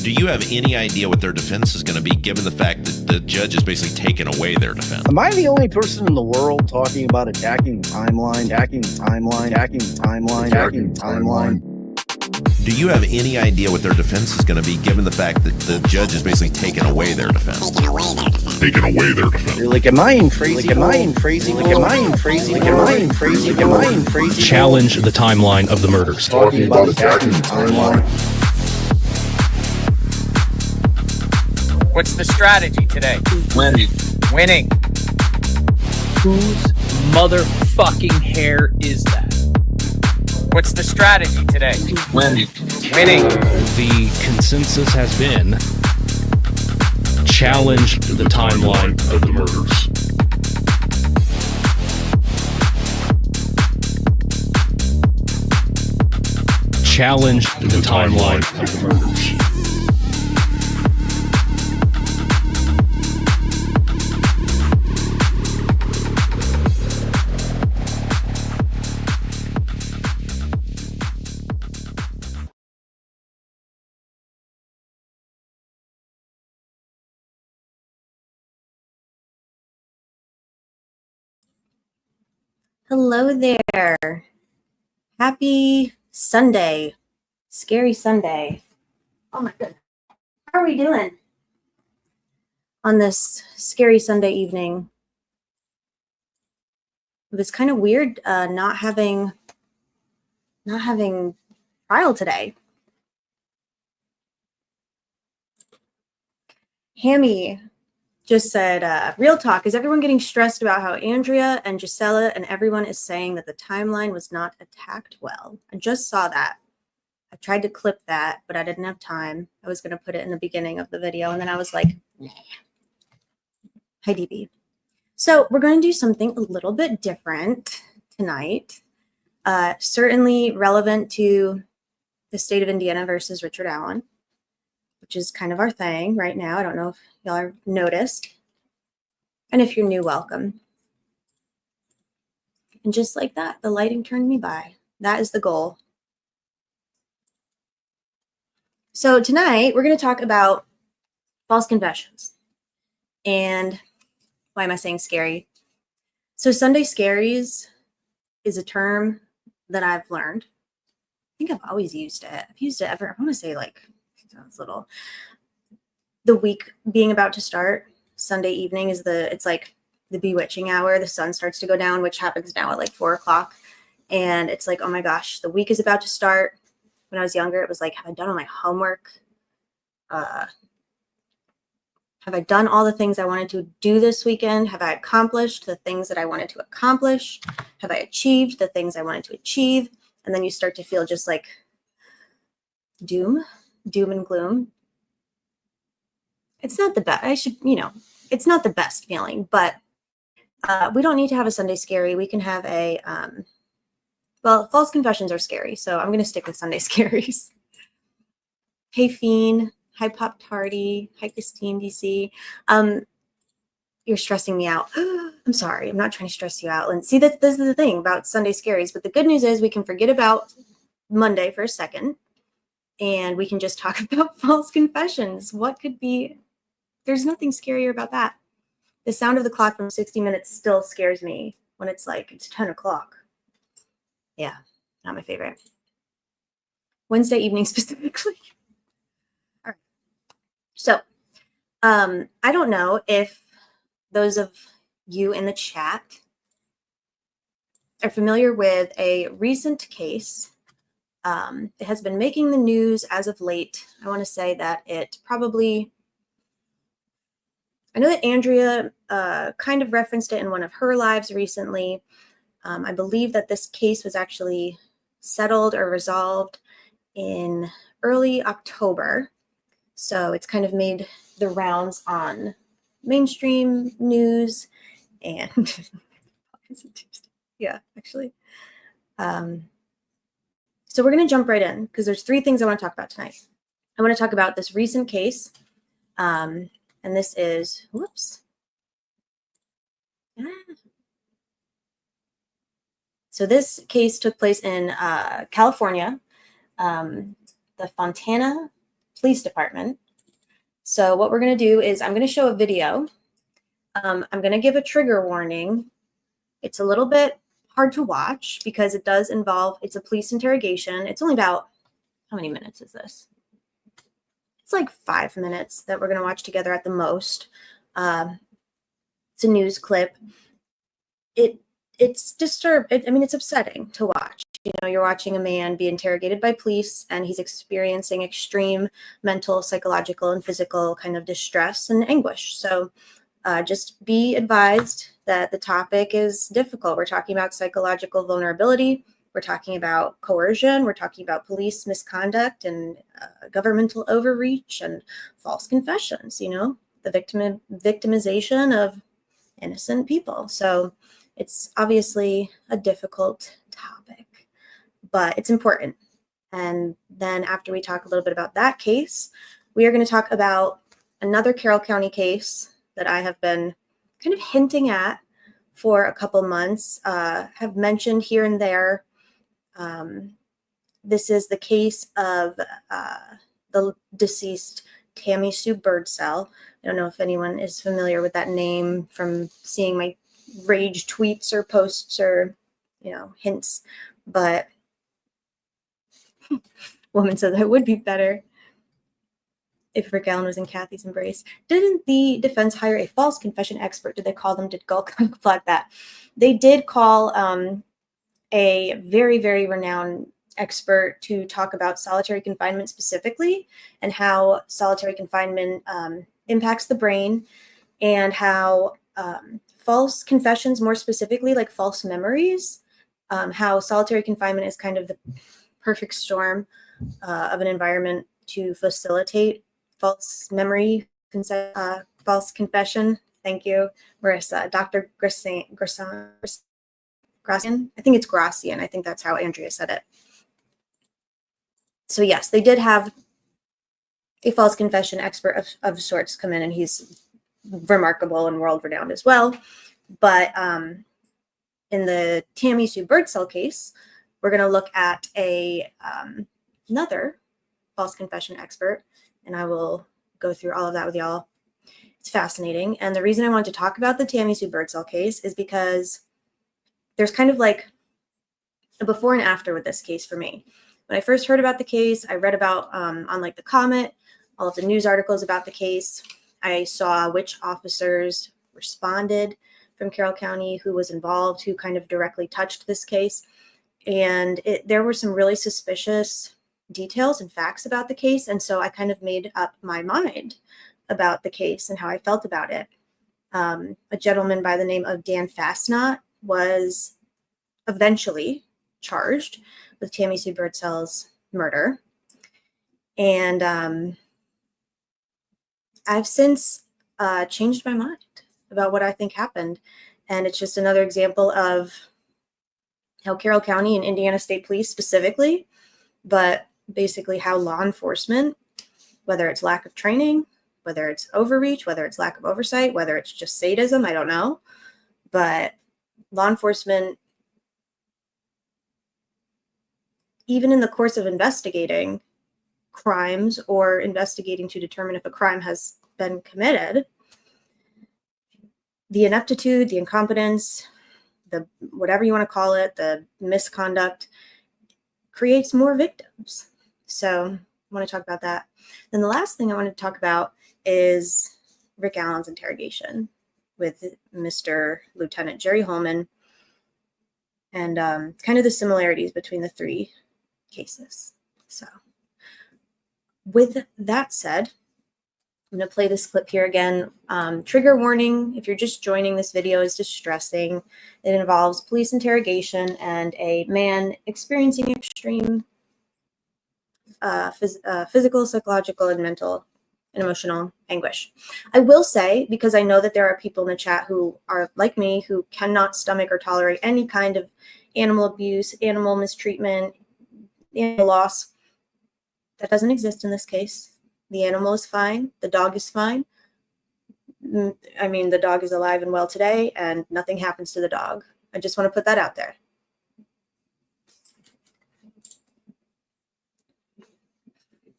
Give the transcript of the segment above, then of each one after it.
Do you have any idea what their defense is going to be, given the fact that the judge has basically taken away their defense? Am I the only person in the world talking about attacking the timeline, attacking the timeline, attacking the timeline, attacking the timeline? Do you have any idea what their defense is going to be, given the fact that the judge has basically taken away their defense? Taken away their defense. Like, am I in crazy? Like, am I in crazy? Like, am I in crazy? Like, am I in crazy? Like, am I in crazy? Challenge the timeline of the murders. Talking about attacking the timeline. What's the strategy today? Winning. Winning. Whose motherfucking hair is that? What's the strategy today? Winning. Winning. The consensus has been challenge the timeline of the murders. Challenge the timeline of the murders. Hello there. Happy Sunday. Scary Sunday. Oh my goodness. How are we doing on this scary Sunday evening? It was kind of weird not having trial today. Hammy just said, real talk, is everyone getting stressed about how Andrea and Gisela and everyone is saying that the timeline was not attacked well? I just saw that. I tried to clip that, but I didn't have time. I was going to put it in the beginning of the video, and then I was like, nah. Hi, DB. So we're going to do something a little bit different tonight. Certainly relevant to the state of Indiana versus Richard Allen, which is kind of our thing right now. I don't know if y'all have noticed. And if you're new, welcome. And just like that, the lighting turned me by. That is the goal. So tonight, we're going to talk about false confessions. And why am I saying scary? So Sunday scaries is a term that I've learned. I think I've always used it. I've used it ever. I want to say like, sounds little. The week being about to start, Sunday evening is it's like the bewitching hour. The sun starts to go down, which happens now at like 4 o'clock. And it's like, oh my gosh, the week is about to start. When I was younger, it was like, have I done all my homework? Have I done all the things I wanted to do this weekend? Have I accomplished the things that I wanted to accomplish? Have I achieved the things I wanted to achieve? And then you start to feel just like doom and gloom. It's not the best. It's not the best feeling, but we don't need to have a Sunday scary. We can have a, well, false confessions are scary, so I'm going to stick with Sunday scaries. Hey, Fiend. Hi, Pop Tardy. Hi, Christine DC. You're stressing me out. I'm sorry. I'm not trying to stress you out. And see, this is the thing about Sunday scaries. But the good news is we can forget about Monday for a second, and we can just talk about false confessions. What could be? There's nothing scarier about that. The sound of the clock from 60 Minutes still scares me when it's like, it's 10 o'clock. Yeah, not my favorite. Wednesday evening specifically. All right. So, I don't know if those of you in the chat are familiar with a recent case. It has been making the news as of late. I want to say that it probably, I know that Andrea kind of referenced it in one of her lives recently. I believe that this case was actually settled or resolved in early October. So it's kind of made the rounds on mainstream news and yeah, actually. So we're going to jump right in because there's 3 things I want to talk about tonight. I want to talk about this recent case. And this is, whoops. So this case took place in California. The Fontana police department. So what we're going to do is I'm going to show a video. I'm going to give a trigger warning. It's a little bit hard to watch because it does involve, it's a police interrogation. It's only about, how many minutes is this? It's like 5 minutes that we're going to watch together at the most. It's a news clip. It's it's upsetting to watch. You know, you're watching a man be interrogated by police and he's experiencing extreme mental, psychological, and physical kind of distress and anguish. So just be advised that the topic is difficult. We're talking about psychological vulnerability. We're talking about coercion. We're talking about police misconduct and governmental overreach and false confessions, you know, the victimization of innocent people. So it's obviously a difficult topic, but it's important. And then after we talk a little bit about that case, we are going to talk about another Carroll County case that I have been kind of hinting at for a couple months, have mentioned here and there. This is the case of the deceased Tammy Sue Birdsell. I don't know if anyone is familiar with that name from seeing my rage tweets or posts or, you know, hints, but woman says I would be better if Rick Allen was in Kathy's embrace. Didn't the defense hire a false confession expert? Did they call them? Did Gulk flag that? They did call a very, very renowned expert to talk about solitary confinement specifically and how solitary confinement impacts the brain and how false confessions, more specifically like false memories, how solitary confinement is kind of the perfect storm of an environment to facilitate false memory, false confession. Thank you, Marissa. Dr. Grassian. I think it's Grassian. I think that's how Andrea said it. So yes, they did have a false confession expert of sorts come in, and he's remarkable and world-renowned as well. But in the Tammy Sue Birdsell case, we're going to look at another false confession expert, and I will go through all of that with y'all. It's fascinating. And the reason I wanted to talk about the Tammy Sue Birdsell case is because there's kind of like a before and after with this case for me. When I first heard about the case, I read about on like the Comet, all of the news articles about the case. I saw which officers responded from Carroll County, who was involved, who kind of directly touched this case. And there were some really suspicious details and facts about the case. And so I kind of made up my mind about the case and how I felt about it. A gentleman by the name of Dan Fastnot was eventually charged with Tammy Sue Birdsell's murder. And I've since changed my mind about what I think happened. And it's just another example of how Carroll County and Indiana State Police specifically, but basically how law enforcement, whether it's lack of training, whether it's overreach, whether it's lack of oversight, whether it's just sadism, I don't know. But law enforcement, even in the course of investigating crimes or investigating to determine if a crime has been committed, the ineptitude, the incompetence, the whatever you want to call it, the misconduct creates more victims. So I want to talk about that. Then the last thing I want to talk about is Rick Allen's interrogation with Mr. Lieutenant Jerry Holman and kind of the similarities between the three cases. So with that said, I'm going to play this clip here again. Trigger warning, if you're just joining, this video is distressing. It involves police interrogation and a man experiencing extreme physical, psychological, and mental and emotional anguish. I will say, because I know that there are people in the chat who are like me, who cannot stomach or tolerate any kind of animal abuse, animal mistreatment, animal loss. That doesn't exist in this case. The animal is fine. The dog is fine. I mean, the dog is alive and well today, and nothing happens to the dog. I just want to put that out there.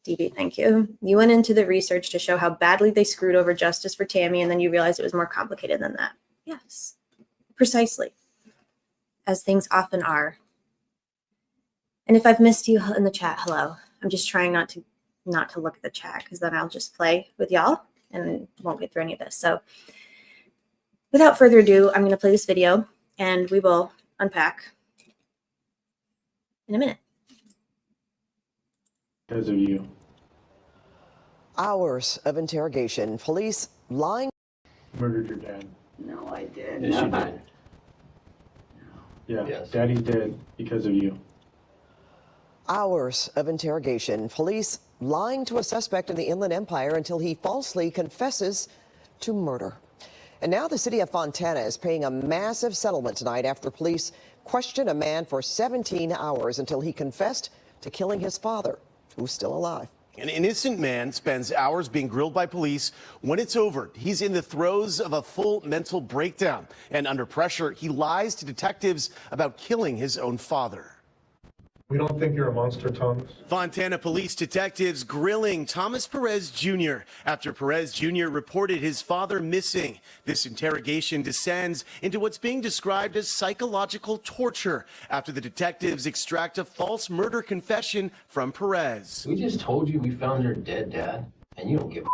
DB, thank you. You went into the research to show how badly they screwed over justice for Tammy, and then you realized it was more complicated than that. Yes, precisely. As things often are. And if I've missed you in the chat, hello. I'm just trying not to look at the chat, because then I'll just play with y'all and won't get through any of this. So without further ado, I'm going to play this video and we will unpack in a minute. Because of you. Hours of interrogation. Police lying. Murdered your dad. No, I did Yes, you not. did. Yeah, Daddy's dead because of you. Hours of interrogation. Police lying to a suspect in the Inland Empire until he falsely confesses to murder. And now the city of Fontana is paying a massive settlement tonight after police questioned a man for 17 hours until he confessed to killing his father, who's still alive. An innocent man spends hours being grilled by police. When it's over, he's in the throes of a full mental breakdown. And under pressure, he lies to detectives about killing his own father. We don't think you're a monster, Thomas. Fontana police detectives grilling Thomas Perez Jr. after Perez Jr. reported his father missing. This interrogation descends into what's being described as psychological torture after the detectives extract a false murder confession from Perez. We just told you we found your dead dad, and you don't give a.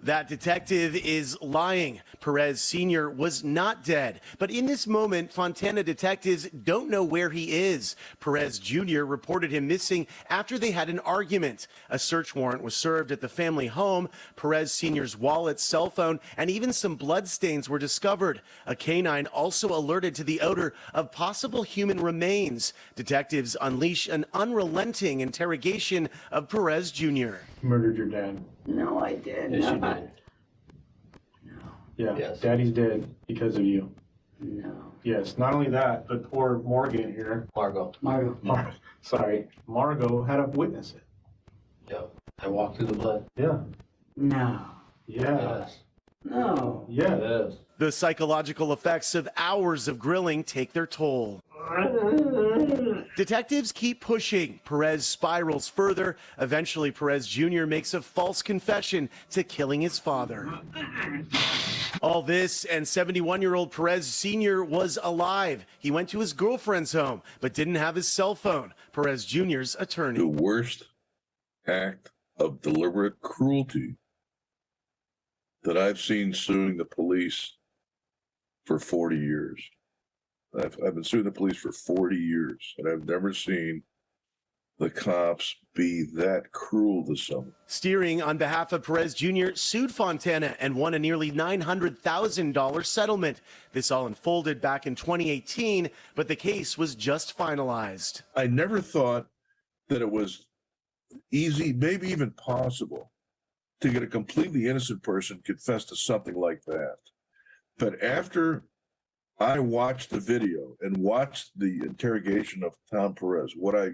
That detective is lying. Perez Sr. was not dead. But in this moment, Fontana detectives don't know where he is. Perez Jr. reported him missing after they had an argument. A search warrant was served at the family home. Perez Sr.'s wallet, cell phone, and even some bloodstains were discovered. A canine also alerted to the odor of possible human remains. Detectives unleash an unrelenting interrogation of Perez Jr. Murdered your dad. No, I did Yes, you not. did. Yeah, Yes. Daddy's dead because of you. No. Yes, not only that, but poor Morgan here. Margot. Sorry, Margot had to witness it. Yep. I walked through the blood. Yeah. No. Yeah. Yes. No. Yeah. Yes. The psychological effects of hours of grilling take their toll. Detectives keep pushing. Perez spirals further. Eventually, Perez Jr. makes a false confession to killing his father. All this, and 71-year-old Perez Sr. was alive. He went to his girlfriend's home, but didn't have his cell phone. Perez Jr.'s attorney. The worst act of deliberate cruelty that I've seen suing the police for 40 years. I've been suing the police for 40 years, and I've never seen the cops be that cruel to someone. Steering on behalf of Perez Jr. sued Fontana and won a nearly $900,000 settlement. This all unfolded back in 2018, but the case was just finalized. I never thought that it was easy, maybe even possible, to get a completely innocent person confess to something like that. But after I watched the video and watched the interrogation of Tom Perez, what I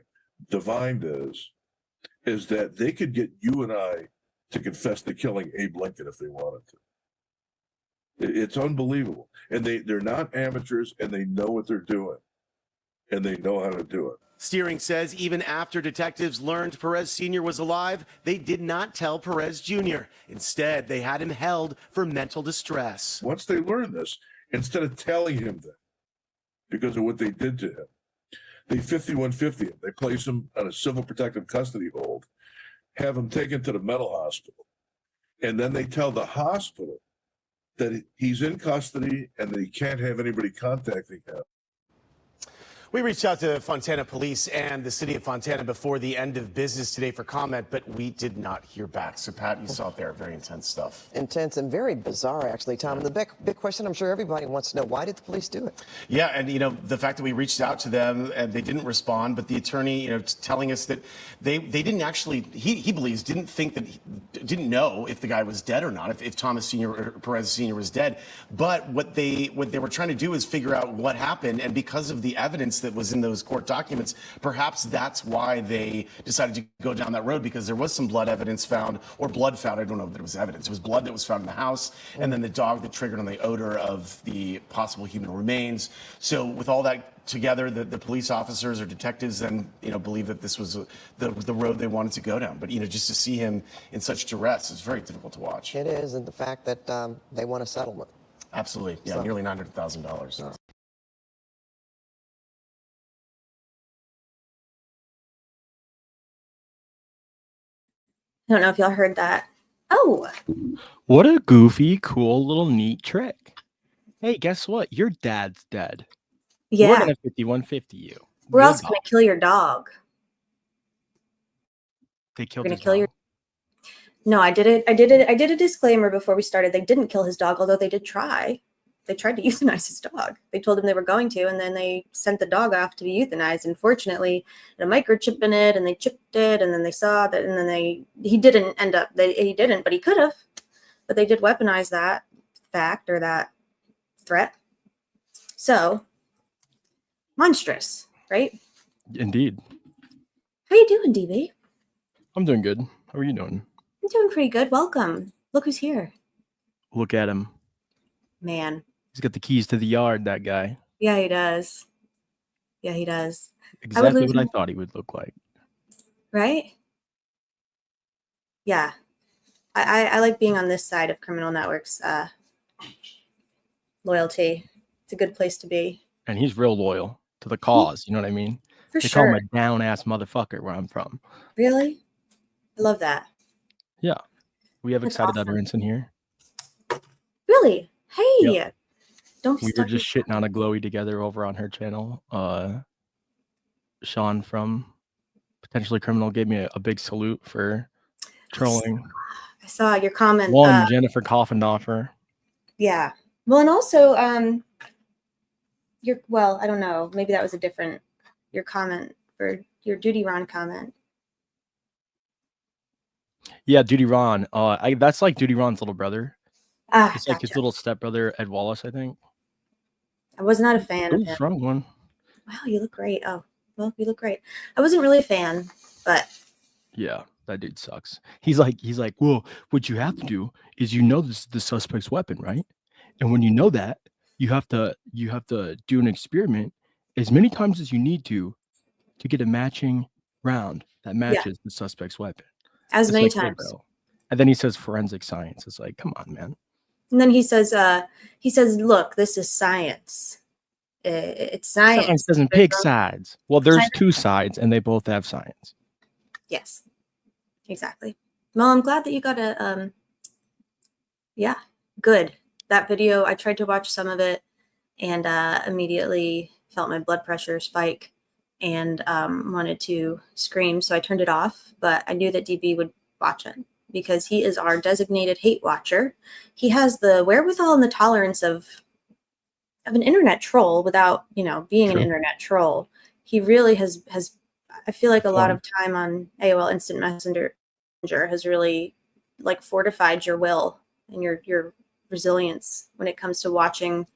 divined is that they could get you and I to confess to killing Abe Lincoln if they wanted to. It's unbelievable. And they're not amateurs, and they know what they're doing, and they know how to do it. Steering says even after detectives learned Perez Sr. was alive, they did not tell Perez Jr. Instead, they had him held for mental distress. Once they learned this, instead of telling him that because of what they did to him, they 5150 him. They place him on a civil protective custody hold, have him taken to the mental hospital, and then they tell the hospital that he's in custody and that he can't have anybody contacting him. We reached out to Fontana Police and the city of Fontana before the end of business today for comment, but we did not hear back. So, Pat, you saw it there. Very intense stuff. Intense and very bizarre, actually, Tom. And the big question I'm sure everybody wants to know, why did the police do it? Yeah, and, you know, the fact that we reached out to them and they didn't respond, but the attorney, you know, telling us that they didn't actually, he believes, didn't know if the guy was dead or not, if Thomas Sr. or Perez Sr. was dead. But what they were trying to do is figure out what happened, and because of the evidence that was in those court documents. Perhaps that's why they decided to go down that road, because there was some blood evidence found, or blood found. I don't know if there was evidence. It was blood that was found in the house, and then the dog that triggered on the odor of the possible human remains. So with all that together, the police officers or detectives then, believe that this was the road they wanted to go down. But, just to see him in such duress is very difficult to watch. It is, and the fact that they want a settlement. Absolutely. Yeah, So- nearly $900,000. I don't know if y'all heard that. Oh, What a goofy, cool little neat trick. Hey, guess what? Your dad's dead. We're yeah. gonna 5150 you. We're Good also going dog. to kill your dog. They We're killed going his to kill dog. your. No, I did a disclaimer before we started. They didn't kill his dog, although they did try. They tried to euthanize his dog. They told him they were going to, and then they sent the dog off to be euthanized. Unfortunately, a microchip in it, and they chipped it, and then they saw that, and then he didn't end up. He didn't, but he could have. But they did weaponize that fact or that threat. So monstrous, right? Indeed. How you doing, DB? I'm doing good. How are you doing? I'm doing pretty good. Welcome. Look who's here. Look at him. Man. He's got the keys to the yard, that guy. Yeah, he does. Yeah, he does. Exactly what I thought he would look like. Right? Yeah. I like being on this side of criminal networks. Loyalty. It's a good place to be. And he's real loyal to the cause. You know what I mean? For they call him sure. a down-ass motherfucker where I'm from. Really? I love that. Yeah. We have That's excited awesome. utterance in here. Really? Hey. Yep. Don't be We were stuck just shitting on a glowy together over on her channel. Sean from Potentially Criminal gave me a big salute for trolling. I saw your comment. One, Jennifer Coffendorfer. Yeah. Well, and also, I don't know. Maybe that was your comment for your Duty Ron comment. Yeah, Duty Ron. That's like Duty Ron's little brother. Ah, It's like his little stepbrother, Ed Wallace, I think. I was not a fan of Ooh, him. strong one. Wow, you look great. Oh, well, you look great. I wasn't really a fan, but Yeah, that dude sucks. He's like, well, what you have to do is this is the suspect's weapon, right? And when you know that, you have to do an experiment as many times as you need to get a matching round that matches the suspect's weapon. as It's many like, hey, times. bro. And then he says forensic science. It's like, come on, man. And then he says, look, this is science. It's science. Science doesn't pick sides. Well, there's two sides, and they both have science. Yes, exactly. Well, I'm glad that you got a, yeah, good. That video, I tried to watch some of it and immediately felt my blood pressure spike and wanted to scream. So I turned it off, but I knew that DB would watch it because he is our designated hate watcher. He has the wherewithal and the tolerance of an internet troll without, being an internet troll. He really has, I feel like a lot of time on AOL Instant Messenger has really like fortified your will and your resilience when it comes to watching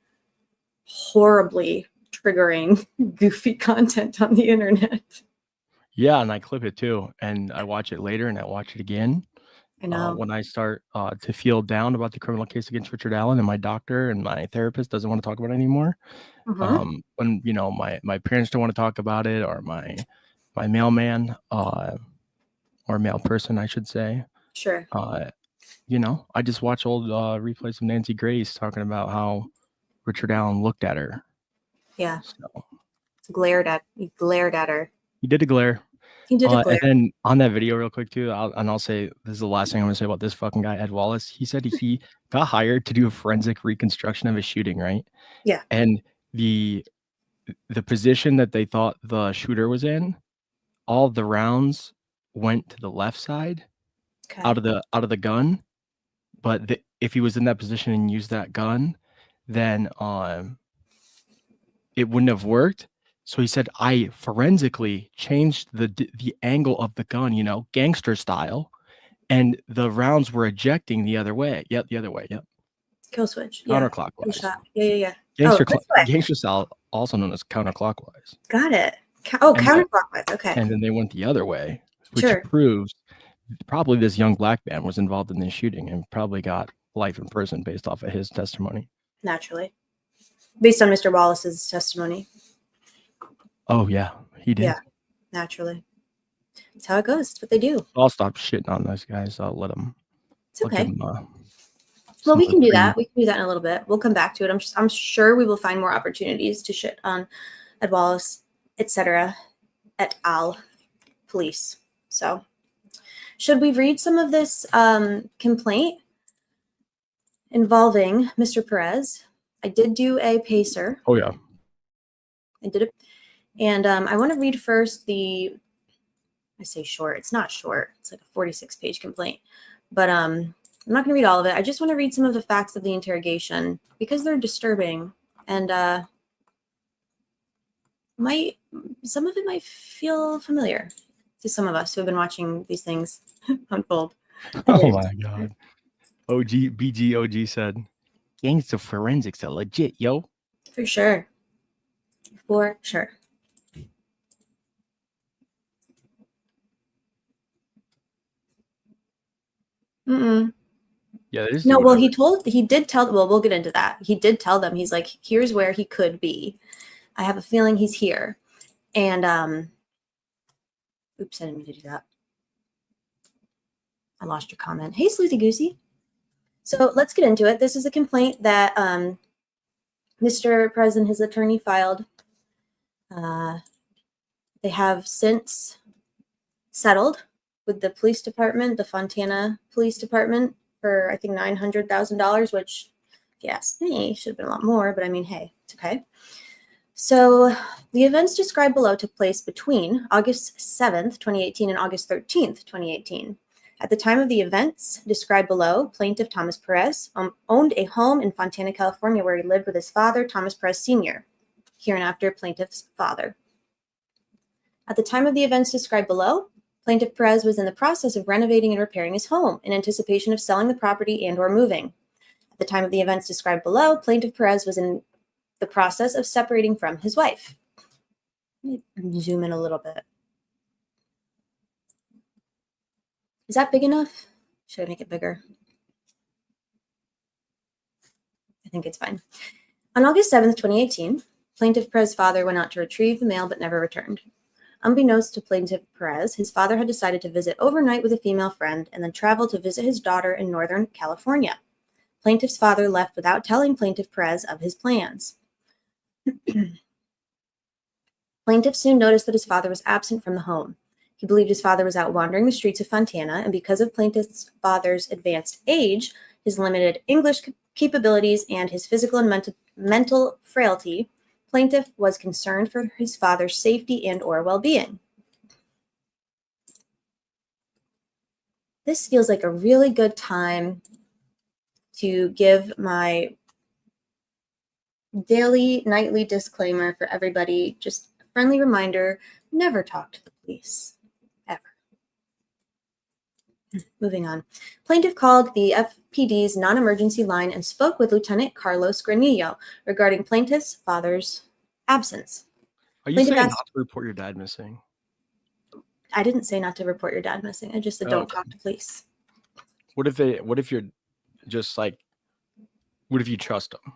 horribly triggering, goofy content on the internet. Yeah, and I clip it too, and I watch it later, and I watch it again. I know. When I start to feel down about the criminal case against Richard Allen, and my doctor and my therapist doesn't want to talk about it anymore. When my parents don't want to talk about it, or my mailman or mail person, I should say. Sure. I just watch old replays of Nancy Grace talking about how Richard Allen looked at her. Yeah. So. He glared at her. He did a glare. He did a glare. And then on that video, real quick too, I'll say this is the last thing I'm gonna say about this fucking guy, Ed Wallace. He said he got hired to do a forensic reconstruction of a shooting, right? Yeah. And the position that they thought the shooter was in, all the rounds went to the left side out of the gun. But if he was in that position and used that gun, then it wouldn't have worked. So he said, I forensically changed the angle of the gun, gangster style, and the rounds were ejecting the other way. Yep, the other way. Yep. Kill switch. Counterclockwise. Yeah. Gangster style also known as counterclockwise. Got it. And then- Counterclockwise. Okay. And then they went the other way, which Sure. proves probably this young black man was involved in this shooting and probably got life in prison based off of his testimony. Naturally. Based on Mr. Wallace's testimony. Oh, yeah, he did. Yeah. Naturally. That's how it goes. That's what they do. I'll stop shitting on those guys. I'll let them. It's okay. Well, we can do that. We can do that in a little bit. We'll come back to it. I'm sure we will find more opportunities to shit on Ed Wallace, etc. et al. Police. So, should we read some of this complaint involving Mr. Perez? I did do a pacer. Oh, yeah. I did it. And I want to read first I say short. It's not short. It's like a 46-page complaint. But I'm not going to read all of it. I just want to read some of the facts of the interrogation because they're disturbing. And some of it might feel familiar to some of us who have been watching these things unfold. Oh, my God. BGOG said, gangster forensics are legit, yo. For sure. For sure. Mm-mm. Yeah, there's No, well, he did tell, well, we'll get into that. He did tell them, he's like, here's where he could be. I have a feeling he's here. And, oops, I didn't mean to do that. I lost your comment. Hey, Sleuthy Goosey. So let's get into it. This is a complaint that Mr. Perez and his attorney filed. They have since settled with the police department, the Fontana Police Department, for I think $900,000, which, if you ask me, should have been a lot more, but I mean, hey, it's okay. So the events described below took place between August 7th, 2018 and August 13th, 2018. At the time of the events described below, plaintiff Thomas Perez owned a home in Fontana, California, where he lived with his father, Thomas Perez Sr., hereinafter plaintiff's father. At the time of the events described below, plaintiff Perez was in the process of renovating and repairing his home in anticipation of selling the property and/or moving. At the time of the events described below, plaintiff Perez was in the process of separating from his wife. Let me zoom in a little bit. Is that big enough? Should I make it bigger? I think it's fine. On August 7th, 2018, plaintiff Perez's father went out to retrieve the mail but never returned. Unbeknownst to plaintiff Perez, his father had decided to visit overnight with a female friend and then travel to visit his daughter in Northern California. Plaintiff's father left without telling plaintiff Perez of his plans. Plaintiff soon noticed that his father was absent from the home. He believed his father was out wandering the streets of Fontana, and because of plaintiff's father's advanced age, his limited English capabilities, and his physical and mental frailty, plaintiff was concerned for his father's safety and/or well-being. This feels like a really good time to give my daily, nightly disclaimer for everybody. Just a friendly reminder, never talk to the police, ever. Moving on. Plaintiff called the FPD's non-emergency line and spoke with Lieutenant Carlos Granillo regarding plaintiff's father's absence. Are you Plaintiff saying asked- not to report your dad missing? I didn't say not to report your dad missing. I just said don't talk to police. What if you're just like, what if you trust them?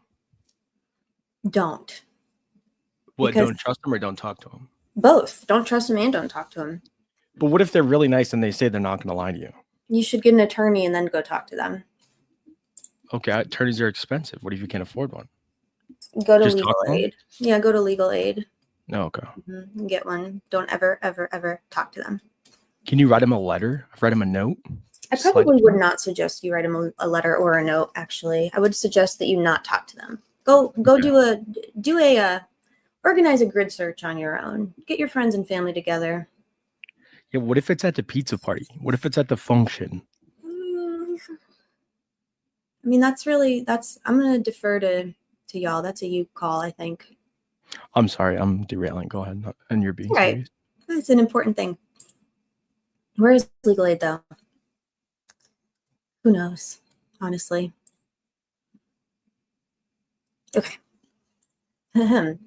Don't. What, Because- don't trust them or don't talk to them? Both. Don't trust him and don't talk to him. But what if they're really nice and they say they're not going to lie to you? You should get an attorney and then go talk to them. Okay, attorneys are expensive. What if you can't afford one? Go to Just legal talk to them? aid. Yeah, go to legal aid. No, okay. And get one. Don't ever, ever, ever talk to them. Can you write him a letter? Write him a note? I probably would not suggest you write them a letter or a note. Actually, I would suggest that you not talk to them. Go organize a grid search on your own. Get your friends and family together. Yeah, what if it's at the pizza party? What if it's at the function? I mean, I'm going to defer to y'all. That's a you call, I think. I'm sorry, I'm derailing. Go ahead. And you're being Right. serious. That's an important thing. Where is legal aid, though? Who knows, honestly. Okay.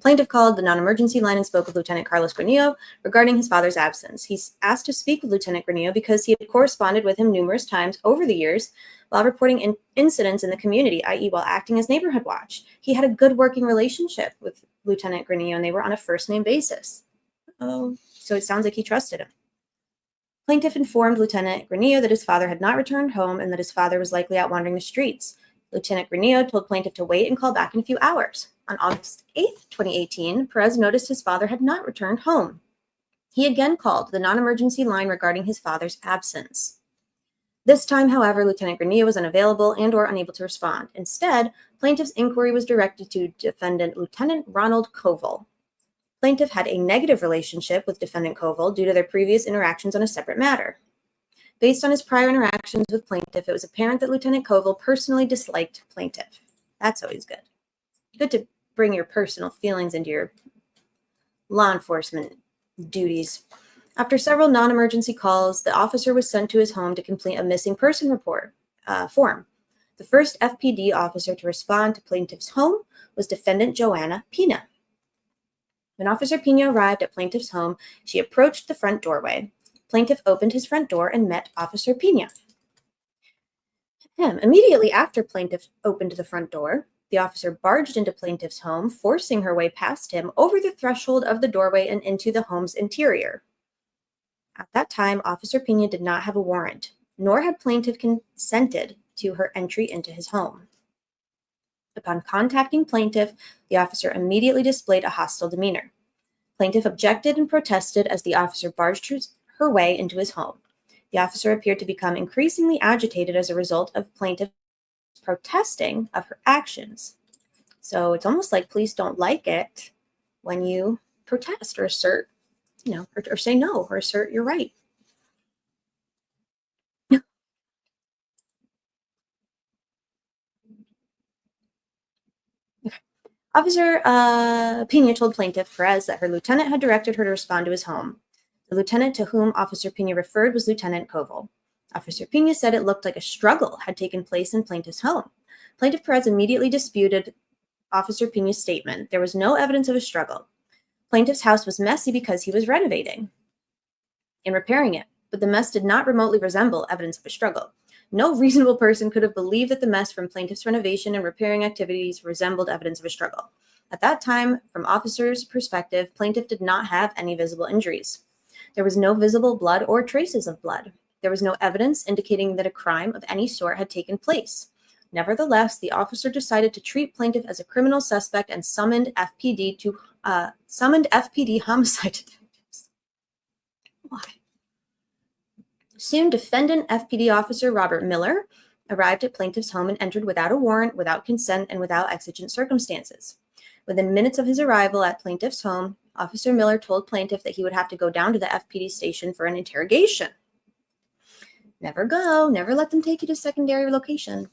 Plaintiff called the non-emergency line and spoke with Lieutenant Carlos Granillo regarding his father's absence. He's asked to speak with Lieutenant Granillo because he had corresponded with him numerous times over the years while reporting incidents in the community, i.e. while acting as neighborhood watch. He had a good working relationship with Lieutenant Granillo, and they were on a first-name basis. Oh, so it sounds like he trusted him. Plaintiff informed Lieutenant Granillo that his father had not returned home and that his father was likely out wandering the streets. Lieutenant Granillo told plaintiff to wait and call back in a few hours. On August 8th, 2018, Perez noticed his father had not returned home. He again called the non-emergency line regarding his father's absence. This time, however, Lieutenant Granillo was unavailable and or unable to respond. Instead, plaintiff's inquiry was directed to defendant Lieutenant Ronald Koval. Plaintiff had a negative relationship with defendant Koval due to their previous interactions on a separate matter. Based on his prior interactions with plaintiff, it was apparent that Lieutenant Koval personally disliked plaintiff. That's always good. Good to bring your personal feelings into your law enforcement duties. After several non-emergency calls, the officer was sent to his home to complete a missing person report form. The first FPD officer to respond to plaintiff's home was defendant Joanna Pina. When Officer Pina arrived at plaintiff's home, she approached the front doorway. Plaintiff opened his front door and met Officer Pina. Immediately after plaintiff opened the front door, the officer barged into plaintiff's home, forcing her way past him over the threshold of the doorway and into the home's interior. At that time, Officer Pina did not have a warrant, nor had plaintiff consented to her entry into his home. Upon contacting plaintiff, the officer immediately displayed a hostile demeanor. Plaintiff objected and protested as the officer barged her way into his home. The officer appeared to become increasingly agitated as a result of plaintiff protesting of her actions. So it's almost like police don't like it when you protest or assert, or say no or assert your right. Officer Pina told Plaintiff Perez that her lieutenant had directed her to respond to his home. The lieutenant to whom Officer Pina referred was Lieutenant Koval. Officer Pina said it looked like a struggle had taken place in Plaintiff's home. Plaintiff Perez immediately disputed Officer Pina's statement. There was no evidence of a struggle. Plaintiff's house was messy because he was renovating and repairing it, but the mess did not remotely resemble evidence of a struggle. No reasonable person could have believed that the mess from plaintiff's renovation and repairing activities resembled evidence of a struggle. At that time, from officer's perspective, plaintiff did not have any visible injuries. There was no visible blood or traces of blood. There was no evidence indicating that a crime of any sort had taken place. Nevertheless, the officer decided to treat plaintiff as a criminal suspect and summoned FPD homicide detectives. Why? Soon, defendant FPD officer Robert Miller arrived at plaintiff's home and entered without a warrant, without consent, and without exigent circumstances. Within minutes of his arrival at plaintiff's home, Officer Miller told plaintiff that he would have to go down to the FPD station for an interrogation. Never let them take you to secondary location.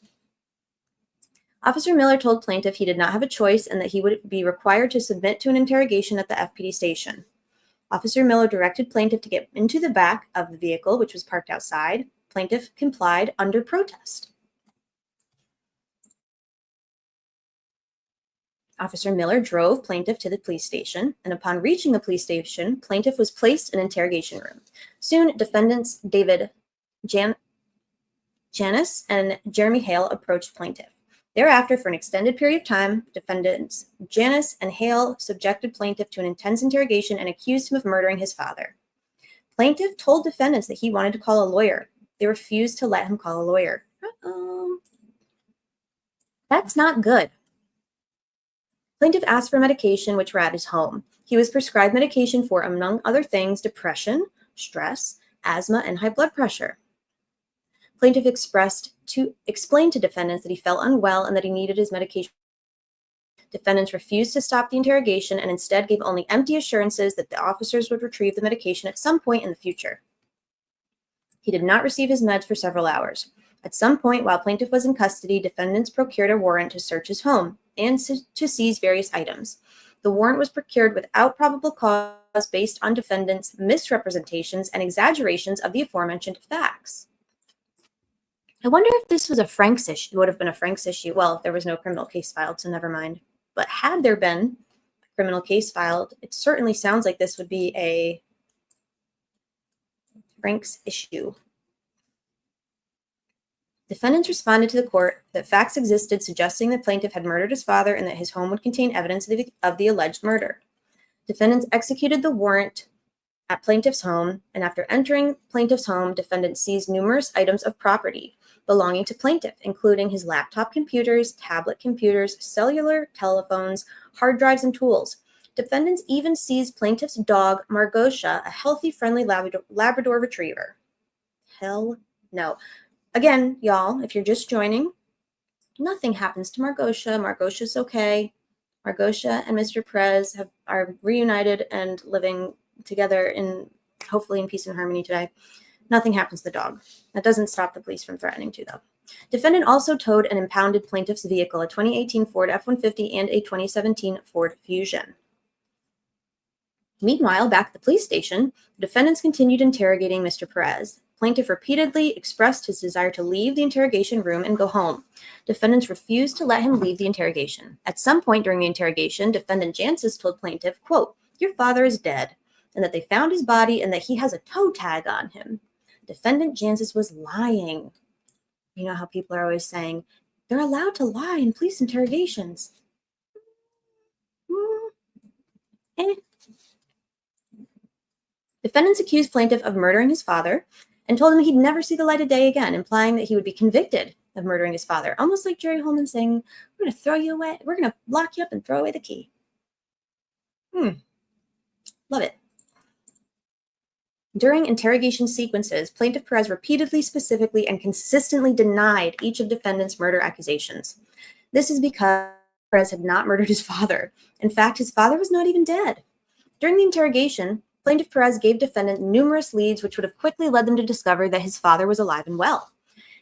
Officer Miller told plaintiff he did not have a choice and that he would be required to submit to an interrogation at the FPD station. Officer Miller directed plaintiff to get into the back of the vehicle, which was parked outside. Plaintiff complied under protest. Officer Miller drove plaintiff to the police station, and upon reaching the police station, plaintiff was placed in an interrogation room. Soon, defendants David Janis and Jeremy Hale approached plaintiff. Thereafter, for an extended period of time, defendants Janis and Hale subjected plaintiff to an intense interrogation and accused him of murdering his father. Plaintiff told defendants that he wanted to call a lawyer. They refused to let him call a lawyer. That's not good. Plaintiff asked for medication, which were at his home. He was prescribed medication for, among other things, depression, stress, asthma, and high blood pressure. Plaintiff explained to defendants that he felt unwell and that he needed his medication. Defendants refused to stop the interrogation and instead gave only empty assurances that the officers would retrieve the medication at some point in the future. He did not receive his meds for several hours. At some point, while plaintiff was in custody, defendants procured a warrant to search his home and to seize various items. The warrant was procured without probable cause based on defendants' misrepresentations and exaggerations of the aforementioned facts. I wonder if this was a Franks issue. It would have been a Franks issue. Well, there was no criminal case filed, so never mind. But had there been, criminal case filed, it certainly sounds like this would be a Frank's issue. Defendants responded to the court that facts existed suggesting the plaintiff had murdered his father and that his home would contain evidence of the alleged murder. Defendants executed the warrant at plaintiff's home, and after entering plaintiff's home, defendants seized numerous items of property belonging to plaintiff, including his laptop computers, tablet computers, cellular telephones, hard drives, and tools. Defendants even seized plaintiff's dog, Margosha, a healthy, friendly Labrador retriever. Hell no. Again, y'all, if you're just joining, nothing happens to Margosha. Margosha's okay. Margosha and Mr. Perez are reunited and living together hopefully in peace and harmony today. Nothing happens to the dog. That doesn't stop the police from threatening to, though. Defendant also towed an impounded plaintiff's vehicle, a 2018 Ford F-150 and a 2017 Ford Fusion. Meanwhile, back at the police station, the defendants continued interrogating Mr. Perez. Plaintiff repeatedly expressed his desire to leave the interrogation room and go home. Defendants refused to let him leave the interrogation. At some point during the interrogation, defendant Jancis told plaintiff, quote, "Your father is dead," and that they found his body and that he has a toe tag on him. Defendant Jancis was lying. You know how people are always saying, they're allowed to lie in police interrogations. Defendants accused plaintiff of murdering his father and told him he'd never see the light of day again, implying that he would be convicted of murdering his father. Almost like Jerry Holman saying, we're going to throw you away. We're going to lock you up and throw away the key. Love it. During interrogation sequences, plaintiff Perez repeatedly, specifically, and consistently denied each of defendants' murder accusations. This is because Perez had not murdered his father. In fact, his father was not even dead. During the interrogation, plaintiff Perez gave defendant numerous leads which would have quickly led them to discover that his father was alive and well.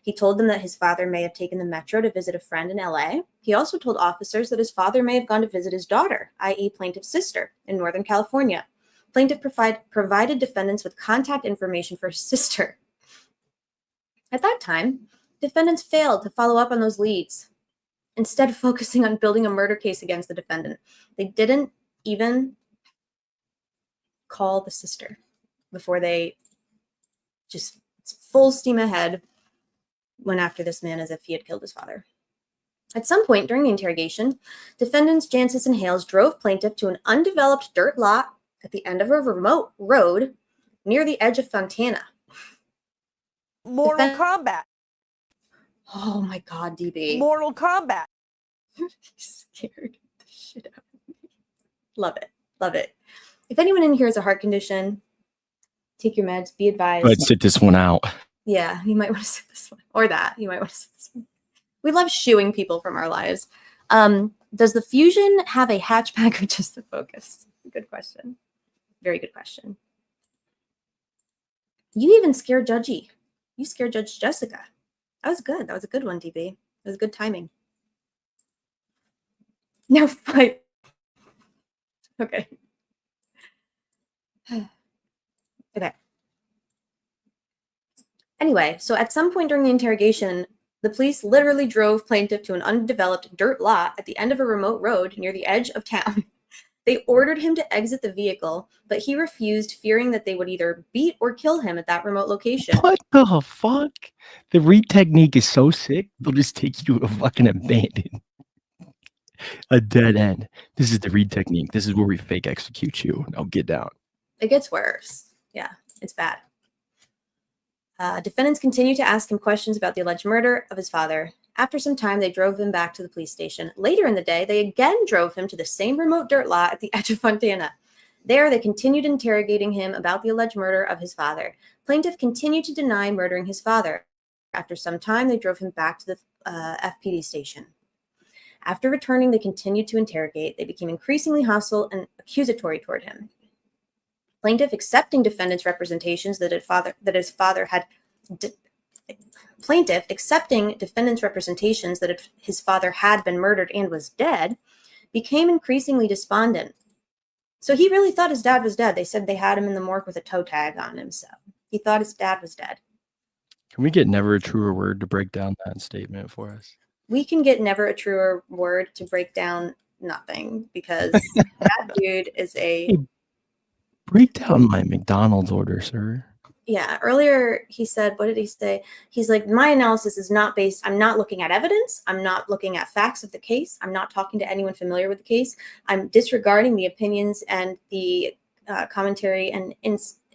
He told them that his father may have taken the metro to visit a friend in LA. He also told officers that his father may have gone to visit his daughter, i.e. plaintiff's sister, in Northern California. Plaintiff provided defendants with contact information for his sister. At that time, defendants failed to follow up on those leads, instead focusing on building a murder case against the defendant. They didn't even call the sister before they just full steam ahead went after this man as if he had killed his father. At some point during the interrogation, defendants Jancis and Hales drove plaintiff to an undeveloped dirt lot at the end of a remote road near the edge of Fontana. Mortal Kombat. Oh my God, DB. Mortal Kombat. Scared the shit out of me. Love it. Love it. If anyone in here has a heart condition, take your meds, be advised. Let's sit this one out. Yeah, you might want to sit this one. Or that. You might want to sit this one. We love shooing people from our lives. Does the Fusion have a hatchback or just the Focus? Good question. Very good question. You even scared Judgy. You scared Judge Jessica. That was good. That was a good one, DB. It was good timing. No fight. Okay. Okay. Anyway, so at some point during the interrogation, the police literally drove plaintiff to an undeveloped dirt lot at the end of a remote road near the edge of town. They ordered him to exit the vehicle, but he refused, fearing that they would either beat or kill him at that remote location. What the fuck? The read technique is so sick, they'll just take you to a fucking abandoned, a dead end. This is the read technique. This is where we fake execute you. Now get down. It gets worse. Yeah, it's bad. Defendants continue to ask him questions about the alleged murder of his father. After some time, they drove him back to the police station. Later in the day, they again drove him to the same remote dirt lot at the edge of Fontana. There, they continued interrogating him about the alleged murder of his father. Plaintiff continued to deny murdering his father. After some time, they drove him back to the FPD station. After returning, they continued to interrogate. They became increasingly hostile and accusatory toward him. Plaintiff accepting defendant's representations that his father had been murdered and was dead, became increasingly despondent. So he really thought his dad was dead. They said they had him in the morgue with a toe tag on him, so he thought his dad was dead. Can we get never a truer word to break down that statement for us? We can get never a truer word to break down nothing because that dude is a. Hey, break down my McDonald's order, sir. Yeah, earlier he said, what did he say? He's like, my analysis is not based, I'm not looking at evidence. I'm not looking at facts of the case. I'm not talking to anyone familiar with the case. I'm disregarding the opinions and the commentary and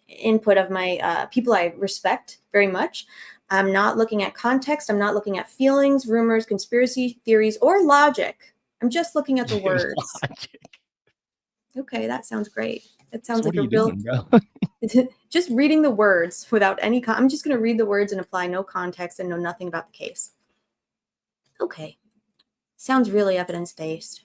input of my people I respect very much. I'm not looking at context. I'm not looking at feelings, rumors, conspiracy theories, or logic. I'm just looking at the words. Okay, that sounds great. It sounds like a real. Doing, bro? Just reading the words without any. I'm just going to read the words and apply no context and know nothing about the case. Okay, sounds really evidence-based.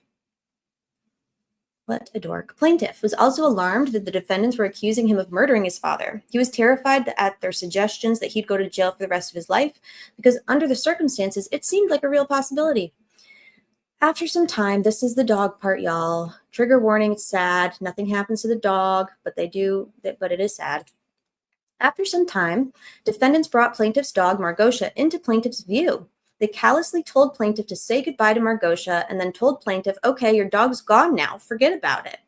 What a dork. Plaintiff was also alarmed that the defendants were accusing him of murdering his father. He was terrified at their suggestions that he'd go to jail for the rest of his life because under the circumstances, it seemed like a real possibility. After some time, this is the dog part, y'all. Trigger warning, it's sad. Nothing happens to the dog, but it is sad. After some time, defendants brought plaintiff's dog, Margosha, into plaintiff's view. They callously told plaintiff to say goodbye to Margosha and then told plaintiff, okay, your dog's gone now. Forget about it.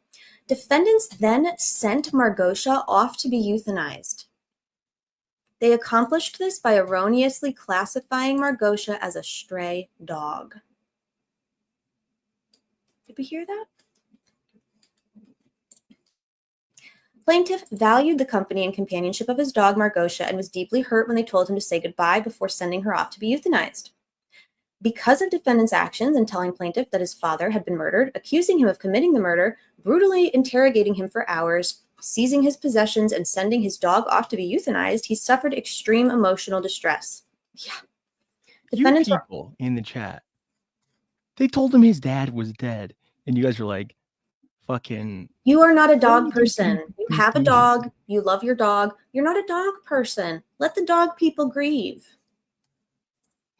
Defendants then sent Margosha off to be euthanized. They accomplished this by erroneously classifying Margosha as a stray dog. Did we hear that? Plaintiff valued the company and companionship of his dog, Margosha, and was deeply hurt when they told him to say goodbye before sending her off to be euthanized. Because of defendant's actions in telling plaintiff that his father had been murdered, accusing him of committing the murder, brutally interrogating him for hours, seizing his possessions, and sending his dog off to be euthanized, he suffered extreme emotional distress. Yeah. Defendants people in the chat, they told him his dad was dead. And you guys are like, fucking. You are not a dog person. You have a dog. You love your dog. You're not a dog person. Let the dog people grieve.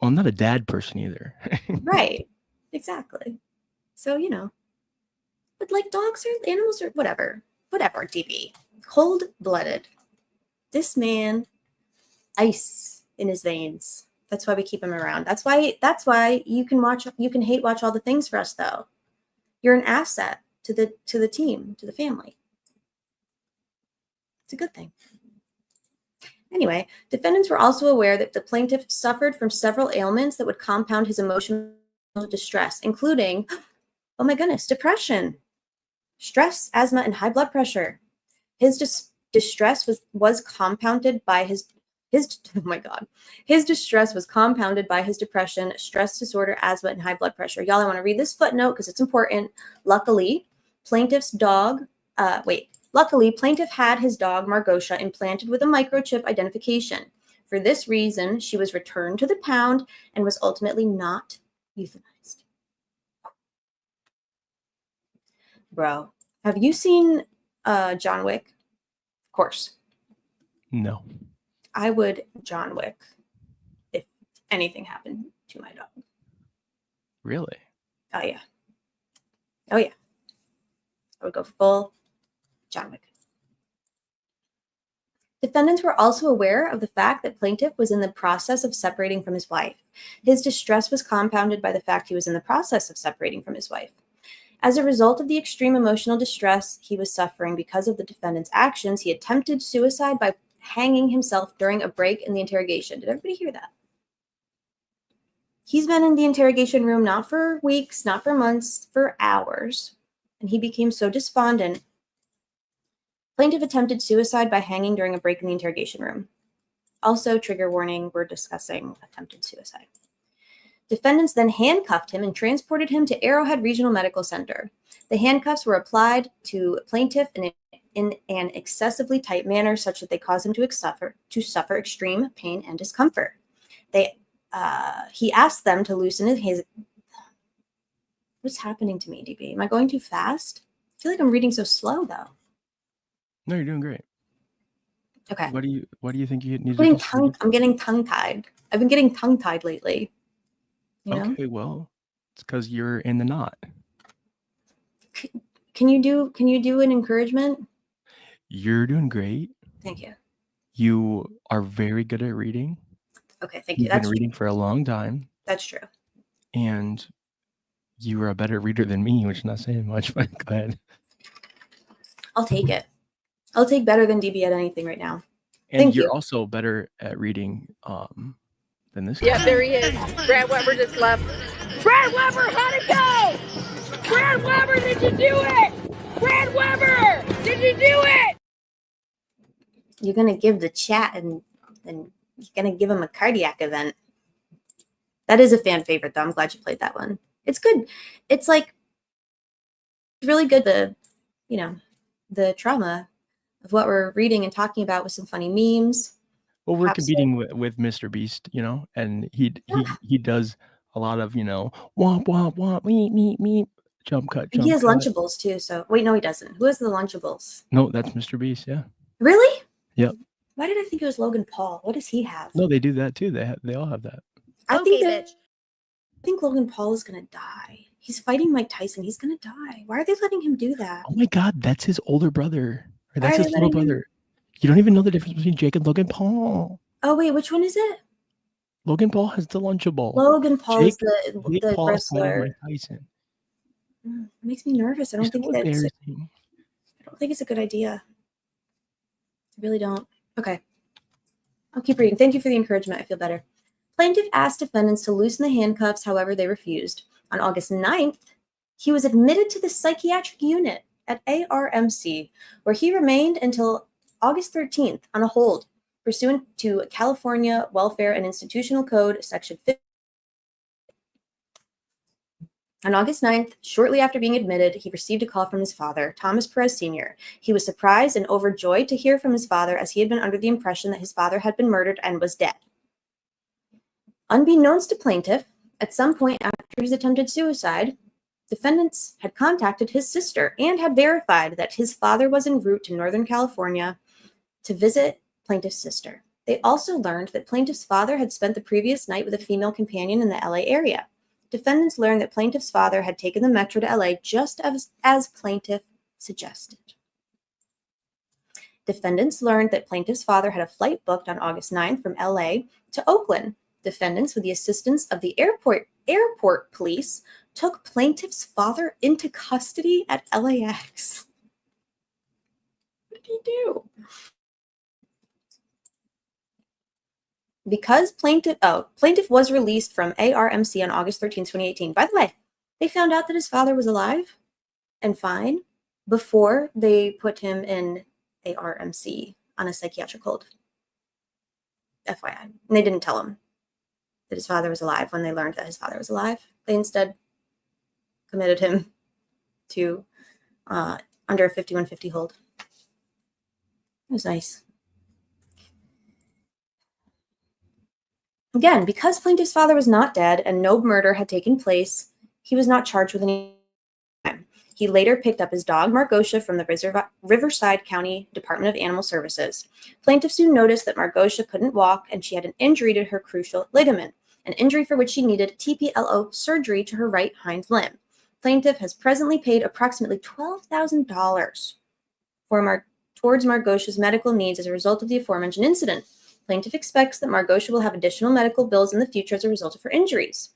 Well, I'm not a dad person either. Right. Exactly. So, but like dogs or animals or whatever, DB. Cold-blooded. This man, ice in his veins. That's why we keep him around. That's why you can hate watch all the things for us though. You're an asset to the team, to the family. It's a good thing. Anyway, defendants were also aware that the plaintiff suffered from several ailments that would compound his emotional distress, including, oh my goodness, depression, stress, asthma, and high blood pressure. His distress was compounded by his distress was compounded by his depression, stress disorder, asthma, and high blood pressure. Y'all, I want to read this footnote because it's important. Luckily, plaintiff had his dog, Margosha, implanted with a microchip identification. For this reason, she was returned to the pound and was ultimately not euthanized. Bro, have you seen John Wick? Of course. No. I would John Wick if anything happened to my dog. Really? Oh, yeah. Oh, yeah. I would go full John Wick. Defendants were also aware of the fact that plaintiff was in the process of separating from his wife. His distress was compounded by the fact he was in the process of separating from his wife. As a result of the extreme emotional distress he was suffering because of the defendant's actions, he attempted suicide by hanging himself during a break in the interrogation. Did everybody hear that? He's been in the interrogation room not for weeks, not for months, for hours, and he became so despondent. Plaintiff attempted suicide by hanging during a break in the interrogation room. Also, trigger warning, we're discussing attempted suicide. Defendants then handcuffed him and transported him to Arrowhead Regional Medical Center. The handcuffs were applied to plaintiff in an excessively tight manner such that they caused him to suffer extreme pain and discomfort. He asked them to loosen his. What's happening to me, DB? Am I going too fast? I feel like I'm reading so slow, though. No, you're doing great. Okay. What do you think you need I'm to getting tongue-tied. I've been getting tongue-tied lately. Okay, well, it's because you're in the knot. Can you do an encouragement? You're doing great. Thank you. You are very good at reading. Okay, thank you. You've been reading for a long time. That's true. And you were a better reader than me, which is not saying much, but go ahead. I'll take it. I'll take better than DB at anything right now. And Thank you're you. also better at reading than this Yeah, guy. there he is. Brad Weber just left. Brad Weber, how'd it go? Brad Weber, did you do it? Brad Weber, did you do it? You're gonna give the chat and you're gonna give him a cardiac event. That is a fan favorite, though. I'm glad you played that one. It's good. It's like really good. The trauma of what we're reading and talking about with some funny memes. Well, we're Perhaps competing with Mr. Beast, and he does a lot of, womp womp womp, meep, jump cut, jump he has cut. Lunchables too. So wait, no, he doesn't. Who has the Lunchables? No, that's Mr. Beast. Yeah. Really? Yep. Why did I think it was Logan Paul? What does he have? No, they do that too. They all have that. I think Logan Paul is gonna die. He's fighting Mike Tyson. He's gonna die. Why are they letting him do that? Oh my God, that's his older brother. Or Why that's are his they little letting him- brother. You don't even know the difference between Jake and Logan Paul. Oh wait, which one is it? Logan Paul has the Lunchable. Logan Paul is Jake the Paul is fighting wrestler. Mike Tyson. It makes me nervous. I You're don't so think embarrassing. it's a good idea. I really don't. Okay. I'll keep reading. Thank you for the encouragement. I feel better. Plaintiff asked defendants to loosen the handcuffs, however, they refused. On August 9th, he was admitted to the psychiatric unit at ARMC, where he remained until August 13th on a hold, pursuant to California Welfare and Institutional Code, Section 50. On August 9th, shortly after being admitted, he received a call from his father, Thomas Perez Sr. He was surprised and overjoyed to hear from his father, as he had been under the impression that his father had been murdered and was dead. Unbeknownst to plaintiff, at some point after his attempted suicide, defendants had contacted his sister and had verified that his father was en route to Northern California to visit plaintiff's sister. They also learned that plaintiff's father had spent the previous night with a female companion in the LA area. Defendants learned that plaintiff's father had taken the metro to LA just as plaintiff suggested. Defendants learned that plaintiff's father had a flight booked on August 9th from LA to Oakland. Defendants, with the assistance of the airport police, took plaintiff's father into custody at LAX. What did he do? Because plaintiff was released from ARMC on August 13, 2018. By the way, they found out that his father was alive and fine before they put him in ARMC on a psychiatric hold. FYI. And they didn't tell him that his father was alive when they learned that his father was alive. They instead committed him to under a 5150 hold. It was nice. Again, because plaintiff's father was not dead and no murder had taken place, he was not charged with any crime. He later picked up his dog, Margosha, from the Riverside County Department of Animal Services. Plaintiff soon noticed that Margosha couldn't walk and she had an injury to her cruciate ligament, an injury for which she needed TPLO surgery to her right hind limb. Plaintiff has presently paid approximately $12,000 towards Margosha's medical needs as a result of the aforementioned incident. Plaintiff expects that Margosha will have additional medical bills in the future as a result of her injuries.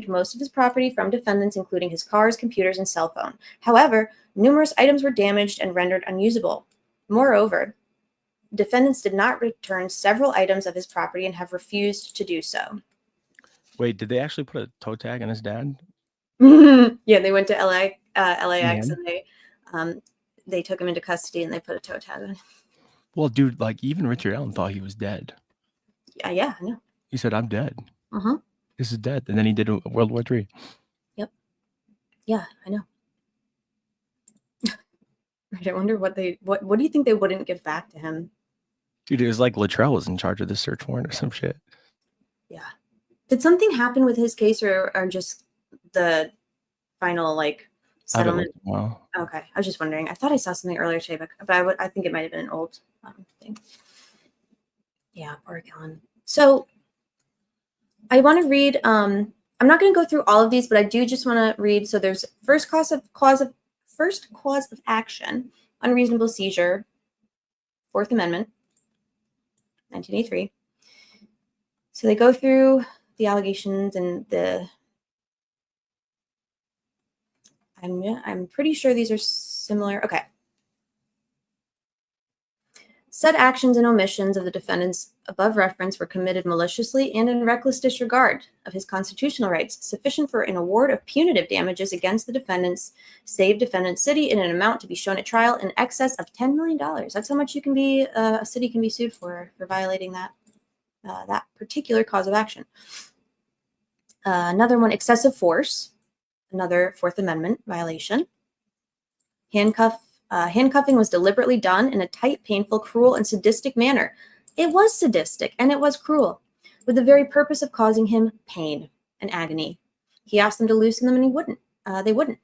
Most of his property from defendants, including his cars, computers, and cell phone. However, numerous items were damaged and rendered unusable. Moreover, defendants did not return several items of his property and have refused to do so. Wait, did they actually put a toe tag on his dad? Yeah, they went to LAX and they took him into custody and they put a toe tag on him. Well, dude, like even Richard Allen thought he was dead. Yeah, I know. He said, "I'm dead. Uh-huh. This is dead." And then he did World War III. Yep. Yeah, I know. I wonder what do you think they wouldn't give back to him? Dude, it was like Luttrell was in charge of the search warrant or some shit. Yeah. Did something happen with his case or just the final settlement? Wow. Okay, I was just wondering. I thought I saw something earlier today, but I think it might have been an old thing. Yeah, Oregon. So I want to read. I'm not going to go through all of these, but I do just want to read. So there's first cause of action, unreasonable seizure, Fourth Amendment, 1983. So they go through the allegations and the I'm pretty sure these are similar. Okay. Said actions and omissions of the defendants above referenced were committed maliciously and in reckless disregard of his constitutional rights, sufficient for an award of punitive damages against the defendants, save defendant city in an amount to be shown at trial in excess of $10 million. That's how much you can be a city can be sued for violating that particular cause of action. Another one, excessive force, another Fourth Amendment violation. Handcuffing was deliberately done in a tight, painful, cruel, and sadistic manner. It was sadistic and it was cruel, with the very purpose of causing him pain and agony. He asked them to loosen them and he wouldn't. They wouldn't.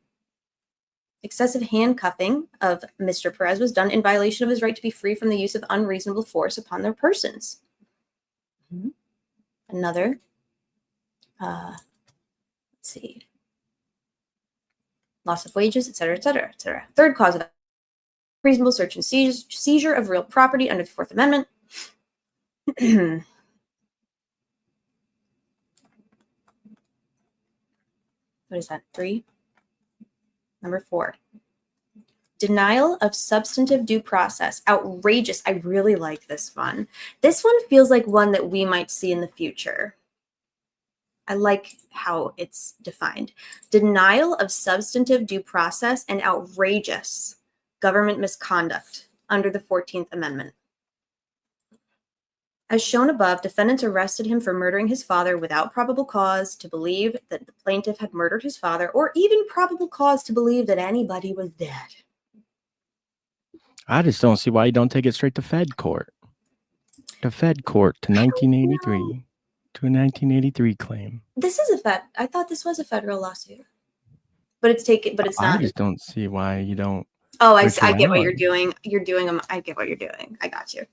Excessive handcuffing of Mr. Perez was done in violation of his right to be free from the use of unreasonable force upon their persons. Another, let's see, loss of wages, etc., etc., etc. Third cause of reasonable search and seizure of real property under the Fourth Amendment. What is that? 3. Number 4. Denial of substantive due process. Outrageous. I really like this one. This one feels like one that we might see in the future. I like how it's defined. Denial of substantive due process and outrageous government misconduct under the 14th Amendment. As shown above, defendants arrested him for murdering his father without probable cause to believe that the plaintiff had murdered his father, or even probable cause to believe that anybody was dead. I just don't see why you don't take it straight to Fed court. The Fed court to 1983, to a 1983 claim. This is I thought this was a federal lawsuit, but it's not. I just don't see why you don't. Oh, I get what you're doing. I get what you're doing. I got you.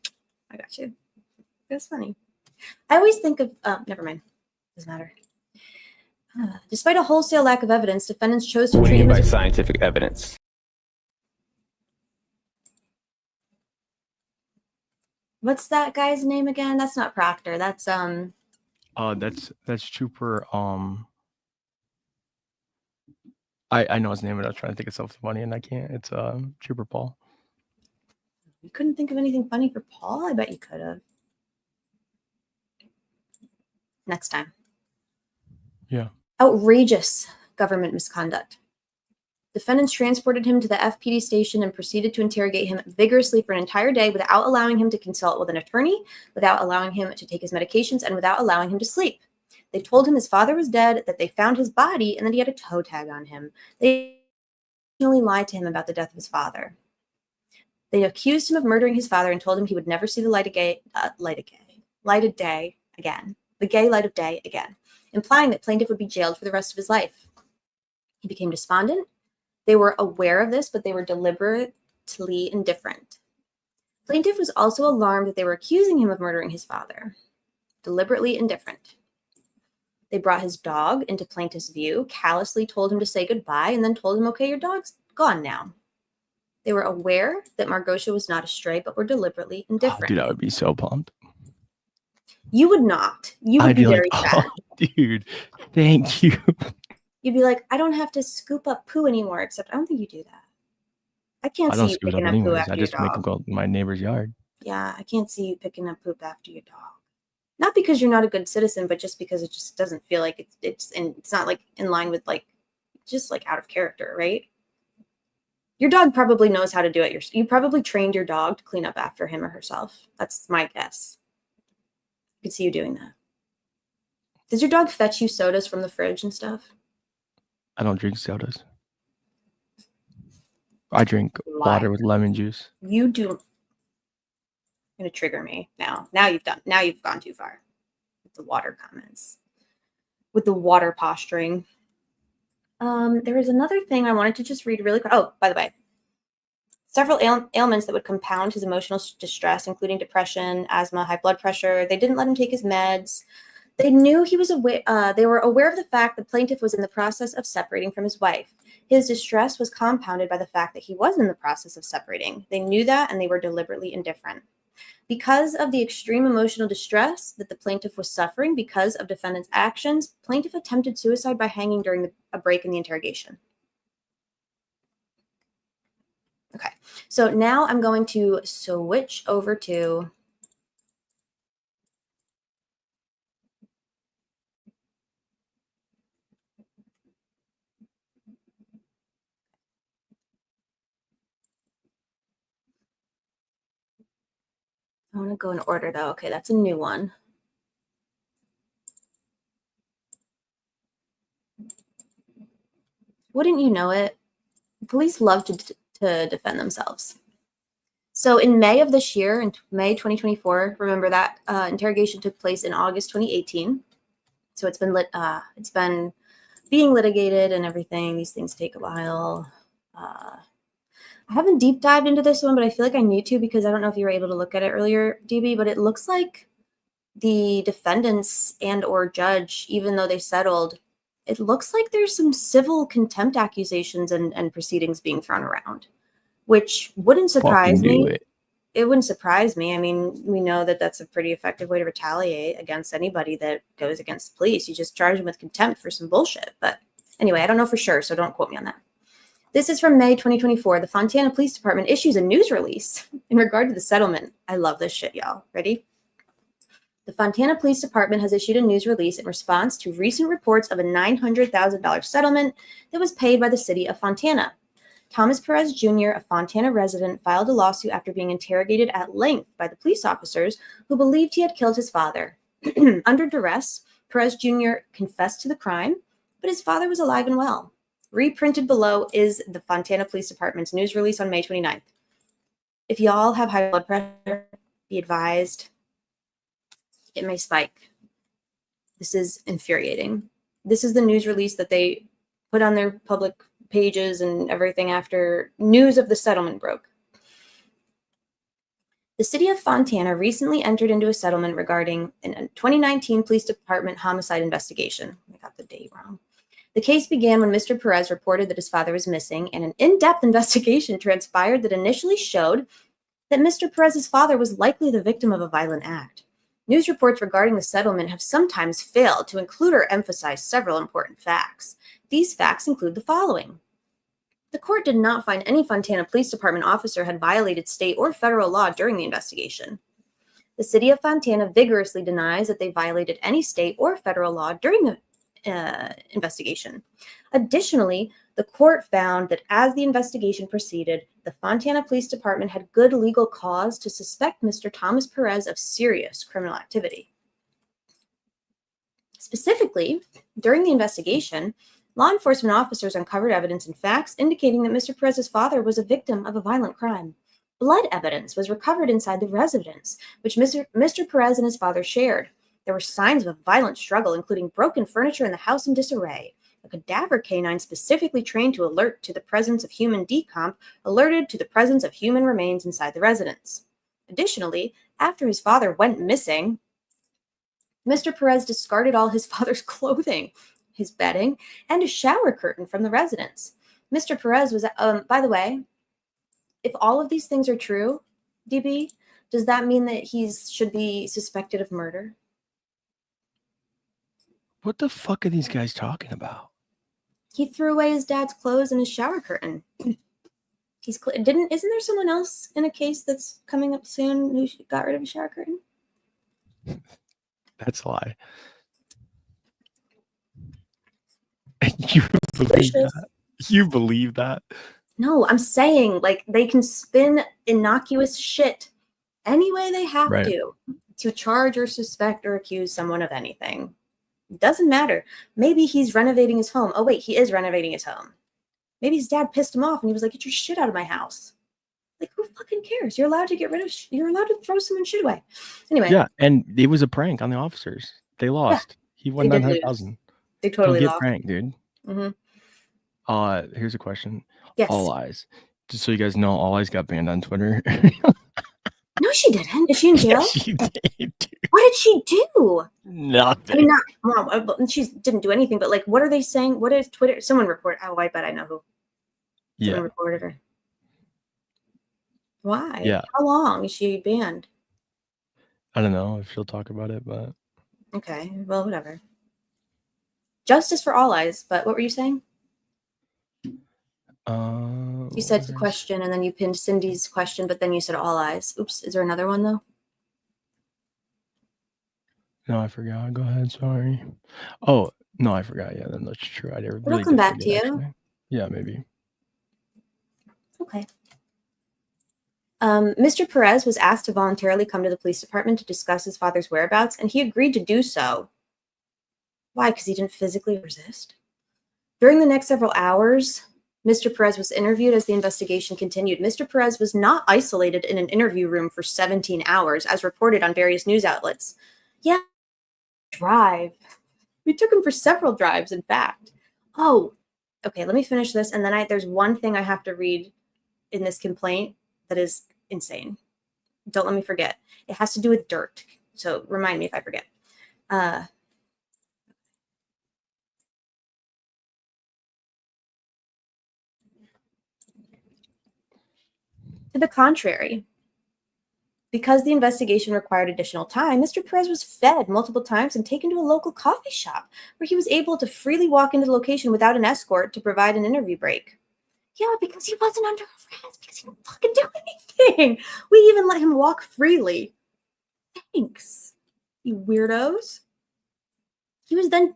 That's funny. I always think of, never mind. Doesn't matter. Despite a wholesale lack of evidence, defendants chose to treat him by scientific evidence. What's that guy's name again? That's not Proctor. That's That's Trooper. I know his name, but I was trying to think of something funny and I can't. It's Trooper Paul. You couldn't think of anything funny for Paul? I bet you could have. Next time. Yeah. Outrageous government misconduct. Defendants transported him to the FPD station and proceeded to interrogate him vigorously for an entire day without allowing him to consult with an attorney, without allowing him to take his medications, and without allowing him to sleep. They told him his father was dead, that they found his body, and that he had a toe tag on him. They originally lied to him about the death of his father. They accused him of murdering his father and told him he would never see the light of day again, implying that plaintiff would be jailed for the rest of his life. He became despondent. They were aware of this, but they were deliberately indifferent. Plaintiff was also alarmed that they were accusing him of murdering his father. Deliberately indifferent. They brought his dog into plaintiff's view, callously told him to say goodbye, and then told him, okay, your dog's gone now. They were aware that Margosha was not a stray, but were deliberately indifferent. Dude, I would be so pumped. You would not. You would be very sad. Oh, dude, thank you. You'd be like, I don't have to scoop up poo anymore, except I don't think you do that. I can't see you picking up poo after your dog. I just make them go in my neighbor's yard. Yeah, I can't see you picking up poop after your dog. Not because you're not a good citizen, but just because it just doesn't feel like it's not like in line with like, just like out of character, right? Your dog probably knows how to do it. You probably trained your dog to clean up after him or herself. That's my guess. I could see you doing that. Does your dog fetch you sodas from the fridge and stuff? I don't drink sodas. I drink water with lemon juice. You do. You're gonna trigger me now. Now you've gone too far with the water comments, with the water posturing. There was another thing I wanted to just read really quick. Oh, by the way, several ailments that would compound his emotional distress, including depression, asthma, high blood pressure. They didn't let him take his meds. They knew he was aware. They were aware of the fact the plaintiff was in the process of separating from his wife. His distress was compounded by the fact that he was in the process of separating. They knew that, and they were deliberately indifferent. Because of the extreme emotional distress that the plaintiff was suffering because of defendant's actions, plaintiff attempted suicide by hanging during a break in the interrogation. So now I'm going to switch over to I want to go in order though. Okay, that's a new one. Wouldn't you know it? Police love to defend themselves. So in May of this year, in May 2024, remember that interrogation took place in August 2018. So it's been being litigated and everything. These things take a while. I haven't deep dived into this one, but I feel like I need to because I don't know if you were able to look at it earlier, DB, but it looks like the defendants and or judge, even though they settled, it looks like there's some civil contempt accusations and proceedings being thrown around, which wouldn't surprise me. It wouldn't surprise me. I mean, we know that that's a pretty effective way to retaliate against anybody that goes against the police. You just charge them with contempt for some bullshit. But anyway, I don't know for sure, so don't quote me on that. This is from May 2024. The Fontana Police Department issues a news release in regard to the settlement. I love this shit, y'all. Ready? The Fontana Police Department has issued a news release in response to recent reports of a $900,000 settlement that was paid by the city of Fontana. Thomas Perez Jr., a Fontana resident, filed a lawsuit after being interrogated at length by the police officers who believed he had killed his father. Under duress, Perez Jr. confessed to the crime, but his father was alive and well. Reprinted below is the Fontana Police Department's news release on May 29th. If y'all have high blood pressure, be advised, it may spike. This is infuriating. This is the news release that they put on their public pages and everything after news of the settlement broke. The city of Fontana recently entered into a settlement regarding a 2019 police department homicide investigation. I got the date wrong. The case began when Mr. Perez reported that his father was missing, and an in-depth investigation transpired that initially showed that Mr. Perez's father was likely the victim of a violent act. News reports regarding the settlement have sometimes failed to include or emphasize several important facts. These facts include the following. The court did not find any Fontana Police Department officer had violated state or federal law during the investigation. The city of Fontana vigorously denies that they violated any state or federal law during the investigation. Additionally, the court found that as the investigation proceeded, the Fontana Police Department had good legal cause to suspect Mr. Thomas Perez of serious criminal activity. Specifically, during the investigation, law enforcement officers uncovered evidence and facts indicating that Mr. Perez's father was a victim of a violent crime. Blood evidence was recovered inside the residence, which Mr. Perez and his father shared. There were signs of a violent struggle, including broken furniture in the house in disarray. A cadaver canine specifically trained to alert to the presence of human decomp alerted to the presence of human remains inside the residence. Additionally, after his father went missing, Mr. Perez discarded all his father's clothing, his bedding, and a shower curtain from the residence. Mr. Perez was, by the way, if all of these things are true, DB, does that mean that he should be suspected of murder? What the fuck are these guys talking about? He threw away his dad's clothes and his shower curtain. Isn't there someone else in a case that's coming up soon who got rid of a shower curtain? That's a lie. You believe that? You believe that? No, I'm saying like they can spin innocuous shit any way they have to charge or suspect or accuse someone of anything. It doesn't matter. Maybe he's renovating his home. Oh wait, he is renovating his home. Maybe his dad pissed him off and he was like, "Get your shit out of my house." Like, who fucking cares? You're allowed to get rid of. You're allowed to throw someone's shit away. Anyway. Yeah, and it was a prank on the officers. They lost. Yeah, he won 900,000. They totally lost. Pranked, dude. Mm-hmm. Here's a question. Yes. All Eyes. Just so you guys know, All Eyes got banned on Twitter. No, she didn't. Is she in jail? Yes, she did. Dude. What did she do? Nothing. I mean, she didn't do anything. But like, what are they saying? What is Twitter? Someone reported. Oh, I bet I know who. Someone reported her. Why? Yeah. How long is she banned? I don't know if she'll talk about it, but okay. Well, whatever. Justice for All Eyes. But what were you saying? You said the question, and then you pinned Cindy's question, but then you said all eyes. Oops. Is there another one though? No, I forgot. Go ahead. Sorry. Oh, no, I forgot. Yeah, then that's true. I really It'll come did back forget, to you. actually. Yeah, maybe. Okay. Mr. Perez was asked to voluntarily come to the police department to discuss his father's whereabouts, and he agreed to do so. Why? Because he didn't physically resist. During the next several hours, Mr. Perez was interviewed as the investigation continued. Mr. Perez was not isolated in an interview room for 17 hours, as reported on various news outlets. Yeah, drive. We took him for several drives, in fact. Oh, okay, let me finish this, and then there's one thing I have to read in this complaint that is insane. Don't let me forget. It has to do with dirt, so remind me if I forget. To the contrary, because the investigation required additional time, Mr. Perez was fed multiple times and taken to a local coffee shop where he was able to freely walk into the location without an escort to provide an interview break. Yeah, because he wasn't under arrest, because he didn't fucking do anything. We even let him walk freely. Thanks, you weirdos. He was then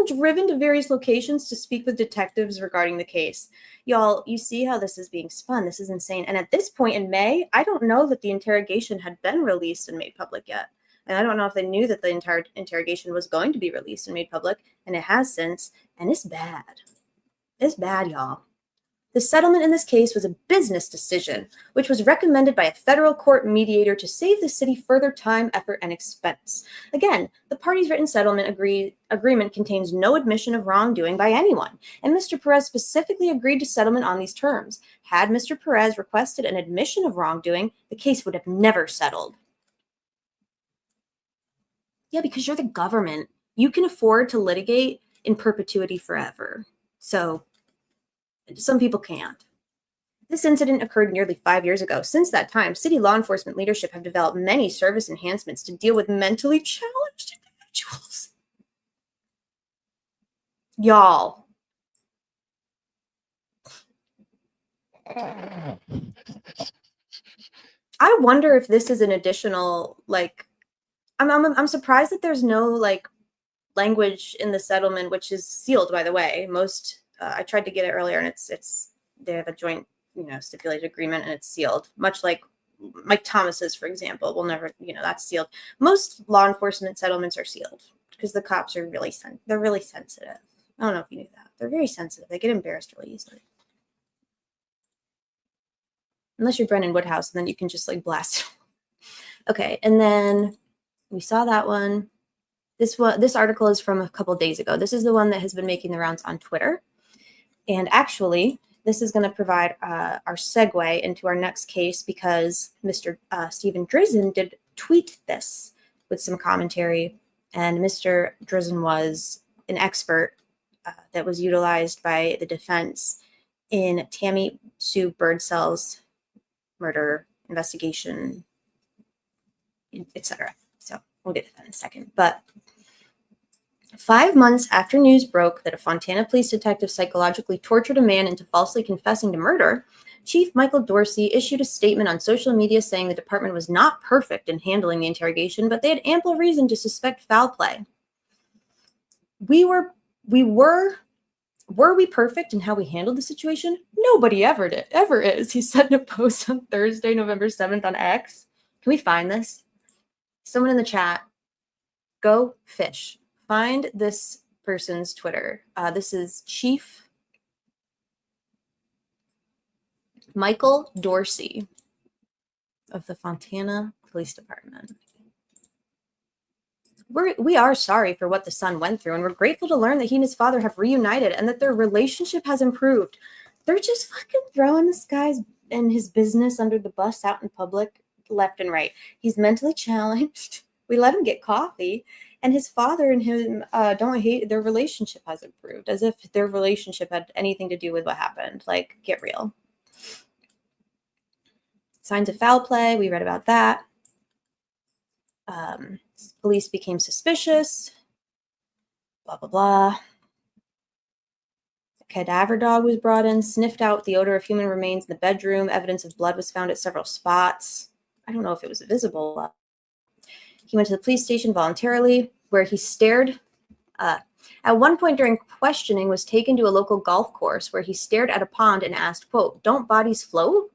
driven to various locations to speak with detectives regarding the case. Y'all, you see how this is being spun. This is insane. And at this point in May, I don't know that the interrogation had been released and made public yet. And I don't know if they knew that the entire interrogation was going to be released and made public. And it has since. And it's bad. It's bad, y'all. The settlement in this case was a business decision, which was recommended by a federal court mediator to save the city further time, effort, and expense. Again, the parties' written settlement agreement contains no admission of wrongdoing by anyone, and Mr. Perez specifically agreed to settlement on these terms. Had Mr. Perez requested an admission of wrongdoing, the case would have never settled. Yeah, because you're the government. You can afford to litigate in perpetuity forever. So some people can't. This incident occurred nearly 5 years ago. Since that time, city law enforcement leadership have developed many service enhancements to deal with mentally challenged individuals. Y'all. I wonder if this is an additional, like, I'm surprised that there's no, like, language in the settlement, which is sealed, by the way. Most I tried to get it earlier, and it's they have a joint, stipulated agreement, and it's sealed. Much like Mike Thomas's, for example, will never, that's sealed. Most law enforcement settlements are sealed because the cops are they're really sensitive. I don't know if you knew that. They're very sensitive. They get embarrassed really easily. Unless you're Brennan Woodhouse, and then you can just like blast it. Okay, and then we saw that one. This article is from a couple of days ago. This is the one that has been making the rounds on Twitter. And actually, this is going to provide our segue into our next case because Mr. Stephen Drizzen did tweet this with some commentary. And Mr. Drizzen was an expert that was utilized by the defense in Tammy Sue Birdsell's murder investigation, etc. So we'll get to that in a second. But 5 months after news broke that a Fontana police detective psychologically tortured a man into falsely confessing to murder, Chief Michael Dorsey issued a statement on social media saying the department was not perfect in handling the interrogation, but they had ample reason to suspect foul play. Were we perfect in how we handled the situation? Nobody ever is, he said in a post on Thursday, November 7th on X. Can we find this? Someone in the chat, go fish. Find this person's Twitter. This is Chief Michael Dorsey of the Fontana Police Department. We are sorry for what the son went through, and we're grateful to learn that he and his father have reunited and that their relationship has improved. They're just fucking throwing this guy's and his business under the bus out in public left and right. He's mentally challenged. We let him get coffee. And his father and him don't hate, their relationship has improved, as if their relationship had anything to do with what happened. Like, get real. Signs of foul play, we read about that. Police became suspicious. Blah, blah, blah. A cadaver dog was brought in, sniffed out the odor of human remains in the bedroom. Evidence of blood was found at several spots. I don't know if it was visible. He went to the police station voluntarily, where he stared. At one point during questioning, was taken to a local golf course where he stared at a pond and asked, quote, "Don't bodies float?"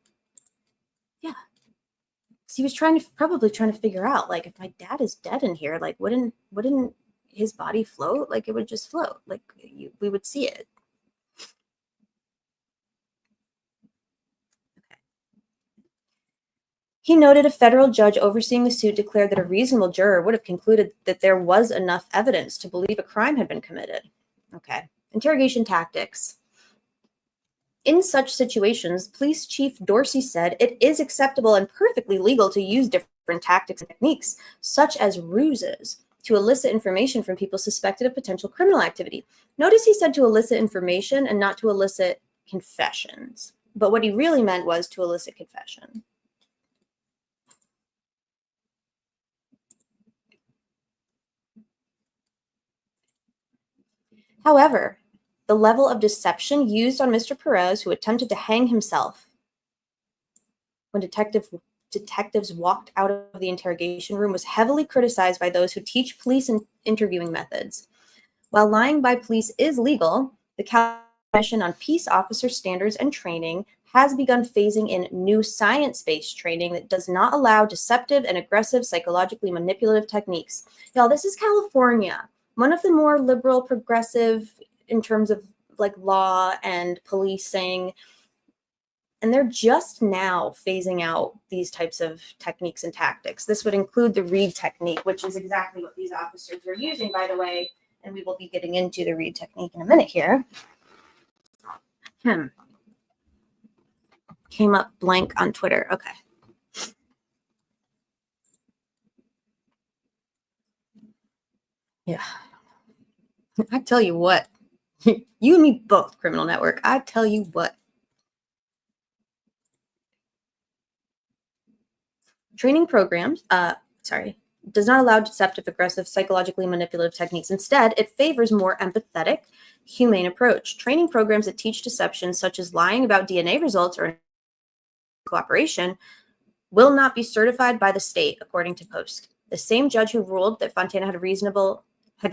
Yeah. So he was probably trying to figure out, like, if my dad is dead in here, like, wouldn't his body float? Like, it would just float. Like, we would see it. He noted a federal judge overseeing the suit declared that a reasonable juror would have concluded that there was enough evidence to believe a crime had been committed. Okay. Interrogation tactics. In such situations, Police Chief Dorsey said it is acceptable and perfectly legal to use different tactics and techniques, such as ruses, to elicit information from people suspected of potential criminal activity. Notice he said to elicit information and not to elicit confessions. But what he really meant was to elicit confession. However, the level of deception used on Mr. Perez, who attempted to hang himself when detectives walked out of the interrogation room, was heavily criticized by those who teach police interviewing methods. While lying by police is legal, the Commission on Peace Officer Standards and Training has begun phasing in new science-based training that does not allow deceptive and aggressive psychologically manipulative techniques. Y'all, this is California. One of the more liberal, progressive in terms of like law and policing, and they're just now phasing out these types of techniques and tactics. This would include the Reed technique, which is exactly what these officers were using, by the way, and we will be getting into the Reed technique in a minute here. Came up blank on Twitter. Okay. Yeah. I tell you what, you and me both, Criminal Network. I tell you what. Training programs, does not allow deceptive, aggressive, psychologically manipulative techniques. Instead, it favors more empathetic, humane approach. Training programs that teach deception, such as lying about DNA results or cooperation, will not be certified by the state, according to Post. The same judge who ruled that Fontana had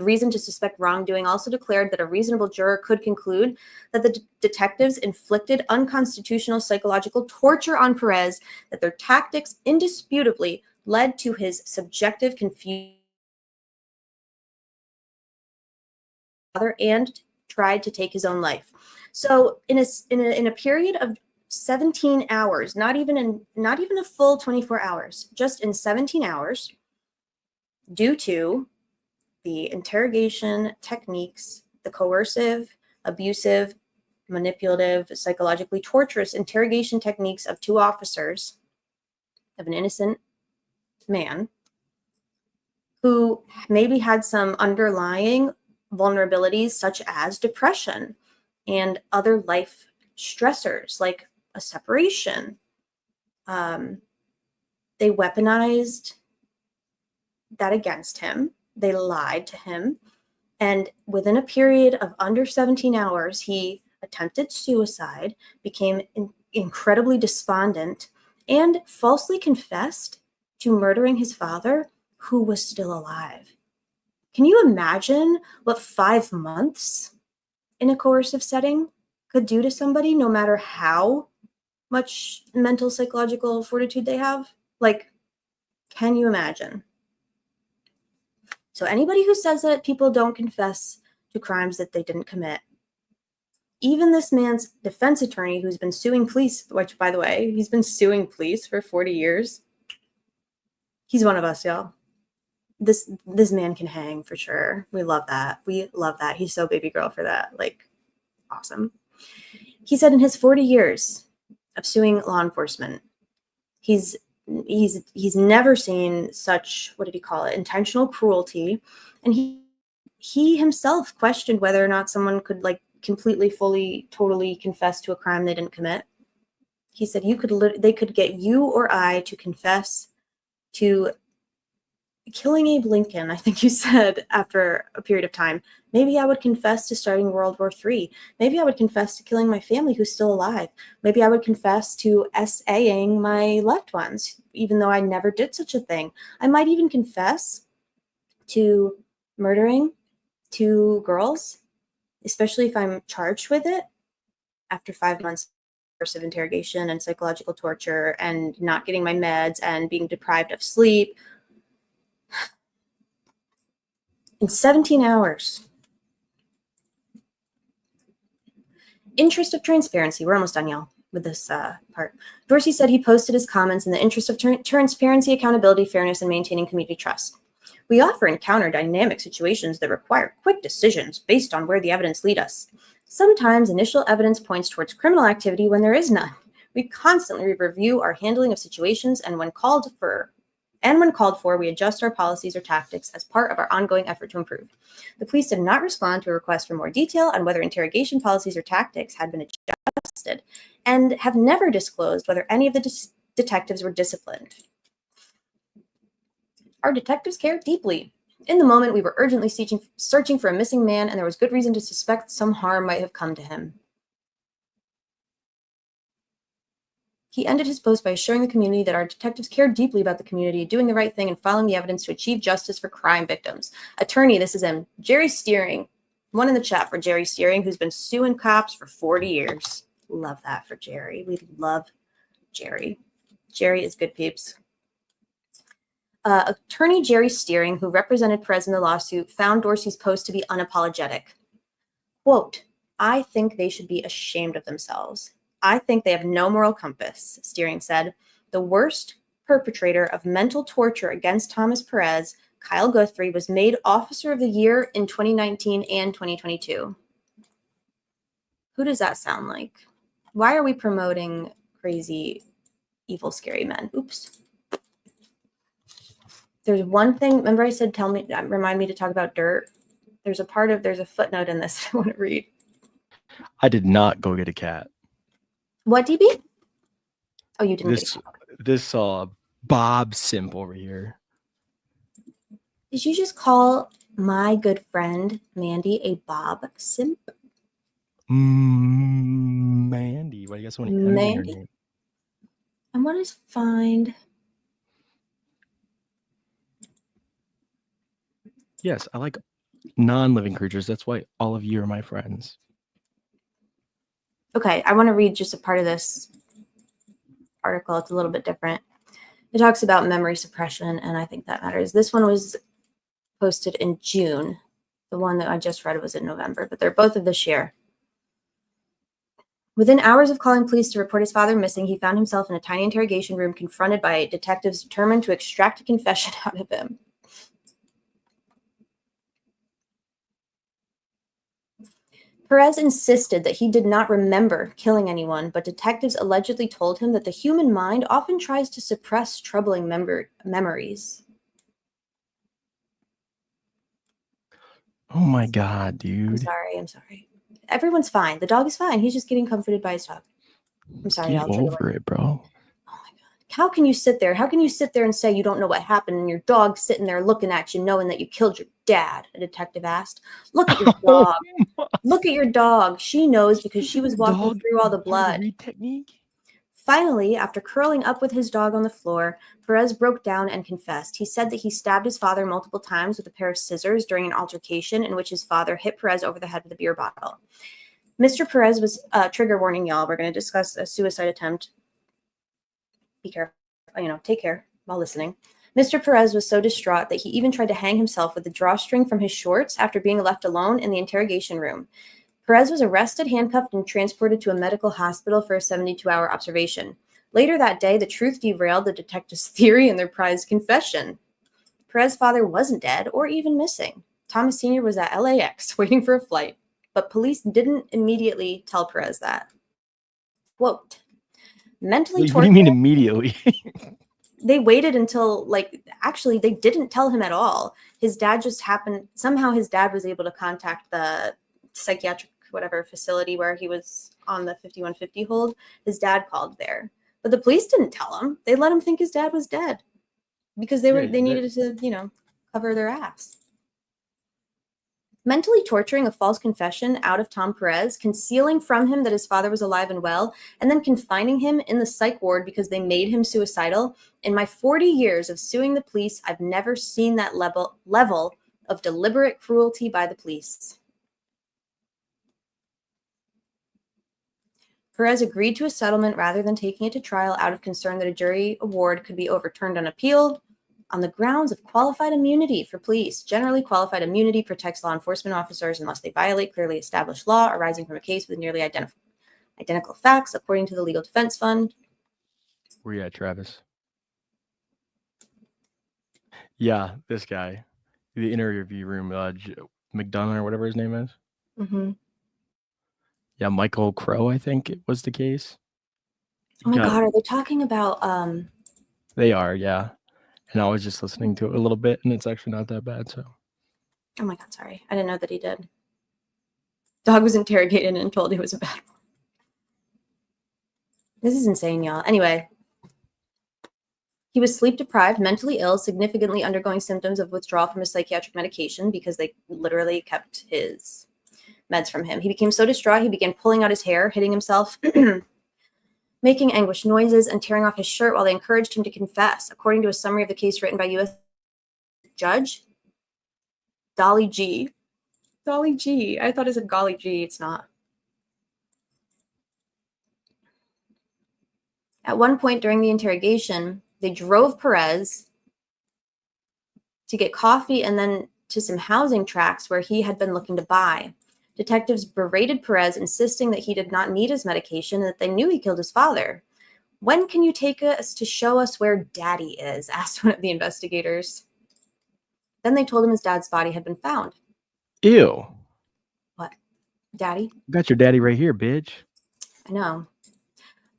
reason to suspect wrongdoing also declared that a reasonable juror could conclude that the detectives inflicted unconstitutional psychological torture on Perez, that their tactics indisputably led to his subjective confusion and tried to take his own life. So in a period of 17 hours, not even a full 24 hours, just in 17 hours, due to the interrogation techniques, the coercive, abusive, manipulative, psychologically torturous interrogation techniques of two officers, of an innocent man who maybe had some underlying vulnerabilities such as depression and other life stressors like a separation. They weaponized that against him. They lied to him. And within a period of under 17 hours, he attempted suicide, became incredibly despondent, and falsely confessed to murdering his father, who was still alive. Can you imagine what 5 months in a coercive setting could do to somebody, no matter how much mental, psychological fortitude they have? Like, can you imagine? So anybody who says that people don't confess to crimes that they didn't commit, even this man's defense attorney who's been suing police, which, by the way, he's been suing police for 40 years. He's one of us, y'all. This man can hang for sure. We love that. We love that. He's so baby girl for that. Like, awesome. He said in his 40 years of suing law enforcement, he's never seen such, what did he call it, intentional cruelty. And he himself questioned whether or not someone could like completely, fully, totally confess to a crime they didn't commit. He said they could get you or I to confess to killing Abe Lincoln, I think you said after a period of time, maybe I would confess to starting World War III. Maybe I would confess to killing my family who's still alive. Maybe I would confess to SAing my loved ones, even though I never did such a thing. I might even confess to murdering 2 girls, especially if I'm charged with it after 5 months of interrogation and psychological torture and not getting my meds and being deprived of sleep. In 17 hours. Interest of transparency. We're almost done, y'all, with this part. Dorsey said he posted his comments in the interest of transparency, accountability, fairness, and maintaining community trust. We often encounter dynamic situations that require quick decisions based on where the evidence lead us. Sometimes initial evidence points towards criminal activity when there is none. We constantly review our handling of situations, and when called for, we adjust our policies or tactics as part of our ongoing effort to improve. The police did not respond to a request for more detail on whether interrogation policies or tactics had been adjusted, and have never disclosed whether any of the detectives were disciplined. Our detectives care deeply. In the moment, we were urgently searching for a missing man, and there was good reason to suspect some harm might have come to him. He ended his post by assuring the community that our detectives care deeply about the community, doing the right thing, and following the evidence to achieve justice for crime victims. Attorney, this is him, Jerry Steering. One in the chat for Jerry Steering, who's been suing cops for 40 years. Love that for Jerry. We love Jerry. Jerry is good peeps. Attorney Jerry Steering, who represented Perez in the lawsuit, found Dorsey's post to be unapologetic. Quote, I think they should be ashamed of themselves. I think they have no moral compass, Steering said. The worst perpetrator of mental torture against Thomas Perez, Kyle Guthrie, was made Officer of the Year in 2019 and 2022. Who does that sound like? Why are we promoting crazy, evil, scary men? Oops. There's one thing, remember I said, remind me to talk about dirt. There's a footnote in this I want to read. I did not go get a cat. What, DB? Oh, you didn't get a cat. This Bob Simp over here. Did you just call my good friend Mandy a Bob Simp? Mandy. Why do you guys want to M in her name? I want to find... Yes, I like non-living creatures. That's why all of you are my friends. Okay, I want to read just a part of this article. It's a little bit different. It talks about memory suppression, and I think that matters. This one was posted in June. The one that I just read was in November, but they're both of this year. Within hours of calling police to report his father missing, he found himself in a tiny interrogation room confronted by detectives determined to extract a confession out of him. Perez insisted that he did not remember killing anyone, but detectives allegedly told him that the human mind often tries to suppress troubling memories. Oh my God, dude. I'm sorry. Everyone's fine. The dog is fine. He's just getting comforted by his dog. I'm sorry. Get over it, bro. How can you sit there? How can you sit there and say you don't know what happened and your dog's sitting there looking at you knowing that you killed your dad? A detective asked. Look at your dog. Look at your dog. She knows because she was walking through all the blood. Technique? Finally, after curling up with his dog on the floor, Perez broke down and confessed. He said that he stabbed his father multiple times with a pair of scissors during an altercation in which his father hit Perez over the head with a beer bottle. Mr. Perez was, trigger warning, y'all. We're going to discuss a suicide attempt. Be careful, take care while listening. Mr. Perez was so distraught that he even tried to hang himself with the drawstring from his shorts after being left alone in the interrogation room. Perez was arrested, handcuffed, and transported to a medical hospital for a 72-hour observation. Later that day, the truth derailed the detectives' theory and their prized confession. Perez's father wasn't dead or even missing. Thomas Sr. was at LAX waiting for a flight, but police didn't immediately tell Perez that. Quote, mentally tortured. What do you mean immediately? They waited until, actually, they didn't tell him at all. His dad somehow his dad was able to contact the psychiatric facility where he was on the 5150 hold. His dad called there. But the police didn't tell him. They let him think his dad was dead. because they needed to, you know, cover their ass. Mentally torturing a false confession out of Tom Perez, concealing from him that his father was alive and well, and then confining him in the psych ward because they made him suicidal. In my 40 years of suing the police, I've never seen that level of deliberate cruelty by the police. Perez agreed to a settlement rather than taking it to trial out of concern that a jury award could be overturned on appeal on the grounds of qualified immunity for police. Generally, qualified immunity protects law enforcement officers unless they violate clearly established law arising from a case with nearly identical facts, according to the Legal Defense Fund. Where you at, Travis? Yeah, this guy, the interview room, McDonough or whatever his name is. Mm-hmm. Yeah, Michael Crow, I think it was the case. Oh my God, are they talking about? They are, yeah. And I was just listening to it a little bit, and it's actually not that bad. So. Oh my God, sorry, I didn't know that he did. Dog was interrogated and told he was a bad one. This is insane, y'all. Anyway, he was sleep deprived, mentally ill, significantly undergoing symptoms of withdrawal from his psychiatric medication because they literally kept his meds from him. He became so distraught, he began pulling out his hair, hitting himself, making anguished noises, and tearing off his shirt while they encouraged him to confess. According to a summary of the case written by U.S. Judge Dolly G. Dolly G. I thought it said Golly G. It's not. At one point during the interrogation, they drove Perez to get coffee and then to some housing tracts where he had been looking to buy. Detectives berated Perez, insisting that he did not need his medication and that they knew he killed his father. When can you take us to show us where Daddy is? Asked one of the investigators. Then they told him his dad's body had been found. Ew. What? Daddy? Got your daddy right here, bitch. I know.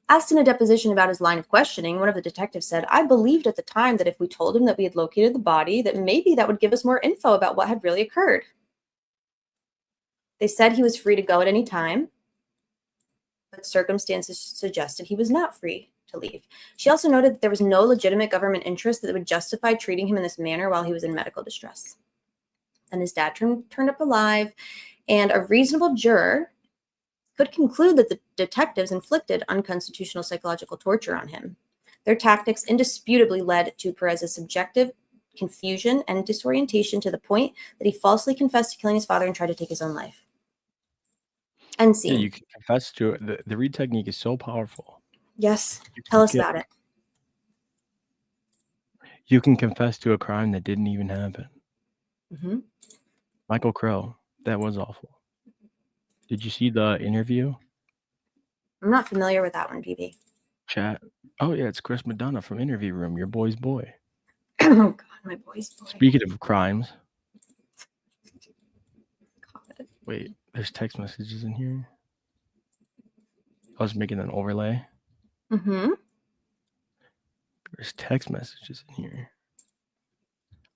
Asked in a deposition about his line of questioning, one of the detectives said, I believed at the time that if we told him that we had located the body, that maybe that would give us more info about what had really occurred. They said he was free to go at any time, but circumstances suggested he was not free to leave. She also noted that there was no legitimate government interest that would justify treating him in this manner while he was in medical distress. And his dad turned up alive, and a reasonable juror could conclude that the detectives inflicted unconstitutional psychological torture on him. Their tactics indisputably led to Perez's subjective confusion and disorientation to the point that he falsely confessed to killing his father and tried to take his own life. End scene. Yeah, you can confess to it. The read technique is so powerful. Yes. Tell us about it. You can confess to a crime that didn't even happen. Mm-hmm. Michael Crow, that was awful. Did you see the interview? I'm not familiar with that one, BB. Chat. Oh, yeah, it's Chris McDonough from Interview Room, your boy's boy. Oh, God, my boy's boy. Speaking of crimes. God. Wait, there's text messages in here. I was making an overlay. Mm-hmm. There's text messages in here.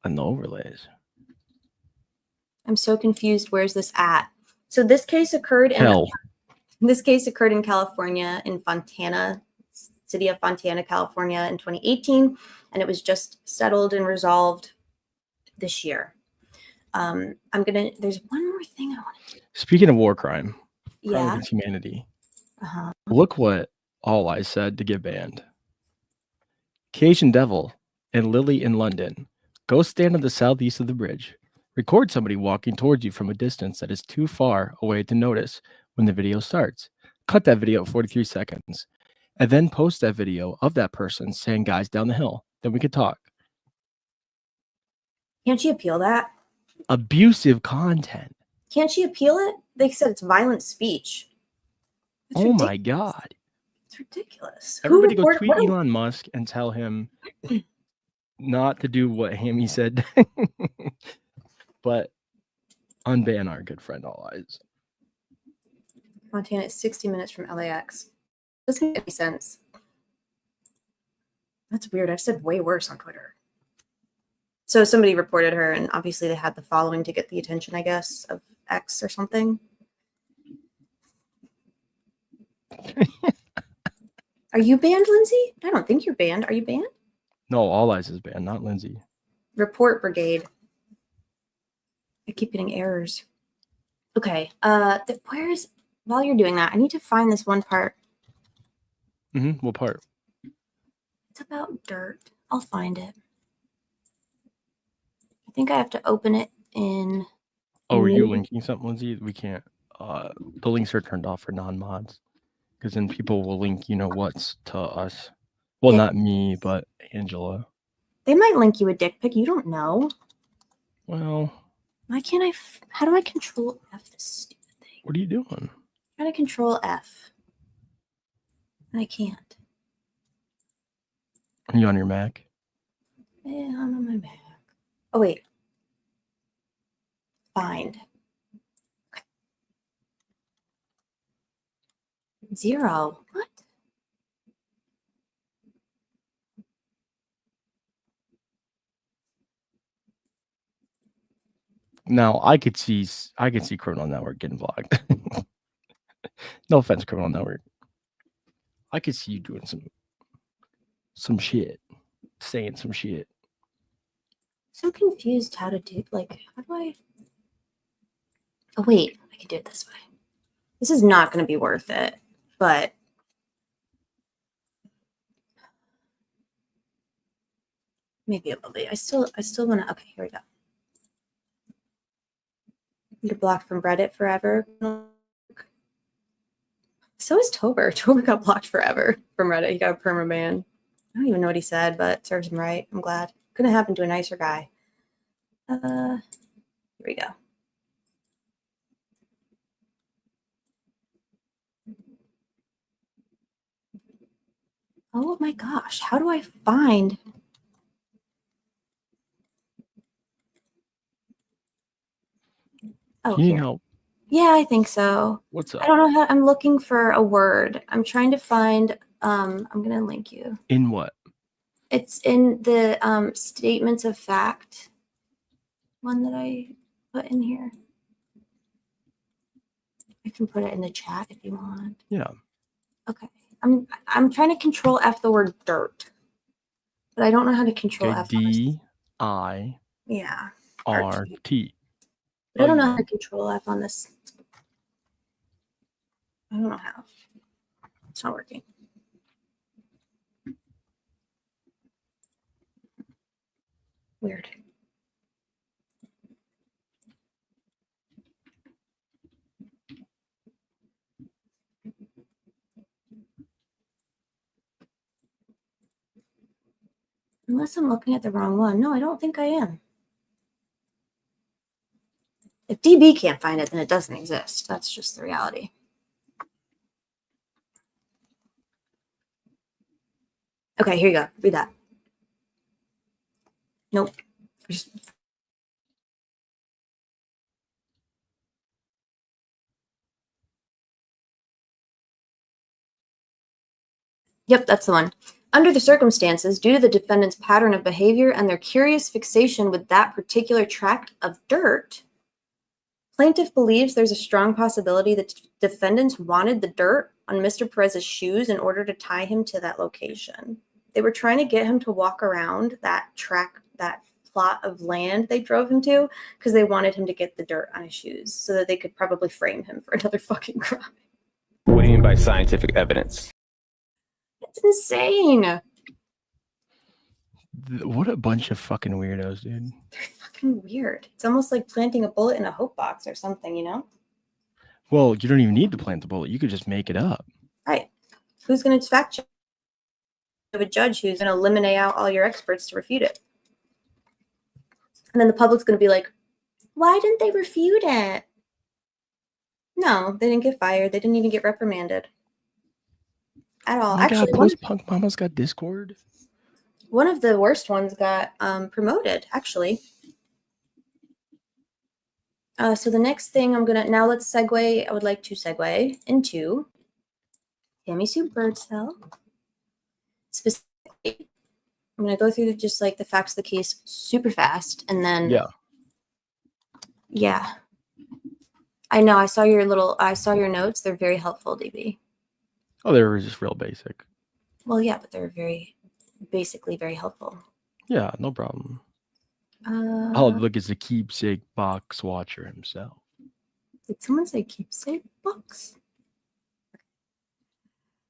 And the overlays. I'm so confused. Where's this at? So this case occurred in California, in Fontana, city of Fontana, California, in 2018, and it was just settled and resolved this year. There's one more thing I want to do. Speaking of war crime Yeah. against humanity, look what All Eyes said to get banned. Cajun Devil and Lily in London. Go stand on the southeast of the bridge. Record somebody walking towards you from a distance that is too far away to notice when the video starts. Cut that video at 43 seconds. And then post that video of that person saying, guys, down the hill. Then we could talk. Can't she appeal that? Abusive content. Can't she appeal it? They said it's violent speech. It's oh ridiculous. My God. It's ridiculous. Everybody go tweet Elon Musk and tell him not to do what Hammy said. But unban our good friend All Eyes. Montana is 60 minutes from LAX. Doesn't make any sense. That's weird. I've said way worse on Twitter. So somebody reported her, and obviously they had the following to get the attention, I guess, of X or something. Are you banned, Lindsay? I don't think you're banned. Are you banned? No, All Eyes is banned, not Lindsay. Report brigade. I keep getting errors. Okay. Where's while you're doing that, I need to find this one part. What part? It's about dirt. I'll find it. I think I have to open it in. Oh, are you new- linking something, Lindsay? We can't. The links are turned off for non-mods because then people will link, you know what's to us. Well, Yeah. not me, but Angela. They might link you a dick pic. You don't know. Well, Why can't I? How do I control F this stupid thing? what are you doing? I'm trying to control F. And I can't. Are you on your Mac? Yeah, I'm on my back. Oh, wait. Find. Okay. 0. What? Now I could see Criminal Network getting blocked. No offense, Criminal Network. I could see you doing some shit, saying some shit. So confused how to do, like, how do I? Oh, wait, I can do it this way. This is not going to be worth it, but maybe it will be. I still want to, okay, here we go. You're blocked from Reddit forever. So is Tober. Tober got blocked forever from Reddit. He got a permaban. I don't even know what he said, but serves him right. I'm glad. Couldn't happen to a nicer guy. Here we go. Oh my gosh, how do I find? Oh, You need here. help. Yeah, I think so. What's I up? don't know how. I'm looking for a word. I'm trying to find. I'm gonna link you. In what? It's in the statements of fact one that I put in here. I can put it in the chat if you want. Yeah. Okay. I'm trying to control F the word dirt, but I don't know how to control Okay, F. on this. Yeah. D-I-R-T. But I don't know how to control F on this. I don't know how. It's not working. Weird. Unless I'm looking at the wrong one. No, I don't think I am. If DB can't find it, then it doesn't exist. That's just the reality. Okay, here you go. Read that. Nope. Yep, that's the one. Under the circumstances, due to the defendant's pattern of behavior and their curious fixation with that particular tract of dirt, plaintiff believes there's a strong possibility that defendants wanted the dirt on Mr. Perez's shoes in order to tie him to that location. They were trying to get him to walk around that plot of land they drove him to because they wanted him to get the dirt on his shoes so that they could probably frame him for another fucking crime. What do you mean by scientific evidence? It's insane. What a bunch of fucking weirdos, dude. They're fucking weird. It's almost like planting a bullet in a hope box or something, you know? Well, you don't even need to plant the bullet. You could just make it up. Right. Who's going to fact check? You have a judge who's going to eliminate out all your experts to refute it. And then the public's going to be like, why didn't they refute it? No, they didn't get fired. They didn't even get reprimanded. At all. Oh my Actually, God, Post-Punk Mama's got Discord. one of the worst ones got promoted, actually. So the next thing now let's segue. I would like to segue into Tammy Sue Birdsell. Specifically, I'm going to go through just like the facts of the case super fast. And then, yeah. I know. I saw your notes. They're very helpful, DB. Oh, they were just real basic. Well, yeah, but they're very basically very helpful. Yeah, no problem. Uh, Oh, look, it's the keepsake box watcher himself. Did someone say keepsake box?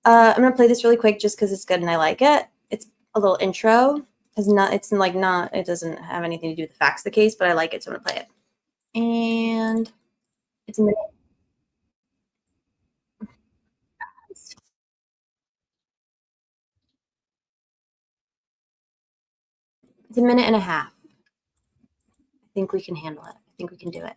I'm gonna play this really quick just because it's good and I like it. It's a little intro. It doesn't have anything to do with the facts of the case, but I like it, so I'm gonna play it. And it's a minute. It's a minute and a half. I think we can handle it. I think we can do it.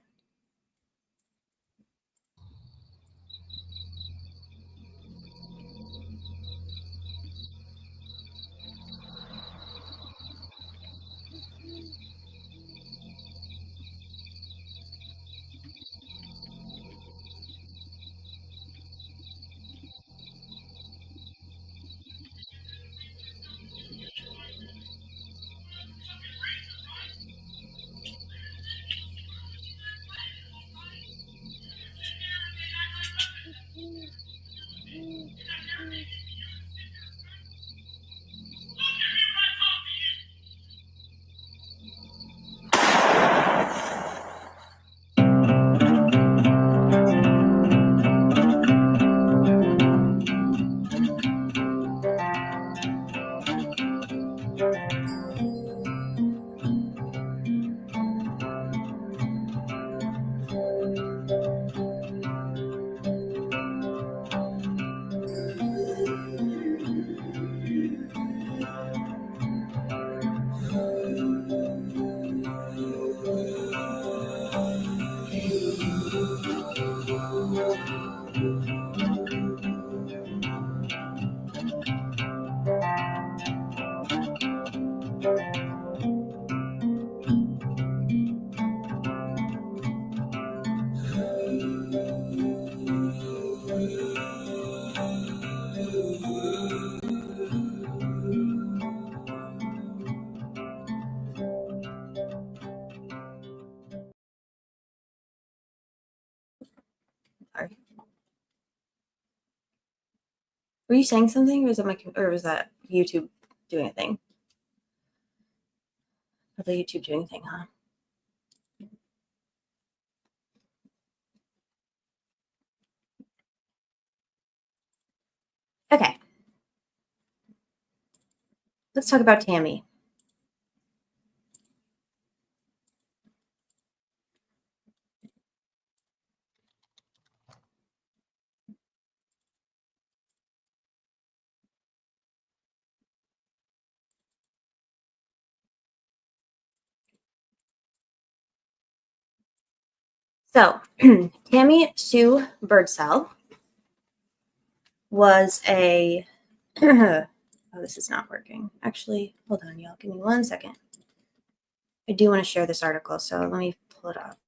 Sorry. Were you saying something, or was that YouTube doing a thing? Probably YouTube doing a thing, huh? Okay. Let's talk about Tammy. So, Tammy Sue Birdsell was a oh, this is not working. Actually, hold on, y'all. Give me 1 second. I do want to share this article, so let me pull it up.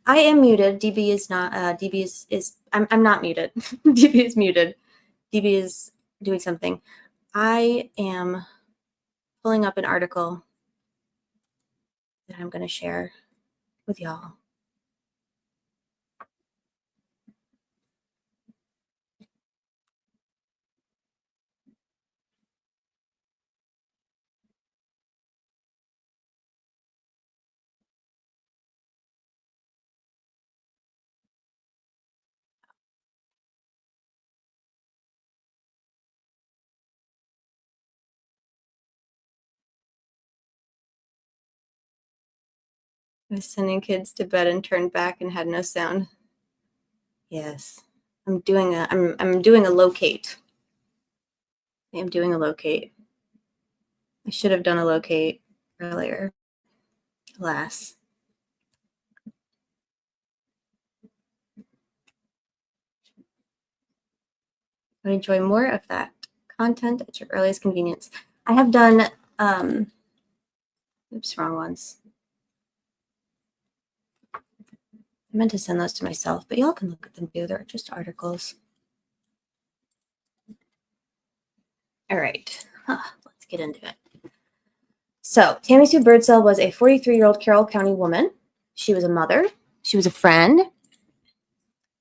I am muted. DB is not. DB is. I'm not muted. DB is muted. DB is doing something. I am pulling up an article that I'm going to share with y'all. I was sending kids to bed and turned back and had no sound. Yes, I'm doing a locate. I am doing a locate. I should have done a locate earlier. Alas. I would enjoy more of that content at your earliest convenience. I have done, oops, wrong ones. I meant to send those to myself, but y'all can look at them too. They're just articles. All right, let's get into it. So Tammy Sue Birdsell was a 43-year-old Carroll County woman. She was a mother. She was a friend.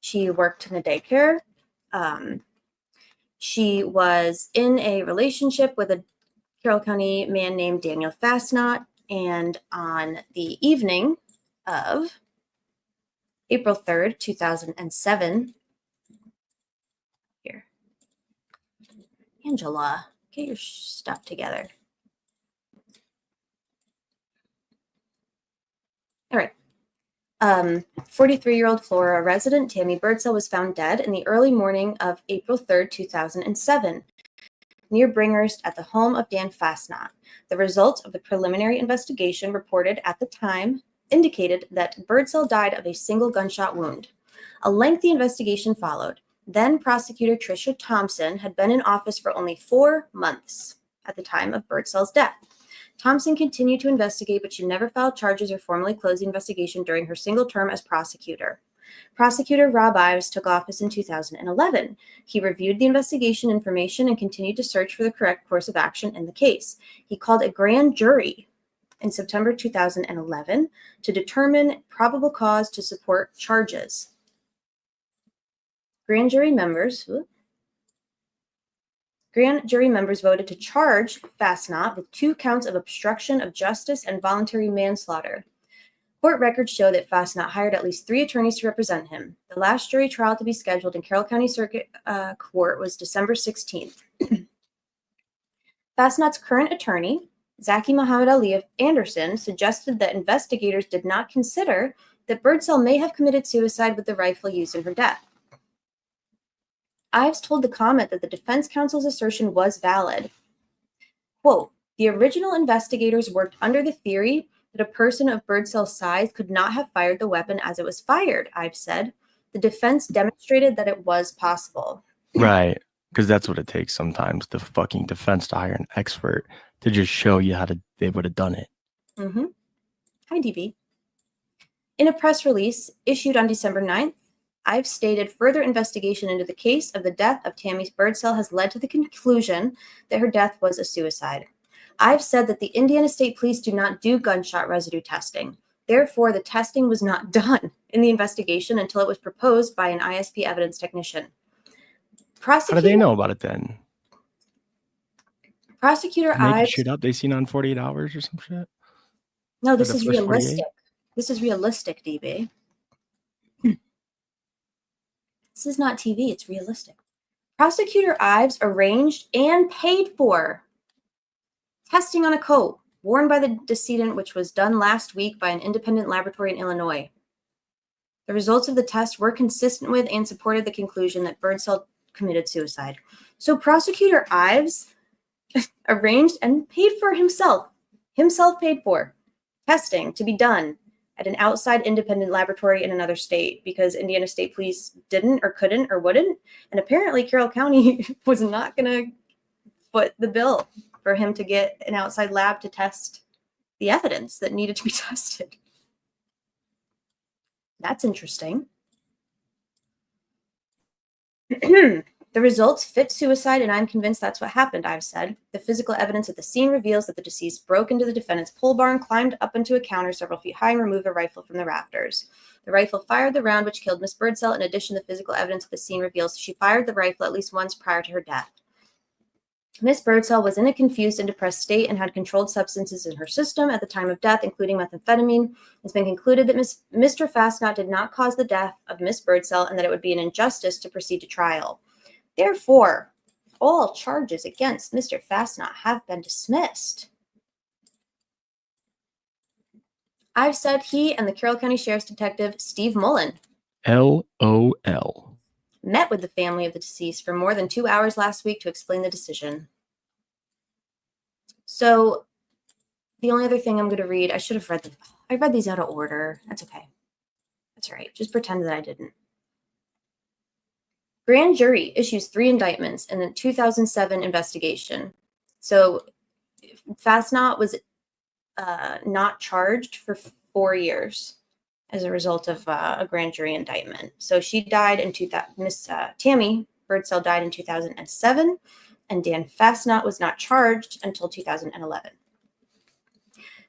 She worked in a daycare. She was in a relationship with a Carroll County man named Daniel Fastnot. And on the evening of April 3rd, 2007, here, Angela, get your stuff together. All right. 43-year-old Florida resident Tammy Birdsell was found dead in the early morning of April 3rd, 2007, near Bringhurst at the home of Dan Fastnot. The results of the preliminary investigation reported at the time indicated that Birdsell died of a single gunshot wound. A lengthy investigation followed. Then prosecutor Tricia Thompson had been in office for only 4 months at the time of Birdsell's death. Thompson continued to investigate, but she never filed charges or formally closed the investigation during her single term as prosecutor. Prosecutor Rob Ives took office in 2011. He reviewed the investigation information and continued to search for the correct course of action in the case. He called a grand jury in September 2011 to determine probable cause to support charges. Grand jury members voted to charge Fastnot with 2 counts of obstruction of justice and voluntary manslaughter. Court records show that Fastnot hired at least 3 attorneys to represent him. The last jury trial to be scheduled in Carroll County Circuit Court was December 16th. Fastnot's current attorney, Zaki Muhammad Ali Anderson, suggested that investigators did not consider that Birdsell may have committed suicide with the rifle used in her death. Ives told the comment that the defense counsel's assertion was valid. Quote, the original investigators worked under the theory that a person of Birdsell's size could not have fired the weapon as it was fired, Ives said. The defense demonstrated that it was possible. Right. Because that's what it takes sometimes, the fucking defense to hire an expert to just show you how they would have done it. Mm-hmm. Hi, DB. In a press release issued on December 9th, I've stated further investigation into the case of the death of Tammy Birdsell has led to the conclusion that her death was a suicide. I've said that the Indiana State Police do not do gunshot residue testing. Therefore, the testing was not done in the investigation until it was proposed by an ISP evidence technician. How do they know about it then? Prosecutor Making Ives. shit up they seen on 48 Hours or some shit? No, Or this the is first realistic. 48? This is realistic, DB. This is not TV, it's realistic. Prosecutor Ives arranged and paid for testing on a coat worn by the decedent, which was done last week by an independent laboratory in Illinois. The results of the test were consistent with and supported the conclusion that Birdsell committed suicide. So Prosecutor Ives arranged and paid for himself paid for testing to be done at an outside independent laboratory in another state because Indiana State Police didn't or couldn't or wouldn't. And apparently Carroll County was not going to foot the bill for him to get an outside lab to test the evidence that needed to be tested. That's interesting. The results fit suicide, and I'm convinced that's what happened, I've said. The physical evidence at the scene reveals that the deceased broke into the defendant's pole barn, climbed up into a counter several feet high, and removed a rifle from the rafters. The rifle fired the round which killed Miss Birdsell. In addition, the physical evidence at the scene reveals she fired the rifle at least once prior to her death. Miss Birdsell was in a confused and depressed state and had controlled substances in her system at the time of death, including methamphetamine. It's been concluded that Mr. Fastnot did not cause the death of Miss Birdsell and that it would be an injustice to proceed to trial. Therefore, all charges against Mr. Fastnot have been dismissed. I've said he and the Carroll County Sheriff's Detective Steve Mullen LOL. met with the family of the deceased for more than 2 hours last week to explain the decision. So the only other thing I'm going to read, I should have read them. I read these out of order. That's okay. That's all right. Just pretend that I didn't. Grand jury issues 3 indictments in the 2007 investigation. So Fastnot was not charged for 4 years as a result of a grand jury indictment. So she died in Tammy Birdsell died in 2007, and Dan Fastnot was not charged until 2011.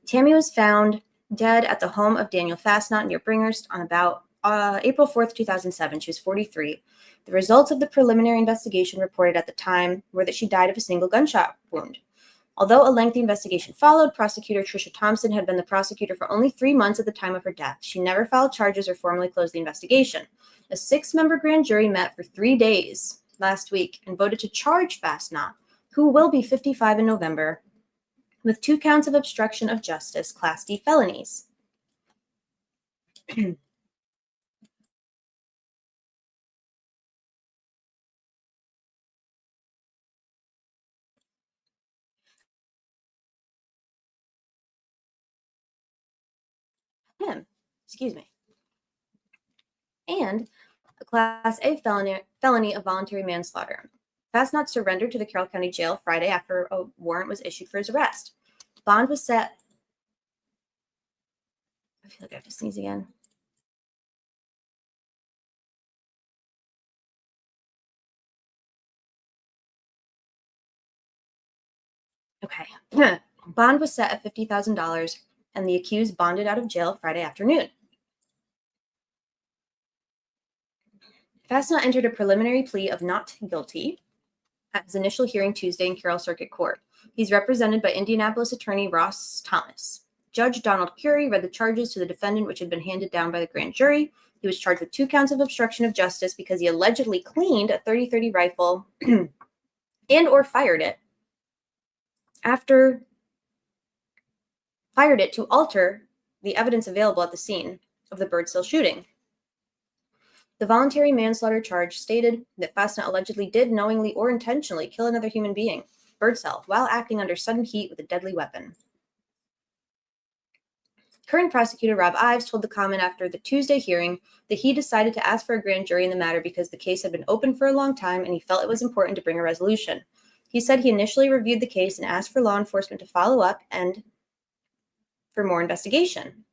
Tammy was found dead at the home of Daniel Fastnot near Bringhurst on about April 4th, 2007. She was 43. The results of the preliminary investigation reported at the time were that she died of a single gunshot wound. Although a lengthy investigation followed, prosecutor Tricia Thompson had been the prosecutor for only 3 months at the time of her death. She never filed charges or formally closed the investigation. A 6-member grand jury met for 3 days last week and voted to charge Fastnot, who will be 55 in November, with 2 counts of obstruction of justice, Class D felonies. Excuse me. And a Class A felony of voluntary manslaughter. Fastnot surrendered to the Carroll County Jail Friday after a warrant was issued for his arrest. Bond was set. I feel like I have to sneeze again. Okay. Bond was set at $50,000, and the accused bonded out of jail Friday afternoon. Fastnot entered a preliminary plea of not guilty at his initial hearing Tuesday in Carroll Circuit Court. He's represented by Indianapolis attorney Ross Thomas. Judge Donald Curie read the charges to the defendant, which had been handed down by the grand jury. He was charged with 2 counts of obstruction of justice because he allegedly cleaned a .30-30 rifle and or fired it to alter the evidence available at the scene of the Birdsell shooting. The voluntary manslaughter charge stated that Fastnot allegedly did knowingly or intentionally kill another human being, Birdsell, while acting under sudden heat with a deadly weapon. Current prosecutor Rob Ives told the Comment after the Tuesday hearing that he decided to ask for a grand jury in the matter because the case had been open for a long time and he felt it was important to bring a resolution. He said he initially reviewed the case and asked for law enforcement to follow up and for more investigation.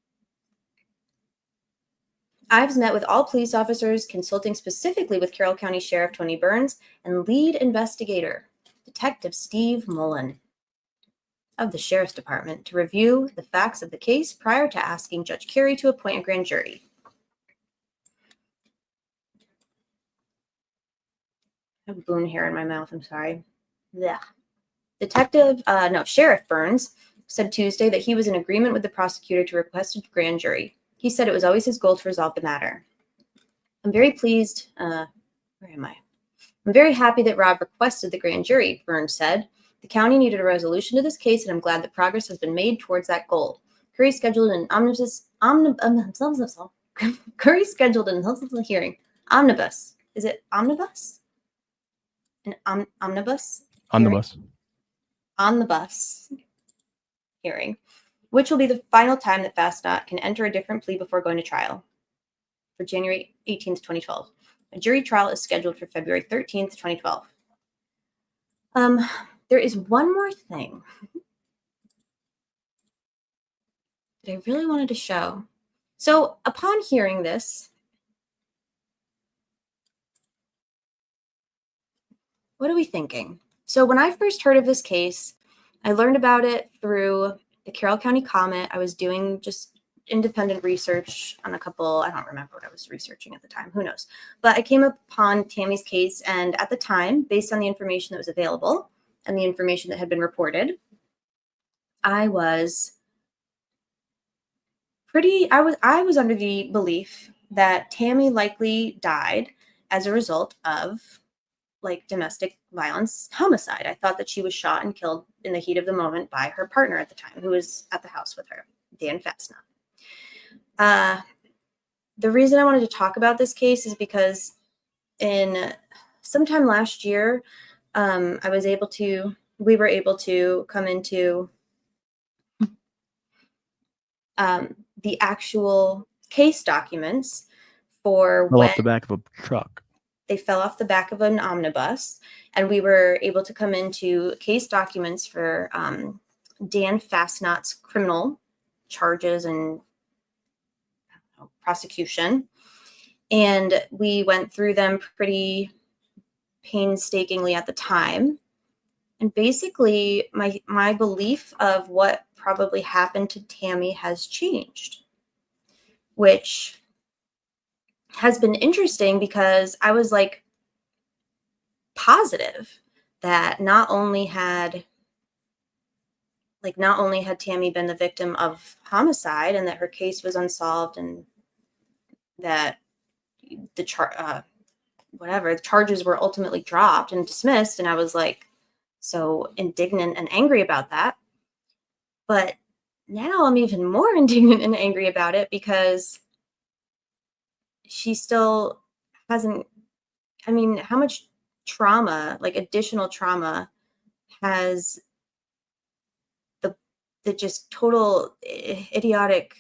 Ives met with all police officers, consulting specifically with Carroll County Sheriff Tony Burns and lead investigator, Detective Steve Mullen of the Sheriff's Department, to review the facts of the case prior to asking Judge Curie to appoint a grand jury. I have bone hair in my mouth, I'm sorry. Yeah. Sheriff Burns said Tuesday that he was in agreement with the prosecutor to request a grand jury. He said it was always his goal to resolve the matter. I'm very pleased. Where am I? I'm very happy that Rob requested the grand jury, Burns said. The county needed a resolution to this case, and I'm glad that progress has been made towards that goal. Curry scheduled an omnibus hearing. Omnibus. Is it omnibus? An omnibus? On the bus. On the bus hearing, which will be the final time that Fastnot can enter a different plea before going to trial, for January 18th, 2012. A jury trial is scheduled for February 13th, 2012. There is one more thing that I really wanted to show. So upon hearing this, what are we thinking? So when I first heard of this case, I learned about it through the Carroll County Comment. I was doing just independent research on a couple, I don't remember what I was researching at the time, who knows. But I came upon Tammy's case, and at the time, based on the information that was available and the information that had been reported, I was under the belief that Tammy likely died as a result of like domestic violence homicide. I thought that she was shot and killed in the heat of the moment by her partner at the time, who was at the house with her, Dan Fastnot. The reason I wanted to talk about this case is because in sometime last year, I was able to we were able to come into the actual case documents for Fell when off the back of a truck. they fell off the back of an omnibus, and we were able to come into case documents for Dan Fastnot's criminal charges and prosecution. And we went through them pretty painstakingly at the time. And basically, my belief of what probably happened to Tammy has changed, which has been interesting because I was like positive that not only had Tammy been the victim of homicide and that her case was unsolved and that the charges were ultimately dropped and dismissed, and I was like so indignant and angry about that. But now I'm even more indignant and angry about it because she still hasn't, I mean, how much trauma, like additional trauma, has the just total idiotic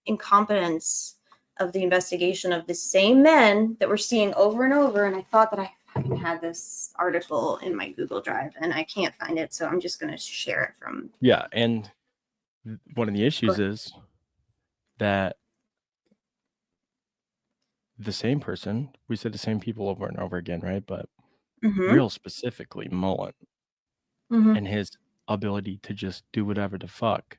incompetence of the investigation of the same men that we're seeing over and over. And I thought that I fucking had this article in my Google Drive and I can't find it, so I'm just going to share it from. Yeah, and one of the issues is that the same person, we said the same people over and over again, right? But real specifically Mullen and his ability to just do whatever the fuck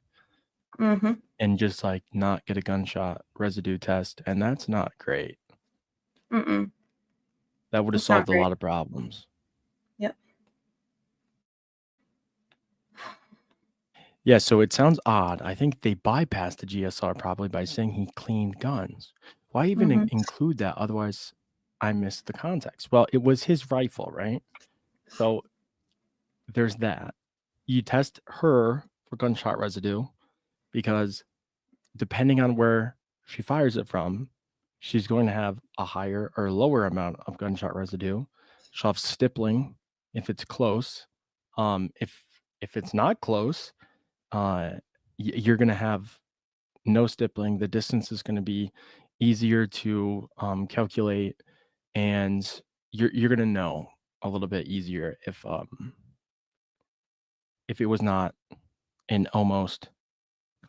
and just like not get a gunshot residue test, and that's not great. That would have solved a lot of problems. Yep. Yeah, so it sounds odd. I think they bypassed the GSR probably by saying he cleaned guns. Why even include that? Otherwise, I missed the context. Well, it was his rifle, right? So there's that. You test her for gunshot residue because depending on where she fires it from, she's going to have a higher or lower amount of gunshot residue. She'll have stippling if it's close. If it's not close, you're going to have no stippling. The distance is going to be easier to calculate, and you're going to know a little bit easier if it was not an almost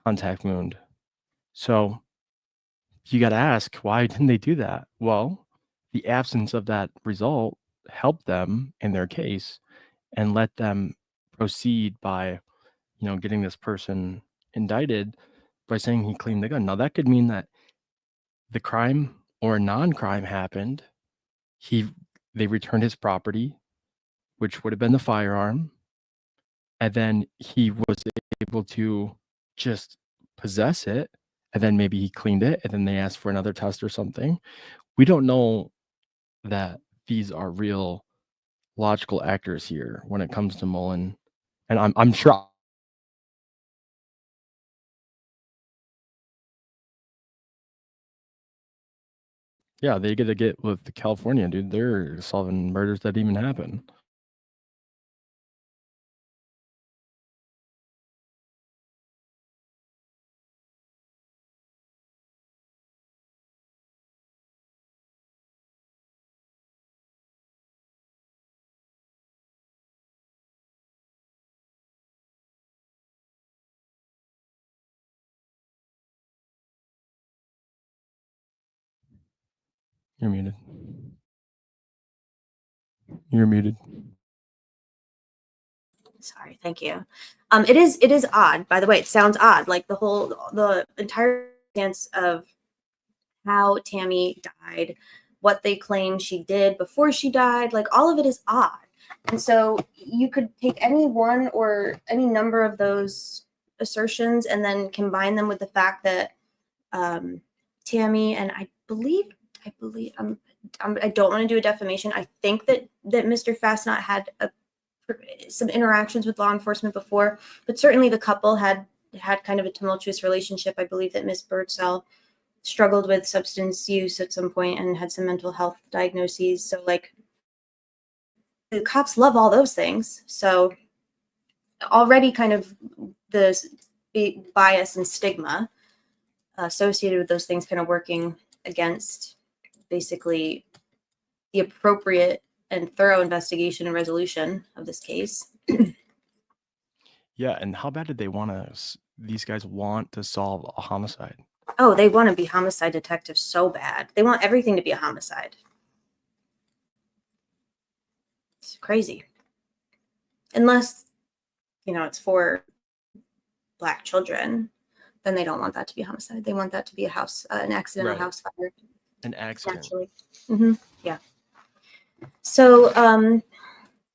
contact wound. So you got to ask, why didn't they do that? Well, the absence of that result helped them in their case and let them proceed by, getting this person indicted by saying he cleaned the gun. Now that could mean that the crime or non-crime happened. They returned his property, which would have been the firearm, and then he was able to just possess it, and then maybe he cleaned it, and then they asked for another test or something. We don't know that these are real logical actors here when it comes to Mullen, and I'm sure. Yeah, they get to get with the California, dude. They're solving murders that even happen. You're muted. You're muted. Sorry, thank you. It is odd, by the way. It sounds odd, like the entire chance of how Tammy died, what they claim she did before she died, like all of it is odd. And so you could take any one or any number of those assertions and then combine them with the fact that Tammy, and I believe I don't want to do a defamation. I think that Mr. Fastnot had some interactions with law enforcement before, but certainly the couple had kind of a tumultuous relationship. I believe that Miss Birdsell struggled with substance use at some point and had some mental health diagnoses. So like the cops love all those things. So already kind of the bias and stigma associated with those things kind of working against basically the appropriate and thorough investigation and resolution of this case. Yeah, and how bad did they want to? These guys want to solve a homicide. Oh, they want to be homicide detectives so bad. They want everything to be a homicide. It's crazy. Unless, it's for Black children, then they don't want that to be a homicide. They want that to be an accidental Right. house fire. An accident. Naturally. Yeah. So,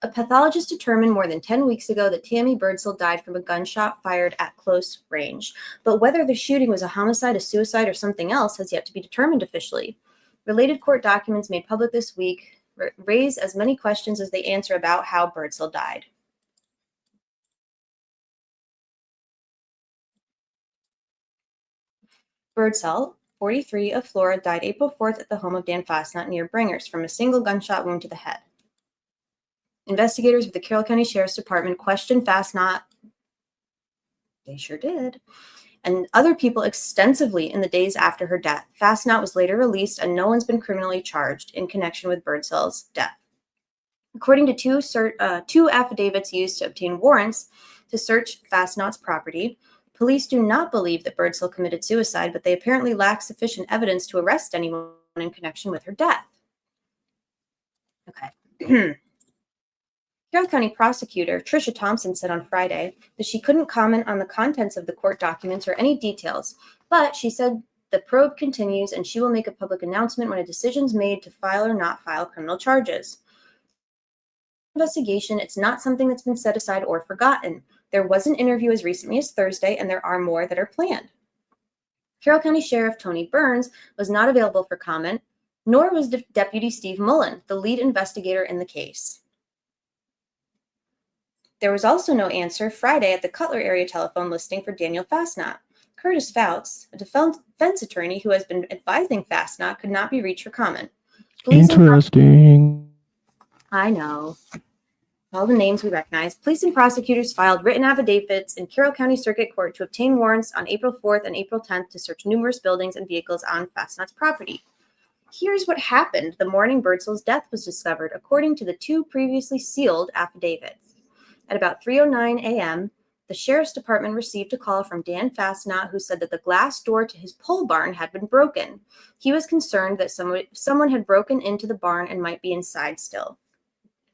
a pathologist determined more than 10 weeks ago that Tammy Birdsell died from a gunshot fired at close range. But whether the shooting was a homicide, a suicide, or something else has yet to be determined officially. Related court documents made public this week raise as many questions as they answer about how Birdsell died. Birdsell, 43, of Florida, died April 4th at the home of Dan Fosnot near Bringers from a single gunshot wound to the head. Investigators with the Carroll County Sheriff's Department questioned Fosnot. They sure did. And other people extensively in the days after her death. Fosnot was later released, and no one's been criminally charged in connection with Birdsell's death. According to two affidavits used to obtain warrants to search Fosnot's property, police do not believe that Birdsell committed suicide, but they apparently lack sufficient evidence to arrest anyone in connection with her death. Okay. Carroll County prosecutor Tricia Thompson said on Friday that she couldn't comment on the contents of the court documents or any details, but she said the probe continues and she will make a public announcement when a decision is made to file or not file criminal charges. Investigation, it's not something that's been set aside or forgotten. There was an interview as recently as Thursday, and there are more that are planned. Carroll County Sheriff Tony Burns was not available for comment, nor was Deputy Steve Mullen, the lead investigator in the case. There was also no answer Friday at the Cutler area telephone listing for Daniel Fosnot. Curtis Fouts, a defense attorney who has been advising Fosnot, could not be reached for comment. Interesting. I know. All the names we recognize. Police and prosecutors filed written affidavits in Carroll County Circuit Court to obtain warrants on April 4th and April 10th to search numerous buildings and vehicles on Fosnot's property. Here's what happened the morning Birdsell's death was discovered, according to the two previously sealed affidavits. At about 3:09 a.m., the Sheriff's Department received a call from Dan Fosnot, who said that the glass door to his pole barn had been broken. He was concerned that someone had broken into the barn and might be inside still.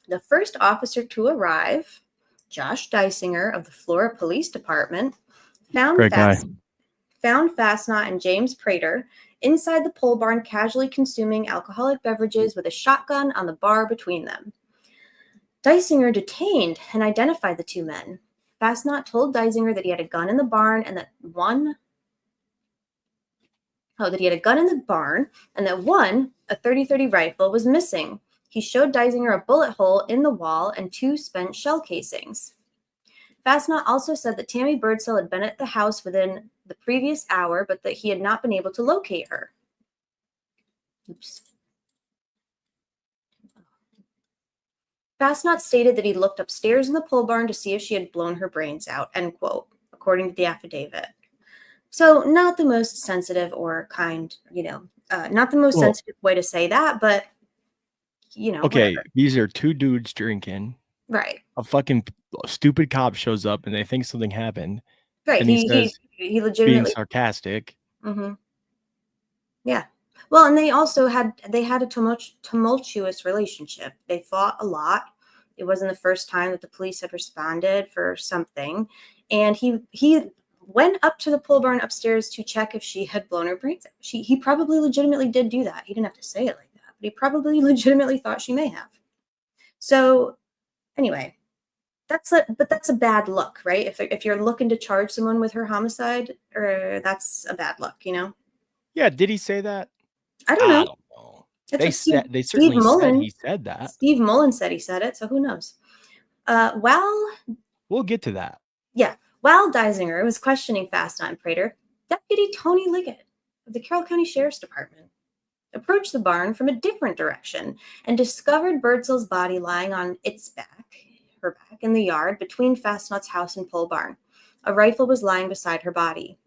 The first officer to arrive, Josh Dysinger of the Florida Police Department, found Fosnot and James Prater inside the pole barn casually consuming alcoholic beverages with a shotgun on the bar between them. Dysinger detained and identified the two men. Fosnot told Dysinger that he had a gun in the barn and that one, a 30-30 rifle, was missing. He showed Dysinger a bullet hole in the wall and two spent shell casings. Fosnot also said that Tammy Birdsell had been at the house within the previous hour, but that he had not been able to locate her. Oops. Fosnot stated that he looked upstairs in the pole barn to see if she had blown her brains out, end quote, according to the affidavit. So not the most sensitive or kind, not the most sensitive way to say that, but, Okay, whatever. These are two dudes drinking. Right. A fucking stupid cop shows up and they think something happened. Right. And he says, he legitimately being sarcastic. Mm-hmm. Yeah. Well, and they had a tumultuous relationship. They fought a lot. It wasn't the first time that the police had responded for something. And he went up to the pole barn upstairs to check if she had blown her brains out. He probably legitimately did do that. He didn't have to say it like that, but he probably legitimately thought she may have. So anyway, that's a bad look, right? If you're looking to charge someone with her homicide, that's a bad look, Yeah, did he say that? I don't know. I don't know. They certainly said he said that. Steve Mullen said he said it, so who knows? We'll get to that. Yeah. While Dysinger was questioning Fosnot and Prater, Deputy Tony Liggett of the Carroll County Sheriff's Department approached the barn from a different direction and discovered Birdsell's body lying on its back, her back, in the yard between Fastnot's house and pole barn. A rifle was lying beside her body.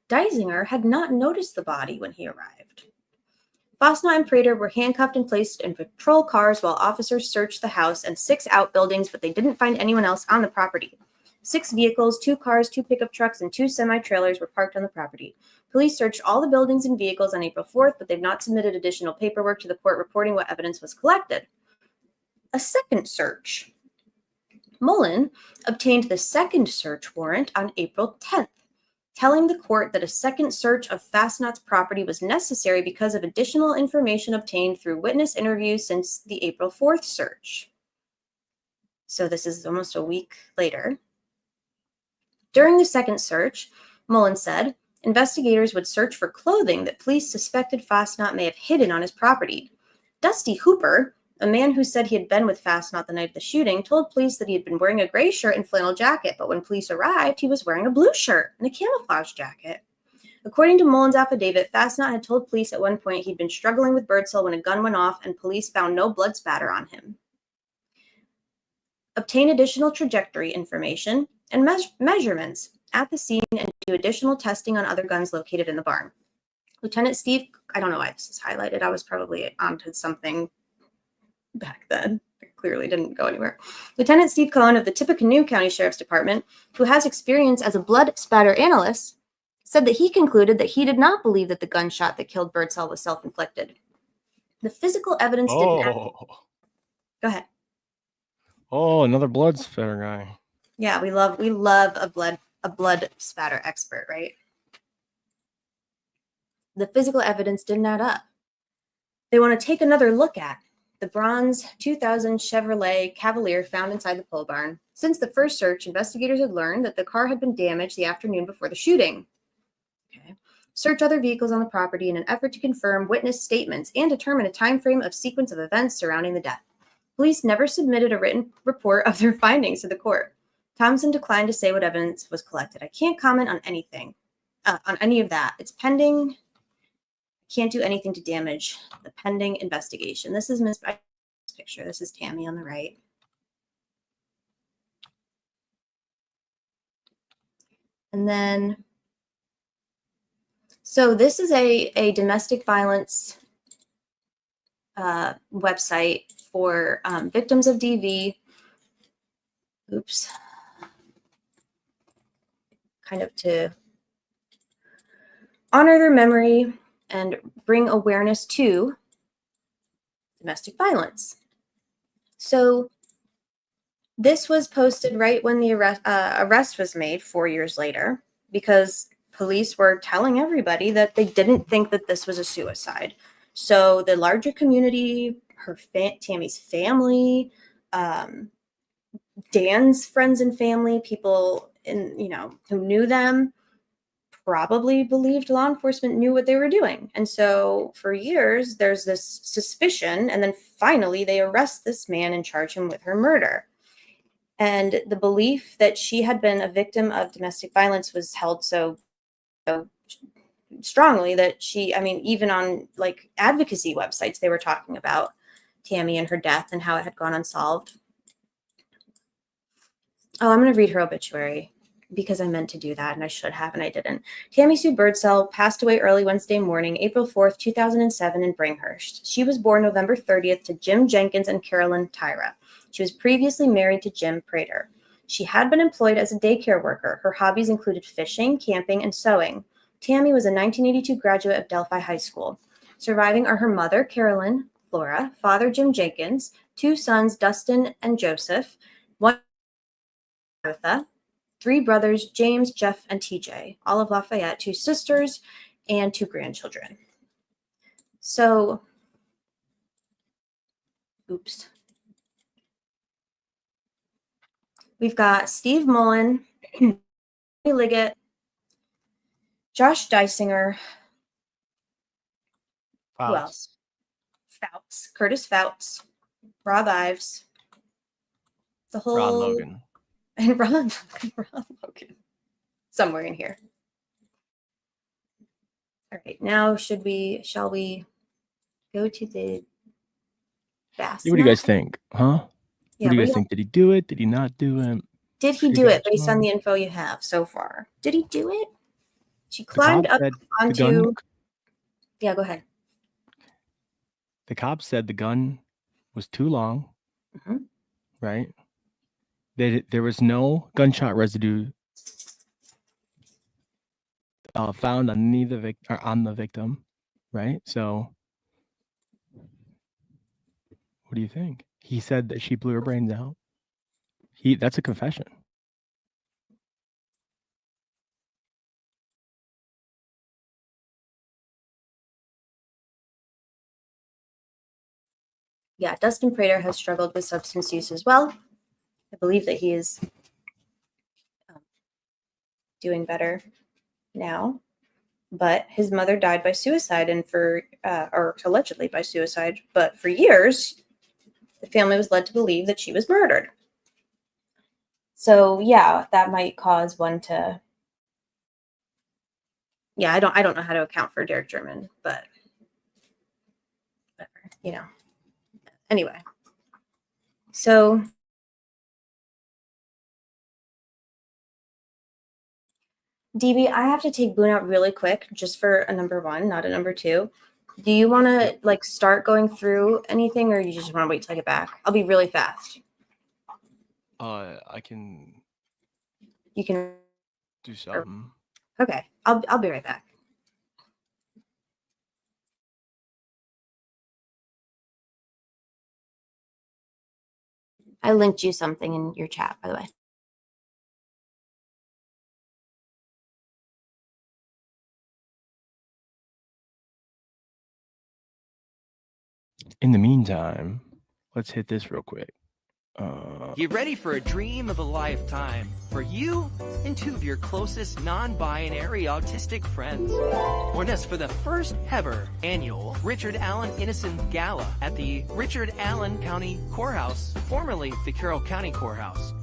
Deisinger had not noticed the body when he arrived. Fastnot and Prater were handcuffed and placed in patrol cars while officers searched the house and 6 outbuildings, but they didn't find anyone else on the property. 6 vehicles, 2 cars, 2 pickup trucks, and 2 semi-trailers were parked on the property. Police searched all the buildings and vehicles on April 4th, but they've not submitted additional paperwork to the court reporting what evidence was collected. A second search. Mullen obtained the second search warrant on April 10th, telling the court that a second search of Fastnot's property was necessary because of additional information obtained through witness interviews since the April 4th search. So this is almost a week later. During the second search, Mullen said, investigators would search for clothing that police suspected Fastnot may have hidden on his property. Dusty Hooper, a man who said he had been with Fastnot the night of the shooting, told police that he had been wearing a gray shirt and flannel jacket, but when police arrived, he was wearing a blue shirt and a camouflage jacket. According to Mullen's affidavit, Fastnot had told police at one point he'd been struggling with Birdsell when a gun went off and police found no blood spatter on him. Obtain additional trajectory information and measurements at the scene and do additional testing on other guns located in the barn. Lieutenant Steve, I don't know why this is highlighted. I was probably onto something back then. It clearly didn't go anywhere. Lieutenant Steve Cohen of the Tippecanoe County Sheriff's Department, who has experience as a blood spatter analyst, said that he concluded that he did not believe that the gunshot that killed Birdsell was self-inflicted. The physical evidence didn't. Go ahead. Oh, another blood spatter guy. Yeah, we love a blood spatter expert, right? The physical evidence didn't add up. They want to take another look at the bronze 2000 Chevrolet Cavalier found inside the pole barn. Since the first search, investigators had learned that the car had been damaged the afternoon before the shooting. Okay. Search other vehicles on the property in an effort to confirm witness statements and determine a time frame of sequence of events surrounding the death. Police never submitted a written report of their findings to the court. Thompson declined to say what evidence was collected. I can't comment on anything, on any of that. It's pending. Can't do anything to damage the pending investigation. This is Miss picture. This is Tammy on the right. And then, so this is a domestic violence website for victims of DV. Oops. Kind of to honor their memory and bring awareness to domestic violence. So this was posted right when the arrest was made 4 years later, because police were telling everybody that they didn't think that this was a suicide. So the larger community, Tammy's family, Dan's friends and family, people who knew them, probably believed law enforcement knew what they were doing. And so for years, there's this suspicion, and then finally they arrest this man and charge him with her murder. And the belief that she had been a victim of domestic violence was held so strongly that even on like advocacy websites, they were talking about Tammy and her death and how it had gone unsolved. Oh, I'm going to read her obituary, because I meant to do that and I should have and I didn't. Tammy Sue Birdsell passed away early Wednesday morning, April 4th, 2007 in Bringhurst. She was born November 30th to Jim Jenkins and Carolyn Tyra. She was previously married to Jim Prater. She had been employed as a daycare worker. Her hobbies included fishing, camping, and sewing. Tammy was a 1982 graduate of Delphi High School. Surviving are her mother, Carolyn Flora, father, Jim Jenkins, 2 sons, Dustin and Joseph, 1 Martha, 3 brothers, James, Jeff, and TJ, all of Lafayette, 2 sisters, and 2 grandchildren. So, oops. We've got Steve Mullen, Liggett, Josh Deisinger. Who else? Fouts, Curtis Fouts, Rob Ives, the whole Ron Logan. And Ron Logan. Somewhere in here. All right, now shall we go to the Bass? What do you guys think? Huh? Yeah, what do you we guys don't- think? Did he do it? Did he not do it? Did he You do guys it based on know? the info you have so far? Did he do it? She The climbed cop up said the onto. gun. Yeah, go ahead. The cop said the gun was too long. Mhm. Right? There was no gunshot residue found on the victim, right? So, what do you think? He said that she blew her brains out. That's a confession. Yeah, Dustin Prater has struggled with substance use as well. I believe that he is doing better now, but his mother died by suicide, and or allegedly by suicide, but for years, the family was led to believe that she was murdered. So yeah, that might cause one to. Yeah, I don't know how to account for Derek German, but you know. Anyway, so DB, I have to take Boone out really quick just for a number one, not a number two. Do you want to like start going through anything, or you just want to wait till I get back? I'll be really fast. I can. You can do something. Okay, I'll be right back. I linked you something in your chat, by the way. In the meantime, let's hit this real quick. Get ready for a dream of a lifetime for you and two of your closest non-binary autistic friends. Join us for the first ever annual Richard Allen Innocent Gala at the Richard Allen County Courthouse, formerly the Carroll County Courthouse.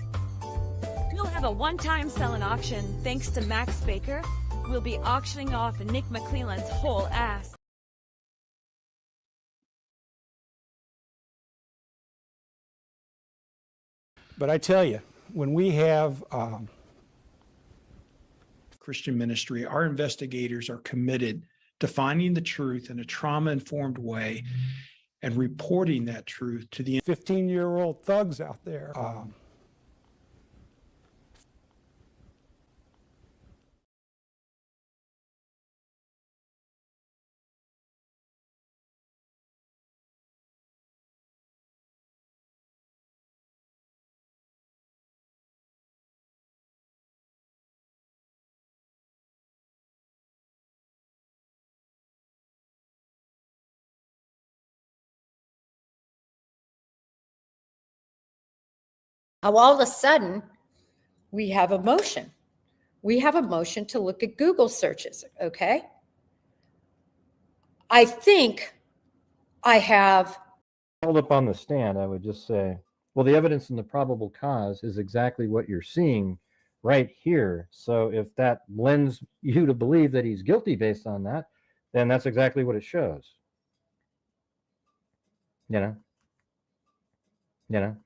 We'll have a one-time silent auction thanks to Max Baker. We'll be auctioning off Nick McClelland's whole ass. But I tell you, when we have Christian ministry, our investigators are committed to finding the truth in a trauma-informed way and reporting that truth to the 15-year-old thugs out there. How all of a sudden we have a motion. We have a motion to look at Google searches, okay? I think I have. Held up on the stand, I would just say, well, the evidence in the probable cause is exactly what you're seeing right here. So if that lends you to believe that he's guilty based on that, then that's exactly what it shows. You know? You know?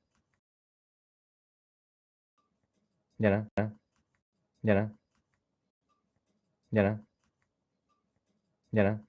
You know? You know? You know? You know?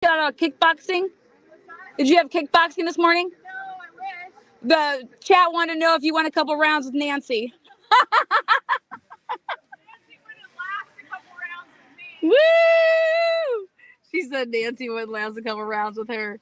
Got kickboxing? Did you have kickboxing this morning? No, I wish. The chat wanted to know if you won a couple rounds with Nancy. Woo! She said Nancy would last a couple rounds with her.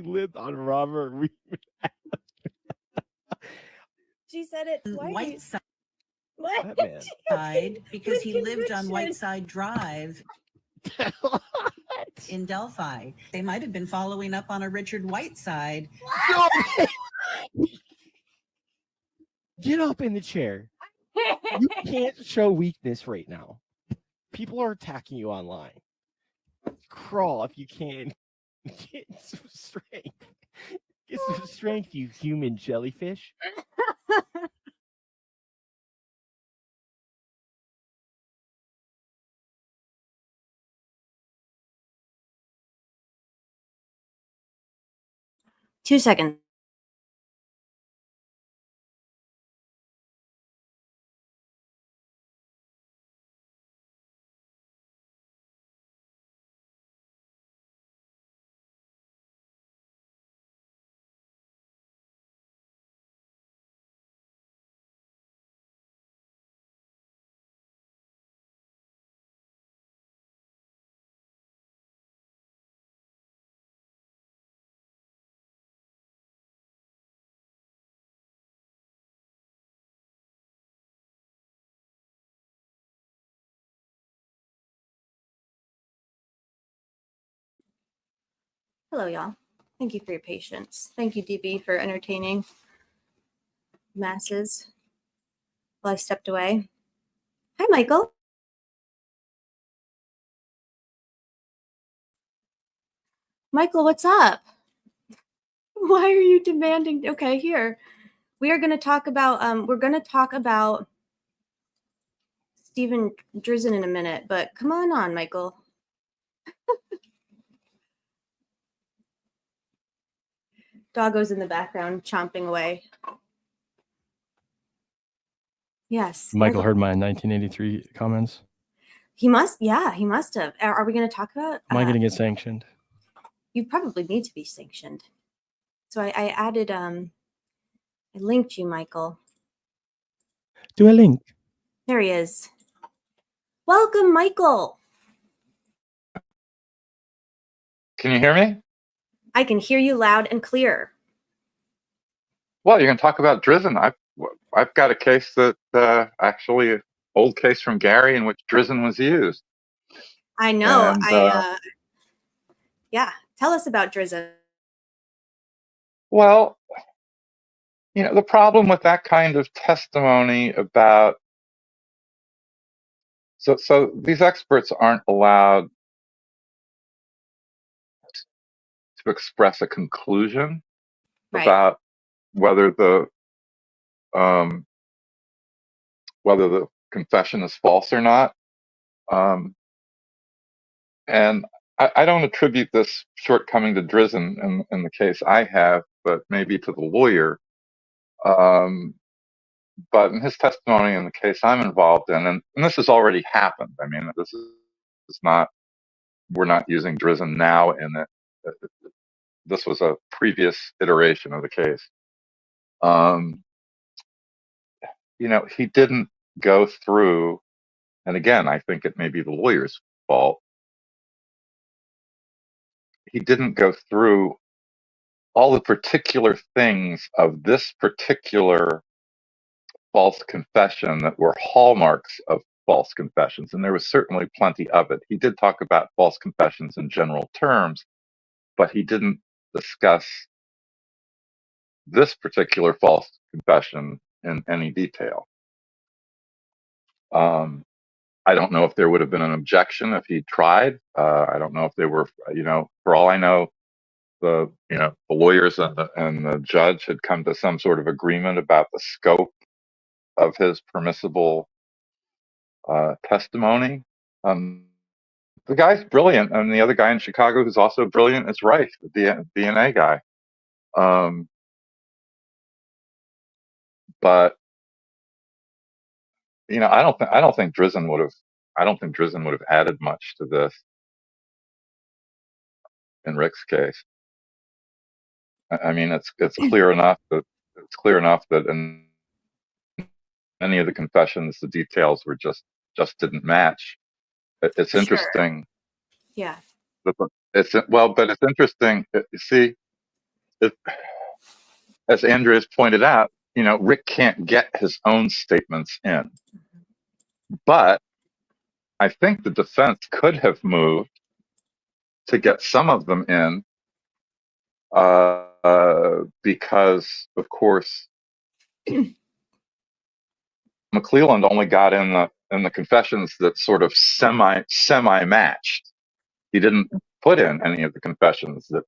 lived on Robert Reed. She said it twice. Whiteside What? because he lived on Whiteside Drive in Delphi. They might have been following up on a Richard Whiteside. Get up in the chair. You can't show weakness right now. People are attacking you online. Crawl if you can. Get some strength. Get some strength, you human jellyfish. 2 seconds. Hello, y'all. Thank you for your patience. Thank you, DB, for entertaining masses while I stepped away. Hi, Michael. Michael, what's up? Why are you demanding? Okay, here. We are going to talk about, we're going to talk about Stephen Drizzen in a minute, but come on, Michael. Doggo's in the background chomping away. Yes. Michael heard my 1983 comments. He must, yeah, he must have. Are we going to talk about? Am I going to get sanctioned? You probably need to be sanctioned. So I added, I linked you, Michael. Do a link. There he is. Welcome, Michael. Can you hear me? I can hear you loud and clear. Well, you're going to talk about Drizzen. I've got a case that actually an old case from Gary in which Drizzen was used. I know. And, yeah. Tell us about Drizzen. Well, you know, the problem with that kind of testimony about so these experts aren't allowed to express a conclusion about whether the confession is false or not. And I don't attribute this shortcoming to Drizzen in the case I have, but maybe to the lawyer. But in his testimony in the case I'm involved in, and this has already happened. I mean, this is not, we're not using Drizzen now in it. This was a previous iteration of the case. You know, he didn't go through, and again, I think it may be the lawyer's fault. He didn't go through all the particular things of this particular false confession that were hallmarks of false confessions, and there was certainly plenty of it. He did talk about false confessions in general terms, but he didn't discuss this particular false confession in any detail. I don't know if there would have been an objection if he tried. I don't know if they were, you know, for all I know, the lawyers and the judge had come to some sort of agreement about the scope of his permissible testimony. The guy's brilliant, and the other guy in Chicago who's also brilliant is Reich, the DNA guy. But you know, I don't think Drizzen would have added much to this in Rick's case. I mean, it's clear enough that in many of the confessions, the details were just didn't match. It's interesting. Yeah. But it's interesting. You see, as Andrea's pointed out, Rick can't get his own statements in. But I think the defense could have moved to get some of them in, because, of course, McClelland only got in the confessions that sort of semi matched. He didn't put in any of the confessions that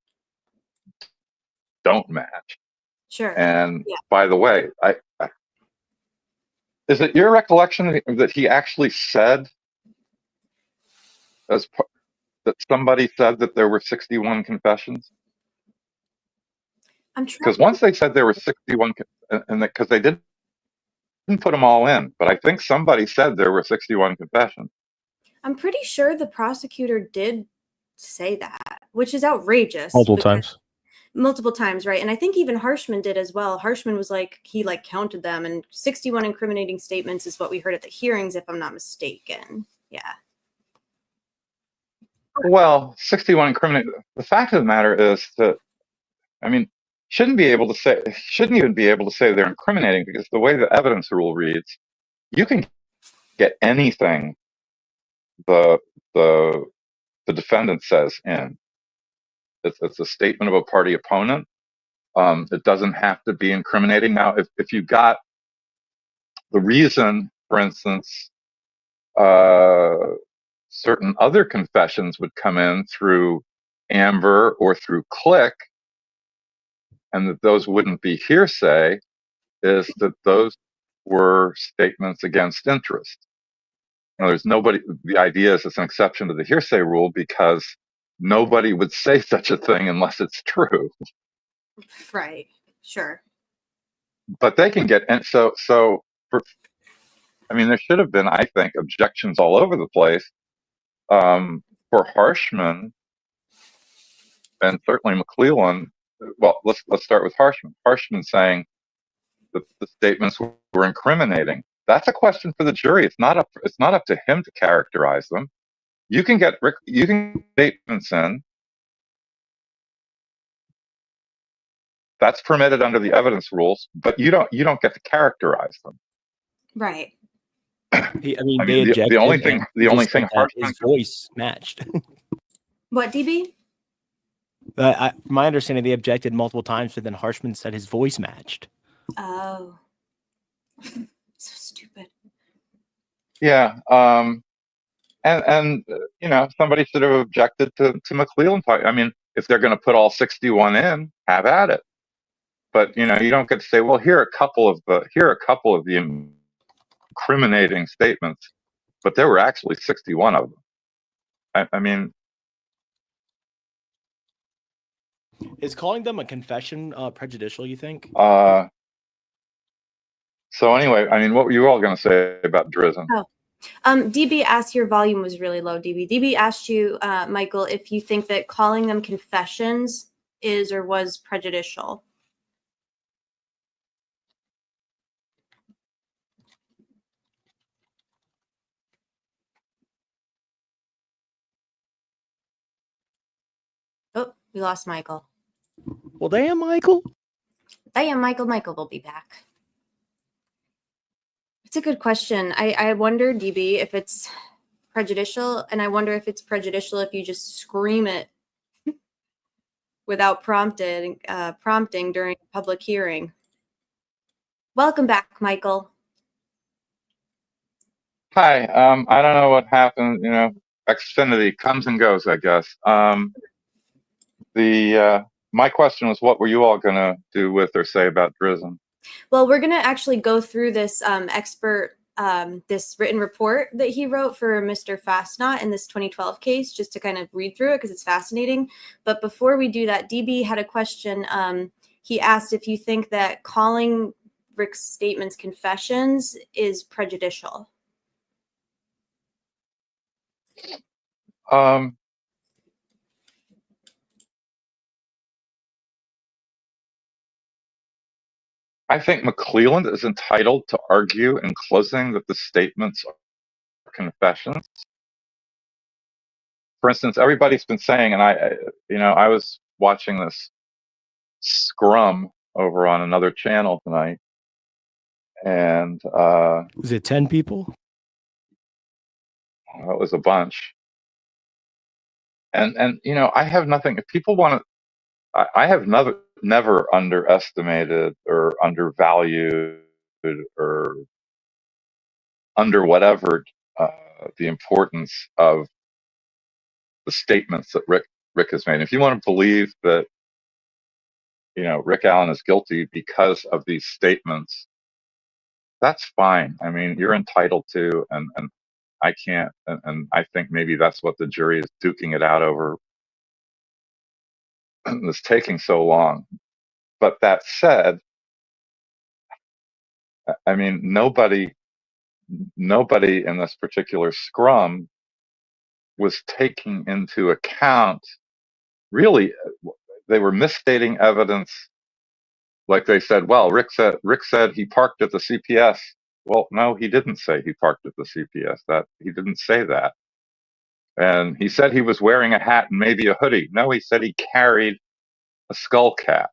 don't match. Sure. And Yeah. by the way, is it your recollection that he actually said, that somebody said that there were 61 confessions? I'm trying. Because once they said there were 61, and because they didn't put them all in, but I think somebody said there were 61 confessions. I'm pretty sure the prosecutor did say that, which is outrageous. Multiple times. Multiple times, right? And I think even Harshman did as well. Harshman was like, he counted them, and 61 incriminating statements is what we heard at the hearings, if I'm not mistaken. Yeah. Well, 61 incriminating. The fact of the matter is that, shouldn't even be able to say they're incriminating, because the way the evidence rule reads, you can get anything the defendant says in. It's a statement of a party opponent. It doesn't have to be incriminating. Now, if you got the reason, for instance, certain other confessions would come in through Amber or through Click, and that those wouldn't be hearsay, is that those were statements against interest. Now, the idea is it's an exception to the hearsay rule because nobody would say such a thing unless it's true. Right. Sure. But they can get, and there should have been, I think, objections all over the place, for Harshman and certainly McClelland. Well, let's start with Harshman. Harshman saying that the statements were incriminating. That's a question for the jury. It's not up to him to characterize them. You can get statements in. That's permitted under the evidence rules, but you don't get to characterize them. Right. They objected. The only thing Harshman, his voice matched. What, DB? My understanding, they objected multiple times, but then Harshman said his voice matched. Oh. So stupid. Yeah. And somebody should have objected to McClelland. If they're going to put all 61 in, have at it. But you don't get to say, well, here are a couple of the incriminating statements, but there were actually 61 of them. Is calling them a confession prejudicial, you think? So anyway, what were you all going to say about Drizzen? Oh. DB asked, your volume was really low, DB. DB asked you, Michael, if you think that calling them confessions is or was prejudicial. Oh, we lost Michael. Well, damn, Michael. Damn, Michael. Michael will be back. It's a good question. I wonder, DB, if it's prejudicial, and I wonder if it's prejudicial if you just scream it without prompting during a public hearing. Welcome back, Michael. Hi. I don't know what happened. Xfinity comes and goes, I guess. My question was, what were you all going to do with or say about Drizzen? Well, we're going to actually go through this this written report that he wrote for Mr. Fastnot in this 2012 case, just to kind of read through it because it's fascinating. But before we do that, DB had a question. He asked if you think that calling Rick's statements confessions is prejudicial. I think McClelland is entitled to argue in closing that the statements are confessions. For instance, everybody's been saying, and I was watching this scrum over on another channel tonight, and Was it 10 people? it was a bunch. And you know, I have nothing. If people want to, I have never underestimated or undervalued or under whatever the importance of the statements that Rick has made. If you want to believe that, you know, Rick Allen is guilty because of these statements, that's fine. I mean, you're entitled to, and I can't, and I think maybe that's what the jury is duking it out over. It's taking so long. But that said, I mean, nobody in this particular scrum was taking into account, really, they were misstating evidence. Like they said, well, Rick said he parked at the CPS. Well, no, he didn't say he parked at the CPS. That he didn't say that. And he said he was wearing a hat and maybe a hoodie. No, he said he carried a skull cap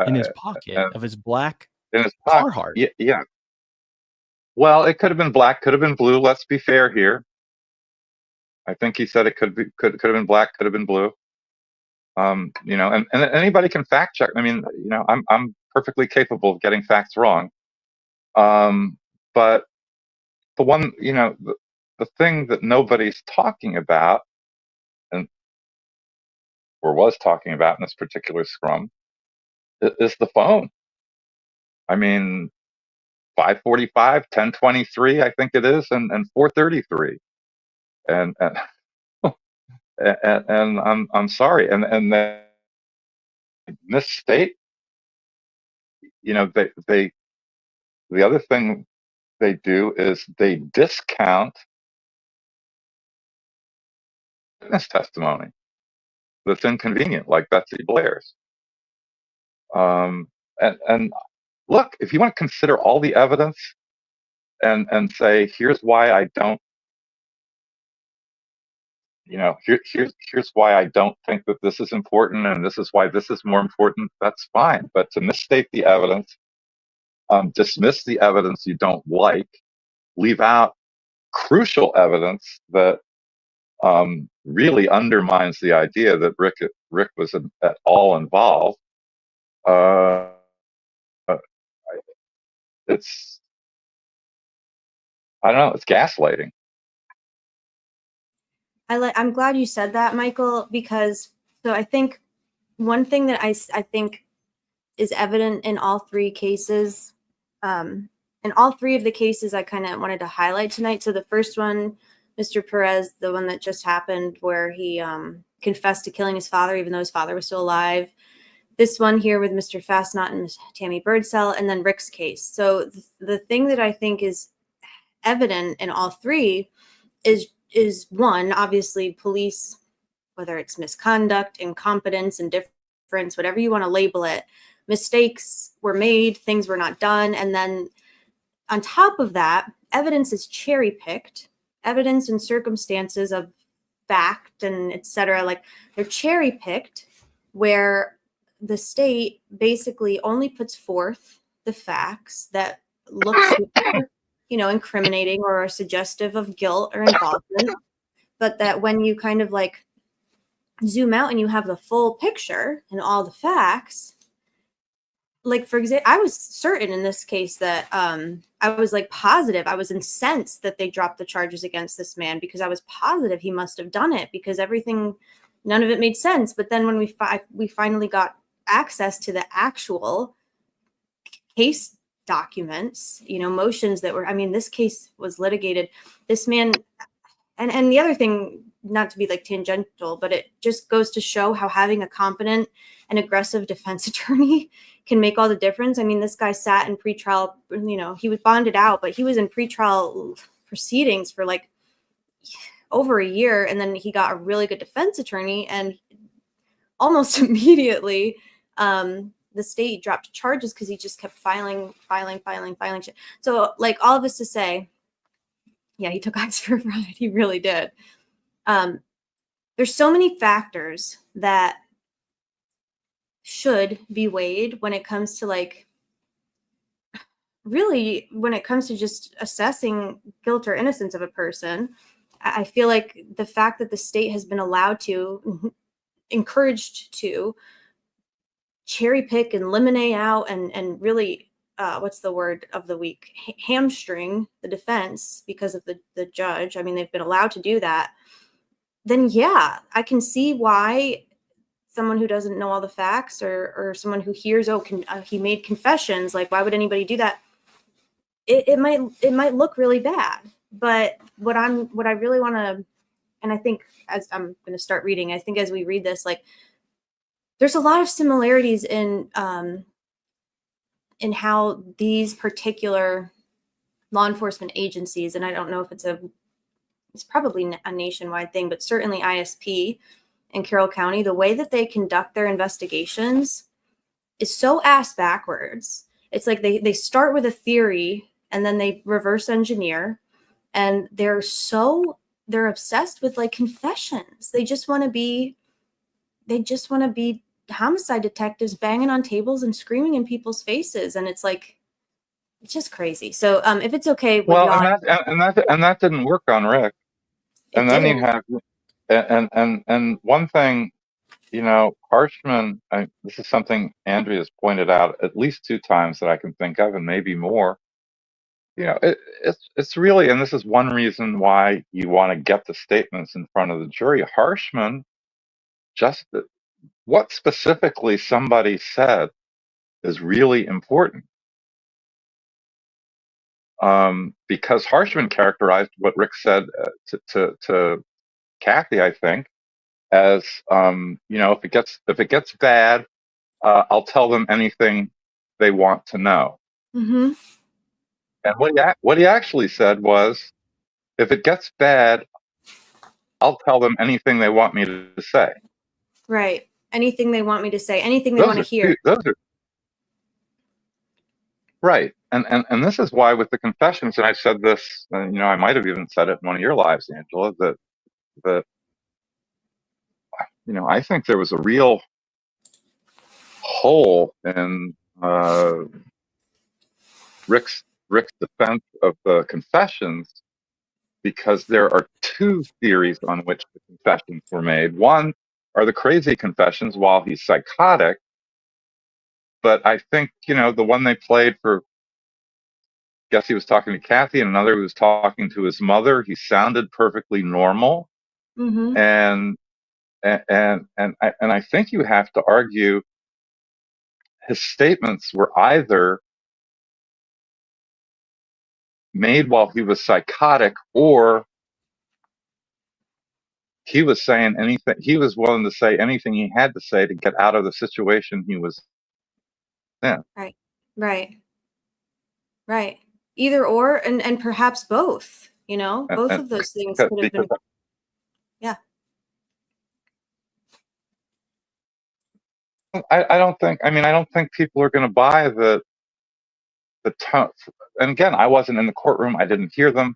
In his pocket of his black in his pocket. Carhartt. Yeah. Well, it could have been black, could have been blue. Let's be fair here. I think he said it could have been black, could have been blue. You know, and anybody can fact check. I mean, you know, I'm perfectly capable of getting facts wrong. But the one, you know, the thing that nobody's talking about, or was talking about in this particular scrum, is the phone. I mean, 5:45, 10:23, I think it is, and 4:33, and I'm sorry, and they misstate. You know, they the other thing they do is they discount witness testimony that's inconvenient, like Betsy Blair's. And look, if you want to consider all the evidence and say, here's why I don't, you know, here's why I don't think that this is important, and this is why this is more important, that's fine. But to misstate the evidence, dismiss the evidence you don't like, leave out crucial evidence that really undermines the idea that Rick was at all involved. It's, I don't know, it's gaslighting. I'm glad you said that, Michael, because so I think one thing that I think is evident in all three cases, in all three of the cases I kind of wanted to highlight tonight. So the first one, Mr. Perez, the one that just happened where he confessed to killing his father, even though his father was still alive. This one here with Mr. Fastnot and Tammy Birdsell, and then Rick's case. So the thing that I think is evident in all three is one, obviously police, whether it's misconduct, incompetence, indifference, whatever you want to label it, mistakes were made, things were not done. And then on top of that, evidence is cherry picked, evidence and circumstances of fact and etc. Like they're cherry picked where the state basically only puts forth the facts that look you know, incriminating or suggestive of guilt or involvement, but that when you kind of like zoom out and you have the full picture and all the facts, like for example, I was certain in this case that I was like positive, I was incensed that they dropped the charges against this man because I was positive he must have done it because everything, none of it made sense. But then when we finally got access to the actual case documents, you know, motions that were, I mean, this case was litigated. This man, and the other thing, not to be like tangential, but it just goes to show how having a competent and aggressive defense attorney can make all the difference. I mean, this guy sat in pretrial, you know, he was bonded out, but he was in pretrial proceedings for like over a year. And then he got a really good defense attorney, and almost immediately, the state dropped charges because he just kept filing shit. So like all of this to say, yeah, he took eyes for a ride. He really did. There's so many factors that should be weighed when it comes to like really when it comes to just assessing guilt or innocence of a person. I feel like the fact that the state has been allowed to, encouraged to cherry pick and eliminate out and really, what's the word of the week? Hamstring the defense because of the judge. I mean, they've been allowed to do that. Then yeah, I can see why someone who doesn't know all the facts or someone who hears, oh, he made confessions, like why would anybody do that? It might look really bad. But what I really want to, and I think as I'm going to start reading, I think as we read this, like there's a lot of similarities in how these particular law enforcement agencies, and I don't know if it's probably a nationwide thing, but certainly ISP in Carroll County, the way that they conduct their investigations is so ass backwards. It's like they start with a theory and then they reverse engineer, and they're obsessed with like confessions. They just want to be homicide detectives banging on tables and screaming in people's faces, and it's like it's just crazy. So if it's okay with y'all, and that didn't work on Rick. And then you have and one thing, you know, Harshman, this is something Andrea's pointed out at least 2 times that I can think of, and maybe more. You know, it's really, and this is one reason why you want to get the statements in front of the jury. Harshman, just what specifically somebody said is really important. Because Harshman characterized what Rick said to Kathy, I think, as you know, if it gets bad, I'll tell them anything they want to know. Mm-hmm. And what he actually said was, if it gets bad, I'll tell them anything they want me to say. Right. Anything they want me to say, anything they want to hear. Those are right. And this is why with the confessions, and I said this, you know, I might have even said it in one of your lives, Angela, that you know, I think there was a real hole in Rick's defense of the confessions, because there are 2 theories on which the confessions were made. One are the crazy confessions while he's psychotic, but I think, you know, the one they played for, guess he was talking to Kathy, and another he was talking to his mother. He sounded perfectly normal. Mm-hmm. And I think you have to argue his statements were either made while he was psychotic, or he was saying anything. He was willing to say anything he had to say to get out of the situation he was in. Right. Either or, and perhaps both. You know, both of those things could have been. Yeah. I don't think people are going to buy the tone. And again, I wasn't in the courtroom. I didn't hear them,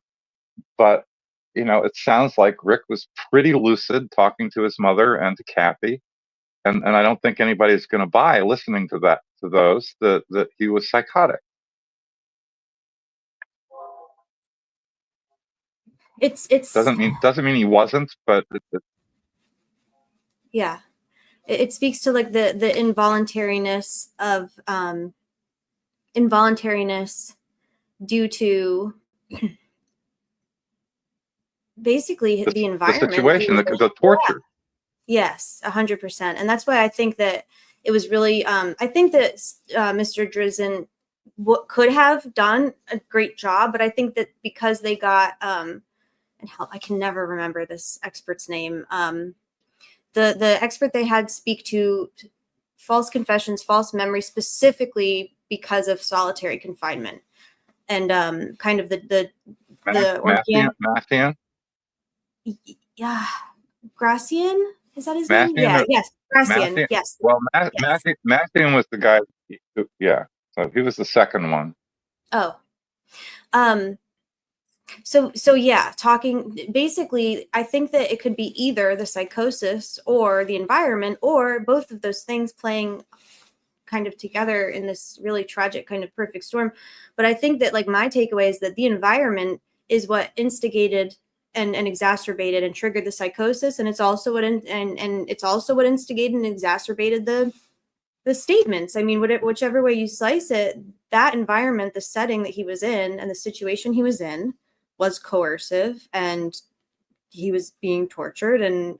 but you know, it sounds like Rick was pretty lucid talking to his mother and to Kathy. And I don't think anybody's going to buy listening to those that he was psychotic. It's doesn't mean he wasn't, but yeah, it speaks to like the involuntariness of involuntariness due to basically the environment, the situation, the torture. Yes, 100%. And that's why I think that it was really, I think that Mr. Drizzen could have done a great job, but I think that because they got, and help, I can never remember this expert's name. The expert they had speak to false confessions, false memory, specifically because of solitary confinement, and kind of the organic. Mathian? Yeah, Gracian? Is that his name? Yeah, yes, Gracian. Yes. Well, Mathian was the guy. Yeah, so he was the second one. Oh, So yeah, talking basically, I think that it could be either the psychosis or the environment or both of those things playing kind of together in this really tragic kind of perfect storm. But I think that like my takeaway is that the environment is what instigated and exacerbated and triggered the psychosis, and it's also what and it's also what instigated and exacerbated the statements. I mean, whichever way you slice it, that environment, the setting that he was in and the situation he was in was coercive, and he was being tortured. And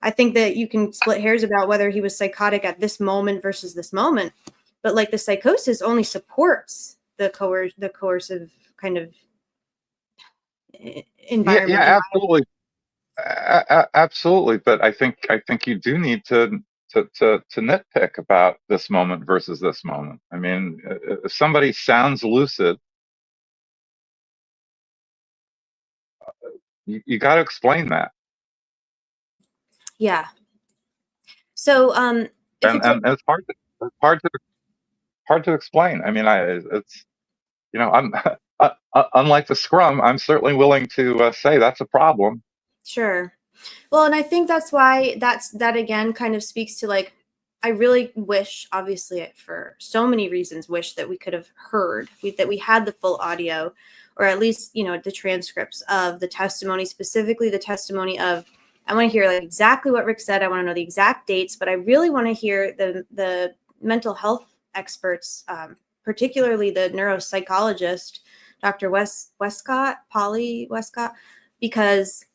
I think that you can split hairs about whether he was psychotic at this moment versus this moment, but like the psychosis only supports the coercive kind of environment. Yeah, absolutely. Absolutely. But I think you do need to nitpick about this moment versus this moment. I mean, if somebody sounds lucid, you got to explain that. Yeah. So, And it's hard to explain. I mean, it's, you know, I'm unlike the scrum, I'm certainly willing to say that's a problem. Sure. Well, and I think that's why that again kind of speaks to like, I really wish, obviously for so many reasons, wish that we could have heard, that we had the full audio, or at least, you know, the transcripts of the testimony, specifically the testimony of, I want to hear like exactly what Rick said. I want to know the exact dates, but I really want to hear the mental health experts, particularly the neuropsychologist, Dr. Polly Westcott, because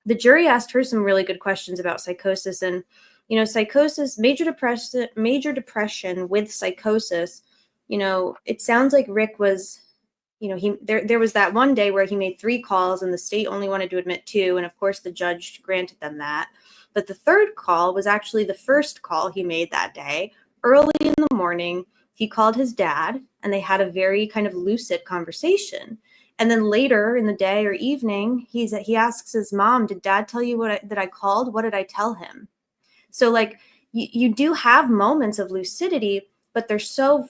the jury asked her some really good questions about psychosis. And, you know, psychosis, major depression with psychosis, you know, it sounds like Rick was, you know, there was that one day where he made 3 calls and the state only wanted to admit 2. And of course the judge granted them that. But the 3rd call was actually the first call he made that day. Early in the morning, he called his dad and they had a very kind of lucid conversation. And then later in the day or evening, he asks his mom, "Did Dad tell you that I called? What did I tell him?" So like you do have moments of lucidity, but they're so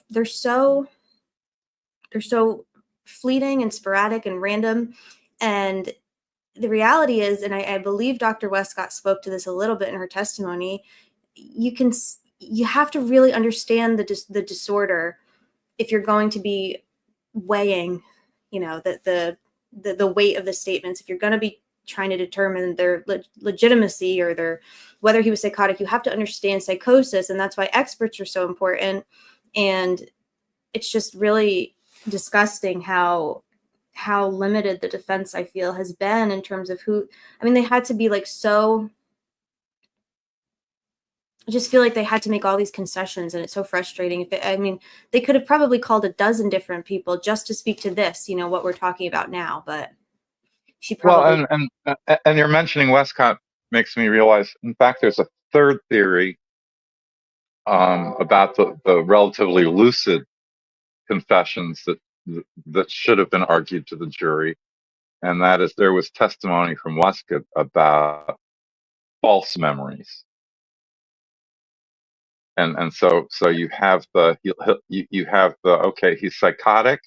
fleeting and sporadic and random. And the reality is, and I believe Dr. Westcott spoke to this a little bit in her testimony, you have to really understand the disorder if you're going to be weighing, you know, the weight of the statements. If you're going to be trying to determine their legitimacy or their whether he was psychotic, you have to understand psychosis, and that's why experts are so important. And it's just really disgusting how limited the defense, I feel, has been in terms of who. I mean, they had to be like so. I just feel like they had to make all these concessions, and it's so frustrating. I mean, they could have probably called a dozen different people just to speak to this, you know, what we're talking about now. But she probably. Well, and you're mentioning Westcott makes me realize, in fact, there's a 3rd theory about the relatively lucid confessions that should have been argued to the jury, and that is there was testimony from Westcott about false memories. And so you have you have the okay, he's psychotic,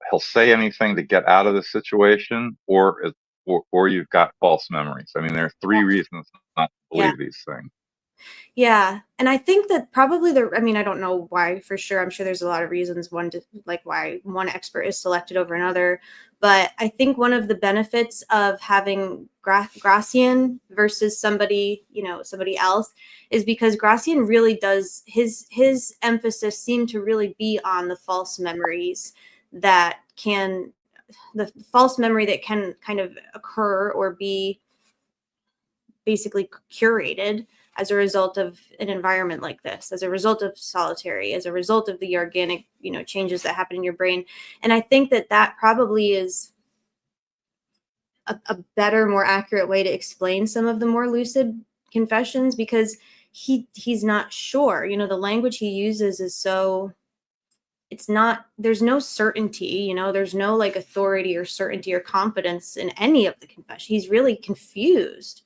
he'll say anything to get out of the situation, or you've got false memories. I mean, there are 3 reasons not to believe these things. Yeah. And I think that probably I mean, I don't know why for sure. I'm sure there's a lot of reasons why one expert is selected over another. But I think one of the benefits of having Gracian versus somebody else is because Gracian really does his emphasis seem to really be on the false memories the false memory that can kind of occur or be basically curated as a result of an environment like this, as a result of solitary, as a result of the organic, you know, changes that happen in your brain. And I think that probably is a better, more accurate way to explain some of the more lucid confessions, because he's not sure, you know, the language he uses is so, there's no certainty, you know, there's no like authority or certainty or confidence in any of the confession. He's really confused,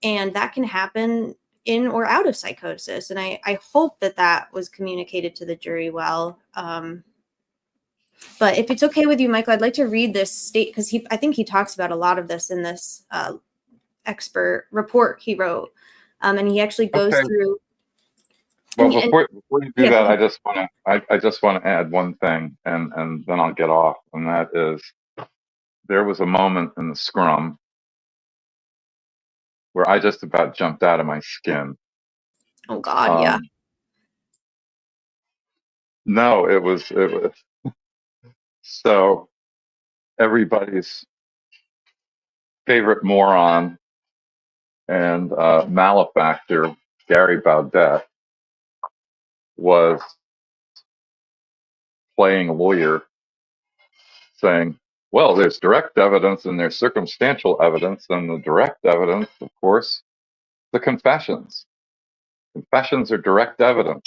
and that can happen in or out of psychosis. And I hope that was communicated to the jury well. But if it's okay with you, Michael, I'd like to read this state because I think he talks about a lot of this in this expert report he wrote, and he actually goes Okay. through. Well, before you do yeah, that, I just want to add one thing, and then I'll get off. And that is, there was a moment in the scrum where I just about jumped out of my skin. Oh God, yeah. No, it was so everybody's favorite moron and malefactor, Gary Baudet, was playing lawyer, saying, well, there's direct evidence and there's circumstantial evidence, and the direct evidence, of course, the confessions. Confessions are direct evidence.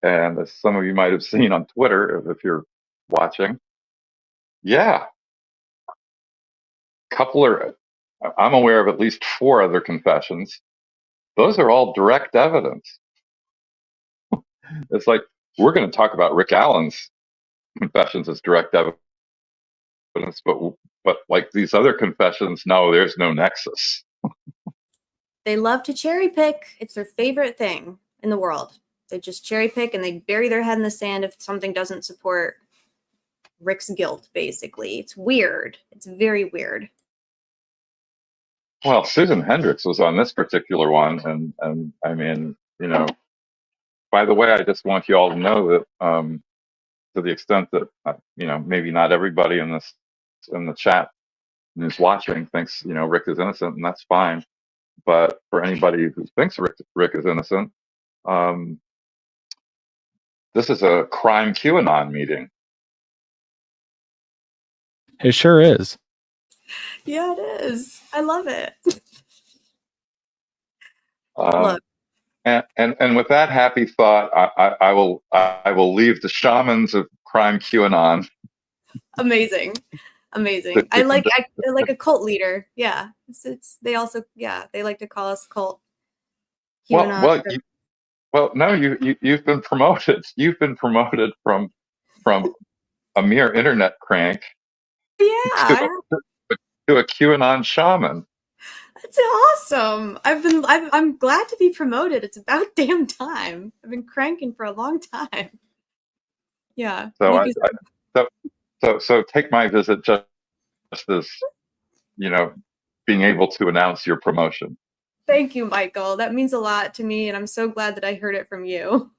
And as some of you might have seen on Twitter, if you're watching, yeah, I'm aware of at least 4 other confessions. Those are all direct evidence. It's like, we're going to talk about Rick Allen's confessions as direct evidence, but like these other confessions, no, there's no nexus. They love to cherry pick. It's their favorite thing in the world. They just cherry pick and they bury their head in the sand if something doesn't support Rick's guilt, basically. It's weird. It's very weird. Well, Susan Hendricks was on this particular one, and I mean, by the way, I just want you all to know that to the extent that maybe not everybody in the chat who's watching thinks Rick is innocent, and that's fine. But for anybody who thinks Rick is innocent, this is a crime QAnon meeting. It sure is. Yeah, it is. I love it. Look. And with that happy thought, I will leave the shamans of crime QAnon. Amazing. I like a cult leader. Yeah, they also they like to call us cult. QAnon. No, you've been promoted. You've been promoted from a mere internet crank to a QAnon shaman. That's awesome. I'm glad to be promoted. It's about damn time. I've been cranking for a long time. Yeah. So take my visit just as being able to announce your promotion. Thank you, Michael. That means a lot to me, and I'm so glad that I heard it from you.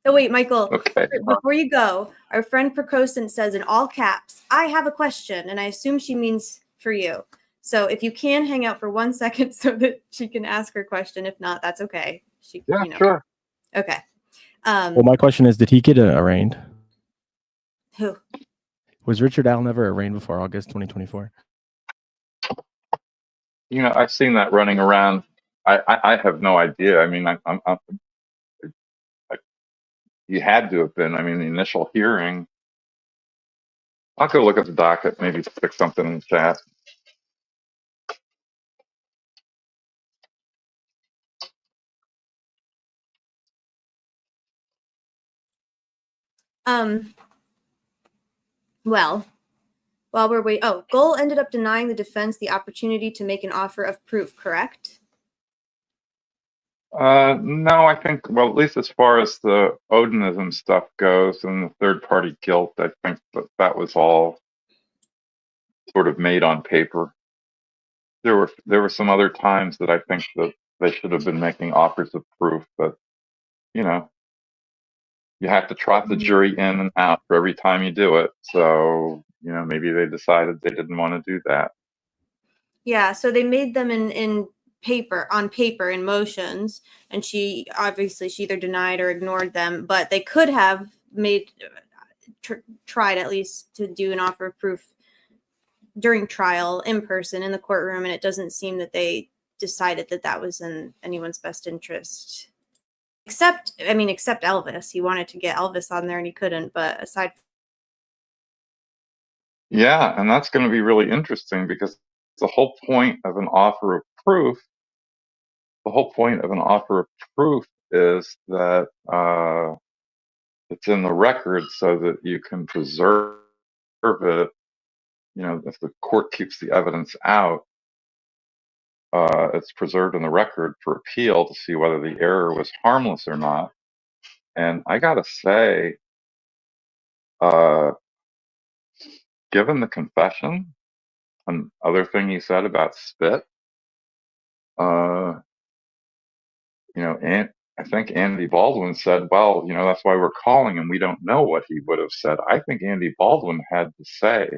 Oh wait, Michael. Okay. Before you go, our friend Precostant says in all caps, "I have a question," and I assume she means for you. So if you can hang out for 1 second so that she can ask her question. If not, that's okay. Sure. Okay. Well, my question is, did he get arraigned? Who? Was Richard Allen ever arraigned before August 2024? I've seen that running around. I have no idea. I mean, he had to have been. I mean, the initial hearing. I'll go look at the docket. Maybe stick something in the chat. Well, while we're waiting, Goal ended up denying the defense the opportunity to make an offer of proof, correct? No, I think, well, at least as far as the Odinism stuff goes and the third-party guilt, I think that was all sort of made on paper. There were some other times that I think that they should have been making offers of proof, but you have to trot the jury in and out for every time you do it. So, maybe they decided they didn't want to do that. Yeah, so they made them on paper in motions, and she either denied or ignored them, but they could have tried at least to do an offer of proof during trial in person in the courtroom, and it doesn't seem that they decided that was in anyone's best interest. Except Elvis. He wanted to get Elvis on there and he couldn't, but aside. Yeah, and that's going to be really interesting because the whole point of an offer of proof is that it's in the record so that you can preserve it. You know, if the court keeps the evidence out, it's preserved in the record for appeal to see whether the error was harmless or not. And I gotta say, given the confession and other thing he said about spit, you know, and I think Andy Baldwin said, well, you know, that's why we're calling him. We don't know what he would have said. I think Andy Baldwin had to say,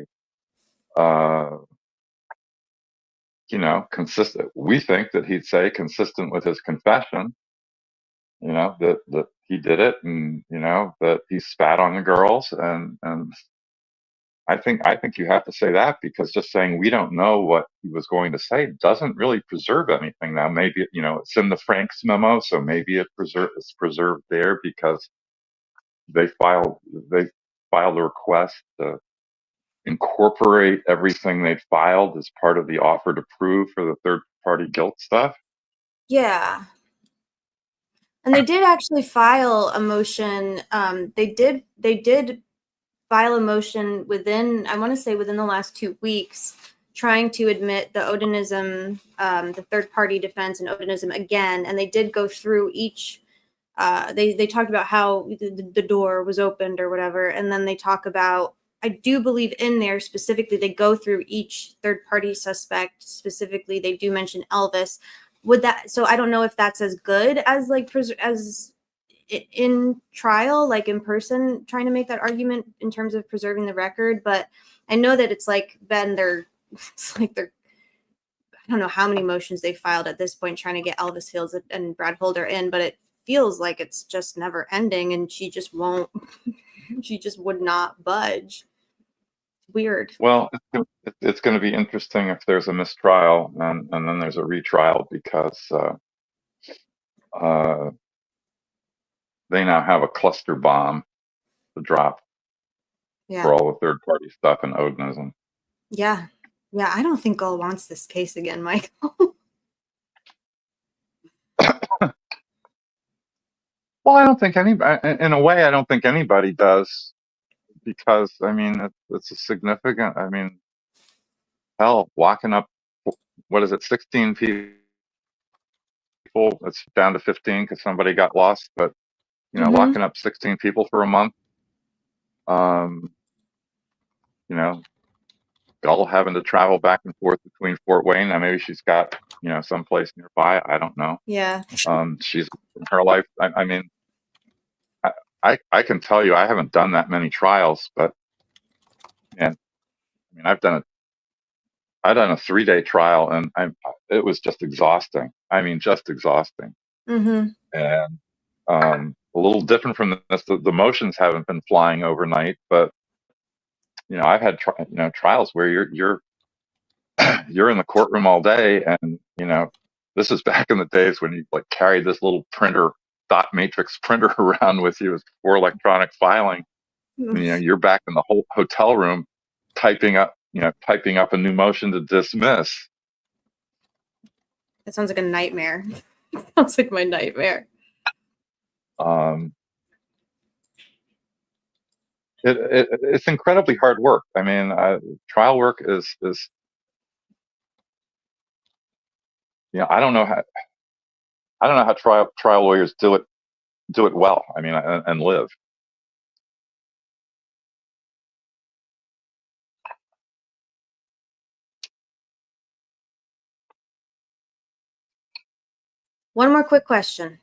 you know, consistent. We think that he'd say consistent with his confession, you know, that he did it, and you know that he spat on the girls, and I think you have to say that, because just saying we don't know what he was going to say doesn't really preserve anything. Now maybe, you know, it's in the Franks memo, so maybe it's preserved there because they filed a request to incorporate everything they filed as part of the offer to prove for the third party guilt stuff. Yeah. And they did actually file a motion. They did file a motion within, I want to say within the last 2 weeks, trying to admit the Odinism, the third party defense and Odinism again. And they did go through each, they talked about how the door was opened or whatever. And then they talk about, I do believe in there specifically, they go through each third party suspect. Specifically, they do mention Elvis. Would that, so I don't know if that's as good as like as in trial, like in person, trying to make that argument in terms of preserving the record. But I know that it's like it's like they're, I don't know how many motions they filed at this point trying to get Elvis Fields and Brad Holder in, but it feels like it's just never ending, and she just won't. She just would not budge. Weird. Well, it's going to be interesting if there's a mistrial and then there's a retrial, because they now have a cluster bomb to drop for all the third party stuff in Odinism. Yeah. Yeah. I don't think Gull wants this case again, Michael. Well, I don't think in a way, I don't think anybody does, because I mean, it's a significant, I mean, hell, locking up, what is it, 16 people? It's down to 15 because somebody got lost, but you know, locking up 16 people for a month, you know, Gull having to travel back and forth between Fort Wayne. Now maybe she's got, you know, someplace nearby. I don't know. Yeah. She's in her life. I mean, I can tell you, I haven't done that many trials, but man, I mean, I've done a 3-day trial, and it was just exhausting. I mean, just exhausting. And a little different from this. The motions haven't been flying overnight, but you know, I've had trials where you're in the courtroom all day, and you know, this is back in the days when you like carried this little printer, dot matrix printer around with you for electronic filing. And, you know, you're back in the whole hotel room typing up a new motion to dismiss. That sounds like a nightmare. Sounds like my nightmare. It's incredibly hard work. I mean, trial work is, you know, I don't know how trial lawyers do it well. I mean, and live. One more quick question.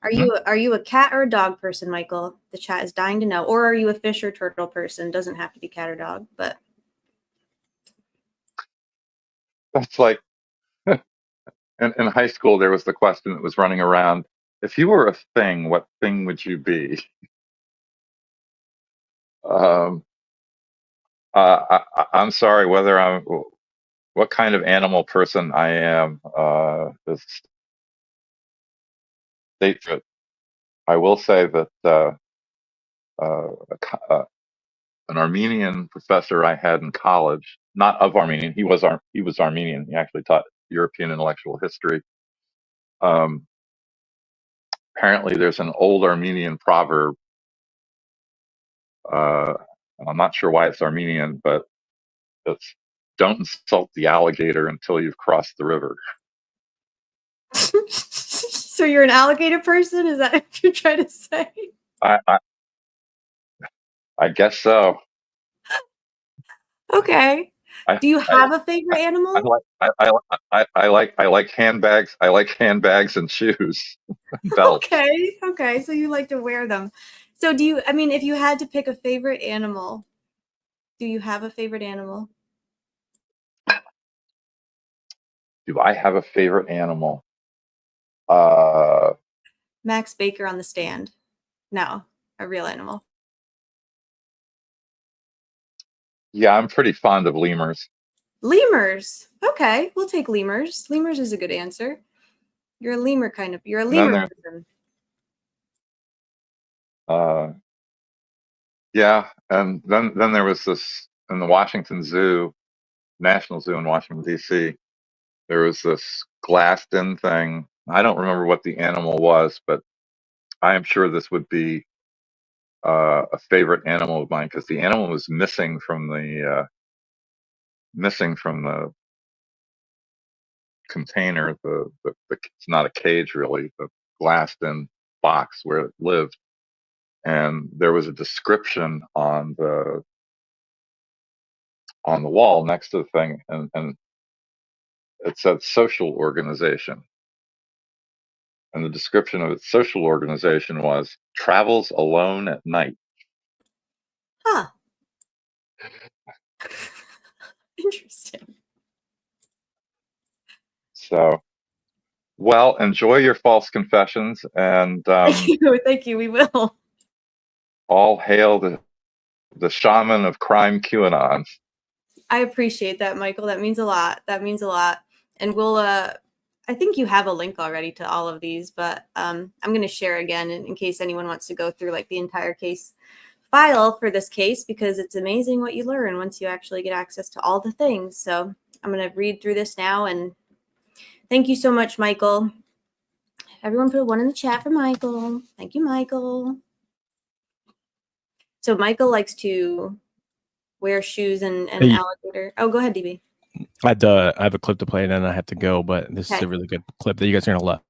Are you a cat or a dog person, Michael? The chat is dying to know. Or are you a fish or turtle person? Doesn't have to be cat or dog, but That's like in high school, there was the question that was running around: if you were a thing, what thing would you be? I'm sorry, what kind of animal person I am is state. I will say that an Armenian professor I had in college, not of Armenian, he was Armenian. He actually taught European intellectual history. apparently there's an old Armenian proverb. I'm not sure why it's Armenian, but it's don't insult the alligator until you've crossed the river. So you're an alligator person? Is that what you're trying to say? I guess so. Okay. Do you have a favorite animal? I like handbags. I like handbags and shoes, belts. Okay. So you like to wear them. So do you? I mean, if you had to pick a favorite animal, do you have a favorite animal? Do I have a favorite animal? Max Baker on the stand. No, a real animal. Yeah, I'm pretty fond of lemurs. Lemurs. Okay, we'll take lemurs. Lemurs is a good answer. You're a lemur kind of. You're a lemur person. Yeah, and then there was this in the Washington Zoo, National Zoo in Washington D.C. There was this glassed-in thing. I don't remember what the animal was, but I am sure this would be a favorite animal of mine because the animal was missing from the container. It's not a cage really, the glassed-in box where it lived, and there was a description on the wall next to the thing, and it said social organization. And the description of its social organization was travels alone at night. Huh. Interesting. So, well, enjoy your false confessions, and Thank you. We will. all hail the shaman of crime QAnon. I appreciate that, Michael. That means a lot. And we'll I think you have a link already to all of these, but I'm going to share again in case anyone wants to go through like the entire case file for this case, because it's amazing what you learn once you actually get access to all the things. So I'm going to read through this now, and thank you so much, Michael. Everyone put a 1 in the chat for Michael. Thank you, Michael. So Michael likes to wear shoes and Hey. alligator. Oh, go ahead, DB. I have a clip to play and then I have to go, but this is a really good clip that you guys are gonna love.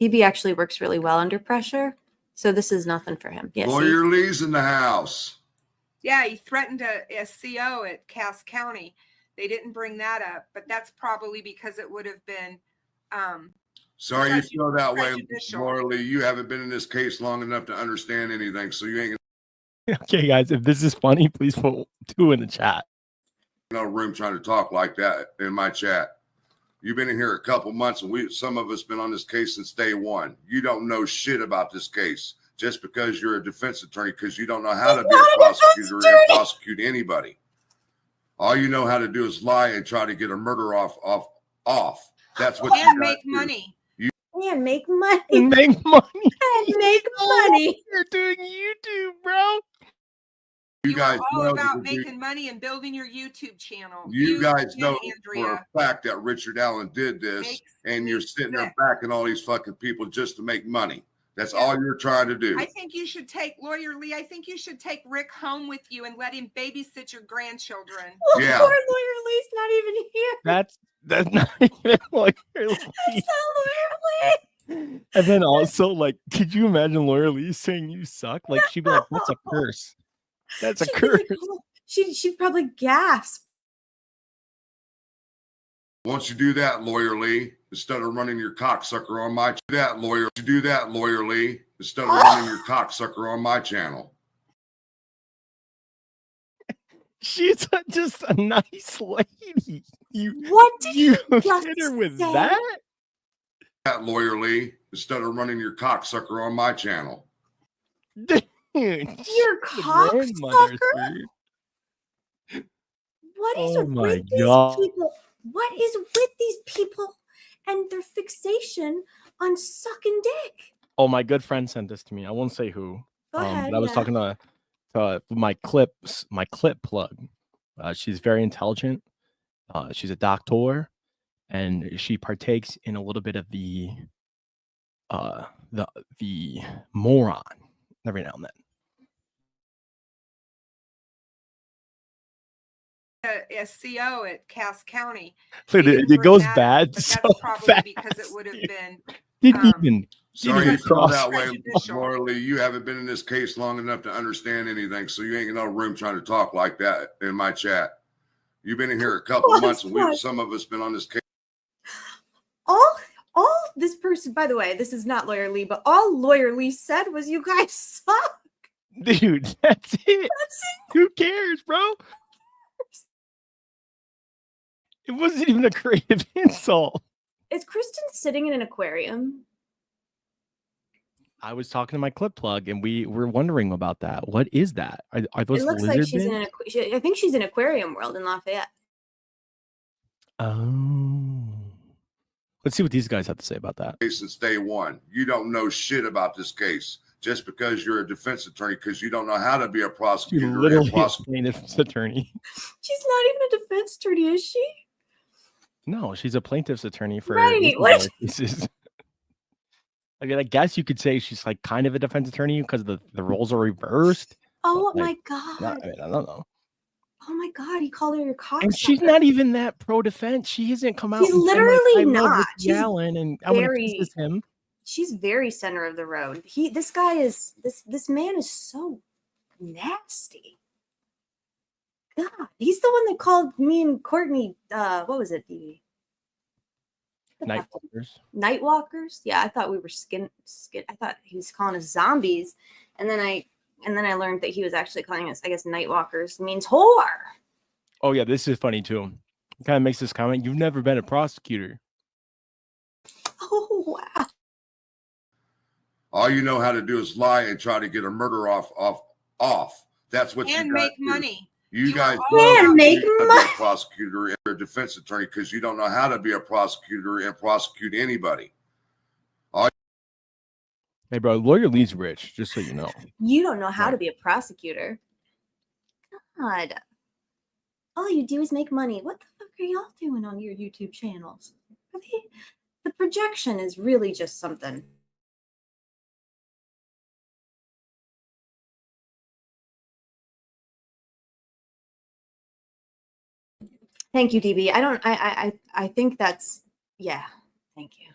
DB actually works really well under pressure, so this is nothing for him. Yes. Lawyer Lee's in the house. Yeah, he threatened a CO at Cass County. They didn't bring that up, but that's probably because it would have been Sorry you feel that way, Lawyer Lee. You haven't been in this case long enough to understand anything, so you ain't Okay, guys, if this is funny, please put 2 in the chat. no room trying to talk like that in my chat. You've been in here a couple months, and some of us been on this case since day one. You don't know shit about this case just because you're a defense attorney, because you don't know how to be a prosecutor or to prosecute anybody. All you know how to do is lie and try to get a murder off. That's what you make money. And make money. And make money. And make money. You're doing YouTube, bro. You guys all know about making money and building your YouTube channel. You guys know Andrea. for a fact that Richard Allen did this, and you're sitting there backing all these fucking people just to make money. That's all you're trying to do. I think you should take Lawyer Lee. I think you should take Rick home with you and let him babysit your grandchildren. Yeah. Poor Lawyer Lee's not even here. That's not even Lawyer Lee. That's not Lawyer Lee. And then also, like, could you imagine Lawyer Lee saying you suck? Like, she'd be like, "That's a curse. That's a curse." She'd probably gasp. Once you do that, Lawyer Lee, instead of running your cocksucker on my Lawyer Lee, instead of running your cocksucker on my channel. She's just a nice lady. What did you just hit her with say? that? That Lawyer Lee, instead of running your cocksucker on my channel. Dude, Your cocksucker? What is Oh my with these God. people? What is with these people and their fixation on sucking dick. Oh, my good friend sent this to me. I won't say who. Go ahead. But I was talking to my clip plug. She's very intelligent. She's a doctor, and she partakes in a little bit of the moron every now and then. A CO at Cass County. Look, They it didn't bring goes that up, bad but so that's probably fast, because it would have been. Didn't even Sorry even you feel cross. that way, prejudicial. Morley. You haven't been in this case long enough to understand anything, so you ain't in no room trying to talk like that in my chat. You've been in here a couple months, and some of us been on this case. All this person, by the way, this is not Lawyer Lee, but all Lawyer Lee said was, "You guys suck." Dude, that's it. That's it. Who cares, bro? It wasn't even a creative insult. Is Kristen sitting in an aquarium? I was talking to my clip plug, and we were wondering about that. What is that? Are those It looks like lizard she's in bins? I think she's in Aquarium World in Lafayette. Oh. Let's see what these guys have to say about that. Case since day one. You don't know shit about this case just because you're a defense attorney, because you don't know how to be a She's prosecutor. literally a plaintiff's attorney. She's not even a defense attorney, is she? No, she's a plaintiff's attorney for Right, what? whistleblower cases. I mean, I guess you could say she's like kind of a defense attorney because the roles are reversed. Oh But, my like, god! I mean, I don't know. Oh my god! He called her your cocksucker. And she's not even that pro defense. She hasn't come out. She's and been like, literally I love not. Ricky She's Allen, and I want to very- kiss him. She's very center of the road. This guy is this man is so nasty. God, he's the one that called me and Courtney. What was it? The Nightwalkers. Nightwalkers. Yeah, I thought we were skin. I thought he was calling us zombies, and then I learned that he was actually calling us, I guess, Nightwalkers means whore. Oh yeah, this is funny too. He kind of makes this comment. You've never been a prosecutor. Oh wow. All you know how to do is lie and try to get a murder off. That's what And you make do. money. You guys And make be a money. prosecutor and a defense attorney because you don't know how to be a prosecutor and prosecute anybody. Hey bro, Lawyer Lee's rich, just so you know. You don't know how to be a prosecutor. God. All you do is make money. What the fuck are y'all doing on your YouTube channels? The projection is really just something. Thank you, DB. I think that's, yeah. Thank you.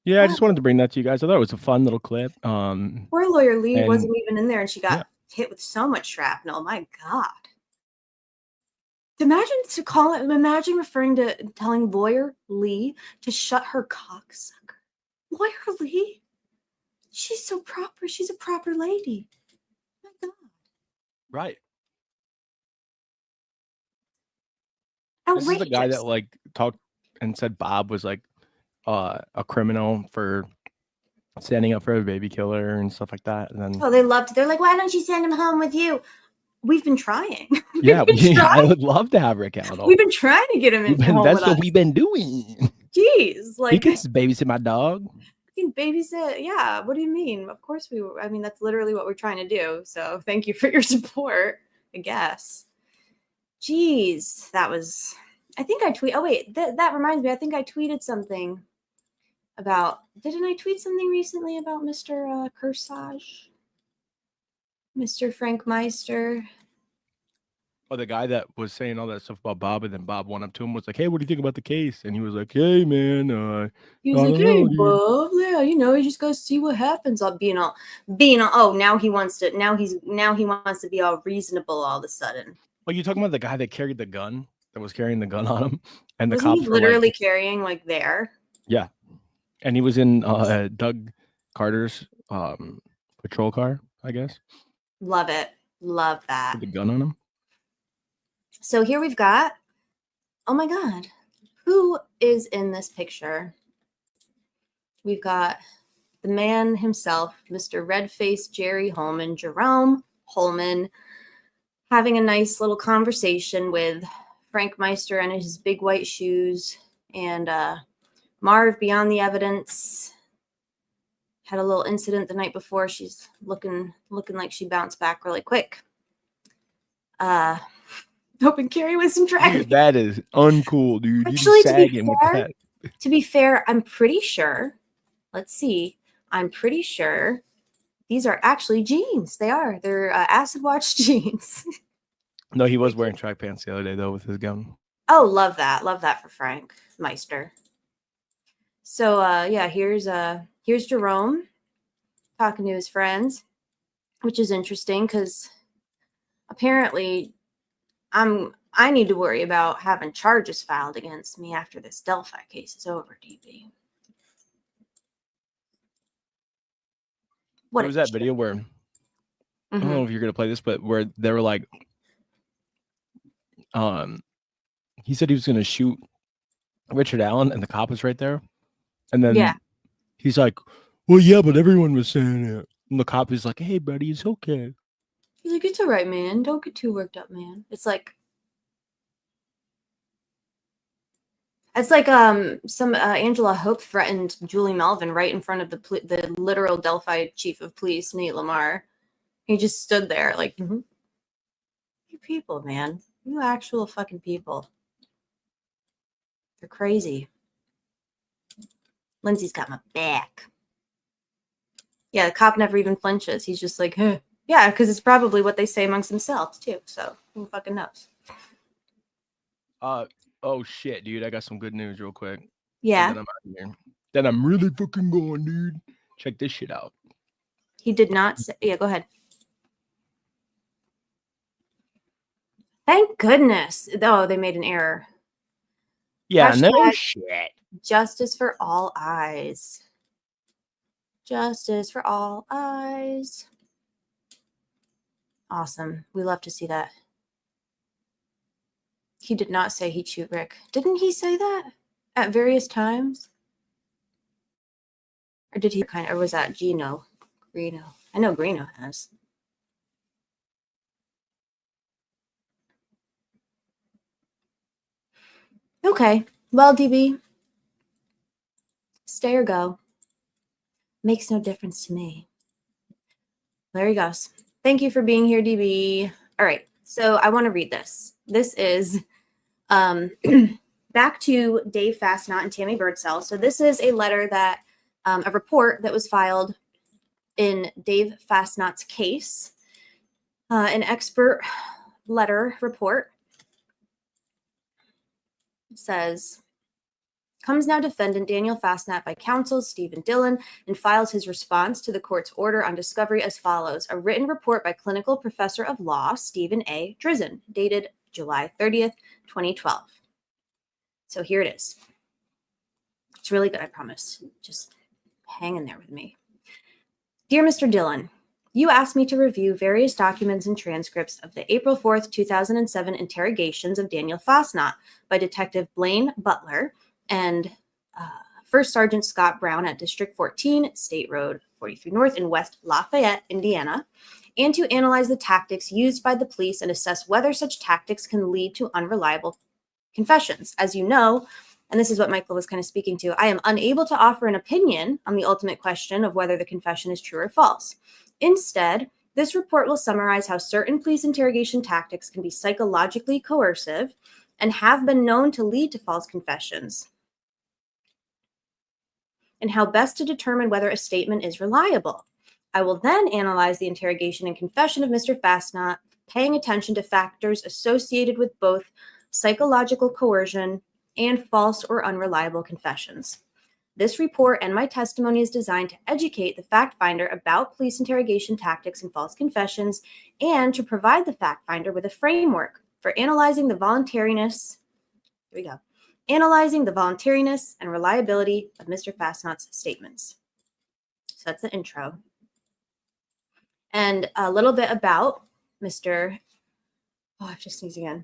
Yeah, I just wanted to bring that to you guys. I thought it was a fun little clip. Poor Lawyer Lee and- wasn't even in there, and she got Yeah. hit with so much shrapnel. My God. Imagine referring to telling Lawyer Lee to shut her cocksucker. Lawyer Lee? She's so proper. She's a proper lady. My God. Right. Outrageous. This is the guy that like talked and said Bob was like a criminal for standing up for a baby killer and stuff like that. And then Oh, they loved it. They're like, why don't you send him home with you? We've been trying. yeah, I would love to have Rick out. We've been trying to get him in home That's with what us. we've been doing. Jeez, He like can babysit my dog. you can babysit. Yeah, what do you mean? Of course we were. I mean, that's literally what we're trying to do. So thank you for your support, I guess. Jeez, that was. I think I tweet. Oh wait, that reminds me. I think I tweeted something about. Didn't I tweet something recently about Mr. Kersage? Mr. Frank Meister. Oh, the guy that was saying all that stuff about Bob, and then Bob went up to him, was like, "Hey, what do you think about the case?" And he was like, "Hey, man, He was I like, don't know, "Hey, dude." Bob, yeah, you just gotta see what happens." I'll being all. Oh, now he wants to be all reasonable all of a sudden. Well, you talking about the guy that carried the gun, that was carrying the gun on him, and the Wasn't cops he were like, literally carrying like there? yeah, and he was in Doug Carter's patrol car, I guess, Love it. Love that. with the gun on him. So here we've got, oh my God, who is in this picture? We've got the man himself, Mr. Red-Faced Jerry Holman, Jerome Holman, having a nice little conversation with Frank Meister and his big white shoes and Marv, beyond the evidence, had a little incident the night before. She's looking like she bounced back really quick. Hoping Carrie was some drag. Dude, that is uncool, dude. Actually, You just sagging with that. To be fair, I'm pretty sure. Let's see. I'm pretty sure these are actually jeans. They are. They're acid wash jeans. No, he was wearing track pants the other day though with his gun. Oh, love that. Love that for Frank Meister. So yeah, here's Jerome talking to his friends, which is interesting because apparently I need to worry about having charges filed against me after this Delphi case is over, DB. There was that video where I don't know if you're gonna play this, but where they were like, he said he was gonna shoot Richard Allen, and the cop was right there, and then he's like, "Well, yeah, but everyone was saying it," and the cop is like, "Hey, buddy, it's okay." He's like, "It's all right, man. Don't get too worked up, man." It's like some Angela Hope threatened Julie Melvin right in front of the literal Delphi chief of police, Nate Lamar. He just stood there like, you people, man. You actual fucking people. They're crazy. Lindsay's got my back. Yeah, the cop never even flinches. He's just like, huh. Yeah, because it's probably what they say amongst themselves too. So who fucking knows? Oh shit, dude! I got some good news real quick. Yeah. And then I'm out of here. Then I'm really fucking going, dude. Check this shit out. He did not say. Yeah, go ahead. Thank goodness. Oh, they made an error. Yeah, Hashtag no shit. Justice for all eyes. Justice for all eyes. Awesome. We love to see that. He did not say he'd shoot Rick. Didn't he say that at various times? Or did he or was that Greeno? I know Greeno has. Okay. Well, DB, stay or go. Makes no difference to me. There he goes. Thank you for being here, DB. All right. So I want to read this. This is back to Dave Fastnot and Tammy Birdsell. So this is a letter that, a report that was filed in Dave Fastnot's case, an expert letter report. It says, comes now defendant Daniel Fastnot by counsel Stephen Dillon and files his response to the court's order on discovery as follows. A written report by clinical professor of law Stephen A. Drizzen, dated July 30th, 2012. So here it is. It's really good, I promise. Just hang in there with me. Dear Mr. Dillon, you asked me to review various documents and transcripts of the April 4th, 2007 interrogations of Daniel Fastnot by Detective Blaine Butler and First Sergeant Scott Brown at District 14, State Road 43 North in West Lafayette, Indiana, and to analyze the tactics used by the police and assess whether such tactics can lead to unreliable confessions. As you know, and this is what Michael was kind of speaking to, I am unable to offer an opinion on the ultimate question of whether the confession is true or false. Instead, this report will summarize how certain police interrogation tactics can be psychologically coercive and have been known to lead to false confessions, and how best to determine whether a statement is reliable. I will then analyze the interrogation and confession of Mr. Fastnot, paying attention to factors associated with both psychological coercion and false or unreliable confessions. This report and my testimony is designed to educate the fact finder about police interrogation tactics and false confessions, and to provide the fact finder with a framework for analyzing the voluntariness. Here we go. Analyzing the voluntariness and reliability of Mr. Fastnot's statements. So that's the intro. And a little bit about Mr. Oh, I have to sneeze again.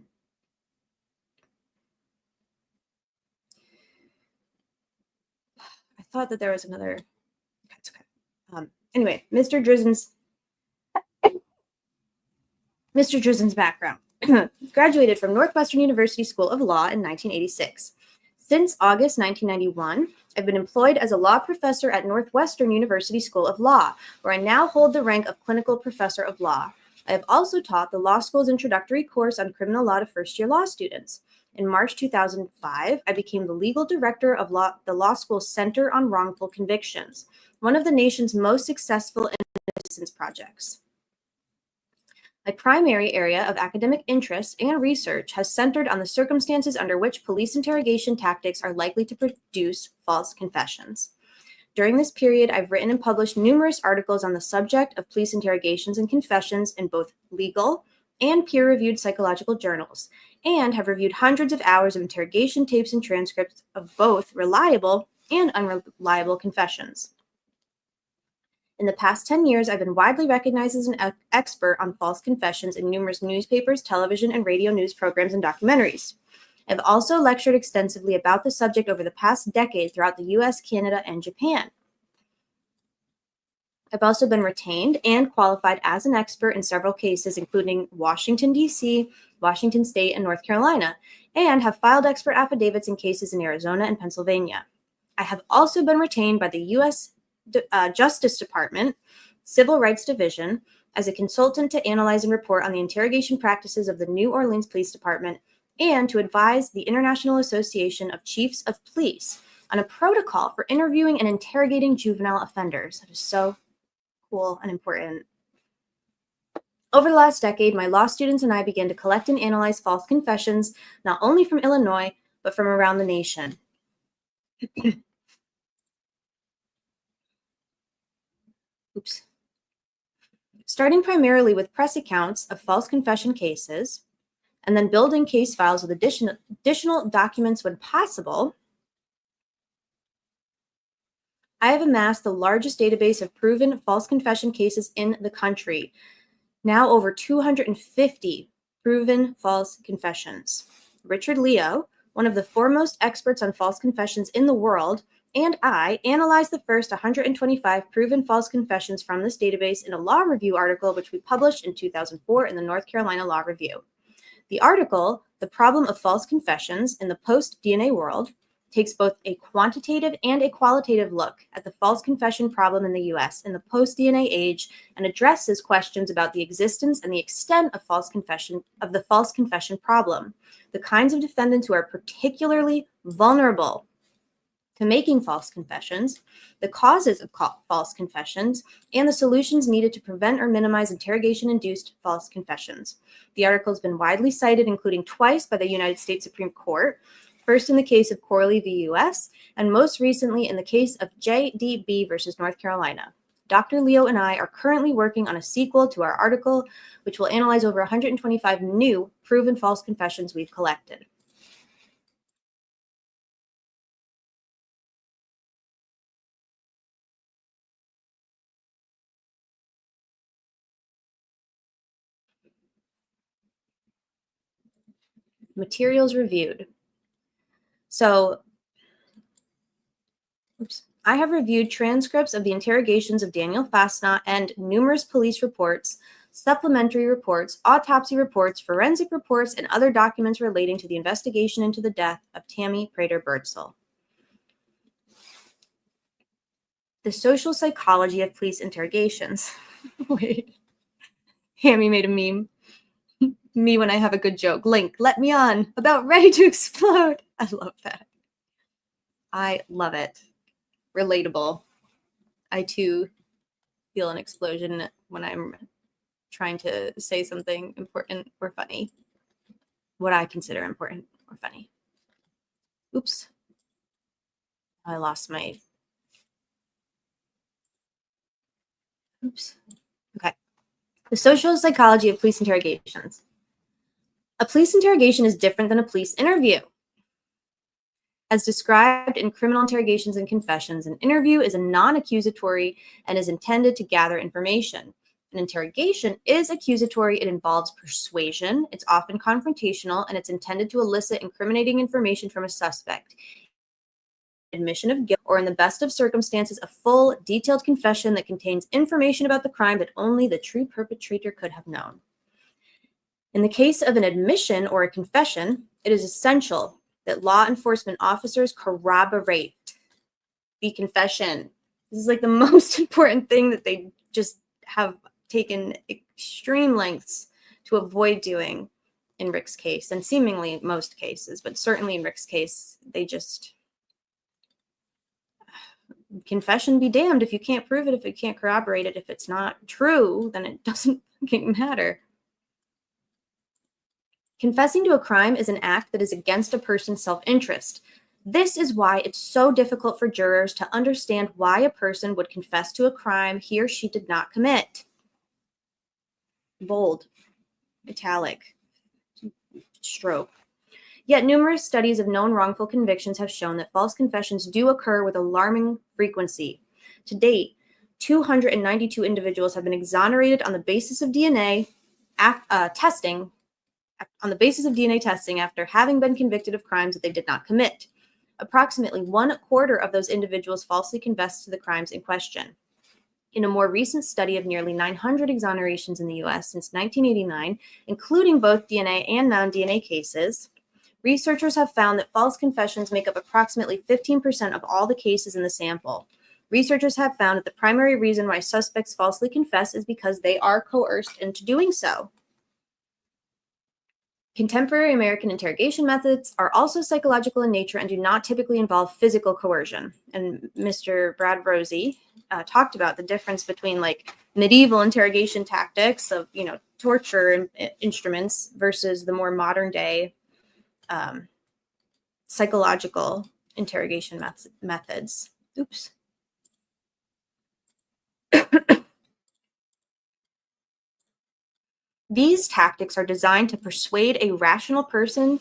I thought that there was another. That's okay. Anyway, Mr. Drizzen's background. Graduated from Northwestern University School of Law in 1986. Since August 1991, I've been employed as a law professor at Northwestern University School of Law, where I now hold the rank of clinical professor of law. I have also taught the law school's introductory course on criminal law to first-year law students. In March 2005, I became the legal director of the law school's Center on Wrongful Convictions, one of the nation's most successful innocence projects. My primary area of academic interest and research has centered on the circumstances under which police interrogation tactics are likely to produce false confessions. During this period, I've written and published numerous articles on the subject of police interrogations and confessions in both legal and peer-reviewed psychological journals, and have reviewed hundreds of hours of interrogation tapes and transcripts of both reliable and unreliable confessions. In the past 10 years, I've been widely recognized as an expert on false confessions in numerous newspapers, television, and radio news programs and documentaries. I've also lectured extensively about the subject over the past decade throughout the US, Canada, and Japan. I've also been retained and qualified as an expert in several cases, including Washington, D.C., Washington State, and North Carolina, and have filed expert affidavits in cases in Arizona and Pennsylvania. I have also been retained by the U.S. Justice Department, Civil Rights Division, as a consultant to analyze and report on the interrogation practices of the New Orleans Police Department and to advise the International Association of Chiefs of Police on a protocol for interviewing and interrogating juvenile offenders. That is so cool and important. Over the last decade, my law students and I began to collect and analyze false confessions, not only from Illinois, but from around the nation. Oops. Starting primarily with press accounts of false confession cases, and then building case files with additional documents when possible, I have amassed the largest database of proven false confession cases in the country. Now over 250 proven false confessions. Richard Leo, one of the foremost experts on false confessions in the world, and I analyzed the first 125 proven false confessions from this database in a law review article, which we published in 2004 in the North Carolina Law Review. The article, The Problem of False Confessions in the Post-DNA World, takes both a quantitative and a qualitative look at the false confession problem in the U.S. in the post-DNA age and addresses questions about the existence and the extent of the false confession problem, the kinds of defendants who are particularly vulnerable to making false confessions, the causes of false confessions, and the solutions needed to prevent or minimize interrogation-induced false confessions. The article has been widely cited, including twice by the United States Supreme Court, first in the case of Corley v. U.S., and most recently in the case of J.D.B. versus North Carolina. Dr. Leo and I are currently working on a sequel to our article, which will analyze over 125 new proven false confessions we've collected. Materials reviewed. So, I have reviewed transcripts of the interrogations of Daniel Fastenot and numerous police reports, supplementary reports, autopsy reports, forensic reports, and other documents relating to the investigation into the death of Tammy Birdsell. The social psychology of police interrogations. Wait. Tammy made a meme. Me when I have a good joke. Link, let me on. About ready to explode. I love that. I love it. Relatable. I too feel an explosion when I'm trying to say something important or funny. What I consider important or funny. Oops. I lost my... Oops. Okay. The social psychology of police interrogations. A police interrogation is different than a police interview. As described in criminal interrogations and confessions, an interview is a non-accusatory and is intended to gather information. An interrogation is accusatory. It involves persuasion. It's often confrontational, and it's intended to elicit incriminating information from a suspect. Admission of guilt, or in the best of circumstances, a full, detailed confession that contains information about the crime that only the true perpetrator could have known. In the case of an admission or a confession, it is essential that law enforcement officers corroborate the confession. This is like the most important thing that they just have taken extreme lengths to avoid doing in Rick's case, and seemingly most cases, but certainly in Rick's case, they just, confession be damned if you can't prove it, if you can't corroborate it. If it's not true, then it doesn't fucking matter. Confessing to a crime is an act that is against a person's self-interest. This is why it's so difficult for jurors to understand why a person would confess to a crime he or she did not commit. Bold, italic, stroke. Yet numerous studies of known wrongful convictions have shown that false confessions do occur with alarming frequency. To date, 292 individuals have been exonerated on the basis of DNA testing after having been convicted of crimes that they did not commit. Approximately 1/4 of those individuals falsely confessed to the crimes in question. In a more recent study of nearly 900 exonerations in the U.S. since 1989, including both DNA and non-DNA cases, researchers have found that false confessions make up approximately 15% of all the cases in the sample. Researchers have found that the primary reason why suspects falsely confess is because they are coerced into doing so. Contemporary American interrogation methods are also psychological in nature and do not typically involve physical coercion. And Mr. Brad Rosie talked about the difference between like medieval interrogation tactics of, torture instruments versus the more modern day psychological interrogation methods. Oops. These tactics are designed to persuade a rational person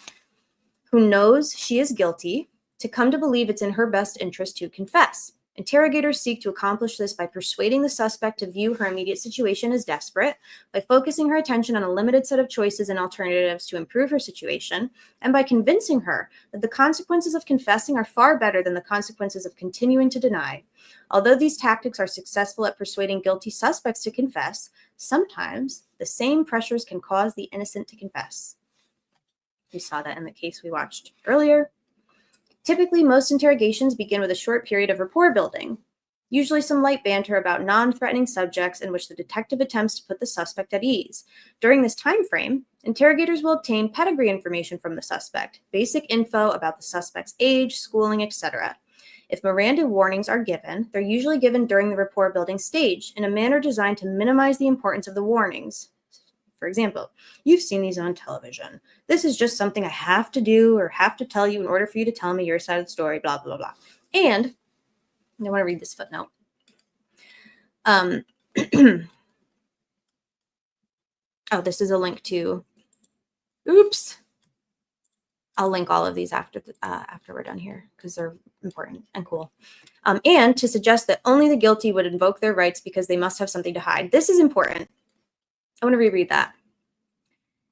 who knows she is guilty to come to believe it's in her best interest to confess. Interrogators seek to accomplish this by persuading the suspect to view her immediate situation as desperate, by focusing her attention on a limited set of choices and alternatives to improve her situation, and by convincing her that the consequences of confessing are far better than the consequences of continuing to deny. Although these tactics are successful at persuading guilty suspects to confess, sometimes the same pressures can cause the innocent to confess. We saw that in the case we watched earlier. Typically, most interrogations begin with a short period of rapport building, usually some light banter about non-threatening subjects in which the detective attempts to put the suspect at ease. During this time frame, interrogators will obtain pedigree information from the suspect, basic info about the suspect's age, schooling, etc. If Miranda warnings are given, they're usually given during the rapport building stage in a manner designed to minimize the importance of the warnings. For example, you've seen these on television. This is just something I have to do or have to tell you in order for you to tell me your side of the story, blah, blah, blah. And I want to read this footnote. Oh, this is a link to, oops. I'll link all of these after we're done here because they're important and cool. And to suggest that only the guilty would invoke their rights because they must have something to hide. This is important. I want to reread that.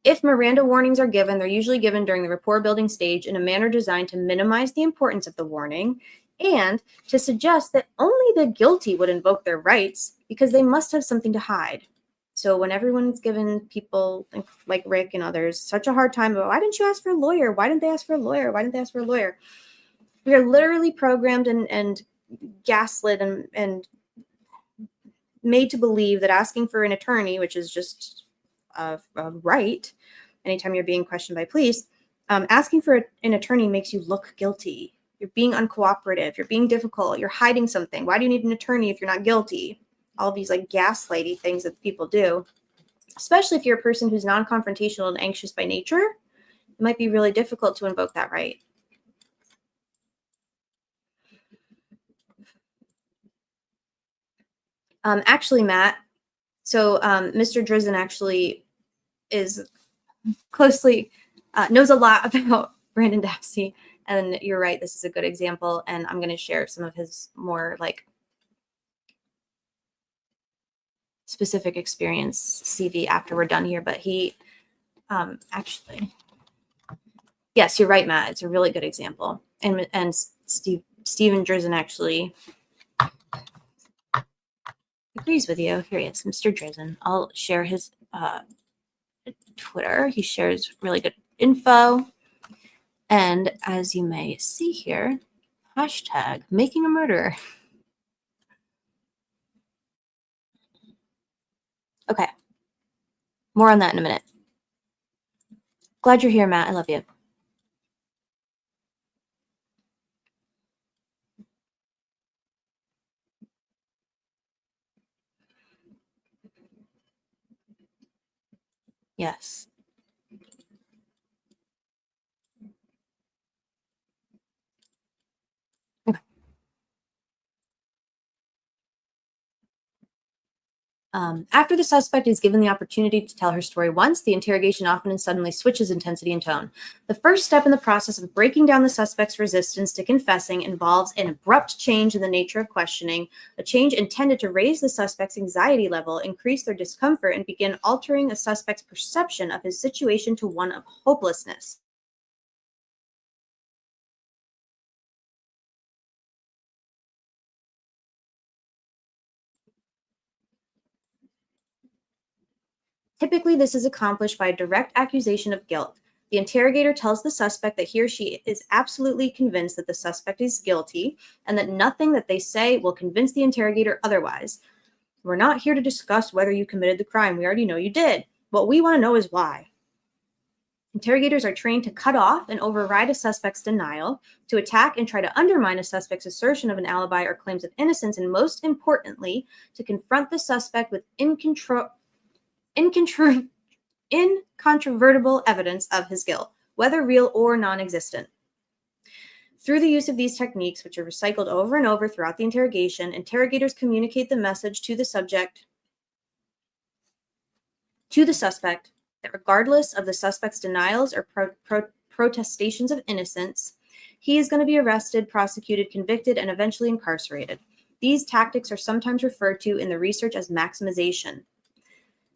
If Miranda warnings are given, they're usually given during the rapport building stage in a manner designed to minimize the importance of the warning and to suggest that only the guilty would invoke their rights because they must have something to hide. So when everyone's given people like Rick and others such a hard time about, why didn't you ask for a lawyer? Why didn't they ask for a lawyer? Why didn't they ask for a lawyer? We are literally programmed and gaslit and made to believe that asking for an attorney, which is just a right, anytime you're being questioned by police, asking for an attorney makes you look guilty. You're being uncooperative. You're being difficult. You're hiding something. Why do you need an attorney if you're not guilty? All these like gaslighty things that people do, especially if you're a person who's non-confrontational and anxious by nature, it might be really difficult to invoke that right. Actually, Matt, so Mr. Drizzen actually is closely, knows a lot about Brandon Dassey, and you're right, this is a good example, and I'm going to share some of his more like specific experience CV after we're done here, but he actually, yes, you're right, Matt, it's a really good example, and Steven Drizzen actually agrees with you. Here he is, Mr. Drizzen. I'll share his Twitter. He shares really good info. And as you may see here, hashtag making a murderer. Okay. More on that in a minute. Glad you're here, Matt. I love you. Yes. Okay. After the suspect is given the opportunity to tell her story once, the interrogation often and suddenly switches intensity and tone. The first step in the process of breaking down the suspect's resistance to confessing involves an abrupt change in the nature of questioning, a change intended to raise the suspect's anxiety level, increase their discomfort, and begin altering a suspect's perception of his situation to one of hopelessness. Typically, this is accomplished by a direct accusation of guilt. The interrogator tells the suspect that he or she is absolutely convinced that the suspect is guilty and that nothing that they say will convince the interrogator otherwise. We're not here to discuss whether you committed the crime. We already know you did. What we want to know is why. Interrogators are trained to cut off and override a suspect's denial, to attack and try to undermine a suspect's assertion of an alibi or claims of innocence, and most importantly, to confront the suspect with incontrovertible evidence of his guilt, whether real or non-existent. Through the use of these techniques, which are recycled over and over throughout the interrogation, interrogators communicate the message to the suspect that regardless of the suspect's denials or protestations of innocence, he is going to be arrested, prosecuted, convicted, and eventually incarcerated. These tactics are sometimes referred to in the research as maximization.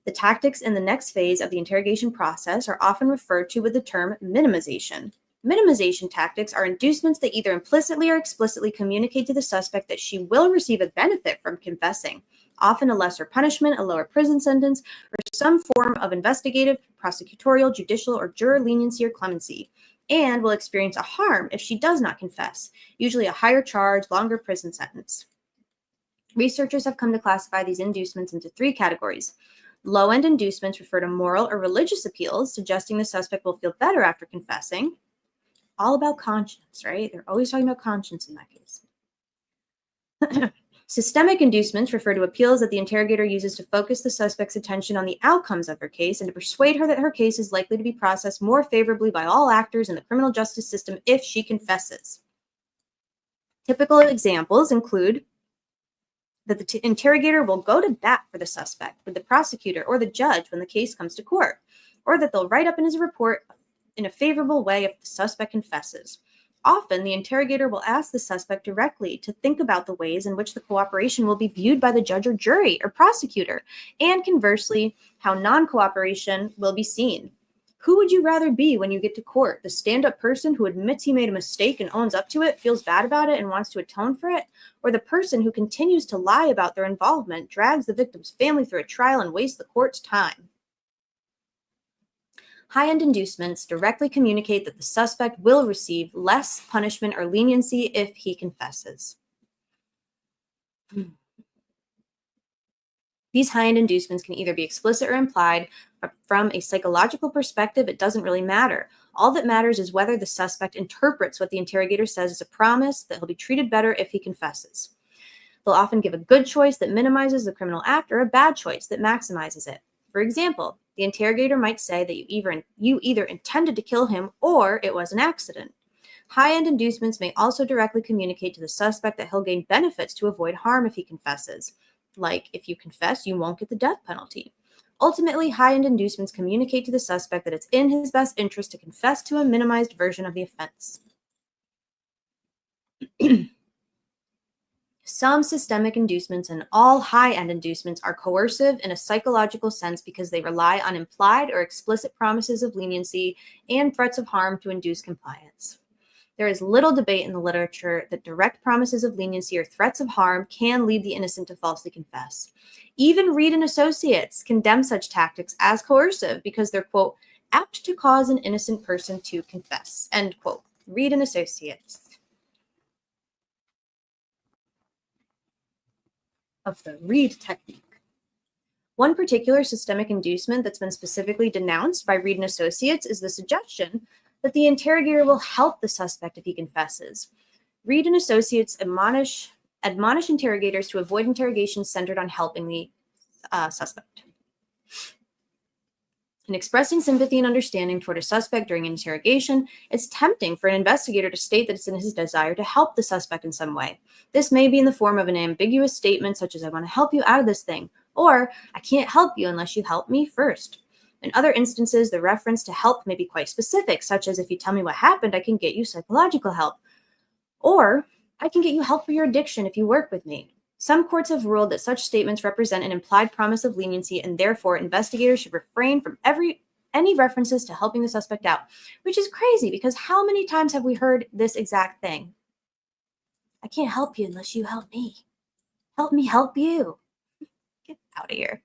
The tactics in the next phase of the interrogation process are often referred to with the term minimization. Minimization tactics are inducements that either implicitly or explicitly communicate to the suspect that she will receive a benefit from confessing, often a lesser punishment, a lower prison sentence, or some form of investigative, prosecutorial, judicial, or juror leniency or clemency, and will experience a harm if she does not confess, usually a higher charge, longer prison sentence. Researchers have come to classify these inducements into three categories. Low-end inducements refer to moral or religious appeals, suggesting the suspect will feel better after confessing. All about conscience, right? They're always talking about conscience in that case. Systemic inducements refer to appeals that the interrogator uses to focus the suspect's attention on the outcomes of her case and to persuade her that her case is likely to be processed more favorably by all actors in the criminal justice system if she confesses. Typical examples include that the interrogator will go to bat for the suspect with the prosecutor or the judge when the case comes to court, or that they'll write up in his report in a favorable way if the suspect confesses. Often, the interrogator will ask the suspect directly to think about the ways in which the cooperation will be viewed by the judge or jury or prosecutor, and conversely, how non-cooperation will be seen. Who would you rather be when you get to court? The stand-up person who admits he made a mistake and owns up to it, feels bad about it, and wants to atone for it? Or the person who continues to lie about their involvement, drags the victim's family through a trial, and wastes the court's time? High-end inducements directly communicate that the suspect will receive less punishment or leniency if he confesses. These high-end inducements can either be explicit or implied. From a psychological perspective, it doesn't really matter. All that matters is whether the suspect interprets what the interrogator says as a promise that he'll be treated better if he confesses. They'll often give a good choice that minimizes the criminal act or a bad choice that maximizes it. For example, the interrogator might say that you either intended to kill him or it was an accident. High-end inducements may also directly communicate to the suspect that he'll gain benefits to avoid harm if he confesses. Like, if you confess, you won't get the death penalty. Ultimately, high-end inducements communicate to the suspect that it's in his best interest to confess to a minimized version of the offense. Some systemic inducements and all high-end inducements are coercive in a psychological sense because they rely on implied or explicit promises of leniency and threats of harm to induce compliance. There is little debate in the literature that direct promises of leniency or threats of harm can lead the innocent to falsely confess. Even Reed and Associates condemn such tactics as coercive because they're, quote, apt to cause an innocent person to confess. End quote. Reed and Associates. Of the Reed technique. One particular systemic inducement that's been specifically denounced by Reed and Associates is the suggestion that the interrogator will help the suspect if he confesses. Reed and Associates admonish interrogators to avoid interrogations centered on helping the suspect. In expressing sympathy and understanding toward a suspect during an interrogation, it's tempting for an investigator to state that it's in his desire to help the suspect in some way. This may be in the form of an ambiguous statement such as, "I want to help you out of this thing," or "I can't help you unless you help me first." In other instances, the reference to help may be quite specific, such as, "If you tell me what happened, I can get you psychological help," or "I can get you help for your addiction if you work with me." Some courts have ruled that such statements represent an implied promise of leniency, and therefore investigators should refrain from any references to helping the suspect out, which is crazy because how many times have we heard this exact thing? "I can't help you unless you help me. Help me help you." Get out of here.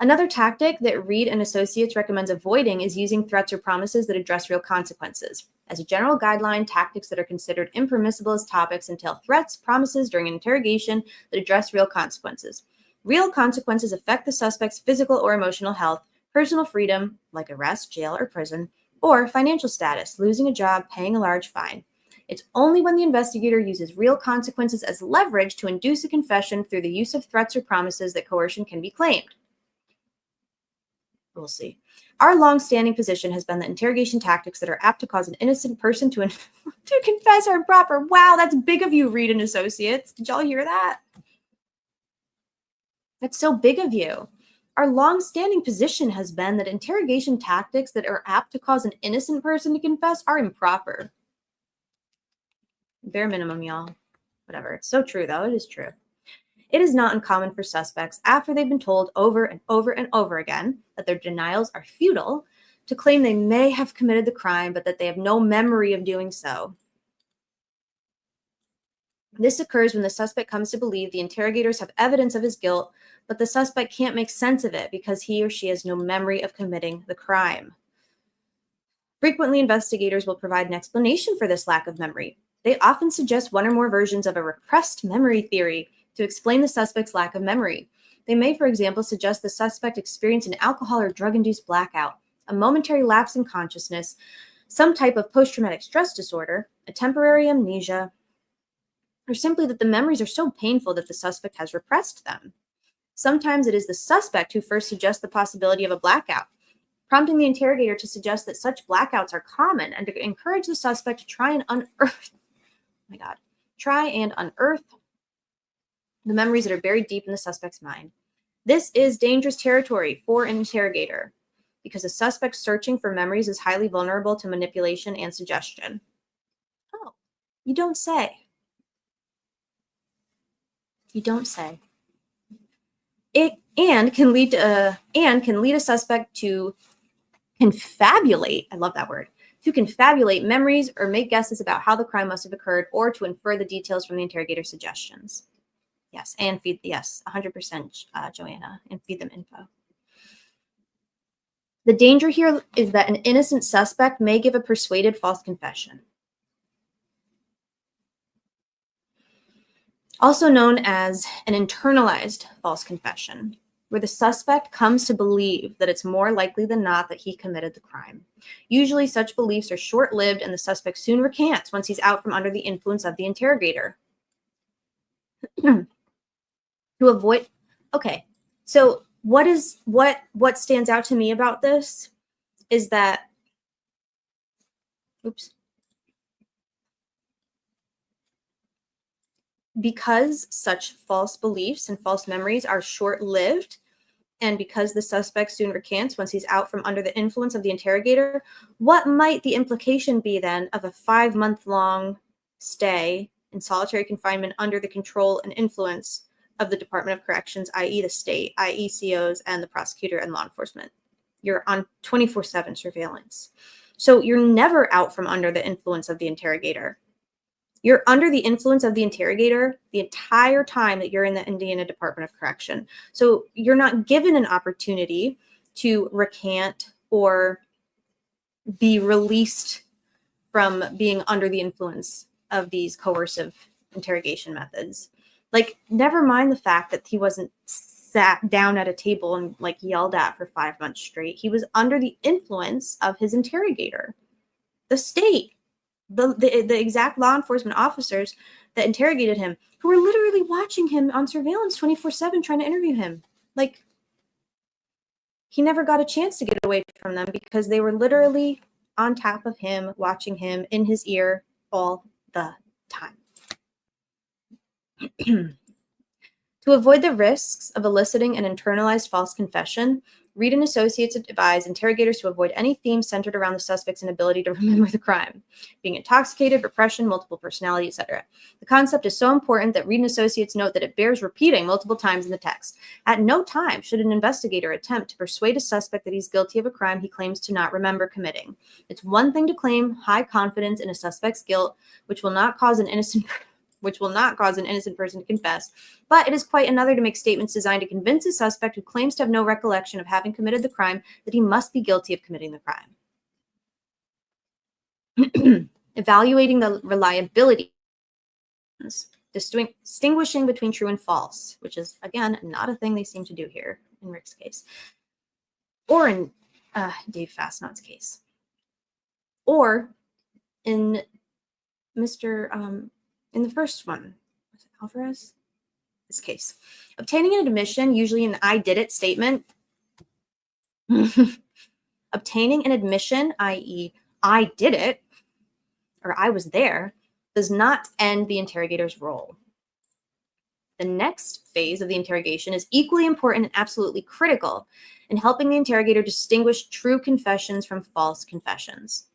Another tactic that Reed and Associates recommends avoiding is using threats or promises that address real consequences. As a general guideline, tactics that are considered impermissible as topics entail threats, promises during an interrogation that address real consequences. Real consequences affect the suspect's physical or emotional health, personal freedom, like arrest, jail, or prison, or financial status, losing a job, paying a large fine. It's only when the investigator uses real consequences as leverage to induce a confession through the use of threats or promises that coercion can be claimed. We'll see. Our long-standing position has been that interrogation tactics that are apt to cause an innocent person to confess are improper. Wow, that's big of you, Reed and Associates. Did y'all hear that? That's so big of you. Our long-standing position has been that interrogation tactics that are apt to cause an innocent person to confess are improper. Bare minimum, y'all. Whatever. It's so true, though. It is true. It is not uncommon for suspects, after they've been told over and over and over again that their denials are futile, to claim they may have committed the crime, but that they have no memory of doing so. This occurs when the suspect comes to believe the interrogators have evidence of his guilt, but the suspect can't make sense of it because he or she has no memory of committing the crime. Frequently, investigators will provide an explanation for this lack of memory. They often suggest one or more versions of a repressed memory theory to explain the suspect's lack of memory. They may, for example, suggest the suspect experienced an alcohol or drug-induced blackout, a momentary lapse in consciousness, some type of post-traumatic stress disorder, a temporary amnesia, or simply that the memories are so painful that the suspect has repressed them. Sometimes it is the suspect who first suggests the possibility of a blackout, prompting the interrogator to suggest that such blackouts are common and to encourage the suspect to try and unearth the memories that are buried deep in the suspect's mind. This is dangerous territory for an interrogator because a suspect searching for memories is highly vulnerable to manipulation and suggestion. Oh, you don't say. You don't say. It can lead a suspect to confabulate. I love that word. To confabulate memories or make guesses about how the crime must have occurred, or to infer the details from the interrogator's suggestions. Yes, and feed, yes, 100%, Joanna, and feed them info. The danger here is that an innocent suspect may give a persuaded false confession. Also known as an internalized false confession, where the suspect comes to believe that it's more likely than not that he committed the crime. Usually such beliefs are short-lived and the suspect soon recants once he's out from under the influence of the interrogator. To avoid, okay, so what stands out to me about this is that, because such false beliefs and false memories are short-lived, and because the suspect soon recants once he's out from under the influence of the interrogator, what might the implication be then of a 5-month-long stay in solitary confinement under the control and influence of the Department of Corrections, i.e. the state, i.e. COs, and the prosecutor and law enforcement? You're on 24/7 surveillance. So you're never out from under the influence of the interrogator. You're under the influence of the interrogator the entire time that you're in the Indiana Department of Correction. So you're not given an opportunity to recant or be released from being under the influence of these coercive interrogation methods. Like, never mind the fact that he wasn't sat down at a table and like yelled at for 5 months straight. He was under the influence of his interrogator, the state, the exact law enforcement officers that interrogated him, who were literally watching him on surveillance 24/7, trying to interview him. Like, he never got a chance to get away from them because they were literally on top of him, watching him in his ear all the time. To avoid the risks of eliciting an internalized false confession, Reed and Associates advise interrogators to avoid any themes centered around the suspect's inability to remember the crime, being intoxicated, repression, multiple personality, etc. The concept is so important that Reed and Associates note that it bears repeating multiple times in the text. At no time should an investigator attempt to persuade a suspect that he's guilty of a crime he claims to not remember committing. It's one thing to claim high confidence in a suspect's guilt, which will not cause an innocent person to confess, but it is quite another to make statements designed to convince a suspect who claims to have no recollection of having committed the crime that he must be guilty of committing the crime. Evaluating the reliability, distinguishing between true and false, which is, again, not a thing they seem to do here in Rick's case, or in Dave Fastnot's case, or in in the first one, was it Alvarez? This case. Obtaining an admission, usually an I did it statement. Obtaining an admission, i.e. I did it, or I was there, does not end the interrogator's role. The next phase of the interrogation is equally important and absolutely critical in helping the interrogator distinguish true confessions from false confessions.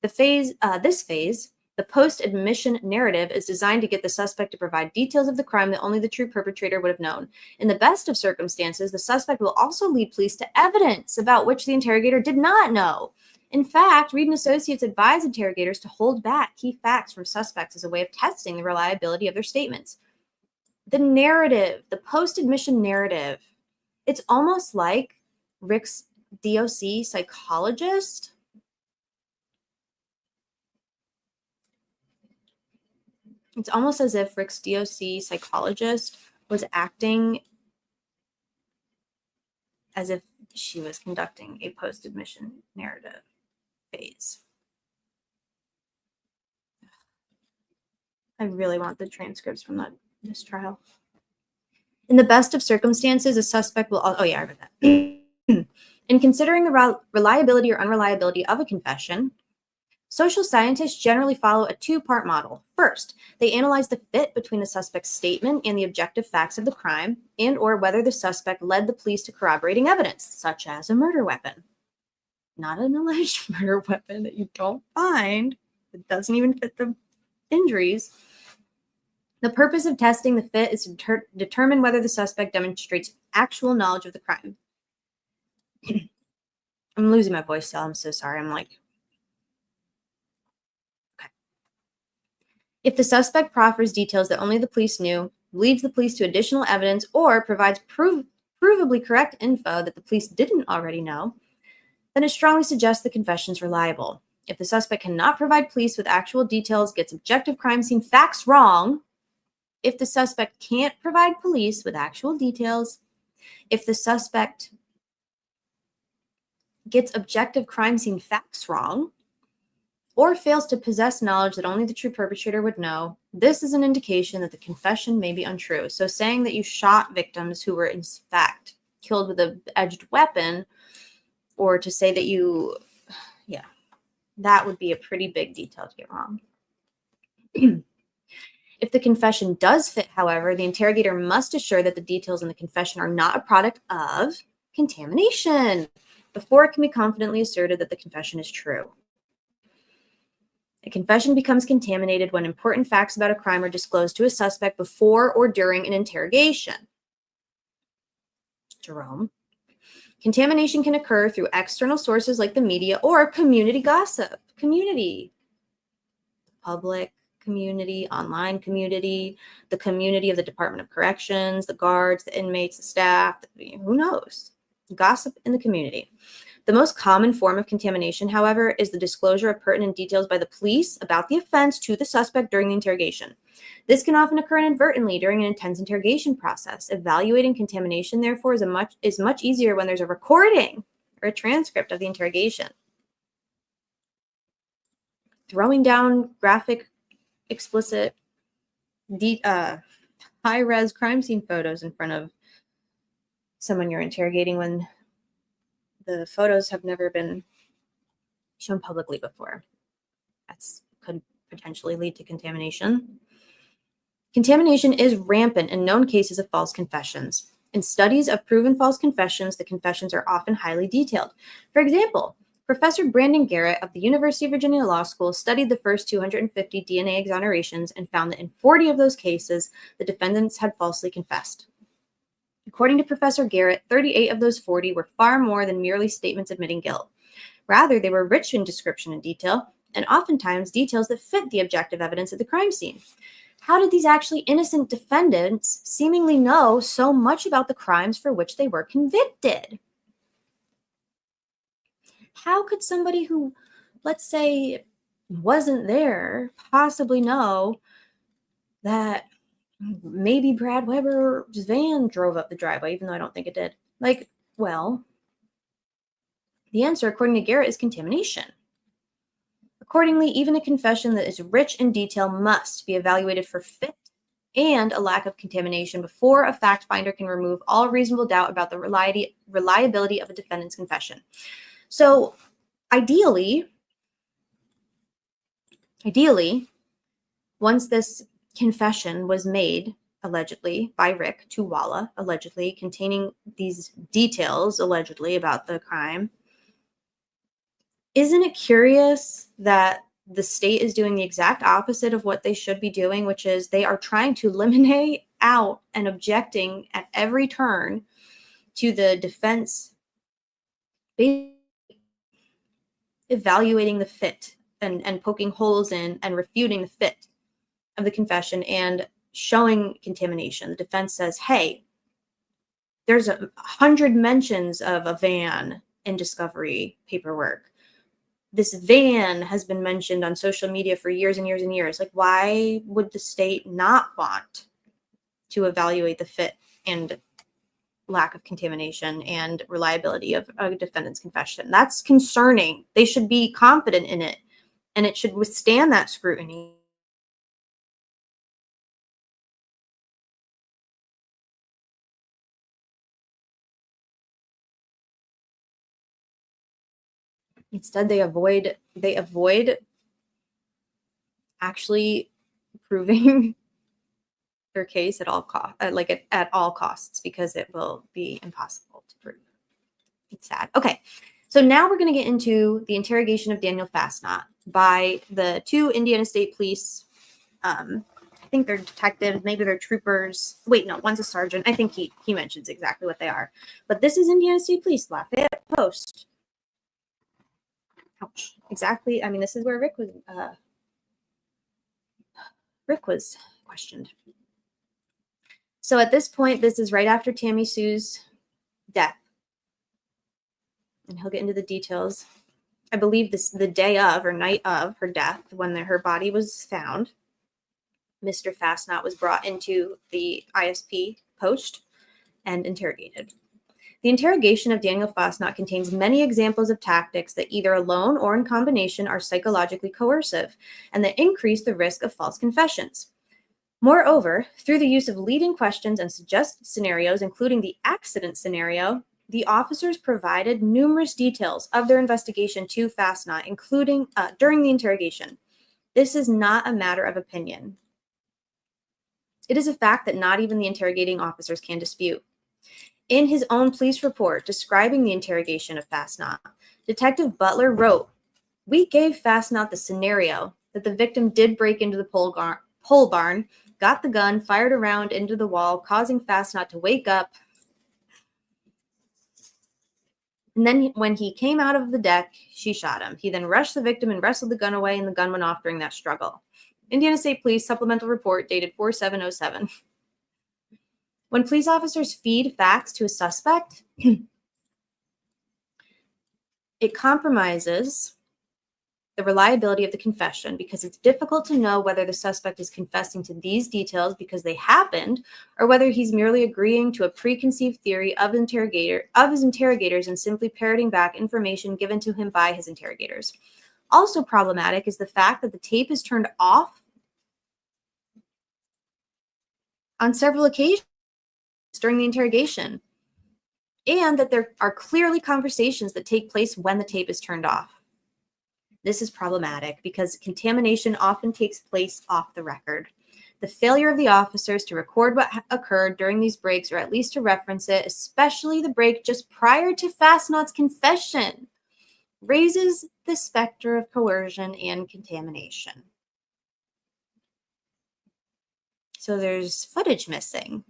This phase, the post-admission narrative, is designed to get the suspect to provide details of the crime that only the true perpetrator would have known. In the best of circumstances, the suspect will also lead police to evidence about which the interrogator did not know. In fact, Reed and Associates advise interrogators to hold back key facts from suspects as a way of testing the reliability of their statements. The narrative, the post-admission narrative, it's almost like Rick's DOC psychologist. It's almost as if Rick's DOC psychologist was acting as if she was conducting a post-admission narrative phase. I really want the transcripts from this trial. In the best of circumstances, a suspect will... Oh, yeah, I read that. In considering the reliability or unreliability of a confession, social scientists generally follow a two-part model. First, they analyze the fit between the suspect's statement and the objective facts of the crime, and or whether the suspect led the police to corroborating evidence, such as a murder weapon. Not an alleged murder weapon that you don't find. It doesn't even fit the injuries. The purpose of testing the fit is to determine whether the suspect demonstrates actual knowledge of the crime. I'm losing my voice still. I'm so sorry. I'm like... If the suspect proffers details that only the police knew, leads the police to additional evidence, or provides provably correct info that the police didn't already know, then it strongly suggests the confession is reliable. If the suspect cannot provide police with actual details, gets objective crime scene facts wrong, if the suspect can't provide police with actual details, if the suspect gets objective crime scene facts wrong, or fails to possess knowledge that only the true perpetrator would know, this is an indication that the confession may be untrue. So saying that you shot victims who were in fact killed with an edged weapon, or to say that you, yeah, that would be a pretty big detail to get wrong. If the confession does fit, however, the interrogator must assure that the details in the confession are not a product of contamination before it can be confidently asserted that the confession is true. A confession becomes contaminated when important facts about a crime are disclosed to a suspect before or during an interrogation. Jerome. Contamination can occur through external sources like the media or community gossip. Community. Public, community, online community, the community of the Department of Corrections, the guards, the inmates, the staff, who knows? Gossip in the community. The most common form of contamination, however, is the disclosure of pertinent details by the police about the offense to the suspect during the interrogation. This can often occur inadvertently during an intense interrogation process. Evaluating contamination, therefore, is much easier when there's a recording or a transcript of the interrogation. Throwing down graphic, explicit, high-res crime scene photos in front of someone you're interrogating when the photos have never been shown publicly before. That's could potentially lead to contamination. Contamination is rampant in known cases of false confessions. In studies of proven false confessions, the confessions are often highly detailed. For example, Professor Brandon Garrett of the University of Virginia Law School studied the first 250 DNA exonerations and found that in 40 of those cases, the defendants had falsely confessed. According to Professor Garrett, 38 of those 40 were far more than merely statements admitting guilt. Rather, they were rich in description and detail, and oftentimes details that fit the objective evidence at the crime scene. How did these actually innocent defendants seemingly know so much about the crimes for which they were convicted? How could somebody who, let's say, wasn't there possibly know that maybe Brad Weber's van drove up the driveway, even though I don't think it did? Like, well, the answer, according to Garrett, is contamination. Accordingly, even a confession that is rich in detail must be evaluated for fit and a lack of contamination before a fact finder can remove all reasonable doubt about the reliability of a defendant's confession. So ideally, once this confession was made, allegedly, by Rick to Walla, allegedly containing these details, allegedly, about the crime, isn't it curious that the state is doing the exact opposite of what they should be doing, which is they are trying to eliminate out and objecting at every turn to the defense evaluating the fit and poking holes in and refuting the fit of the confession and showing contamination. The defense says, hey, there's 100 mentions of a van in discovery paperwork. This van has been mentioned on social media for years and years and years. Like, why would the state not want to evaluate the fit and lack of contamination and reliability of a defendant's confession? That's concerning. They should be confident in it, and it should withstand that scrutiny. Instead, they avoid actually proving their case at all costs, at all costs, because it will be impossible to prove. It's sad. Okay, so now we're going to get into the interrogation of Daniel Fassnacht by the two Indiana State Police. I think they're detectives, maybe they're troopers. Wait, no, one's a sergeant. I think he mentions exactly what they are. But this is Indiana State Police, Lafayette Post. Ouch. Exactly. I mean, this is where Rick was questioned. So at this point, this is right after Tammy Sue's death. And he'll get into the details. I believe this the day of or night of her death, when her body was found. Mr. Fassnacht was brought into the ISP post and interrogated. The interrogation of Daniel Fassnacht contains many examples of tactics that either alone or in combination are psychologically coercive and that increase the risk of false confessions. Moreover, through the use of leading questions and suggested scenarios, including the accident scenario, the officers provided numerous details of their investigation to Fassnacht, including during the interrogation. This is not a matter of opinion. It is a fact that not even the interrogating officers can dispute. In his own police report describing the interrogation of Fassnacht, Detective Butler wrote, "We gave Fassnacht the scenario that the victim did break into the pole barn, got the gun, fired a round into the wall, causing Fassnacht to wake up. And then when he came out of the deck, she shot him. He then rushed the victim and wrestled the gun away, and the gun went off during that struggle." Indiana State Police Supplemental Report dated 4/7/07. When police officers feed facts to a suspect, it compromises the reliability of the confession because it's difficult to know whether the suspect is confessing to these details because they happened or whether he's merely agreeing to a preconceived theory of his interrogators and simply parroting back information given to him by his interrogators. Also problematic is the fact that the tape is turned off on several occasions during the interrogation, and that there are clearly conversations that take place when the tape is turned off. This is problematic because contamination often takes place off the record. The failure of the officers to record what occurred during these breaks, or at least to reference it, especially the break just prior to Fastnaught's confession, raises the specter of coercion and contamination. So there's footage missing.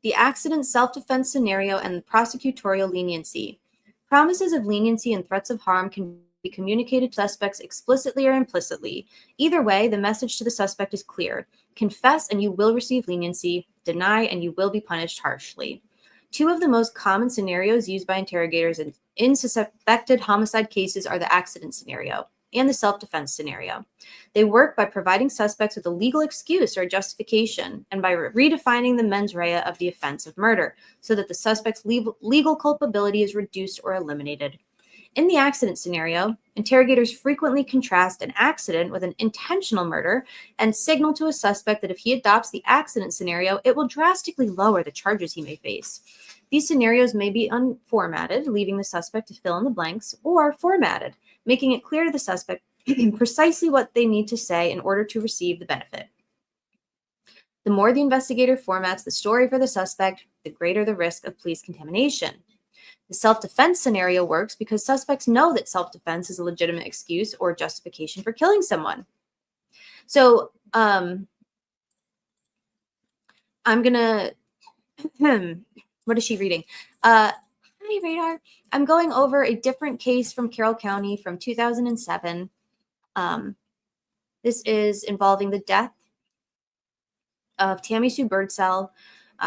The accident self-defense scenario and the prosecutorial leniency. Promises of leniency and threats of harm can be communicated to suspects explicitly or implicitly. Either way, the message to the suspect is clear. Confess and you will receive leniency. Deny and you will be punished harshly. Two of the most common scenarios used by interrogators in suspected homicide cases are the accident scenario and the self-defense scenario. They work by providing suspects with a legal excuse or justification and by redefining the mens rea of the offense of murder so that the suspect's legal culpability is reduced or eliminated. In the accident scenario, interrogators frequently contrast an accident with an intentional murder and signal to a suspect that if he adopts the accident scenario, it will drastically lower the charges he may face. These scenarios may be unformatted, leaving the suspect to fill in the blanks, or formatted, making it clear to the suspect precisely what they need to say in order to receive the benefit. The more the investigator formats the story for the suspect, the greater the risk of police contamination. The self-defense scenario works because suspects know that self-defense is a legitimate excuse or justification for killing someone. So I'm going to, what is she reading? Hi, Radar. I'm going over a different case from Carroll County from 2007. This is involving the death of Tammy Sue Birdsell.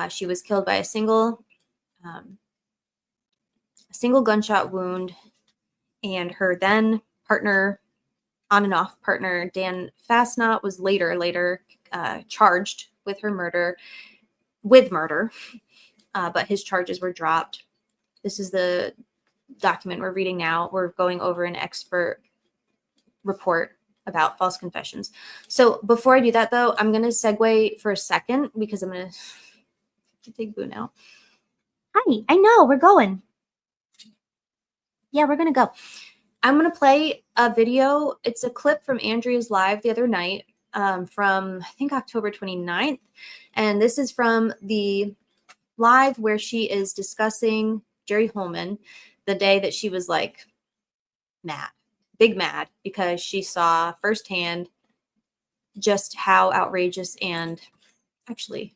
She was killed by a single gunshot wound, and her then partner, on and off partner, Dan Fastnaught, was later charged with murder, but his charges were dropped. This is the document we're reading now. We're going over an expert report about false confessions. So before I do that, though, I'm going to segue for a second because I'm going to take Boo now. Hi, I know, we're going. Yeah, we're going to go. I'm going to play a video. It's a clip from Andrea's live the other night from, I think, October 29th. And this is from the live where she is discussing Jerry Holman the day that she was like big mad, because she saw firsthand just how outrageous and actually,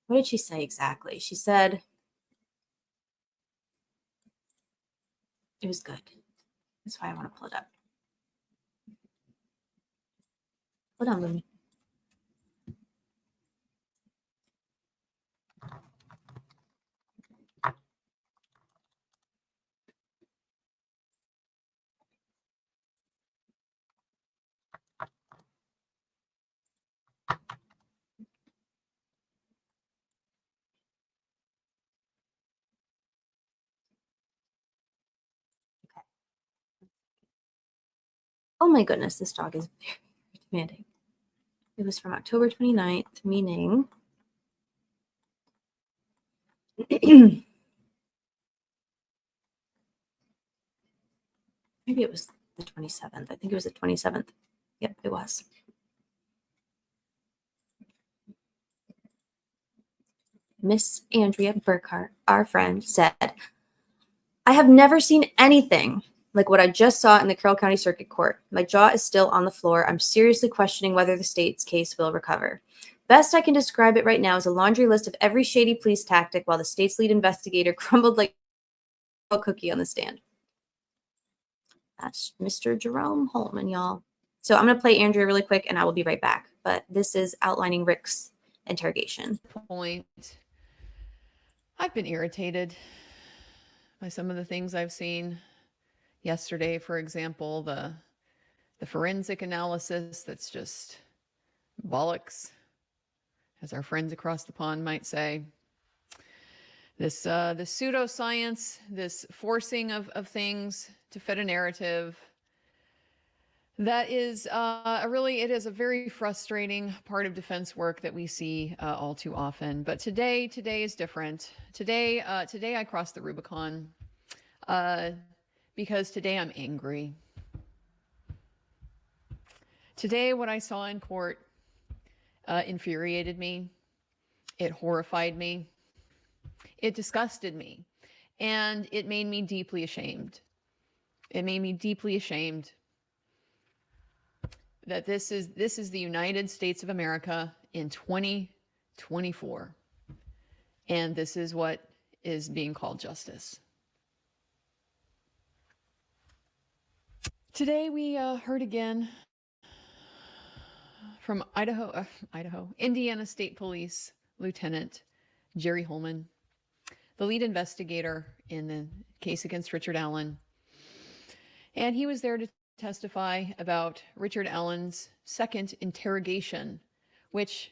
what did she say exactly? She said, it was good. That's why I want to pull it up. Hold on, Lumi. Oh my goodness, this dog is very demanding. It was from October 29th, meaning maybe it was the 27th. I think it was the 27th. Yep, it was. Miss Andrea Burkhart, our friend, said, I have never seen anything like what I just saw in the Carroll County Circuit Court. My jaw is still on the floor. I'm seriously questioning whether the state's case will recover. Best I can describe it right now is a laundry list of every shady police tactic while the state's lead investigator crumbled like a cookie on the stand. That's Mr. Jerome Holman, y'all. So I'm going to play Andrea really quick and I will be right back. But this is outlining Rick's interrogation. Point. I've been irritated by some of the things I've seen. Yesterday, for example, the forensic analysis that's just bollocks, as our friends across the pond might say. This pseudoscience, this forcing of things to fit a narrative. That is it is a very frustrating part of defense work that we see all too often. But today is different. Today I crossed the Rubicon because today I'm angry. Today, what I saw in court infuriated me. It horrified me. It disgusted me. And it made me deeply ashamed. It made me deeply ashamed that this is the United States of America in 2024. And this is what is being called justice. Today we heard again from Indiana State Police Lieutenant Jerry Holman, the lead investigator in the case against Richard Allen. And he was there to testify about Richard Allen's second interrogation, which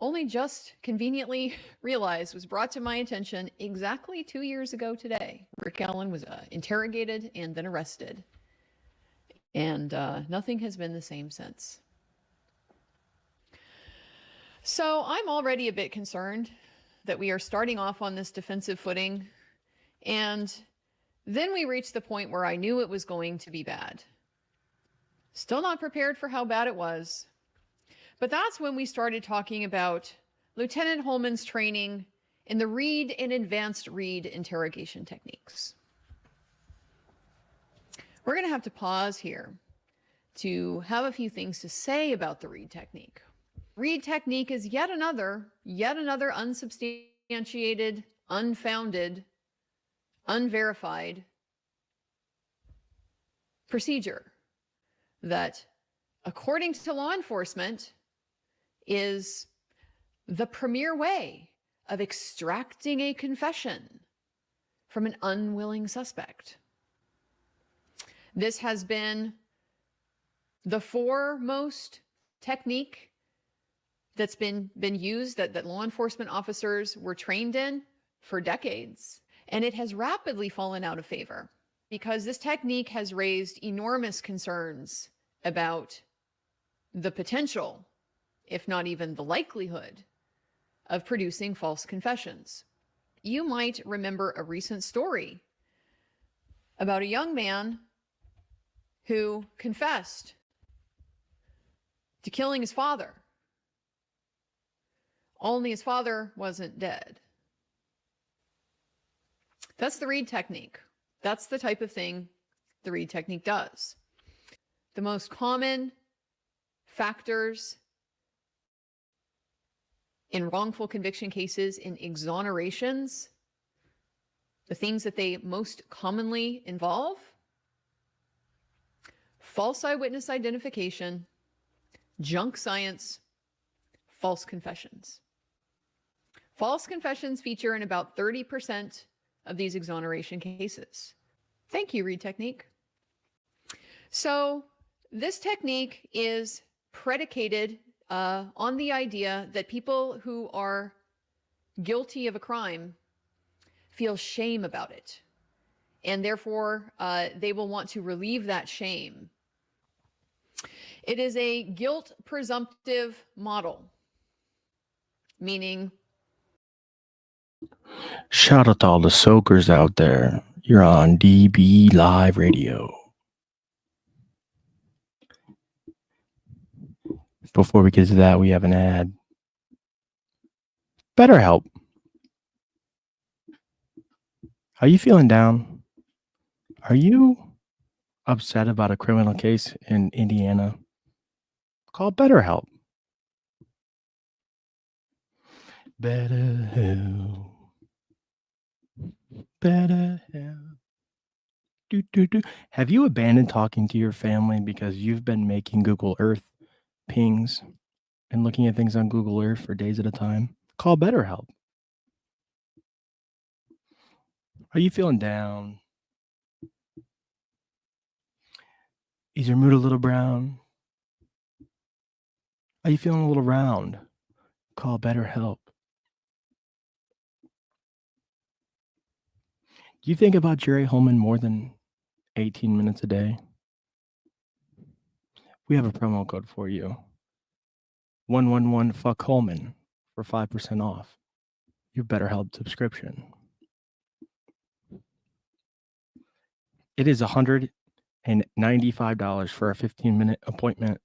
only just conveniently realized was brought to my attention exactly 2 years ago today. Rick Allen was interrogated and then arrested. And nothing has been the same since. So I'm already a bit concerned that we are starting off on this defensive footing, and then we reached the point where I knew it was going to be bad. Still not prepared for how bad it was, but that's when we started talking about Lieutenant Holman's training in the read and advanced read interrogation techniques. We're going to have to pause here to have a few things to say about the read technique. Read technique is yet another unsubstantiated, unfounded, unverified procedure that, according to law enforcement, is the premier way of extracting a confession from an unwilling suspect. This has been the foremost technique that's been used, that law enforcement officers were trained in for decades. And it has rapidly fallen out of favor because this technique has raised enormous concerns about the potential, if not even the likelihood, of producing false confessions. You might remember a recent story about a young man who confessed to killing his father. Only his father wasn't dead. That's the read technique. That's the type of thing the read technique does. The most common factors in wrongful conviction cases, in exonerations, the things that they most commonly involve: false eyewitness identification, junk science, false confessions. False confessions feature in about 30% of these exoneration cases. Thank you, read technique. So this technique is predicated on the idea that people who are guilty of a crime feel shame about it, and therefore they will want to relieve that shame. It is a guilt presumptive model, meaning... Shout out to all the soakers out there. You're on DB Live Radio. Before we get to that, we have an ad. BetterHelp. Are you feeling down? Are you upset about a criminal case in Indiana? Call BetterHelp. BetterHelp. BetterHelp. Have you abandoned talking to your family because you've been making Google Earth pings and looking at things on Google Earth for days at a time? Call BetterHelp. Are you feeling down? Is your mood a little brown? Are you feeling a little round? Call BetterHelp. Do you think about Jerry Holman more than 18 minutes a day? We have a promo code for you. 111 fuck Holman for 5% off your BetterHelp subscription. It is $195 for a 15-minute appointment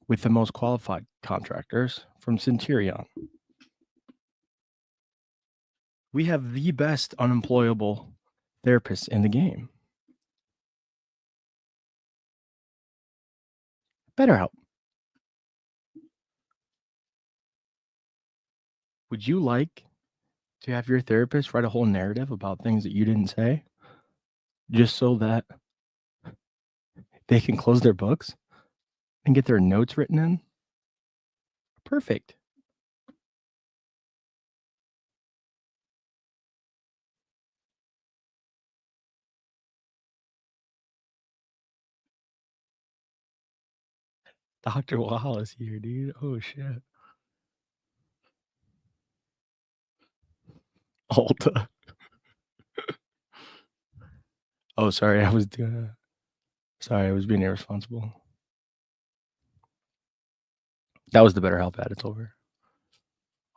with the most qualified contractors from Centurion. We have the best unemployable therapists in the game. BetterHelp. Would you like to have your therapist write a whole narrative about things that you didn't say, just so that they can close their books and get their notes written in? Perfect. Dr. Wallace here, dude. Oh, shit. Alta. Oh, sorry. I was being irresponsible. That was the BetterHelp ad. It's over.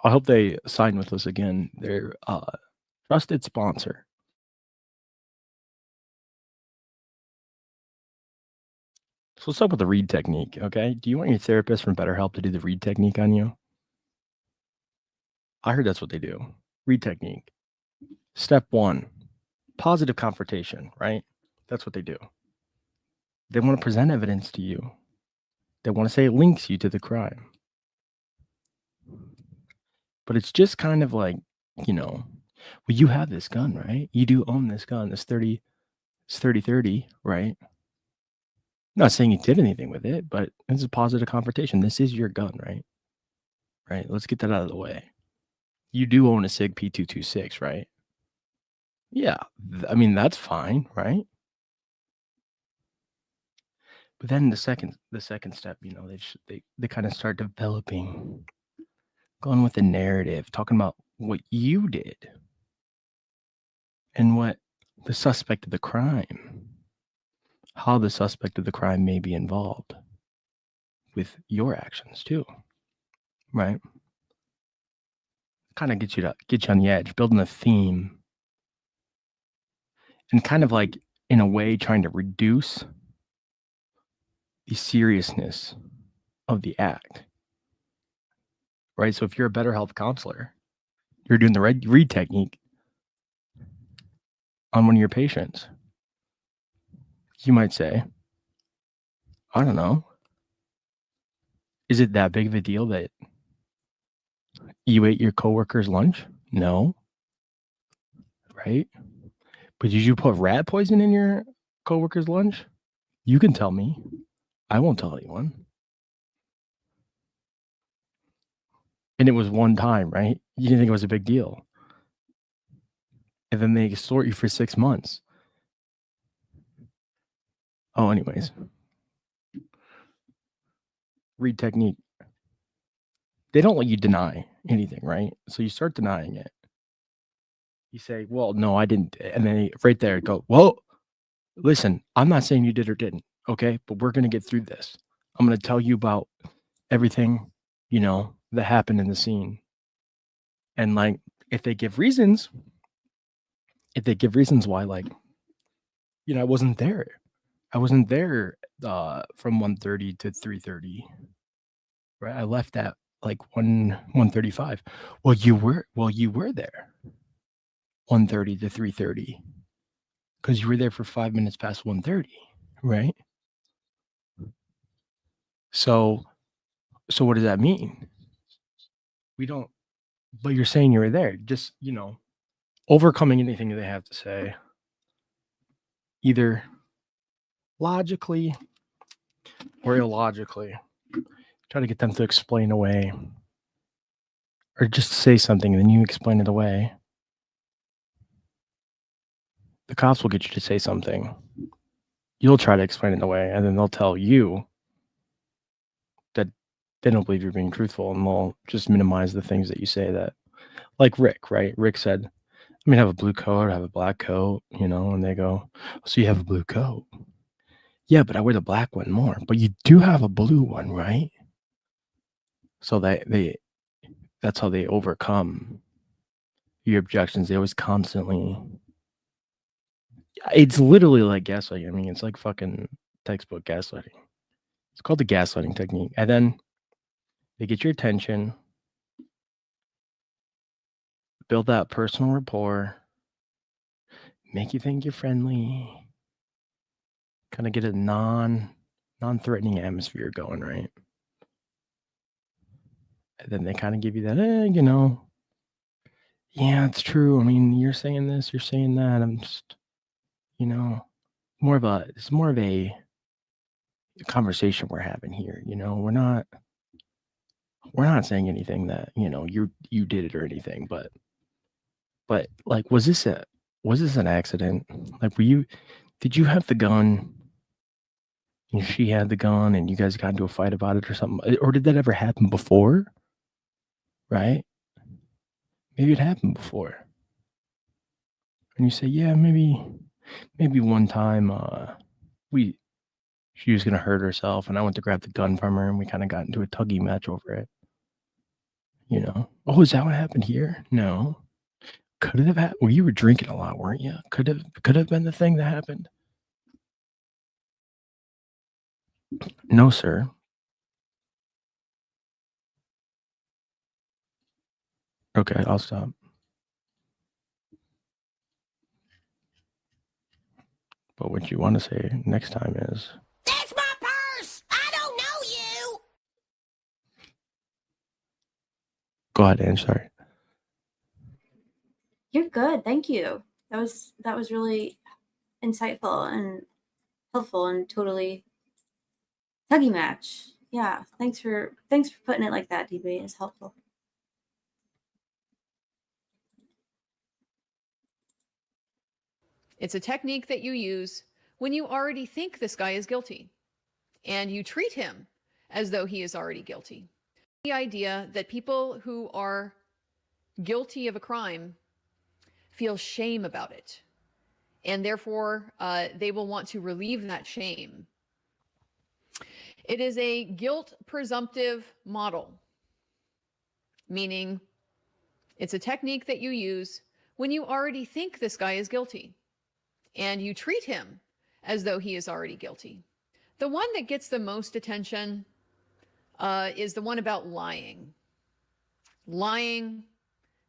I hope they sign with us again. They're trusted sponsor. So let's talk about the read technique, okay? Do you want your therapist from BetterHelp to do the read technique on you? I heard that's what they do. Read technique. Step 1, positive confrontation, right? That's what they do. They want to present evidence to you. They want to say it links you to the crime. But it's just kind of like, well, you have this gun, right? You do own this gun. It's 30-30, right? I'm not saying you did anything with it, but it's a positive confrontation. This is your gun, right? Right. Let's get that out of the way. You do own a SIG P226, right? Yeah. I mean, that's fine, right? But then the second step, they kind of start developing, going with the narrative, talking about what you did and what the suspect of the crime, how the suspect of the crime may be involved with your actions too, right? Kind of get you on the edge, building a theme, and kind of like in a way trying to reduce the seriousness of the act, right? So if you're a BetterHelp counselor, you're doing the read technique on one of your patients, you might say, I don't know, is it that big of a deal that you ate your coworker's lunch? No. Right? But did you put rat poison in your coworker's lunch? You can tell me. I won't tell anyone. And it was one time, right? You didn't think it was a big deal. And then they extort you for 6 months. Oh, anyways. Read technique. They don't let you deny anything, right? So you start denying it. You say, well, no, I didn't. And then right there, go, well, listen, I'm not saying you did or didn't, okay? But we're going to get through this. I'm going to tell you about everything, that happened in the scene. And like, if they give reasons why, like, I wasn't there. I wasn't there from 1:30 to 3:30, right? I left at like 1:35. Well, you were there 1:30 to 3:30 because you were there for 5 minutes past 1:30, right? So what does that mean? We don't, but you're saying you were there. Just, overcoming anything that they have to say. Either logically or illogically, try to get them to explain away, or just say something and then you explain it away. The cops will get you to say something. You'll try to explain it away, and then they'll tell you that they don't believe you're being truthful, and they'll just minimize the things that you say. That, like Rick, right? Rick said, I mean, I have a blue coat, I have a black coat, you know, and they go, so you have a blue coat. Yeah, but I wear the black one more. But you do have a blue one, right? So that's how they overcome your objections. They always constantly, it's literally like gaslighting. I mean, it's like fucking textbook gaslighting. It's called the gaslighting technique. And then they get your attention, build that personal rapport, make you think you're friendly, kind of get a non-threatening atmosphere going, right? And then they kind of give you that, you know, yeah, it's true. I mean, you're saying this, you're saying that. I'm just, you know, it's more of a conversation we're having here. You know, we're not saying anything that, you know, you did it or anything, but like, was this an accident? Like, did you have the gun and she had the gun and you guys got into a fight about it or something? Or did that ever happen before? Right? Maybe it happened before. And you say, yeah, maybe one time she was going to hurt herself and I went to grab the gun from her and we kind of got into a tuggy match over it. You know? Oh, is that what happened here? No. Could it have happened? Well, you were drinking a lot, weren't you? Could have been the thing that happened. No, sir. Okay, I'll stop. But what you want to say next time is, That's my purse! I don't know you! go ahead, Ange, sorry. You're good. Thank you. That was really insightful and helpful and totally tuggy match. Yeah. Thanks for putting it like that, DB. It's helpful. It's a technique that you use when you already think this guy is guilty and you treat him as though he is already guilty. The idea that people who are guilty of a crime feel shame about it, and therefore they will want to relieve that shame. It is a guilt presumptive model, meaning it's a technique that you use when you already think this guy is guilty and you treat him as though he is already guilty. The one that gets the most attention is the one about lying. Lying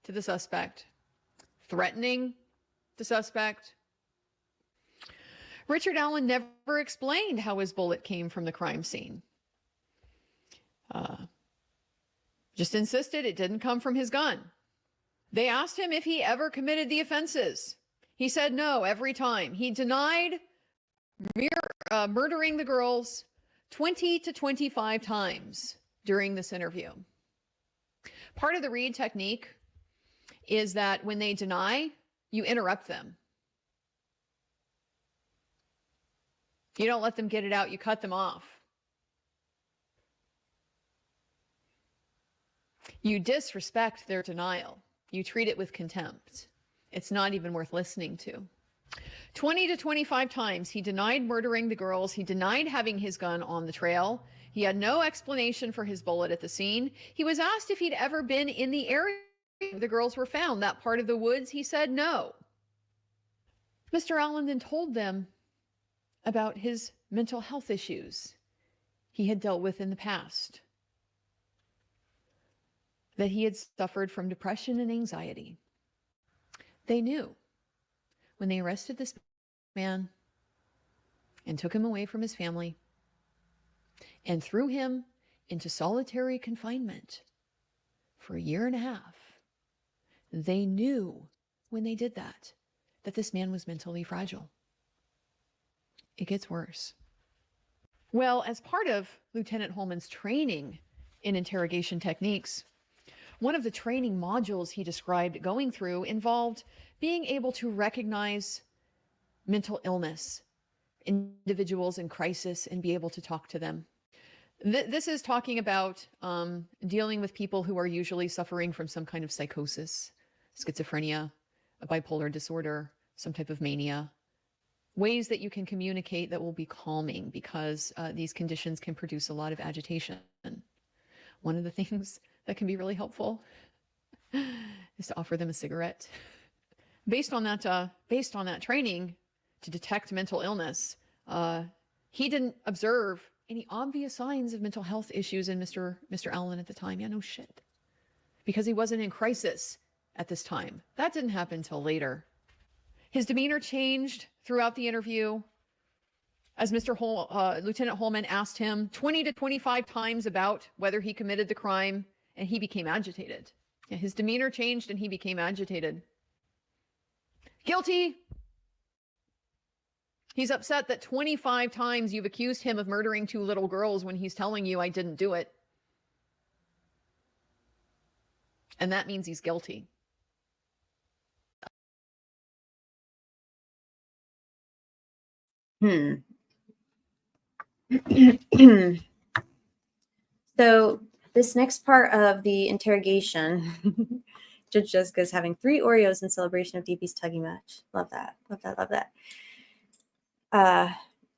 to the suspect, threatening the suspect. Richard Allen never explained how his bullet came from the crime scene. Just insisted it didn't come from his gun. They asked him if he ever committed the offenses. He said no every time. He denied murdering the girls 20 to 25 times during this interview. Part of the Reed technique is that when they deny, you interrupt them. You don't let them get it out, you cut them off. You disrespect their denial. You treat it with contempt. It's not even worth listening to. 20 to 25 times he denied murdering the girls. He denied having his gun on the trail. He had no explanation for his bullet at the scene. He was asked if he'd ever been in the area where the girls were found, that part of the woods. He said no. Mr. Allen then told them about his mental health issues he had dealt with in the past, that he had suffered from depression and anxiety. They knew when they arrested this man and took him away from his family and threw him into solitary confinement for 1.5 years, they knew when they did that this man was mentally fragile. it gets worse. Well, as part of Lieutenant Holman's training in interrogation techniques, one of the training modules he described going through involved being able to recognize mental illness, individuals in crisis, and be able to talk to them. This is talking about dealing with people who are usually suffering from some kind of psychosis, schizophrenia, a bipolar disorder, some type of mania. Ways that you can communicate that will be calming, because these conditions can produce a lot of agitation. One of the things that can be really helpful is to offer them a cigarette. Based on that training to detect mental illness, he didn't observe any obvious signs of mental health issues in Mr. Allen at the time. Yeah, no shit. Because he wasn't in crisis at this time. That didn't happen until later. His demeanor changed throughout the interview as Lieutenant Holman asked him 20 to 25 times about whether he committed the crime, and he became agitated. Yeah, his demeanor changed and he became agitated. Guilty. He's upset that 25 times you've accused him of murdering 2 little girls when he's telling you, I didn't do it. And that means he's guilty. So this next part of the interrogation, Judge Jessica's having 3 Oreos in celebration of DB's tugging match. Love that. Love that. Love that.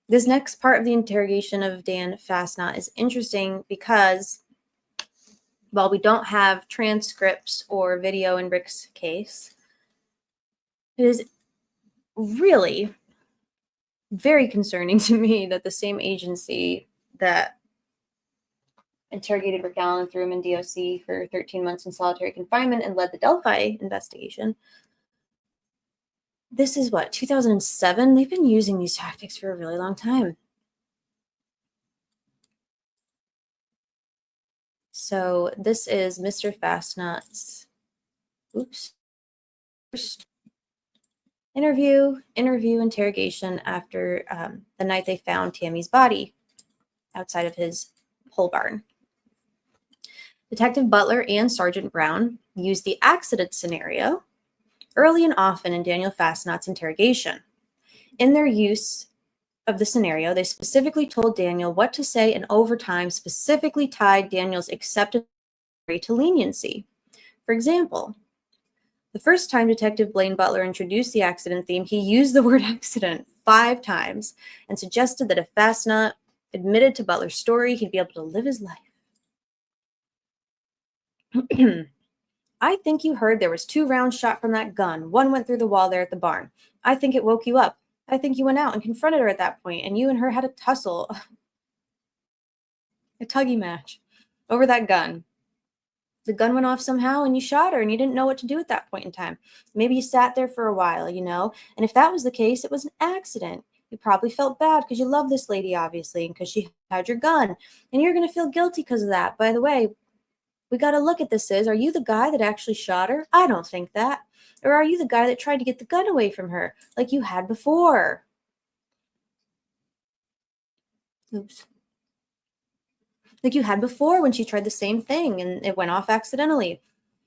This next part of the interrogation of Dan Fastnot is interesting because while we don't have transcripts or video in Rick's case, it is really very concerning to me that the same agency that interrogated Rick Allen, threw him in DOC for 13 months in solitary confinement, and led the Delphi investigation. This is what, 2007? They've been using these tactics for a really long time. So this is Mr. Fastnot's first interrogation after the night they found Tammy's body outside of his pole barn. Detective Butler and Sergeant Brown used the accident scenario early and often in Daniel Fastnot's interrogation. In their use of the scenario, they specifically told Daniel what to say, and over time specifically tied Daniel's acceptance to leniency. For example, the first time Detective Blaine Butler introduced the accident theme, he used the word accident 5 times and suggested that if Fastnot admitted to Butler's story, he'd be able to live his life. I think you heard there was 2 rounds shot from that gun. One went through the wall there at the barn. I think it woke you up. I think you went out and confronted her at that point, and you and her had a tussle, a tuggy match over that gun. The gun went off somehow and you shot her and you didn't know what to do at that point in time. Maybe you sat there for a while, you know, and if that was the case, it was an accident. You probably felt bad because you love this lady, obviously, and because she had your gun, and you're going to feel guilty because of that. By the way, we got to look at this are you the guy that actually shot her? I don't think that. Or are you the guy that tried to get the gun away from her like you had before? Oops. Like you had before when she tried the same thing and it went off accidentally.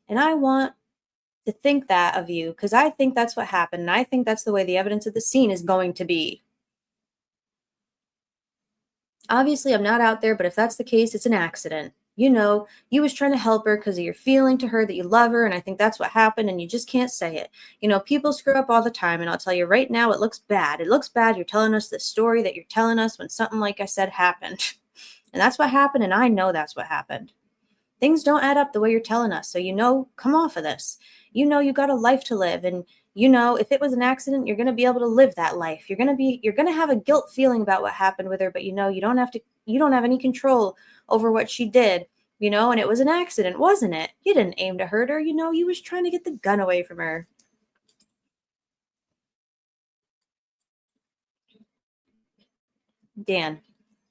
And I want to think that of you because I think that's what happened. And I think that's the way the evidence at the scene is going to be. Obviously, I'm not out there, but if that's the case, it's an accident. You know, you was trying to help her because of your feeling to her that you love her, and I think that's what happened, and you just can't say it. You know, people screw up all the time, and I'll tell you right now, it looks bad. It looks bad you're telling us this story that you're telling us when something like I said happened. And that's what happened, and I know that's what happened. Things don't add up the way you're telling us, so you know, come off of this. You know you got a life to live, and you know if it was an accident, you're going to be able to live that life. You're going to have a guilt feeling about what happened with her, but you know you don't have any control over what she did, you know, and it was an accident, wasn't it? You didn't aim to hurt her, you know, you was trying to get the gun away from her. Dan,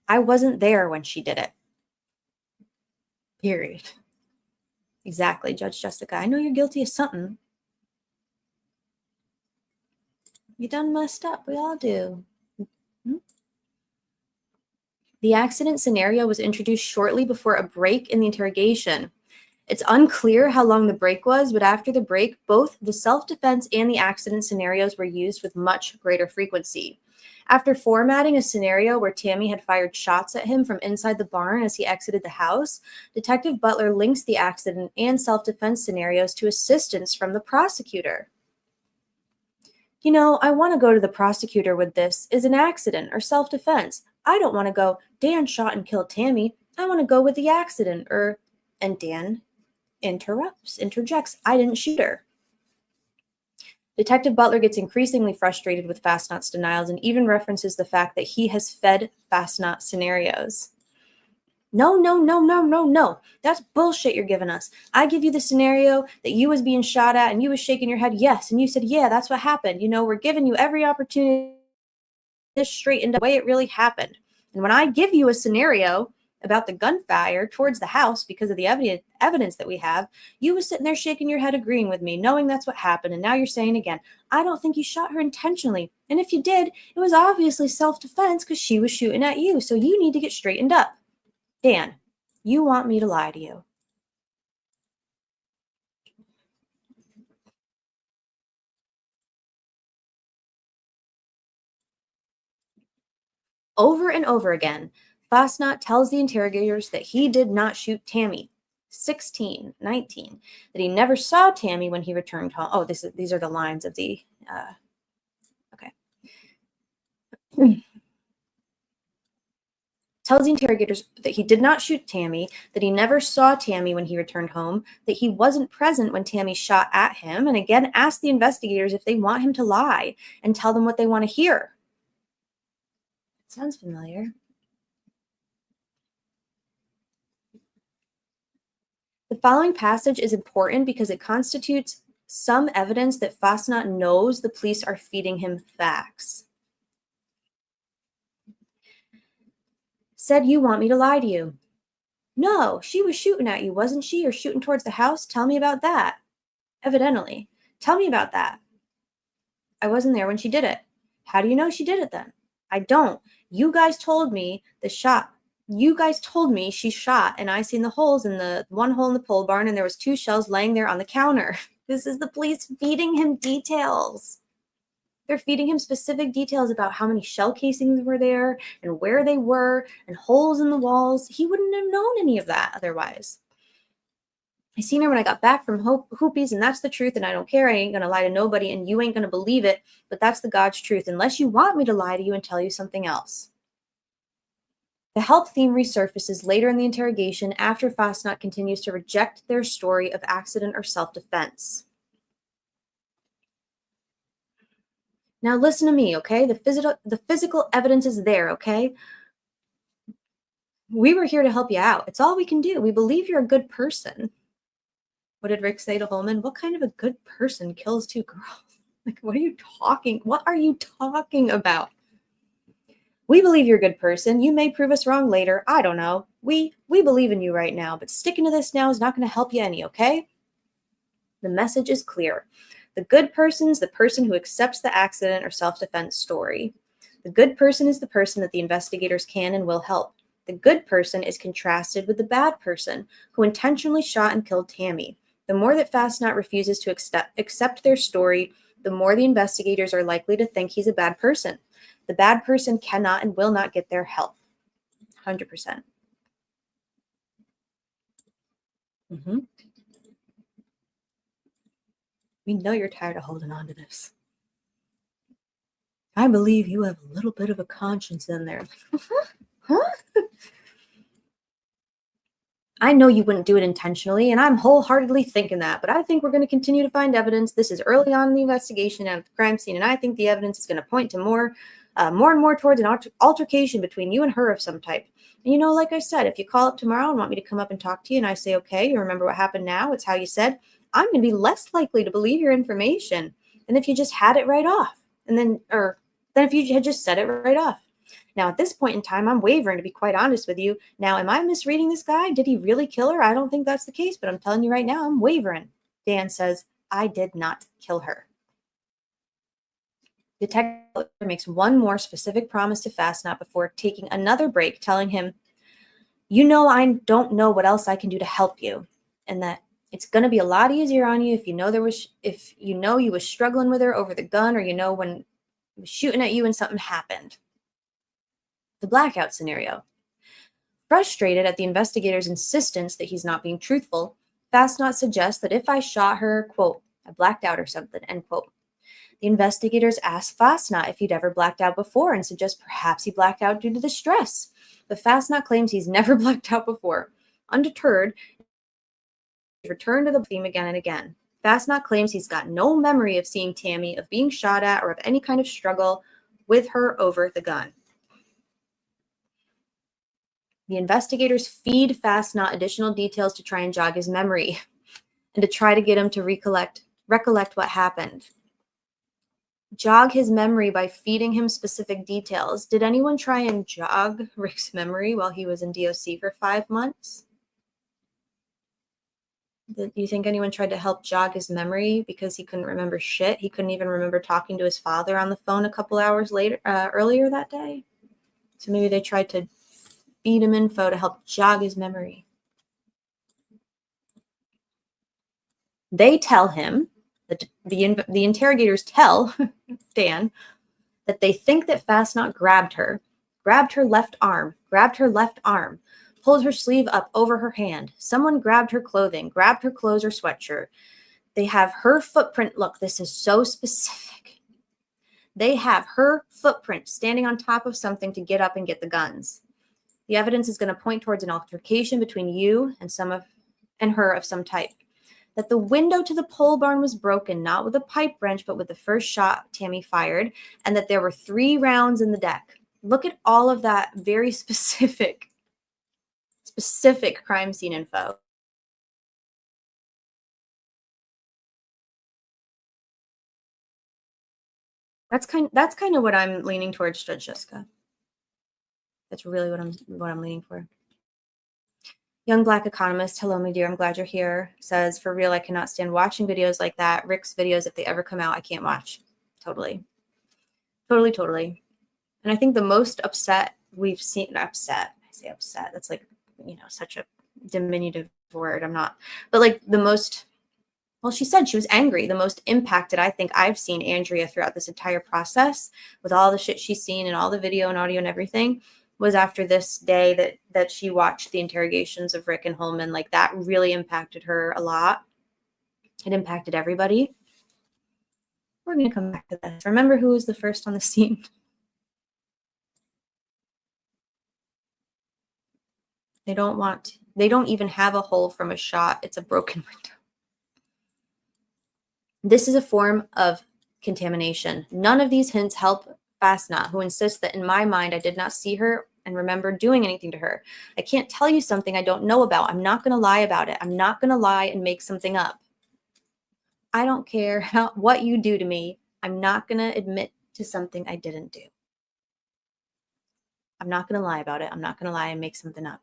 I wasn't there when she did it. Period. Exactly, Judge Jessica. I know you're guilty of something. You done messed up. We all do. The accident scenario was introduced shortly before a break in the interrogation. It's unclear how long the break was, but after the break, both the self-defense and the accident scenarios were used with much greater frequency. After formatting a scenario where Tammy had fired shots at him from inside the barn as he exited the house, Detective Butler links the accident and self-defense scenarios to assistance from the prosecutor. You know, I want to go to the prosecutor with this. Is an accident or self-defense? I don't want to go, Dan shot and killed Tammy. I want to go with the accident, and Dan interjects, I didn't shoot her. Detective Butler gets increasingly frustrated with Fastnot's denials and even references the fact that he has fed Fastnot scenarios. No. That's bullshit you're giving us. I give you the scenario that you was being shot at and you was shaking your head yes, and you said, yeah, that's what happened. You know, we're giving you every opportunity to straighten the way it really happened. And when I give you a scenario about the gunfire towards the house because of the evidence that we have, you was sitting there shaking your head agreeing with me, knowing that's what happened, and now you're saying again, I don't think you shot her intentionally. And if you did, it was obviously self-defense because she was shooting at you, so you need to get straightened up. Dan, you want me to lie to you. Over and over again, Fastnot tells the interrogators that he did not shoot Tammy. 16, 19, that he never saw Tammy when he returned home. Oh, these are the lines of the, okay. Tells the interrogators that he did not shoot Tammy, that he never saw Tammy when he returned home, that he wasn't present when Tammy shot at him, and again asked the investigators if they want him to lie and tell them what they want to hear. Sounds familiar. The following passage is important because it constitutes some evidence that Fastnot knows the police are feeding him facts. Said, you want me to lie to you. No, she was shooting at you, wasn't she? Or shooting towards the house? Tell me about that. Evidently. Tell me about that. I wasn't there when she did it. How do you know she did it then? I don't. You guys told me she shot, and I seen the holes in the one hole in the pole barn, and there was 2 shells laying there on the counter. This is the police feeding him details. They're feeding him specific details about how many shell casings were there and where they were and holes in the walls. He wouldn't have known any of that otherwise. I seen her when I got back from Hoopies, and that's the truth, and I don't care. I ain't going to lie to nobody, and you ain't going to believe it, but that's the God's truth, unless you want me to lie to you and tell you something else. The help theme resurfaces later in the interrogation after Fastnot continues to reject their story of accident or self-defense. Now listen to me, okay? The physical evidence is there, okay? We were here to help you out. It's all we can do. We believe you're a good person. What did Rick say to Holman? What kind of a good person kills 2 girls? Like, what are you talking about? We believe you're a good person. You may prove us wrong later. I don't know. We believe in you right now, but sticking to this now is not going to help you any, okay? The message is clear. The good person's the person who accepts the accident or self-defense story. The good person is the person that the investigators can and will help. The good person is contrasted with the bad person who intentionally shot and killed Tammy. The more that Fastnot refuses to accept their story, the more the investigators are likely to think he's a bad person. The bad person cannot and will not get their help. 100%. We know you're tired of holding on to this. I believe you have a little bit of a conscience in there. Huh? I know you wouldn't do it intentionally, and I'm wholeheartedly thinking that, but I think we're going to continue to find evidence. This is early on in the investigation at the crime scene, and I think the evidence is going to point to more and more towards an altercation between you and her of some type. And you know, like I said, if you call up tomorrow and want me to come up and talk to you, and I say, okay, you remember what happened now? It's how you said. I'm going to be less likely to believe your information than if you just had it right off, than if you had just said it right off. Now, at this point in time, I'm wavering, to be quite honest with you. Now, am I misreading this guy? Did he really kill her? I don't think that's the case, but I'm telling you right now, I'm wavering. Dan says, I did not kill her. Detective makes one more specific promise to Fastnot before taking another break, telling him, "You know, I don't know what else I can do to help you, and that it's going to be a lot easier on you if you know you was struggling with her over the gun, or you know when he was shooting at you and something happened." The blackout scenario. Frustrated at the investigator's insistence that he's not being truthful, Fastnot suggests that if I shot her, quote, I blacked out or something, end quote. The investigators ask Fastnot if he'd ever blacked out before and suggest perhaps he blacked out due to the stress. But Fastnot claims he's never blacked out before. Undeterred, he returned to the theme again and again. Fastnot claims he's got no memory of seeing Tammy, of being shot at, or of any kind of struggle with her over the gun. The investigators feed Fastnot additional details to try and jog his memory and to try to get him to recollect what happened. Jog his memory by feeding him specific details. Did anyone try and jog Rick's memory while he was in DOC for 5 months? Do you think anyone tried to help jog his memory because he couldn't remember shit? He couldn't even remember talking to his father on the phone a couple hours earlier that day. So maybe they tried to feed him info to help jog his memory. They tell him, the interrogators tell Dan that they think that Fastnot grabbed her left arm, pulled her sleeve up over her hand. Someone grabbed her clothing, grabbed her clothes or sweatshirt. They have her footprint. Look, this is so specific. They have her footprint standing on top of something to get up and get the guns. The evidence is going to point towards an altercation between you and her of some type. That the window to the pole barn was broken, not with a pipe wrench, but with the first shot Tammy fired, and that there were 3 rounds in the deck. Look at all of that very specific crime scene info. That's kind of what I'm leaning towards, Judge Jessica. That's really what I'm leaning for. Young Black Economist, hello, my dear. I'm glad you're here. Says, for real, I cannot stand watching videos like that. Rick's videos, if they ever come out, I can't watch. Totally. And I think the most upset we've seen, I say upset. That's like, such a diminutive word. I'm not, but like she said she was angry. The most impacted I think I've seen Andrea throughout this entire process with all the shit she's seen and all the video and audio and everything was after this day that she watched the interrogations of Rick and Holman. Like that really impacted her a lot. It impacted everybody. We're going to come back to this. Remember who was the first on the scene? They don't even have a hole from a shot. It's a broken window. This is a form of contamination. None of these hints help Fastnot, who insists that in my mind, I did not see her and remember doing anything to her. I can't tell you something I don't know about. I'm not going to lie about it. I'm not going to lie and make something up. I don't care what you do to me. I'm not going to admit to something I didn't do. I'm not going to lie about it. I'm not going to lie and make something up.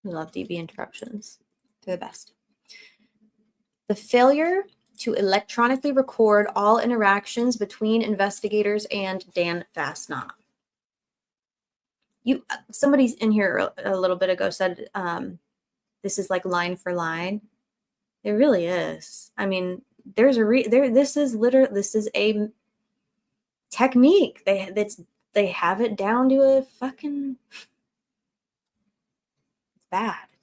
We love DB interruptions. They're the best. The failure to electronically record all interactions between investigators and Dan Fastnot. Somebody's in here a little bit ago said this is like line for line. It really is. I mean, there's this is a technique. They have it down to a fucking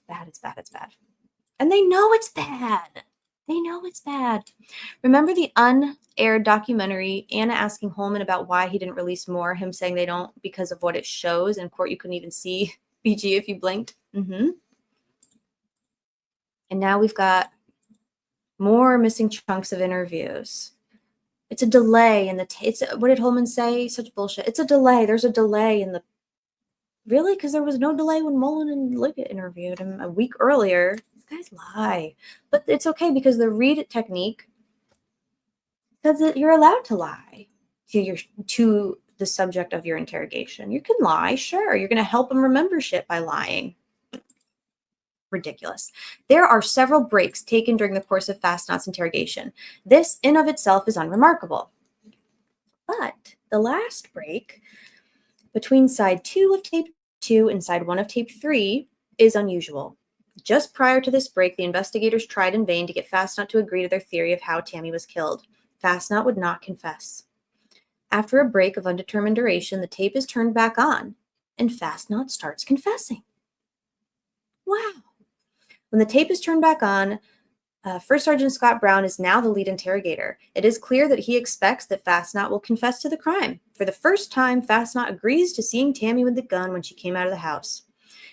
It's bad. And they know it's bad. Remember the unaired documentary, Anna asking Holman about why he didn't release more, him saying they don't because of what it shows. In court, you couldn't even see BG if you blinked. And now we've got more missing chunks of interviews. It's a delay in what did Holman say? Such bullshit. It's a delay. There's a delay in the Really? Because there was no delay when Mullen and Liggett interviewed him a week earlier. This guys lie. But it's okay because the read technique says that you're allowed to lie to the subject of your interrogation. You can lie, sure. You're going to help them remember shit by lying. Ridiculous. There are several breaks taken during the course of Fastnaught's interrogation. This in of itself is unremarkable. But the last break between side 2 of tape 2 and side 1 of tape 3 is unusual. Just prior to this break, the investigators tried in vain to get Fastnaught to agree to their theory of how Tammy was killed. Fastnaught would not confess. After a break of undetermined duration, the tape is turned back on, and Fastnaught starts confessing. Wow. When the tape is turned back on, First Sergeant Scott Brown is now the lead interrogator. It is clear that he expects that Fastnaught will confess to the crime. For the first time, Fastnaught agrees to seeing Tammy with the gun when she came out of the house.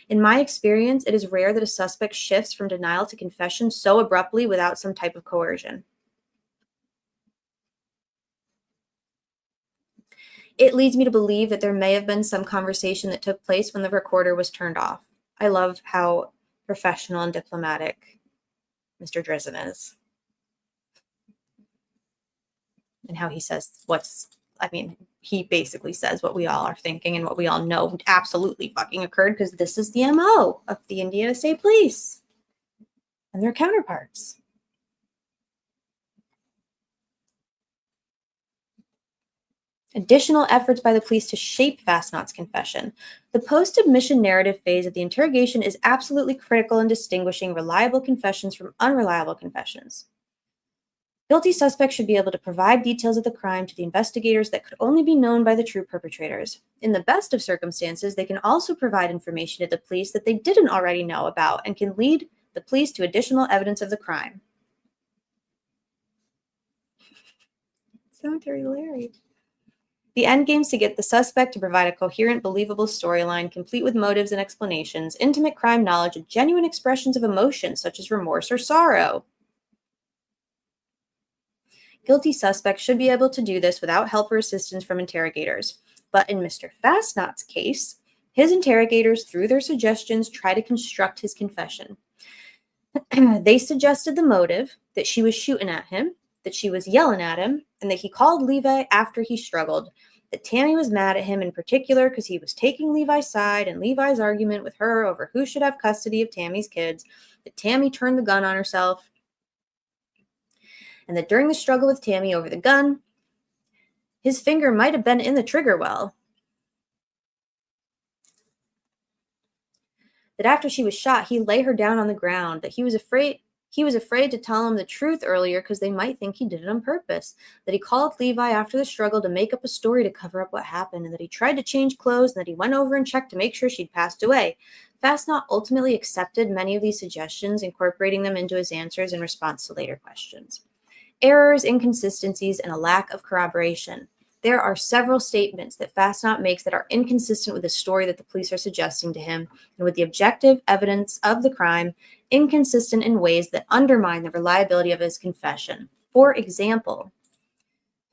In my experience, it is rare that a suspect shifts from denial to confession so abruptly without some type of coercion. It leads me to believe that there may have been some conversation that took place when the recorder was turned off. I love how professional and diplomatic Mr. Drizzen is. And how he says he basically says what we all are thinking and what we all know absolutely fucking occurred, because this is the MO of the Indiana State Police and their counterparts. Additional efforts by the police to shape Fastnaught's confession. The post-admission narrative phase of the interrogation is absolutely critical in distinguishing reliable confessions from unreliable confessions. Guilty suspects should be able to provide details of the crime to the investigators that could only be known by the true perpetrators. In the best of circumstances, they can also provide information to the police that they didn't already know about and can lead the police to additional evidence of the crime. Cemetery Larry. The end game is to get the suspect to provide a coherent, believable storyline, complete with motives and explanations, intimate crime knowledge, and genuine expressions of emotion, such as remorse or sorrow. Guilty suspects should be able to do this without help or assistance from interrogators. But in Mr. Fastnaught's case, his interrogators, through their suggestions, try to construct his confession. They suggested the motive, that she was shooting at him, that she was yelling at him, and that he called Levi after he struggled, that Tammy was mad at him in particular because he was taking Levi's side and Levi's argument with her over who should have custody of Tammy's kids, that Tammy turned the gun on herself, and that during the struggle with Tammy over the gun, his finger might have been in the trigger well. That after she was shot, he lay her down on the ground, that he was afraid to tell him the truth earlier because they might think he did it on purpose, that he called Levi after the struggle to make up a story to cover up what happened, and that he tried to change clothes, and that he went over and checked to make sure she'd passed away. Fastnaught ultimately accepted many of these suggestions, incorporating them into his answers in response to later questions. Errors, inconsistencies, and a lack of corroboration. There are several statements that Fastnaught makes that are inconsistent with the story that the police are suggesting to him, and with the objective evidence of the crime, inconsistent in ways that undermine the reliability of his confession. For example,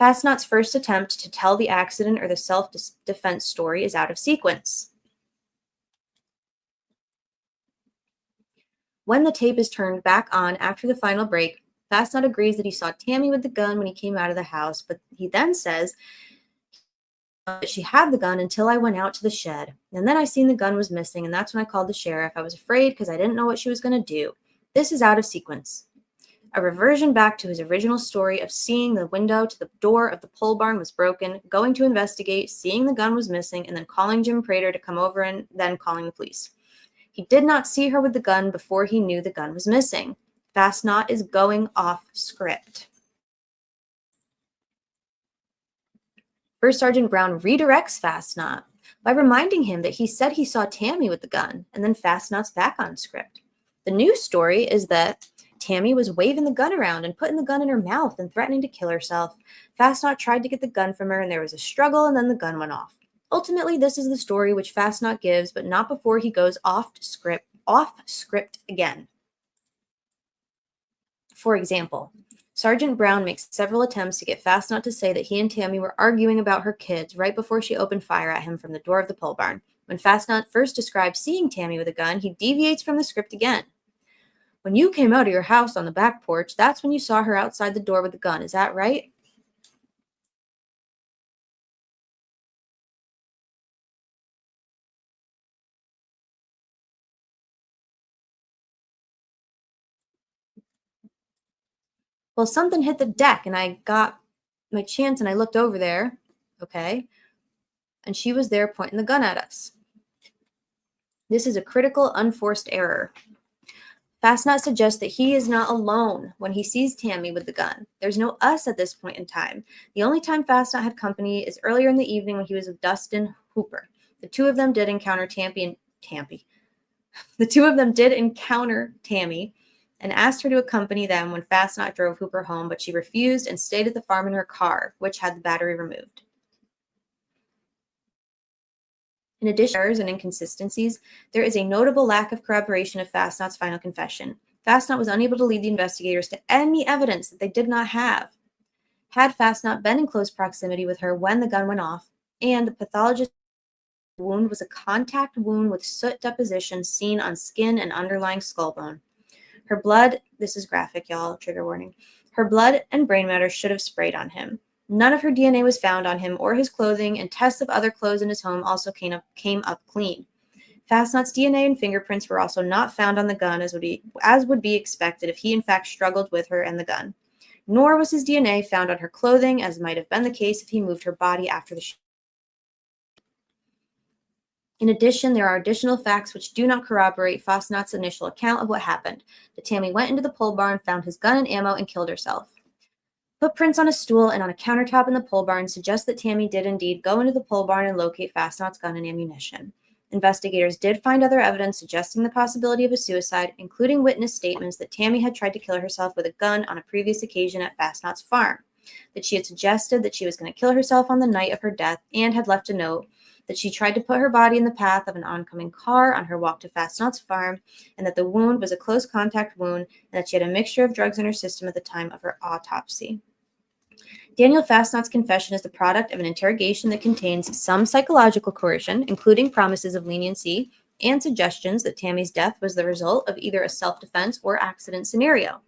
Fastnaught's first attempt to tell the accident or the self-defense story is out of sequence. When the tape is turned back on after the final break, Fastnaught agrees that he saw Tammy with the gun when he came out of the house, but he then says that she had the gun until I went out to the shed. And then I seen the gun was missing, and that's when I called the sheriff. I was afraid because I didn't know what she was going to do. This is out of sequence. A reversion back to his original story of seeing the window to the door of the pole barn was broken, going to investigate, seeing the gun was missing, and then calling Jim Prater to come over and then calling the police. He did not see her with the gun before he knew the gun was missing. Fastnaught is going off script. First Sergeant Brown redirects Fastnaught by reminding him that he said he saw Tammy with the gun, and then Fastnaught's back on script. The new story is that Tammy was waving the gun around and putting the gun in her mouth and threatening to kill herself. Fastnaught tried to get the gun from her, and there was a struggle, and then the gun went off. Ultimately, this is the story which Fastnaught gives, but not before he goes off script again. For example, Sergeant Brown makes several attempts to get Fastnaught to say that he and Tammy were arguing about her kids right before she opened fire at him from the door of the pole barn. When Fastnaught first describes seeing Tammy with a gun, he deviates from the script again. When you came out of your house on the back porch, that's when you saw her outside the door with the gun. Is that right? Well, something hit the deck and I got my chance and I looked over there. Okay. And she was there pointing the gun at us. This is a critical, unforced error. Fastnot suggests that he is not alone when he sees Tammy with the gun. There's no us at this point in time. The only time Fastnot had company is earlier in the evening when he was with Dustin Hooper. The two of them did encounter Tammy. The two of them did encounter Tammy and asked her to accompany them when Fastnot drove Hooper home, but she refused and stayed at the farm in her car, which had the battery removed. In addition to errors and inconsistencies, there is a notable lack of corroboration of Fastnot's final confession. Fastnot was unable to lead the investigators to any evidence that they did not have. Had Fastnot been in close proximity with her when the gun went off, and the pathologist wound was a contact wound with soot deposition seen on skin and underlying skull bone. Her blood, this is graphic, y'all, trigger warning. Her blood and brain matter should have sprayed on him. None of her DNA was found on him or his clothing, and tests of other clothes in his home also came up clean. Fastnot's DNA and fingerprints were also not found on the gun, as would be expected if he in fact struggled with her and the gun. Nor was his DNA found on her clothing, as might have been the case if he moved her body after the shooting. In addition, there are additional facts which do not corroborate Fastnot's initial account of what happened. That Tammy went into the pole barn, found his gun and ammo, and killed herself. Footprints on a stool and on a countertop in the pole barn suggest that Tammy did indeed go into the pole barn and locate Fastnot's gun and ammunition. Investigators did find other evidence suggesting the possibility of a suicide, including witness statements that Tammy had tried to kill herself with a gun on a previous occasion at Fastnot's farm, that she had suggested that she was going to kill herself on the night of her death and had left a note, that she tried to put her body in the path of an oncoming car on her walk to Fastnot's farm, and that the wound was a close contact wound, and that she had a mixture of drugs in her system at the time of her autopsy. Daniel Fastnot's confession is the product of an interrogation that contains some psychological coercion, including promises of leniency and suggestions that Tammy's death was the result of either a self-defense or accident scenario.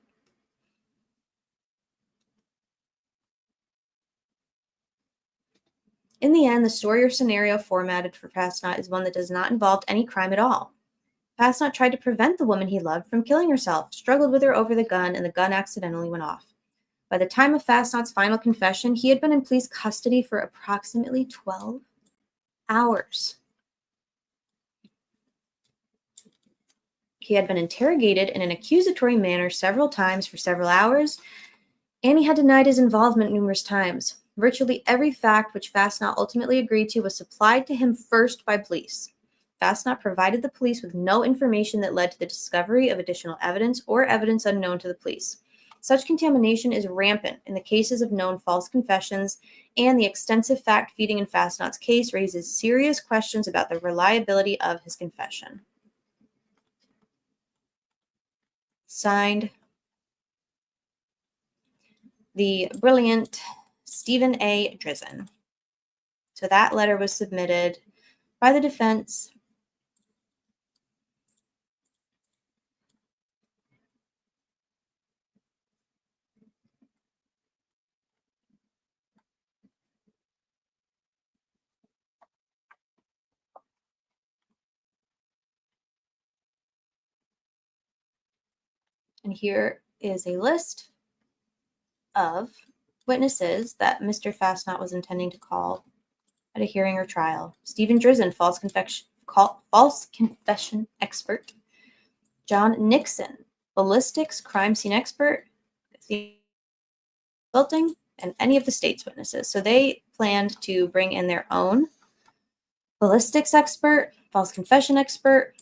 In the end, the story or scenario formatted for Fastnot is one that does not involve any crime at all. Fastnot tried to prevent the woman he loved from killing herself, struggled with her over the gun, and the gun accidentally went off. By the time of Fastnot's final confession, he had been in police custody for approximately 12 hours. He had been interrogated in an accusatory manner several times for several hours, and he had denied his involvement numerous times. Virtually every fact which Fastnot ultimately agreed to was supplied to him first by police. Fastnot provided the police with no information that led to the discovery of additional evidence or evidence unknown to the police. Such contamination is rampant in the cases of known false confessions, and the extensive fact-feeding in Fastnot's case raises serious questions about the reliability of his confession. Signed, the brilliant Stephen A. Drizzen. So that letter was submitted by the defense. And here is a list of witnesses that Mr. Fastnot was intending to call at a hearing or trial. Stephen Drizzen, false confession expert. John Nixon, ballistics crime scene expert, consulting, and any of the state's witnesses. So they planned to bring in their own ballistics expert, false confession expert,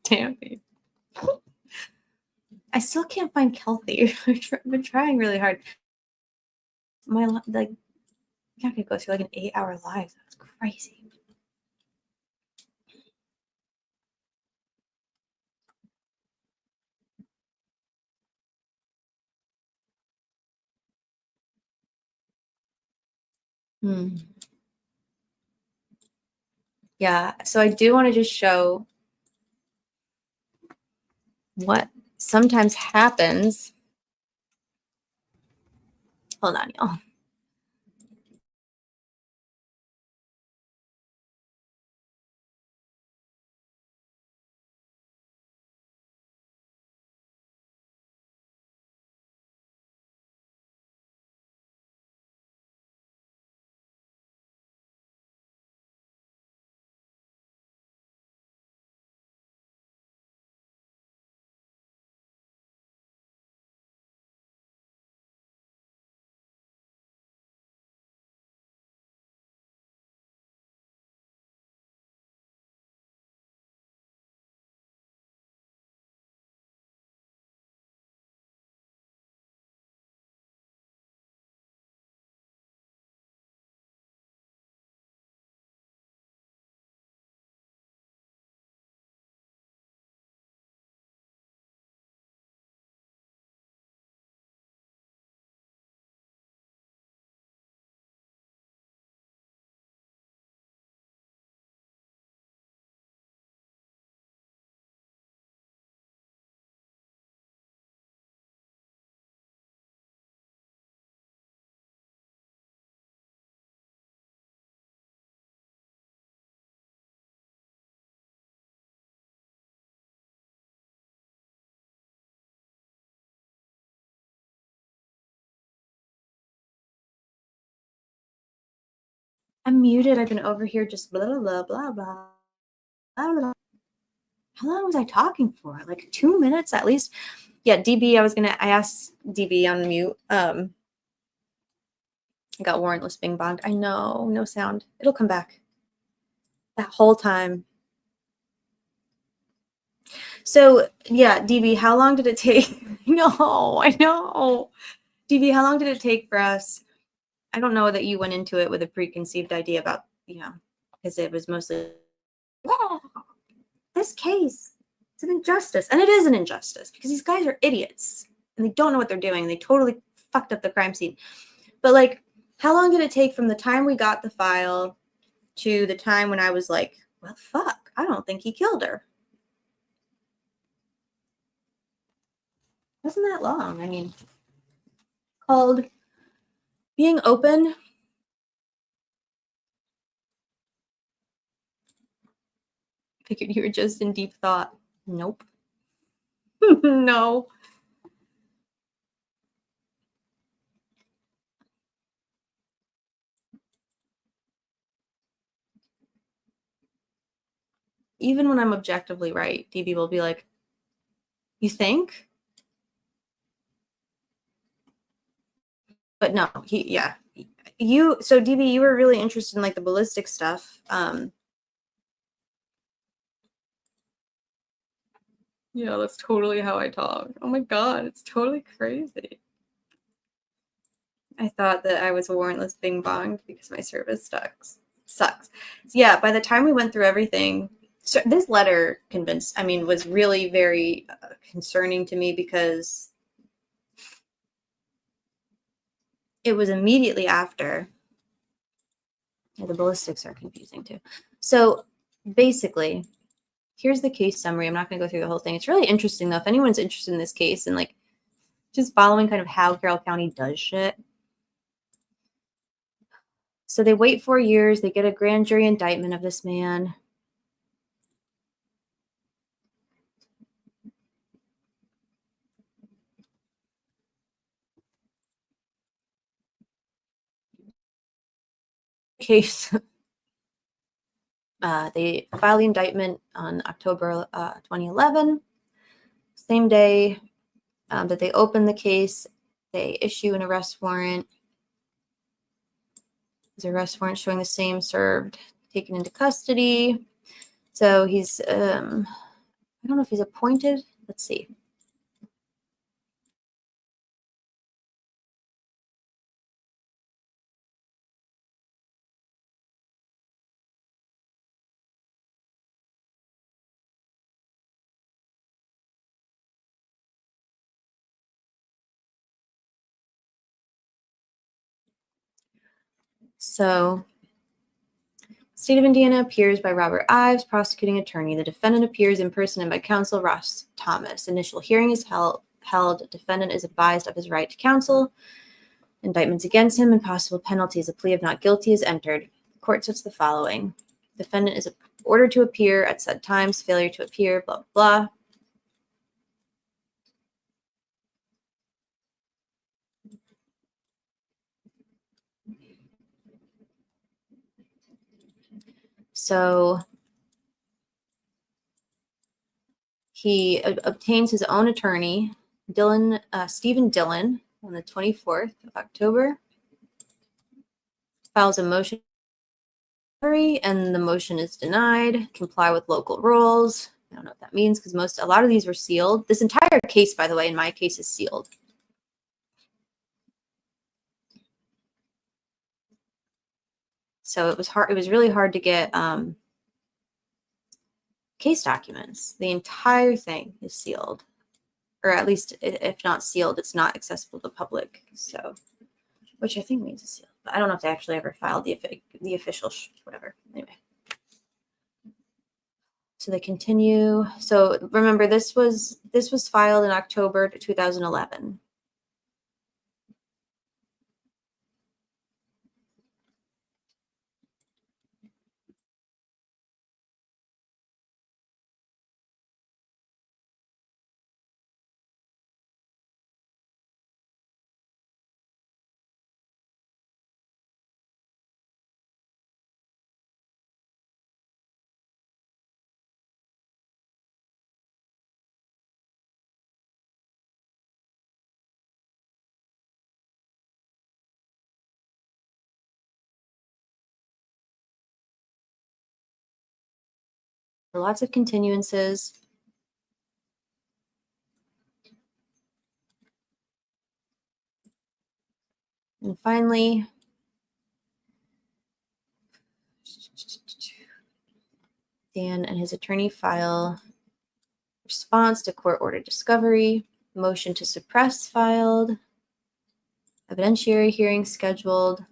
Tammy. I still can't find Kelty. I've been trying really hard. I could go through like an 8-hour live. That's crazy. Yeah, so I do want to just show what sometimes happens. Hold on, y'all. I'm muted. I've been over here just blah, blah, blah, blah, blah, blah, blah. How long was I talking for? Like 2 minutes at least? Yeah, DB, I asked DB on mute. I got warrantless bing bonged. I know, no sound. It'll come back. That whole time. So, yeah, DB, how long did it take? No, I know. DB, how long did it take for us? I don't know that you went into it with a preconceived idea about, because it was mostly, this case, it's an injustice. And it is an injustice because these guys are idiots and they don't know what they're doing. They totally fucked up the crime scene. But like, how long did it take from the time we got the file to the time when I was like, well, fuck, I don't think he killed her? Wasn't that long? I mean, called being open. Figured you were just in deep thought. Nope. No. Even when I'm objectively right, DB will be like, you think? But no, so DB, you were really interested in like the ballistic stuff. Yeah, that's totally how I talk. Oh my God, it's totally crazy. I thought that I was warrantless bing bonged because my service sucks. So yeah, by the time we went through everything, so this letter was really very concerning to me because it was immediately after. Yeah, the ballistics are confusing too. So basically, here's the case summary. I'm not going to go through the whole thing. It's really interesting, though. If anyone's interested in this case and like just following kind of how Carroll County does shit. So they wait 4 years. They get a grand jury indictment of this man. Case. They file the indictment on October 2011. Same day that they open the case, they issue an arrest warrant. There's an arrest warrant showing the same served, taken into custody. So he's, I don't know if he's appointed. Let's see. So, State of Indiana appears by Robert Ives, prosecuting attorney. The defendant appears in person and by counsel Ross Thomas. Initial hearing is held. Defendant is advised of his right to counsel. Indictments against him and possible penalties. A plea of not guilty is entered. The court sets the following. Defendant is ordered to appear at said times. Failure to appear, blah, blah. So he obtains his own attorney, Stephen Dillon, on the 24th of October. Files a motion, and the motion is denied. Comply with local rules. I don't know what that means because a lot of these were sealed. This entire case, by the way, in my case, is sealed. So it was hard. It was really hard to get case documents. The entire thing is sealed, or at least if not sealed, it's not accessible to the public. So, which I think means it's sealed. But I don't know if they actually ever filed the official whatever. Anyway. So they continue. So remember, this was filed in October 2011. Lots of continuances. And finally, Dan and his attorney file response to court order discovery, motion to suppress filed, evidentiary hearing scheduled.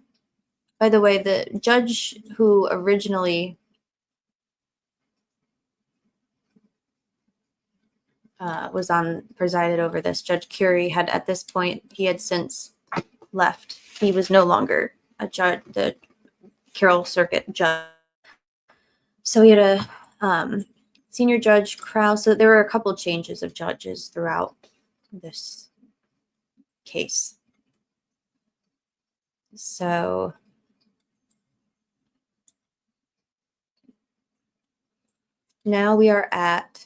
By the way, the judge who originally presided over this, Judge Curie, had at this point, he had since left. He was no longer a judge, the Carroll Circuit judge. So he had a senior judge, Krause. So there were a couple changes of judges throughout this case. So now we are at,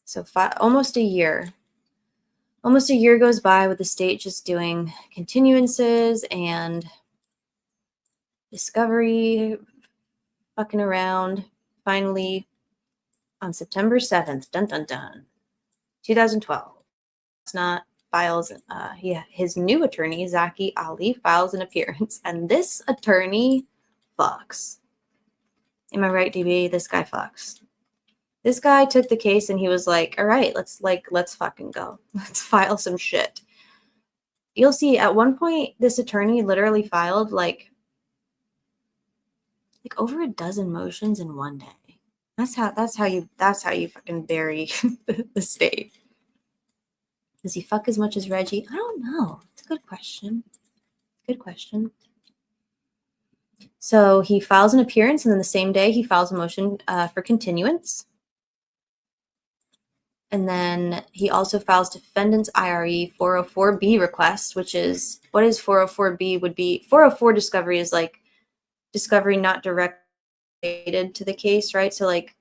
so almost a year. Almost a year goes by with the state just doing continuances and discovery, fucking around. Finally, on September 7th, dun dun dun, 2012, it's not files. His new attorney, Zaki Ali, files an appearance, and this attorney fucks. Am I right, DB? This guy fucks. This guy took the case and he was like, all right, let's fucking go. Let's file some shit. You'll see at one point, this attorney literally filed like over a dozen motions in one day. That's how you fucking bury the state. Does he fuck as much as Reggie? I don't know. It's a good question. Good question. So he files an appearance, and then the same day he files a motion for continuance. And then he also files defendant's IRE 404B request, which is, what is 404B would be, 404 discovery is like discovery not directly related to the case, right? So like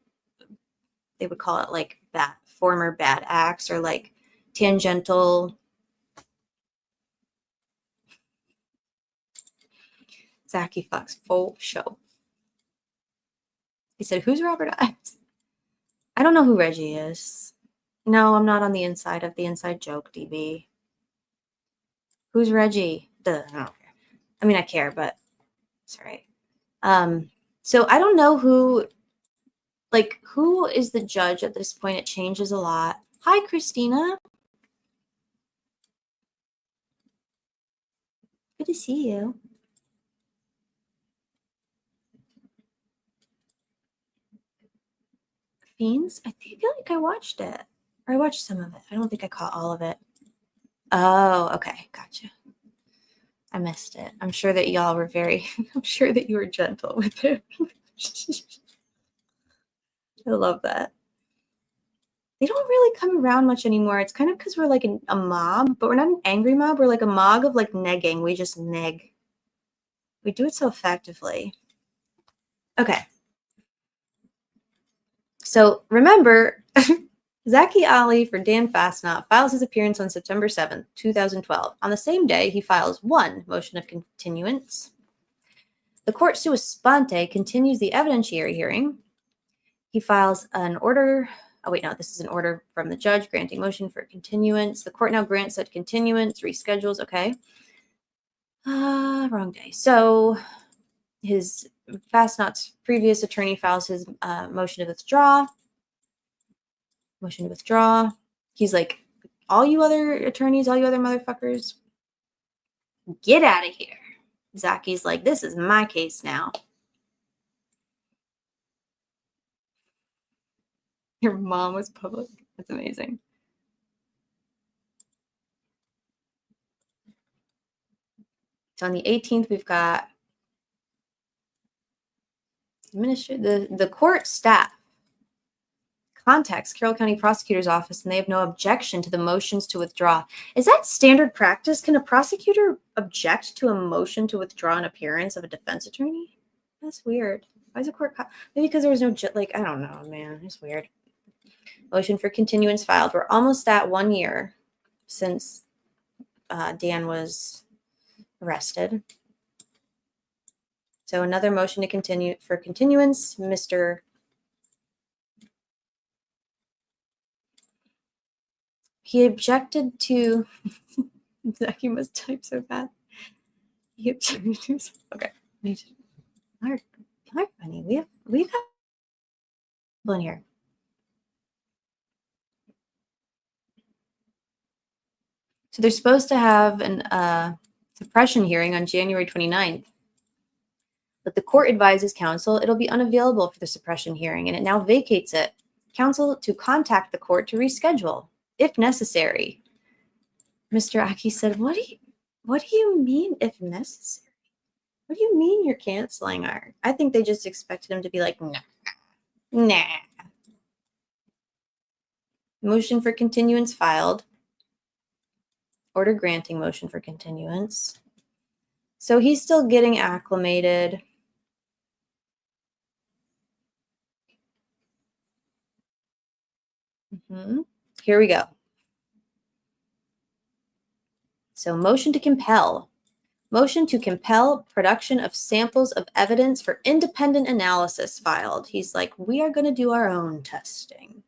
they would call it like former bad acts or like tangential. Zaki fucks full show. He said, who's Robert Ives? I don't know who Reggie is. No, I'm not on the inside of the inside joke, DB. Who's Reggie? Duh, I don't care. I mean, I care, but it's all right. So I don't know who is the judge at this point. It changes a lot. Hi, Christina. Good to see you. Beans? I feel like I watched it. Or I watched some of it. I don't think I caught all of it. Oh, okay. Gotcha. I missed it. I'm sure that y'all were I'm sure that you were gentle with it. I love that. They don't really come around much anymore. It's kind of because we're like a mob, but we're not an angry mob. We're like a mob of like negging. We just neg. We do it so effectively. Okay. So remember, Zaki Ali for Dan Fastnot files his appearance on September 7th, 2012. On the same day, he files one motion of continuance. The court sua sponte continues the evidentiary hearing. He files an order. Oh, wait, no, this is an order from the judge granting motion for continuance. The court now grants that continuance, reschedules. Okay. Wrong day. So his Fastnot's previous attorney files his motion to withdraw. Motion to withdraw. He's like, all you other attorneys, all you other motherfuckers, get out of here. Zaki's like, this is my case now. Your mom was public. That's amazing. So on the 18th, we've got the court staff contacts Carroll County Prosecutor's Office, and they have no objection to the motions to withdraw. Is that standard practice? Can a prosecutor object to a motion to withdraw an appearance of a defense attorney? That's weird. Why is a court? Maybe because there was no, like, I don't know, man. It's weird. Motion for continuance filed. We're almost at 1 year since Dan was arrested. So another motion to continue for continuance, Mr. He objected to. Zaki must type so fast. He objected to. Okay. Mark, funny. We've got people in here. So they're supposed to have an suppression hearing on January 29th. But the court advises counsel it'll be unavailable for the suppression hearing, and it now vacates it. Counsel to contact the court to reschedule, if necessary. Mr. Aki said, what do you mean if necessary? What do you mean you're canceling art? I think they just expected him to be like, nah. Motion for continuance filed. Order granting motion for continuance. So he's still getting acclimated. Here we go. So motion to compel. Motion to compel production of samples of evidence for independent analysis filed. He's like, we are going to do our own testing.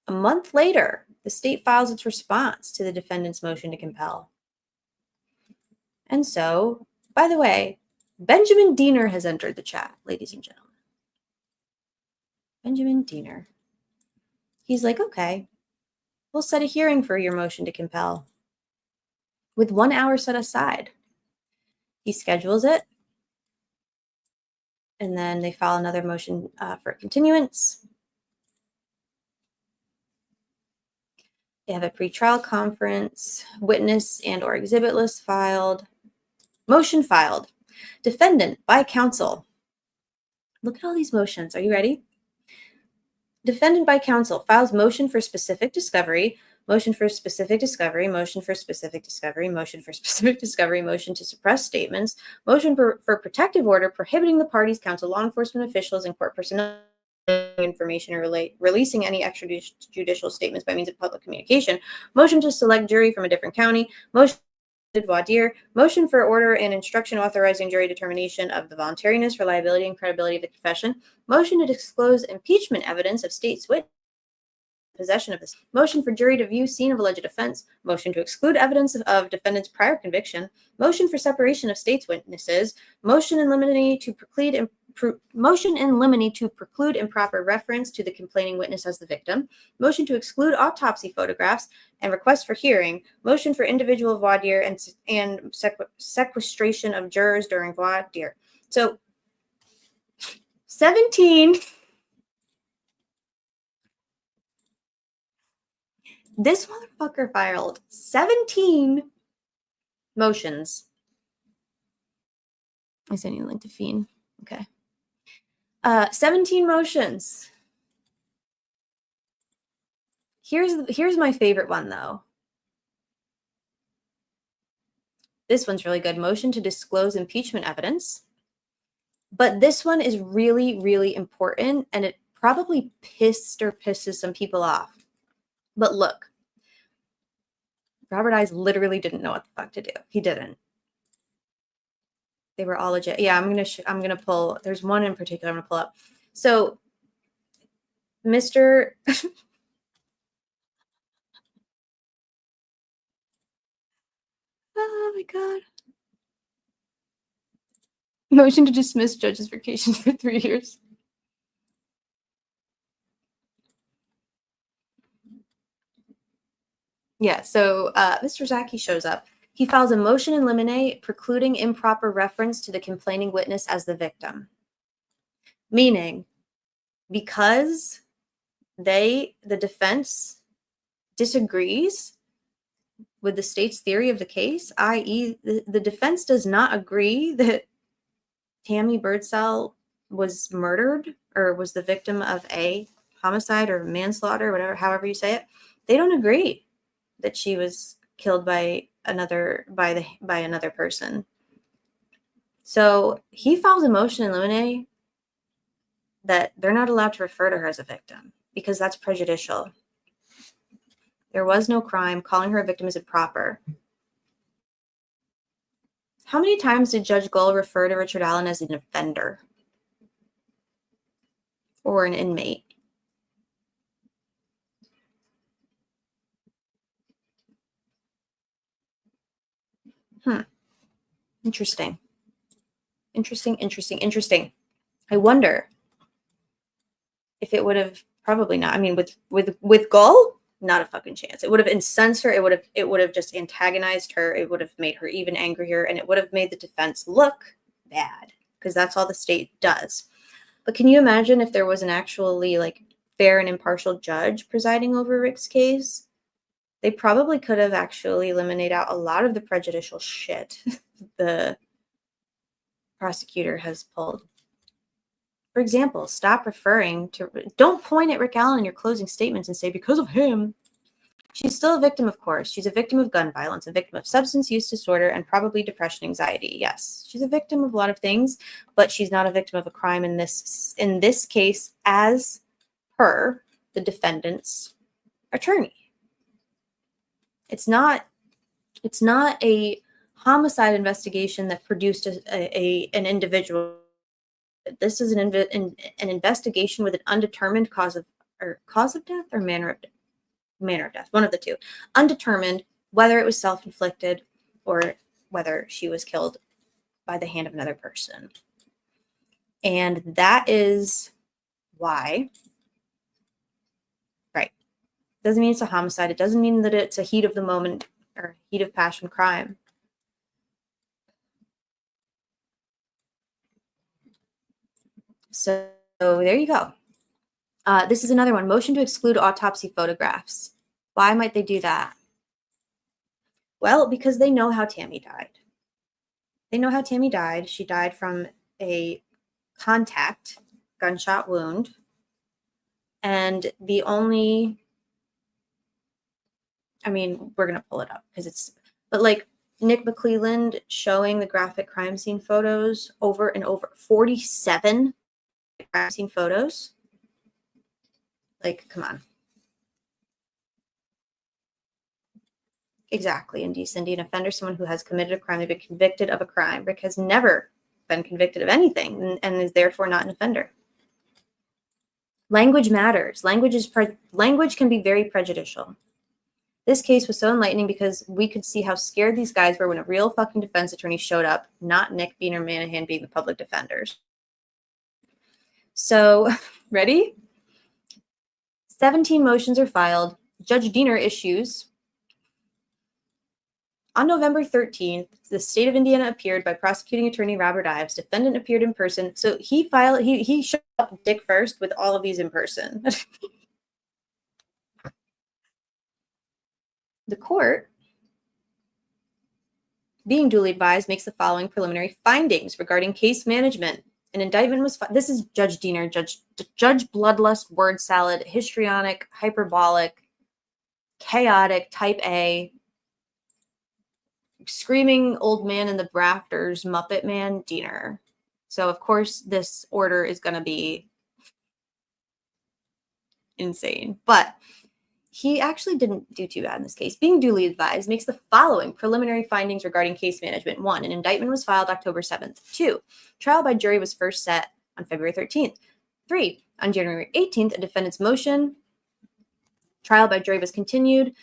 A month later, the state files its response to the defendant's motion to compel. And so, by the way, Benjamin Diener has entered the chat, ladies and gentlemen. Benjamin Diener. He's like, okay, we'll set a hearing for your motion to compel with 1 hour set aside. He schedules it. And then they file another motion for continuance. They have a pretrial conference, witness and or exhibit list filed, motion filed, defendant by counsel. Look at all these motions. Are you ready? Defendant by counsel files motion for specific discovery, motion for specific discovery, motion for specific discovery, motion for specific discovery, motion to suppress statements, motion for protective order prohibiting the parties, counsel, law enforcement officials, and court personnel information or releasing any extrajudicial statements by means of public communication, motion to select jury from a different county, motion to voir dire, motion for order and instruction authorizing jury determination of the voluntariness, reliability, and credibility of the confession, motion to disclose impeachment evidence of state's witness, possession of this, motion for jury to view scene of alleged offense, motion to exclude evidence of defendant's prior conviction, motion for separation of state's witnesses, motion in limine to preclude improper reference to the complaining witness as the victim, motion to exclude autopsy photographs and request for hearing, motion for individual voir dire and sequestration of jurors during voir dire. So 17. This motherfucker filed 17 motions. I sent you a link to Fiend. Okay. 17 motions. Here's my favorite one, though. This one's really good. Motion to disclose impeachment evidence. But this one is really, really important, and it probably pisses some people off. But look, Robert Ives literally didn't know what the fuck to do. He didn't. They were all legit. Yeah, I'm gonna pull. There's one in particular I'm gonna pull up. So, Mr. Oh my God. Motion to dismiss judge's vacation for 3 years. Yeah, so Mr. Zaki shows up. He files a motion in limine precluding improper reference to the complaining witness as the victim. Meaning, because the defense disagrees with the state's theory of the case, i.e. the defense does not agree that Tammy Birdsell was murdered or was the victim of a homicide or manslaughter, whatever, however you say it. They don't agree that she was killed by another person. So he files a motion in limine that they're not allowed to refer to her as a victim because that's prejudicial. There was no crime. Calling her a victim is improper. How many times did Judge Gull refer to Richard Allen as an offender or an inmate? Interesting. Interesting. I wonder if it would have, probably not. I mean, with Gull, not a fucking chance. It would have incensed her. It would have just antagonized her. It would have made her even angrier, and it would have made the defense look bad because that's all the state does. But can you imagine if there was an actually like fair and impartial judge presiding over Rick's case? They probably could have actually eliminated out a lot of the prejudicial shit the prosecutor has pulled. For example, don't point at Rick Allen in your closing statements and say, because of him. She's still a victim, of course. She's a victim of gun violence, a victim of substance use disorder, and probably depression, anxiety. Yes, she's a victim of a lot of things, but she's not a victim of a crime in this case as per the defendant's attorney. It's not a homicide investigation that produced an individual. This is an investigation with an undetermined cause of death or manner of death, one of the two. Undetermined, whether it was self-inflicted or whether she was killed by the hand of another person. And that is why, right, doesn't mean it's a homicide. It doesn't mean that it's a heat of the moment or heat of passion crime. So there you go. This is another one. Motion to exclude autopsy photographs. Why might they do that? Well, because they know how Tammy died. They know how Tammy died. She died from a contact gunshot wound. And we're going to pull it up but like Nick McClelland showing the graphic crime scene photos over and over, 47 crime scene photos. Like, come on. Exactly. Indecent offender, someone who has committed a crime, they've been convicted of a crime. Rick has never been convicted of anything and is therefore not an offender. Language matters. Language can be very prejudicial. This case was so enlightening because we could see how scared these guys were when a real fucking defense attorney showed up, not Nick Bean or Manahan being the public defenders. So, ready? 17 motions are filed. Judge Diener issues On November 13th, the state of Indiana appeared by prosecuting attorney Robert Ives. Defendant appeared in person. So he showed up dick first with all of these in person. The court, being duly advised, makes the following preliminary findings regarding case management. An indictment was this is Judge Diener, Judge Bloodlust, word salad, histrionic, hyperbolic, chaotic, type A, screaming old man in the rafters, Muppet Man, Diener. So of course this order is going to be insane, but he actually didn't do too bad in this case. Being duly advised, makes the following preliminary findings regarding case management. 1, an indictment was filed October 7th. 2, trial by jury was first set on February 13th. 3, on January 18th, a defendant's motion, trial by jury was continued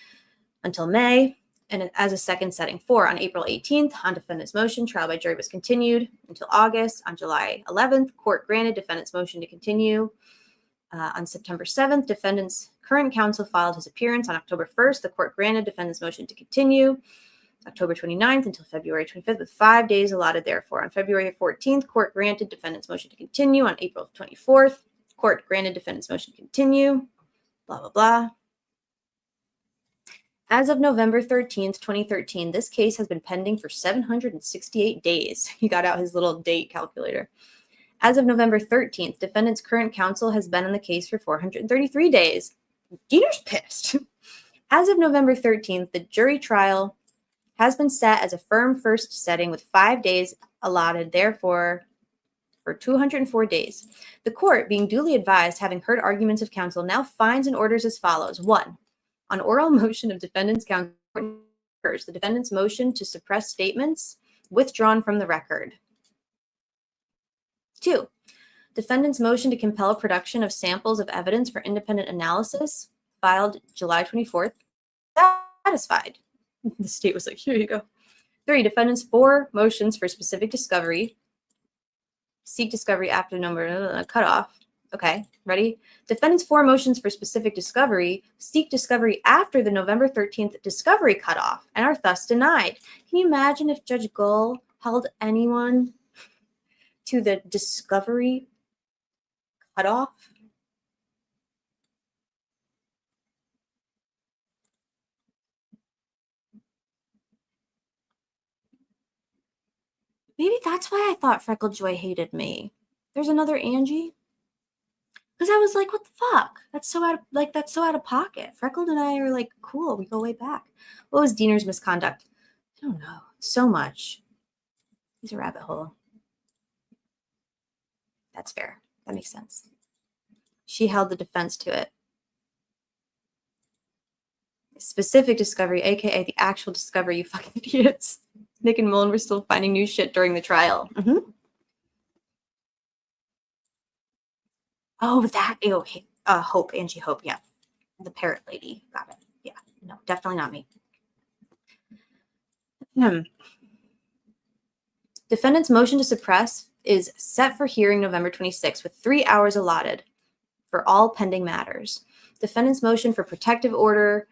until May, and as a second setting. 4, on April 18th, on defendant's motion, trial by jury was continued until August. On July 11th, court granted defendant's motion to continue. On September 7th, defendant's current counsel filed his appearance. On October 1st, the court granted defendant's motion to continue. October 29th until February 25th, with 5 days allotted therefore. On February 14th, court granted defendant's motion to continue. On April 24th, court granted defendant's motion to continue. Blah, blah, blah. As of November 13th, 2013, this case has been pending for 768 days. He got out his little date calculator. As of November 13th, defendant's current counsel has been on the case for 433 days. Diener's pissed. As of November 13th, the jury trial has been set as a firm first setting with 5 days allotted, therefore, for 204 days. The court, being duly advised, having heard arguments of counsel, now finds and orders as follows. 1, on oral motion of defendant's counsel, the defendant's motion to suppress statements withdrawn from the record. 2, defendant's motion to compel production of samples of evidence for independent analysis, filed July 24th, satisfied. The state was like, here you go. 3, defendant's 4 motions for specific discovery, seek discovery after number cutoff. Okay, ready? Defendant's 4 motions for specific discovery, seek discovery after the November 13th discovery cutoff, and are thus denied. Can you imagine if Judge Gull held anyone to the discovery cutoff? Maybe that's why I thought Freckled Joy hated me. There's another Angie. Because I was like, what the fuck? That's so out of pocket. Freckled and I are like, cool, we go way back. What was Diener's misconduct? I don't know. So much. He's a rabbit hole. That's fair. That makes sense. She held the defense to it. Specific discovery, aka the actual discovery, you fucking idiots. Nick and Mullen were still finding new shit during the trial. Oh, that. Ew, Hope, Angie Hope, yeah. The parrot lady. Got it. Yeah, no, definitely not me. Defendant's motion to suppress is set for hearing November 26th with 3 hours allotted for all pending matters. Defendant's motion for protective order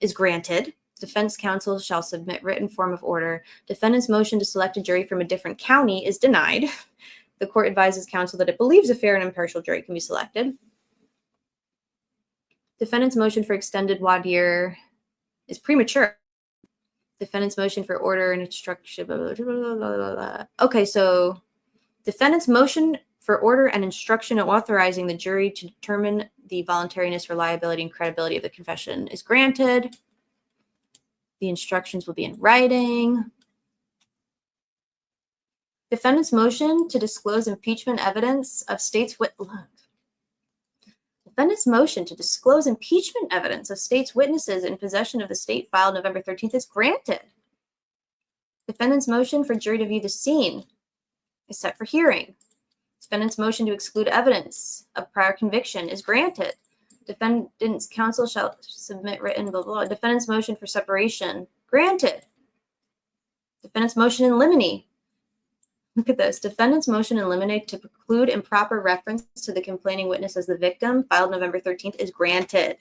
is granted. Defense counsel shall submit written form of order. Defendant's motion to select a jury from a different county is denied. The court advises counsel that it believes a fair and impartial jury can be selected. Defendant's motion for extended voir dire is premature. Defendant's motion for order and instruction. Blah, blah, blah, blah, blah, blah. Okay, so defendant's motion for order and instruction authorizing the jury to determine the voluntariness, reliability, and credibility of the confession is granted. The instructions will be in writing. Defendant's motion to disclose impeachment evidence of state's Defendant's motion to disclose impeachment evidence of state's witnesses in possession of the state filed November 13th is granted. Defendant's motion for jury to view the scene is set for hearing. Defendant's motion to exclude evidence of prior conviction is granted. Defendant's counsel shall submit written blah, blah. Defendant's motion for separation, granted. Defendant's motion in limine. Look at this. Defendant's motion in limine to preclude improper reference to the complaining witness as the victim, filed November 13th, is granted.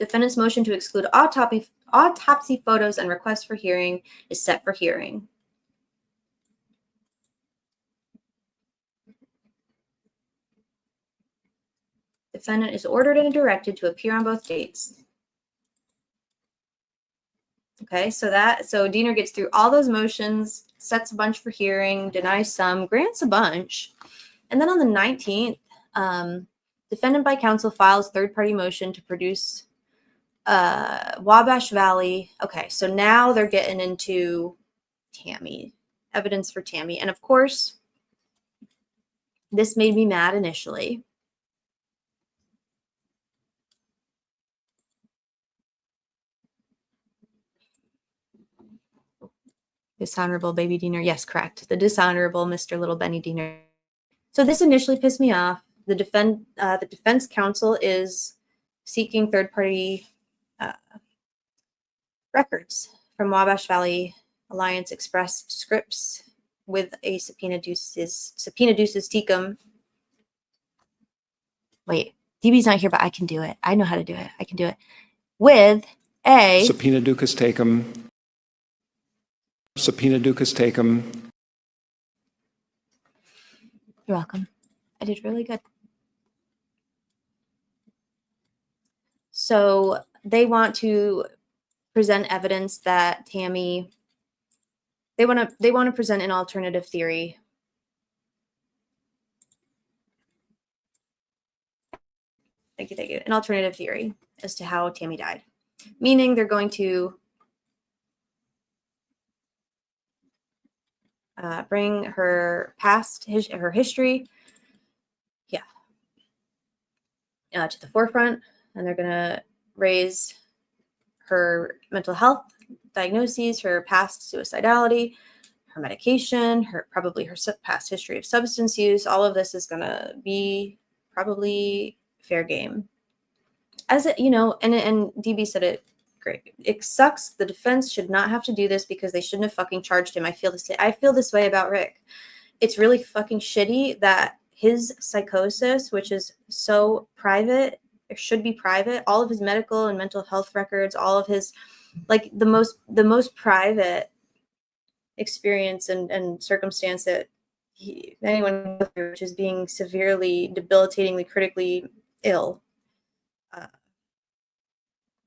Defendant's motion to exclude autopsy photos and request for hearing is set for hearing. Defendant is ordered and directed to appear on both dates. Okay, so Diener gets through all those motions, sets a bunch for hearing, denies some, grants a bunch. And then on the 19th, defendant by counsel files third-party motion to produce Wabash Valley. Okay, so now they're getting into Tammy, evidence for Tammy. And of course, this made me mad initially. Dishonorable baby Diener. Yes, correct. The dishonorable Mr. Little Benny Diener. So this initially pissed me off. The defense counsel is seeking third-party records from Wabash Valley Alliance Express Scripts with a subpoena duces tecum. Wait, DB's not here, but I can do it. I know how to do it. I can do it. With a Subpoena duces tecum. Subpoena duces tecum. You're welcome. I did really good. So they want to present evidence that Tammy, they want to present an alternative theory. Thank you. An alternative theory as to how Tammy died. Meaning they're going to bring her past, her history, to the forefront, and they're going to raise her mental health diagnoses, her past suicidality, her medication, probably her past history of substance use. All of this is going to be probably fair game. As it, and DB said it great. It sucks. The defense should not have to do this because they shouldn't have fucking charged him. I feel this way about Rick. It's really fucking shitty that his psychosis, which is so private, it should be private, all of his medical and mental health records, all of his, like the most private experience and circumstance that anyone can go through, which is being severely, debilitatingly, critically ill.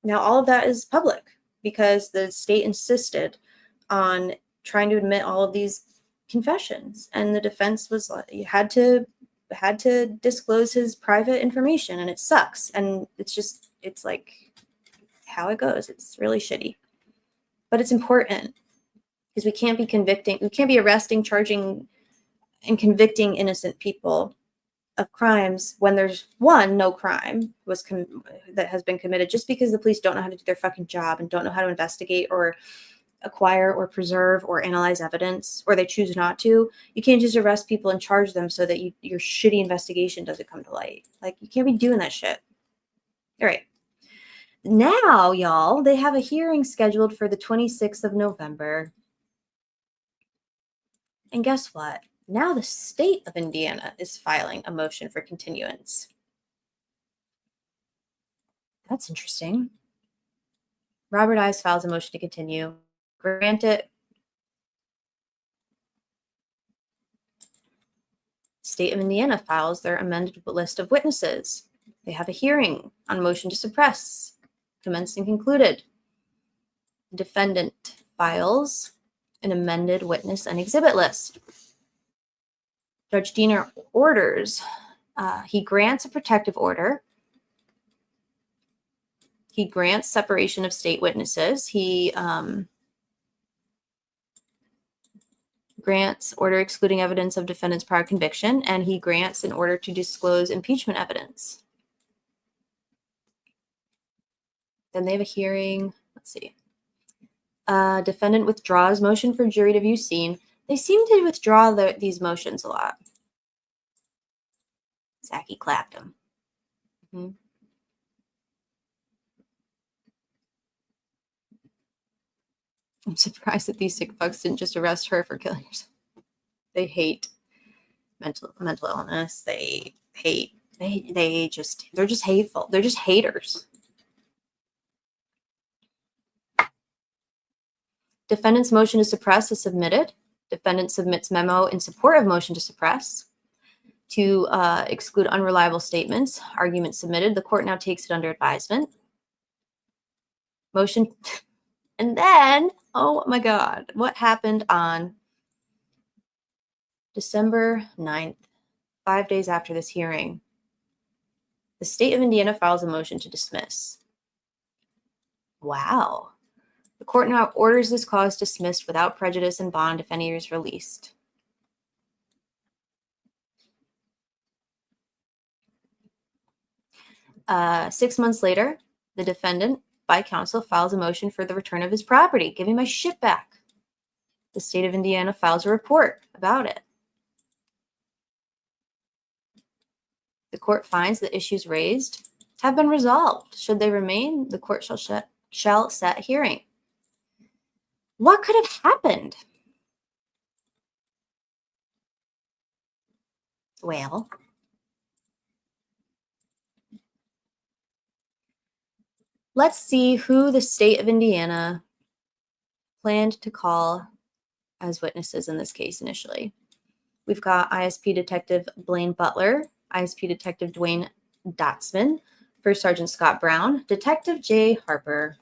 Now all of that is public because the state insisted on trying to admit all of these confessions, and the defense was had to disclose his private information, and it sucks. And it's like how it goes. It's really shitty, but it's important because we can't be arresting, charging, and convicting innocent people of crimes when there's no crime that has been committed, just because the police don't know how to do their fucking job and don't know how to investigate or acquire or preserve or analyze evidence, or they choose not to. You can't just arrest people and charge them so that your shitty investigation doesn't come to light. Like, you can't be doing that shit. All right. Now, y'all, they have a hearing scheduled for the 26th of November. And guess what? Now the state of Indiana is filing a motion for continuance. That's interesting. Robert Ives files a motion to continue. Grant it. State of Indiana files their amended list of witnesses. They have a hearing on motion to suppress, commenced and concluded. The defendant files an amended witness and exhibit list. Judge Diener orders, he grants a protective order. He grants separation of state witnesses. He grants order excluding evidence of defendant's prior conviction, and he grants an order to disclose impeachment evidence. Then they have a hearing. Let's see. Defendant withdraws motion for jury to view scene. They seem to withdraw these motions a lot. Zachy clapped him. Mm-hmm. I'm surprised that these sick fucks didn't just arrest her for killing herself. They hate mental illness. They're just hateful. They're just haters. Defendant's motion to suppress is submitted. Defendant submits memo in support of motion to suppress. To exclude unreliable statements, argument submitted. The court now takes it under advisement. Motion. And then, oh my God, what happened on December 9th, 5 days after this hearing? The state of Indiana files a motion to dismiss. Wow. The court now orders this cause dismissed without prejudice and bond if any is released. Six months later, the defendant, by counsel, files a motion for the return of his property. Give me my shit back. The state of Indiana files a report about it. The court finds the issues raised have been resolved. Should they remain, the court shall set hearing. What could have happened? Well, let's see who the state of Indiana planned to call as witnesses in this case initially. We've got ISP Detective Blaine Butler, ISP Detective Dwayne Dotsman, First Sergeant Scott Brown, Detective Jay Harper.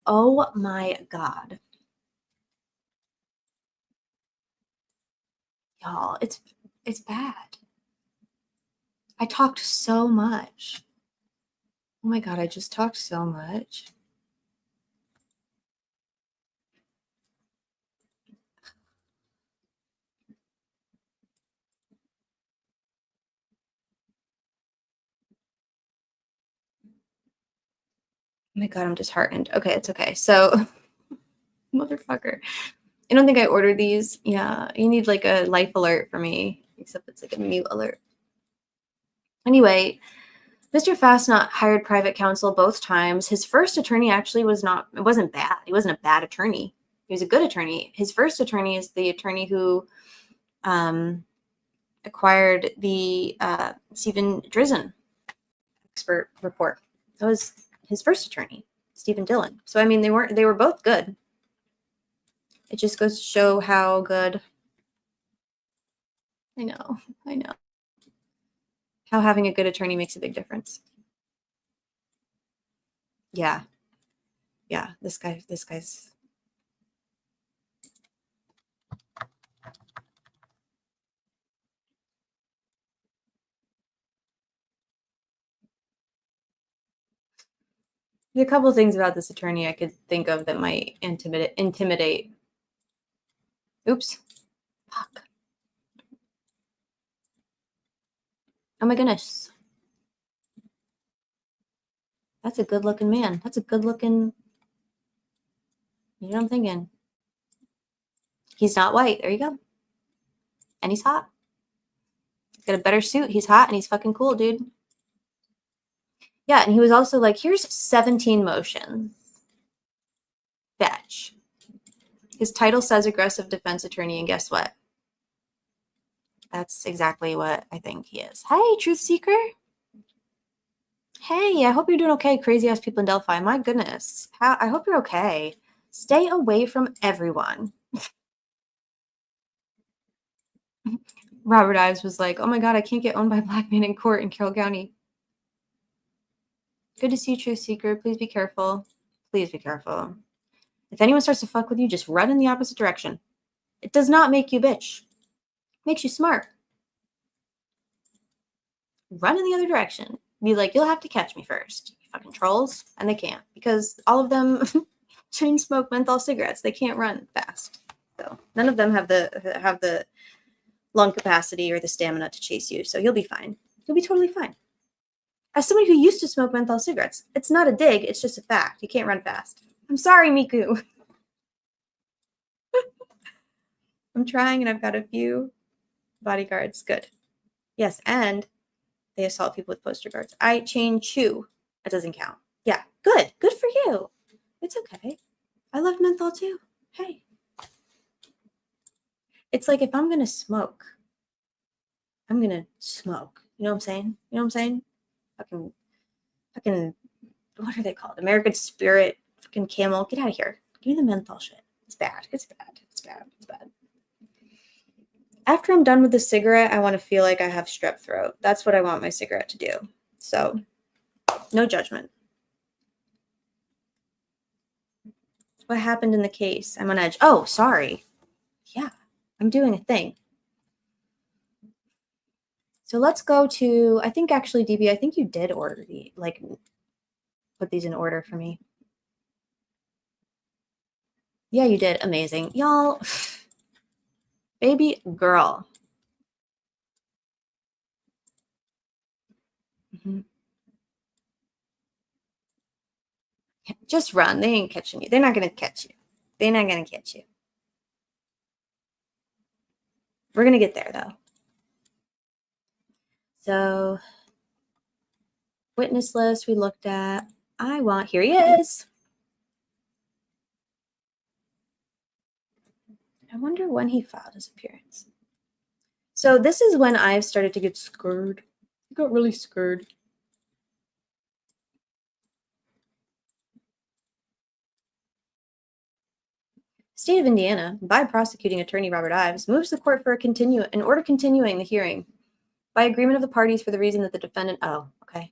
Oh my God. Y'all, it's bad. I talked so much. Oh my God, I just talked so much. Oh my God, I'm disheartened. Okay, it's okay. So, motherfucker. I don't think I ordered these. Yeah, you need like a life alert for me, except it's like a mute alert. Anyway, Mr. Fastnut hired private counsel both times. His first attorney actually wasn't bad. He wasn't a bad attorney. He was a good attorney. His first attorney is the attorney who acquired the Stephen Drizzen expert report. That was his first attorney, Stephen Dillon. So I mean, they were both good. It just goes to show how good. I know. How having a good attorney makes a big difference. Yeah. This guy's. There's a couple of things about this attorney I could think of that might intimidate. Oops. Fuck. Oh my goodness. That's a good looking man. That's a good looking. You know what I'm thinking? He's not white. There you go. And he's hot. He's got a better suit. He's hot and he's fucking cool, dude. Yeah, and he was also like, here's 17 motions. Fetch. His title says aggressive defense attorney, and guess what? That's exactly what I think he is. Hey, truth seeker. Hey, I hope you're doing okay, crazy ass people in Delphi. My goodness. I hope you're okay. Stay away from everyone. Robert Ives was like, oh my God, I can't get owned by a black man in court in Carroll County. Good to see you, truth seeker. Please be careful. Please be careful. If anyone starts to fuck with you, just run in the opposite direction. It does not make you bitch. It makes you smart. Run in the other direction. Be like, you'll have to catch me first. You fucking trolls. And they can't, because all of them chain smoke menthol cigarettes. They can't run fast. So none of them have the lung capacity or the stamina to chase you. So you'll be fine. You'll be totally fine. As somebody who used to smoke menthol cigarettes, it's not a dig. It's just a fact. You can't run fast. I'm sorry, Miku. I'm trying, and I've got a few bodyguards. Good. Yes, and they assault people with poster guards. I chain chew. That doesn't count. Yeah, good. Good for you. It's okay. I love menthol too. Hey. It's like if I'm going to smoke, I'm going to smoke. You know what I'm saying? You know what I'm saying? Fucking, what are they called? American Spirit, fucking Camel. Get out of here. Give me the menthol shit. It's bad. It's bad. It's bad. It's bad. After I'm done with the cigarette, I want to feel like I have strep throat. That's what I want my cigarette to do. So, no judgment. What happened in the case? I'm on edge. Oh, sorry. Yeah, I'm doing a thing. So let's go to, I think actually, DB, I think you did order put these in order for me. Yeah, you did. Amazing. Y'all, baby girl. Just run. They ain't catching you. They're not going to catch you. They're not going to catch you. We're going to get there, though. So, witness list we looked at. Here he is. I wonder when he filed his appearance. So this is when I've started to get scared. I got really scared. State of Indiana, by prosecuting attorney Robert Ives, moves the court for an order continuing the hearing by agreement of the parties for the reason that the defendant. Oh, okay.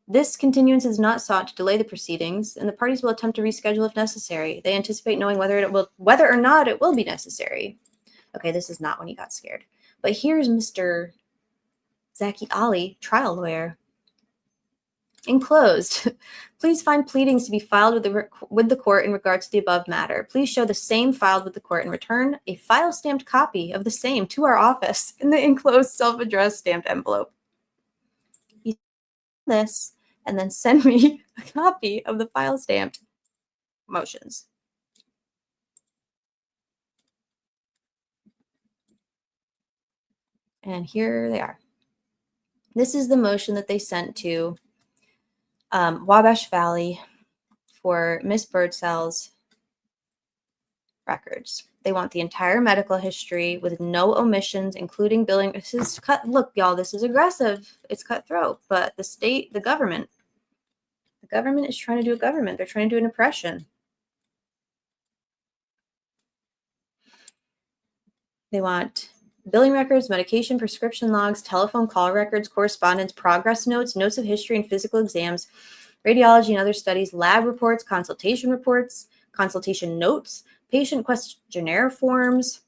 This continuance is not sought to delay the proceedings, and the parties will attempt to reschedule if necessary. They anticipate knowing whether or not it will be necessary. Okay, this is not when he got scared. But here's Mr. Zaki Ali, trial lawyer. Enclosed, please find pleadings to be filed with the court in regards to the above matter. Please show the same filed with the court and return a file-stamped copy of the same to our office in the enclosed self-addressed stamped envelope. This and then send me a copy of the file-stamped motions. And here they are. This is the motion that they sent to Wabash Valley for Miss Birdsell's records. They want the entire medical history with no omissions, including billing. This is look, y'all, this is aggressive. It's cutthroat, but the government is trying to do a government. They're trying to do an oppression. They want billing records, medication, prescription logs, telephone call records, correspondence, progress notes, notes of history and physical exams, radiology and other studies, lab reports, consultation notes, patient questionnaire forms,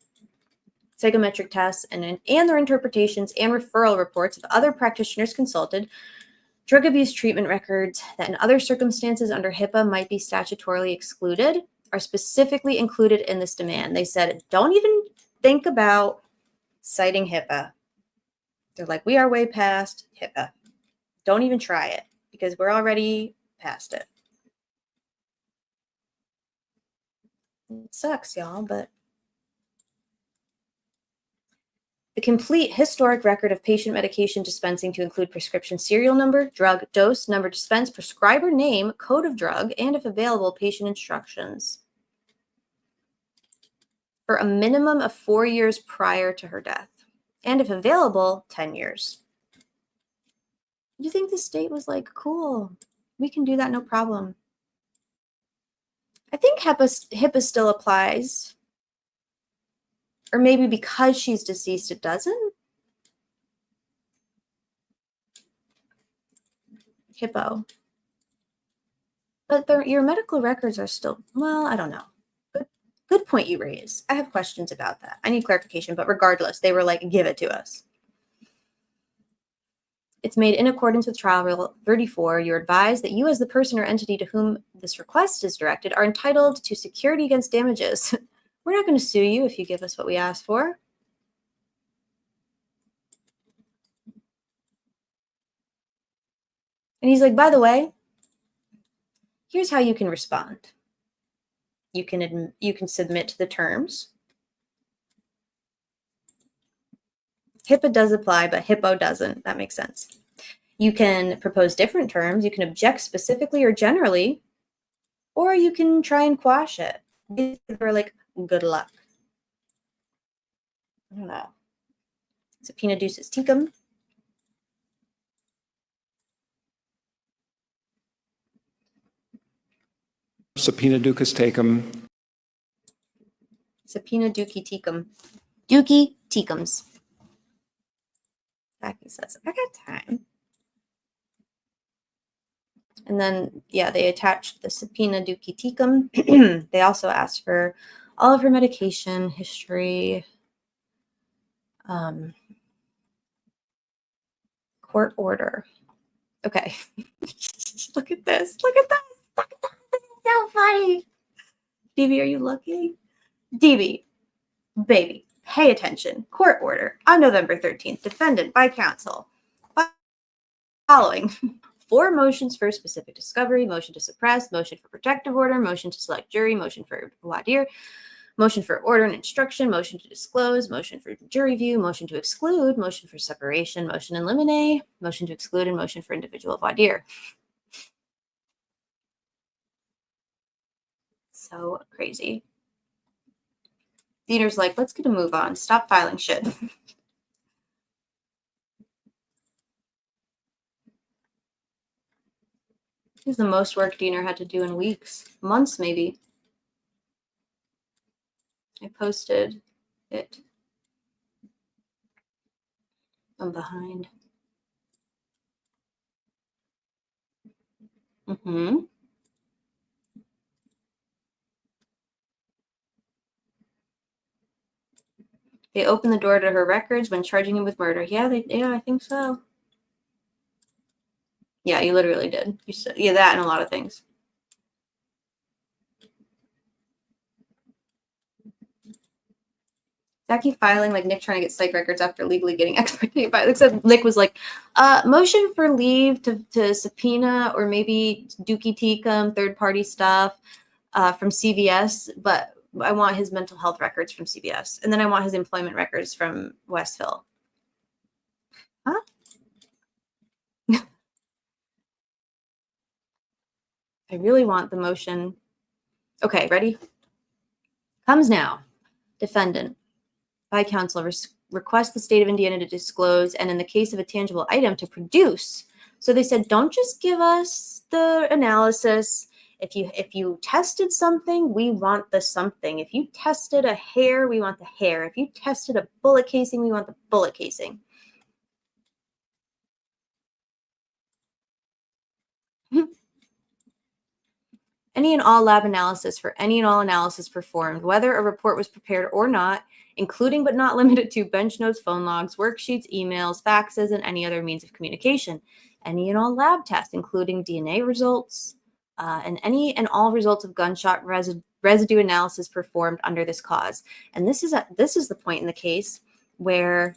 psychometric tests, and their interpretations and referral reports of other practitioners consulted, drug abuse treatment records that in other circumstances under HIPAA might be statutorily excluded are specifically included in this demand. They said, don't even think about citing HIPAA. They're like, we are way past HIPAA. Don't even try it because we're already past it. It sucks, y'all, but The complete historic record of patient medication dispensing to include prescription serial number, drug dose, number dispensed, prescriber name, code of drug, and if available, patient instructions. For a minimum of 4 years prior to her death. And if available, 10 years. You think the state was like, cool, we can do that, no problem. I think HIPAA still applies. Or maybe because she's deceased, it doesn't. HIPAA. But your medical records are still, well, I don't know. Good point you raise. I have questions about that. I need clarification, but regardless, they were like, give it to us. It's made in accordance with Trial Rule 34. You're advised that you as the person or entity to whom this request is directed are entitled to security against damages. We're not going to sue you if you give us what we asked for. And he's like, by the way, here's how you can respond. You can submit to the terms. HIPAA does apply, but HIPPO doesn't. That makes sense. You can propose different terms. You can object specifically or generally, or you can try and quash it. They're like, good luck. I don't know. Subpoena ducis tecum. Subpoena ducis tecum. Subpoena duci tecum. Duci tecums. Becky says, I got time. And then, yeah, they attached the subpoena duci tecum. They also asked for all of her medication history, court order. Okay. Look at this. Look at this. Look at that. This is so funny. DB, are you looking? DB, baby, pay attention. Court order on November 13th. Defendant by counsel. Following 4 motions for specific discovery, motion to suppress, motion for protective order, motion to select jury, motion for voir dire, motion for order and instruction, motion to disclose, motion for jury view, motion to exclude, motion for separation, motion in limine, motion to exclude, and motion for individual voir dire. So crazy. Theater's like, let's get a move on. Stop filing shit. This is the most work Diener had to do in weeks, months maybe. I posted it. I'm behind. They opened the door to her records when charging him with murder. Yeah, I think so. Yeah, you literally did. You said, yeah, that and a lot of things. Jackie filing like Nick trying to get psych records after legally getting expedited by. Except Nick was like, motion for leave to subpoena or maybe Dookie Tecum, third-party stuff from CVS, but I want his mental health records from CVS. And then I want his employment records from Westville. Huh? I really want the motion. Okay, ready? Comes now. Defendant by counsel request the state of Indiana to disclose, and in the case of a tangible item, to produce. So they said, don't just give us the analysis. If you tested something, we want the something. If you tested a hair, we want the hair. If you tested a bullet casing, we want the bullet casing. Any and all lab analysis for any and all analysis performed, whether a report was prepared or not, including but not limited to bench notes, phone logs, worksheets, emails, faxes, and any other means of communication. Any and all lab tests, including DNA results, and any and all results of gunshot residue analysis performed under this cause. And this is the point in the case where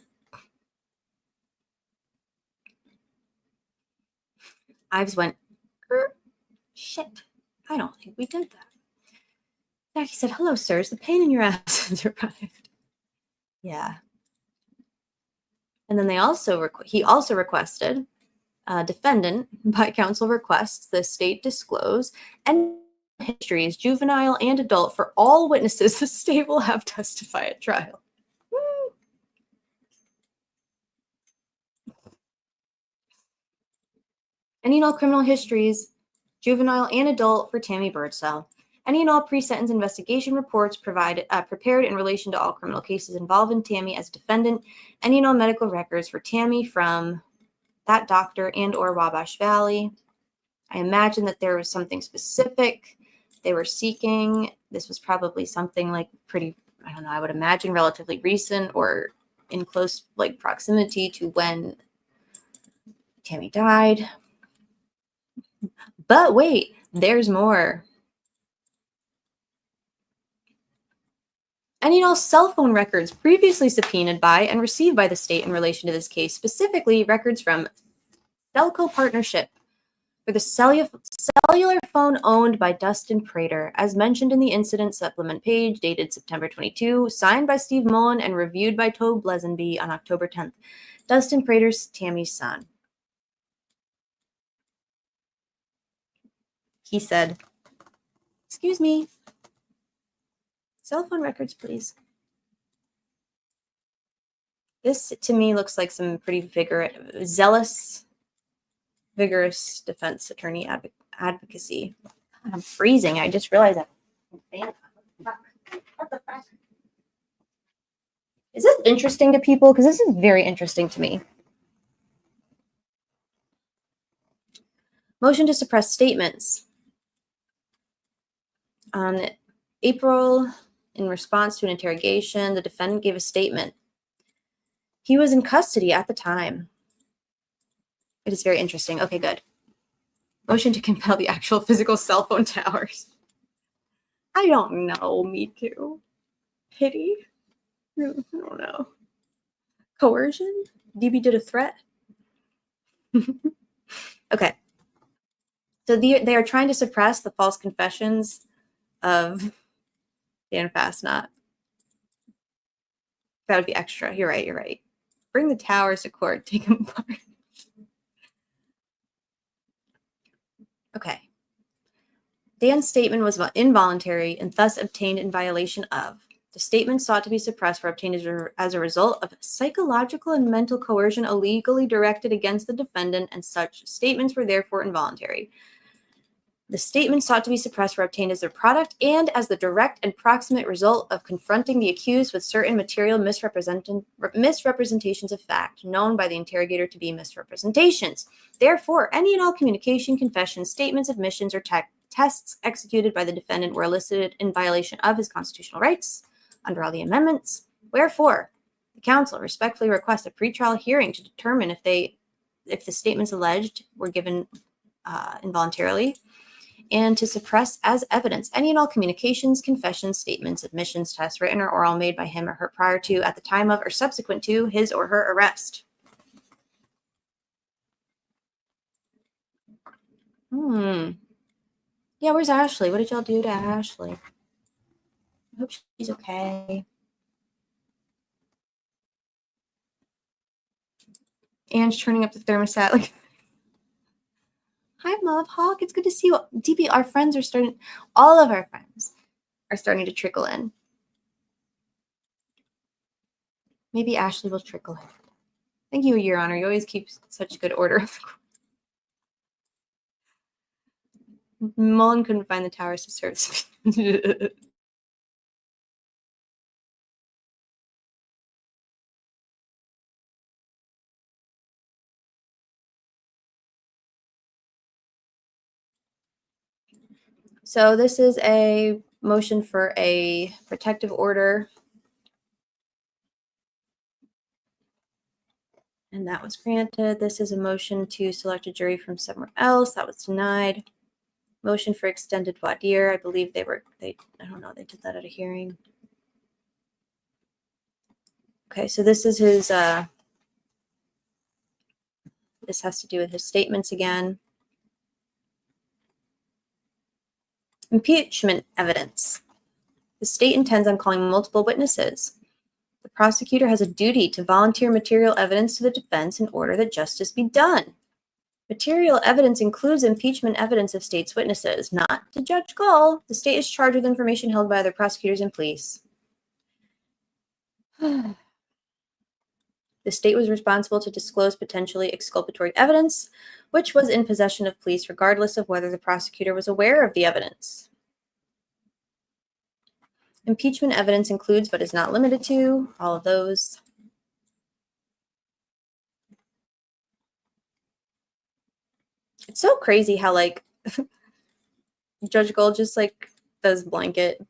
Ives went, shit. I don't think we did that. Jackie said, hello, sirs. The pain in your ass has arrived. Yeah. And then he also requested, defendant by counsel requests the state disclose any histories, juvenile and adult, for all witnesses the state will have testify at trial. Any and all criminal histories, juvenile and adult, for Tammy Birdsell. Any and all pre-sentence investigation reports prepared in relation to all criminal cases involving Tammy as defendant. Any and all medical records for Tammy from that doctor and or Wabash Valley. I imagine that there was something specific they were seeking. This was probably something like pretty, I don't know, I would imagine relatively recent or in close like proximity to when Tammy died. But wait, there's more. Any and all cell phone records previously subpoenaed by and received by the state in relation to this case, specifically records from Telco Partnership for the cellular phone owned by Dustin Prater, as mentioned in the incident supplement page dated September 22, signed by Steve Mullen and reviewed by Tobe Blesenby on October 10th. Dustin Prater's Tammy's son. He said, "Excuse me, cell phone records, please." This, to me, looks like some pretty vigorous defense attorney advocacy. I'm freezing. I just realized that. What the fuck? Is this interesting to people? Because this is very interesting to me. Motion to suppress statements. On April, in response to an interrogation, the defendant gave a statement. He was in custody at the time. It is very interesting. Okay, good. Motion to compel the actual physical cell phone towers. I don't know. Me too. Pity? I don't know. Coercion? DB did a threat? Okay. So they are trying to suppress the false confessions of Dan Fastnot. That would be extra. You're right. Bring the towers to court. Take them apart. Okay. Dan's statement was involuntary and thus obtained in violation of. The statement sought to be suppressed for obtained as a result of psychological and mental coercion illegally directed against the defendant, and such statements were therefore involuntary. The statement sought to be suppressed for obtained as their product and as the direct and proximate result of confronting the accused with certain material misrepresentations of fact, known by the interrogator to be misrepresentations. Therefore, any and all communication, confessions, statements, admissions, or tests executed by the defendant were elicited in violation of his constitutional rights under all the amendments. Wherefore, the counsel respectfully requests a pretrial hearing to determine if the statements alleged were given involuntarily, and to suppress as evidence any and all communications, confessions, statements, admissions, tests, written or oral, made by him or her prior to, at the time of, or subsequent to his or her arrest. Yeah, where's Ashley? What did y'all do to Ashley? I hope she's okay. Anne's turning up the thermostat like... Hi, Love Hawk. It's good to see you. DB, our friends are starting, all of our friends are starting to trickle in. Maybe Ashley will trickle in. Thank you, Your Honor. You always keep such good order. Mullen couldn't find the towers to serve. So this is a motion for a protective order. And that was granted. This is a motion to select a jury from somewhere else. That was denied. Motion for extended voir dire. I believe I don't know, they did that at a hearing. Okay, so this is his, this has to do with his statements again. Impeachment evidence. The state intends on calling multiple witnesses. The prosecutor has a duty to volunteer material evidence to the defense in order that justice be done. Material evidence includes impeachment evidence of state's witnesses, not to Judge Gull. The state is charged with information held by other prosecutors and police. The state was responsible to disclose potentially exculpatory evidence, which was in possession of police regardless of whether the prosecutor was aware of the evidence. Impeachment evidence includes, but is not limited to, all of those. It's so crazy how, like, Judge Gold just, like, does blanket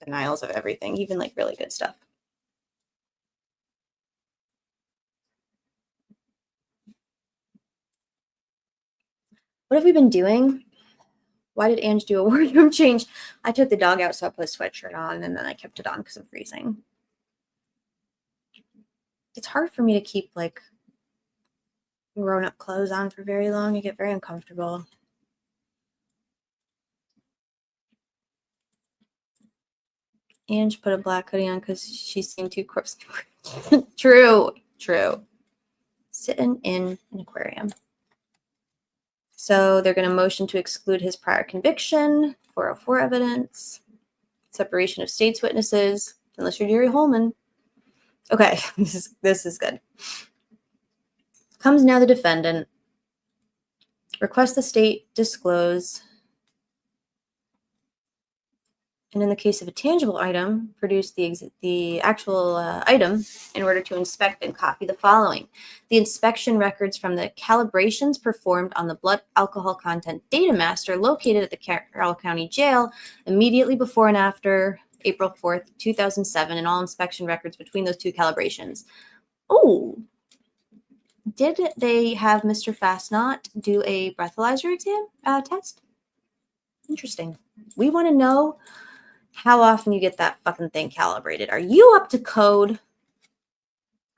denials of everything, even, like, really good stuff. What have we been doing? Why did Ange do a wardrobe change? I took the dog out, so I put a sweatshirt on, and then I kept it on because I'm freezing. It's hard for me to keep, like, grown-up clothes on for very long. I get very uncomfortable. Ange put a black hoodie on because she seemed too corpse. True. Sitting in an aquarium. So they're going to motion to exclude his prior conviction, 404 evidence, separation of state's witnesses, unless you're Jerry Holman. Okay, this is good. Comes now the defendant. Request the state disclose. And in the case of a tangible item, produce the actual item in order to inspect and copy the following. The inspection records from the calibrations performed on the blood alcohol content data master located at the Carroll County Jail immediately before and after April 4th, 2007, and all inspection records between those two calibrations. Oh, did they have Mr. Fastnot do a breathalyzer exam test? Interesting. We want to know how often you get that fucking thing calibrated. Are you up to code?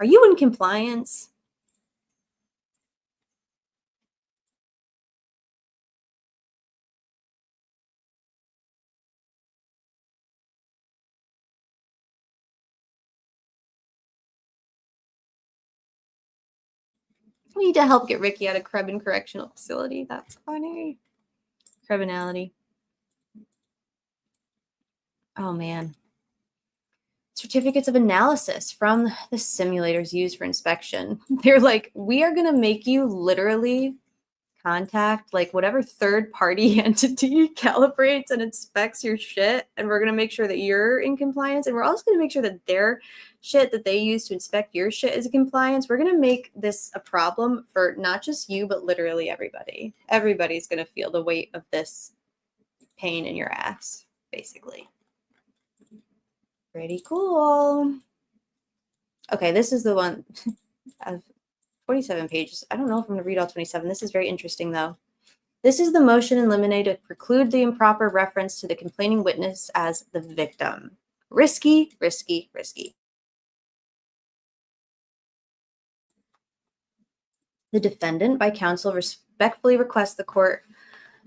Are you in compliance? We need to help get Ricky out of Krebin Correctional Facility. That's funny. Criminality. Oh, man. Certificates of analysis from the simulators used for inspection. They're like, we are going to make you literally contact like whatever third-party entity calibrates and inspects your shit, and we're going to make sure that you're in compliance, and we're also going to make sure that their shit that they use to inspect your shit is in compliance. We're going to make this a problem for not just you, but literally everybody. Everybody's going to feel the weight of this pain in your ass, basically. Pretty cool. Okay, this is the one of 27 pages. I don't know if I'm going to read all 27. This is very interesting, though. This is the motion in limine to preclude the improper reference to the complaining witness as the victim. Risky, risky, risky. The defendant, by counsel, respectfully requests the court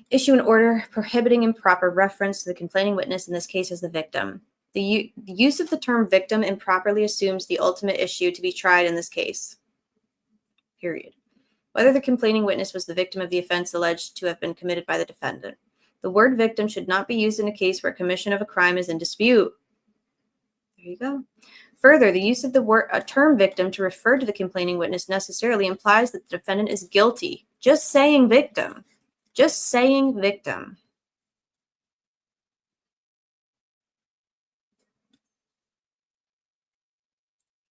issue an order prohibiting improper reference to the complaining witness, in this case as the victim. The use of the term victim improperly assumes the ultimate issue to be tried in this case. Period. Whether the complaining witness was the victim of the offense alleged to have been committed by the defendant. The word victim should not be used in a case where commission of a crime is in dispute. There you go. Further, the use of the term victim to refer to the complaining witness necessarily implies that the defendant is guilty. Just saying victim. Just saying victim.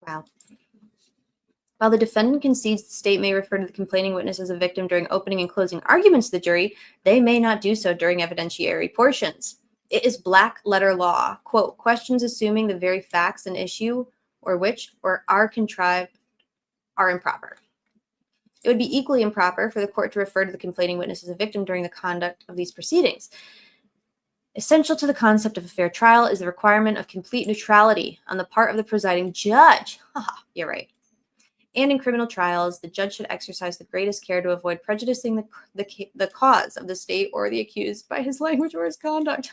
Wow. While the defendant concedes the state may refer to the complaining witness as a victim during opening and closing arguments to the jury, they may not do so during evidentiary portions. It is black letter law. Quote, questions assuming the very facts and issue or which or are contrived are improper. It would be equally improper for the court to refer to the complaining witness as a victim during the conduct of these proceedings. Essential to the concept of a fair trial is the requirement of complete neutrality on the part of the presiding judge. Haha, you're right. And in criminal trials, the judge should exercise the greatest care to avoid prejudicing the cause of the state or the accused by his language or his conduct.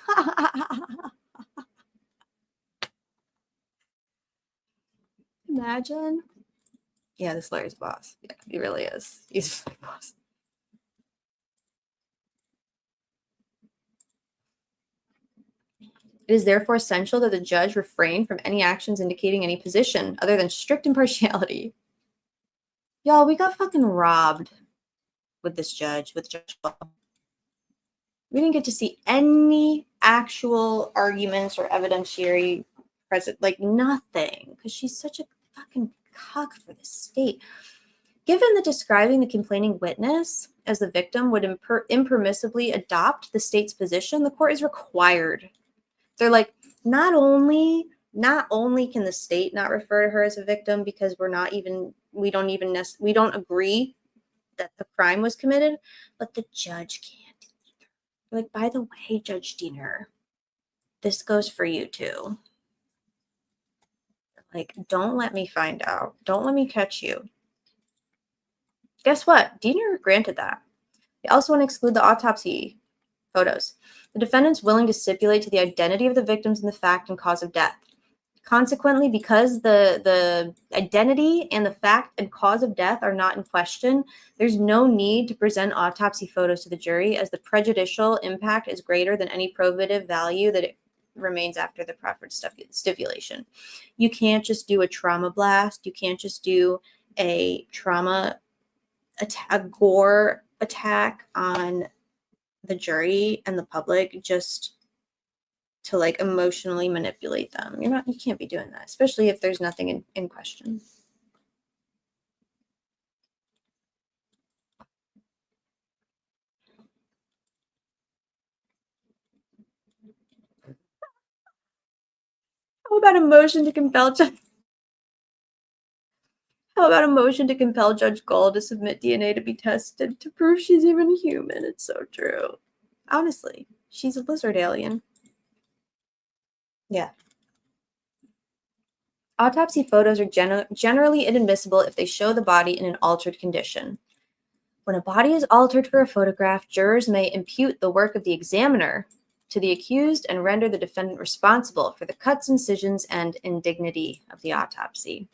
Imagine. Yeah, this lawyer's a boss. Yeah, he really is. He's a boss. It is therefore essential that the judge refrain from any actions indicating any position other than strict impartiality. Y'all, we got fucking robbed with this judge, with Judge Paul. We didn't get to see any actual arguments or evidentiary present, like nothing, because she's such a fucking cuck for the state. Given that describing the complaining witness as the victim would impermissibly adopt the state's position, the court is required. They're like, not only can the state not refer to her as a victim because we don't agree that the crime was committed, but the judge can't either. Like, by the way, Judge Diener, this goes for you too. Like, don't let me find out. Don't let me catch you. Guess what? Diener granted that. They also want to exclude the autopsy photos. The defendant's willing to stipulate to the identity of the victims and the fact and cause of death. Consequently, because the identity and the fact and cause of death are not in question, there's no need to present autopsy photos to the jury, as the prejudicial impact is greater than any probative value that it remains after the proffered stipulation. You can't just do a trauma blast. You can't just do a gore attack on the jury and the public just to like emotionally manipulate them. You can't be doing that, especially if there's nothing in question. How about a motion to compel Judge Gold to submit DNA to be tested to prove she's even human? It's so true. Honestly, she's a lizard alien. Yeah. Autopsy photos are generally inadmissible if they show the body in an altered condition. When a body is altered for a photograph, jurors may impute the work of the examiner to the accused and render the defendant responsible for the cuts, incisions, and indignity of the autopsy.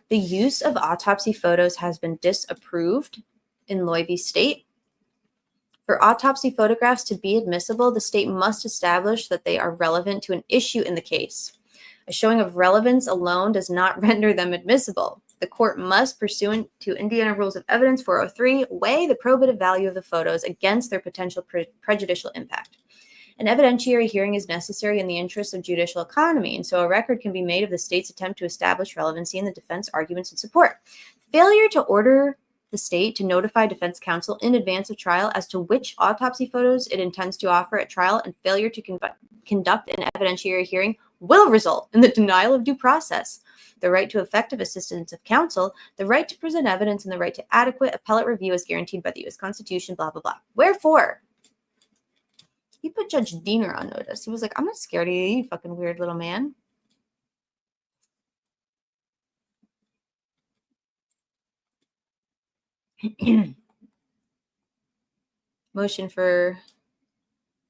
The use of autopsy photos has been disapproved in Loy v. State. For autopsy photographs to be admissible, the state must establish that they are relevant to an issue in the case. A showing of relevance alone does not render them admissible. The court must, pursuant to Indiana Rules of Evidence 403, weigh the probative value of the photos against their potential prejudicial impact. An evidentiary hearing is necessary in the interest of judicial economy, and so a record can be made of the state's attempt to establish relevancy in the defense arguments in support. Failure to order the state to notify defense counsel in advance of trial as to which autopsy photos it intends to offer at trial, and failure to conduct an evidentiary hearing will result in the denial of due process, the right to effective assistance of counsel, the right to present evidence, and the right to adequate appellate review as guaranteed by the U.S. Constitution, blah, blah, blah. Wherefore, he put Judge Diener on notice. He was like, I'm not scared of you, you fucking weird little man. Motion for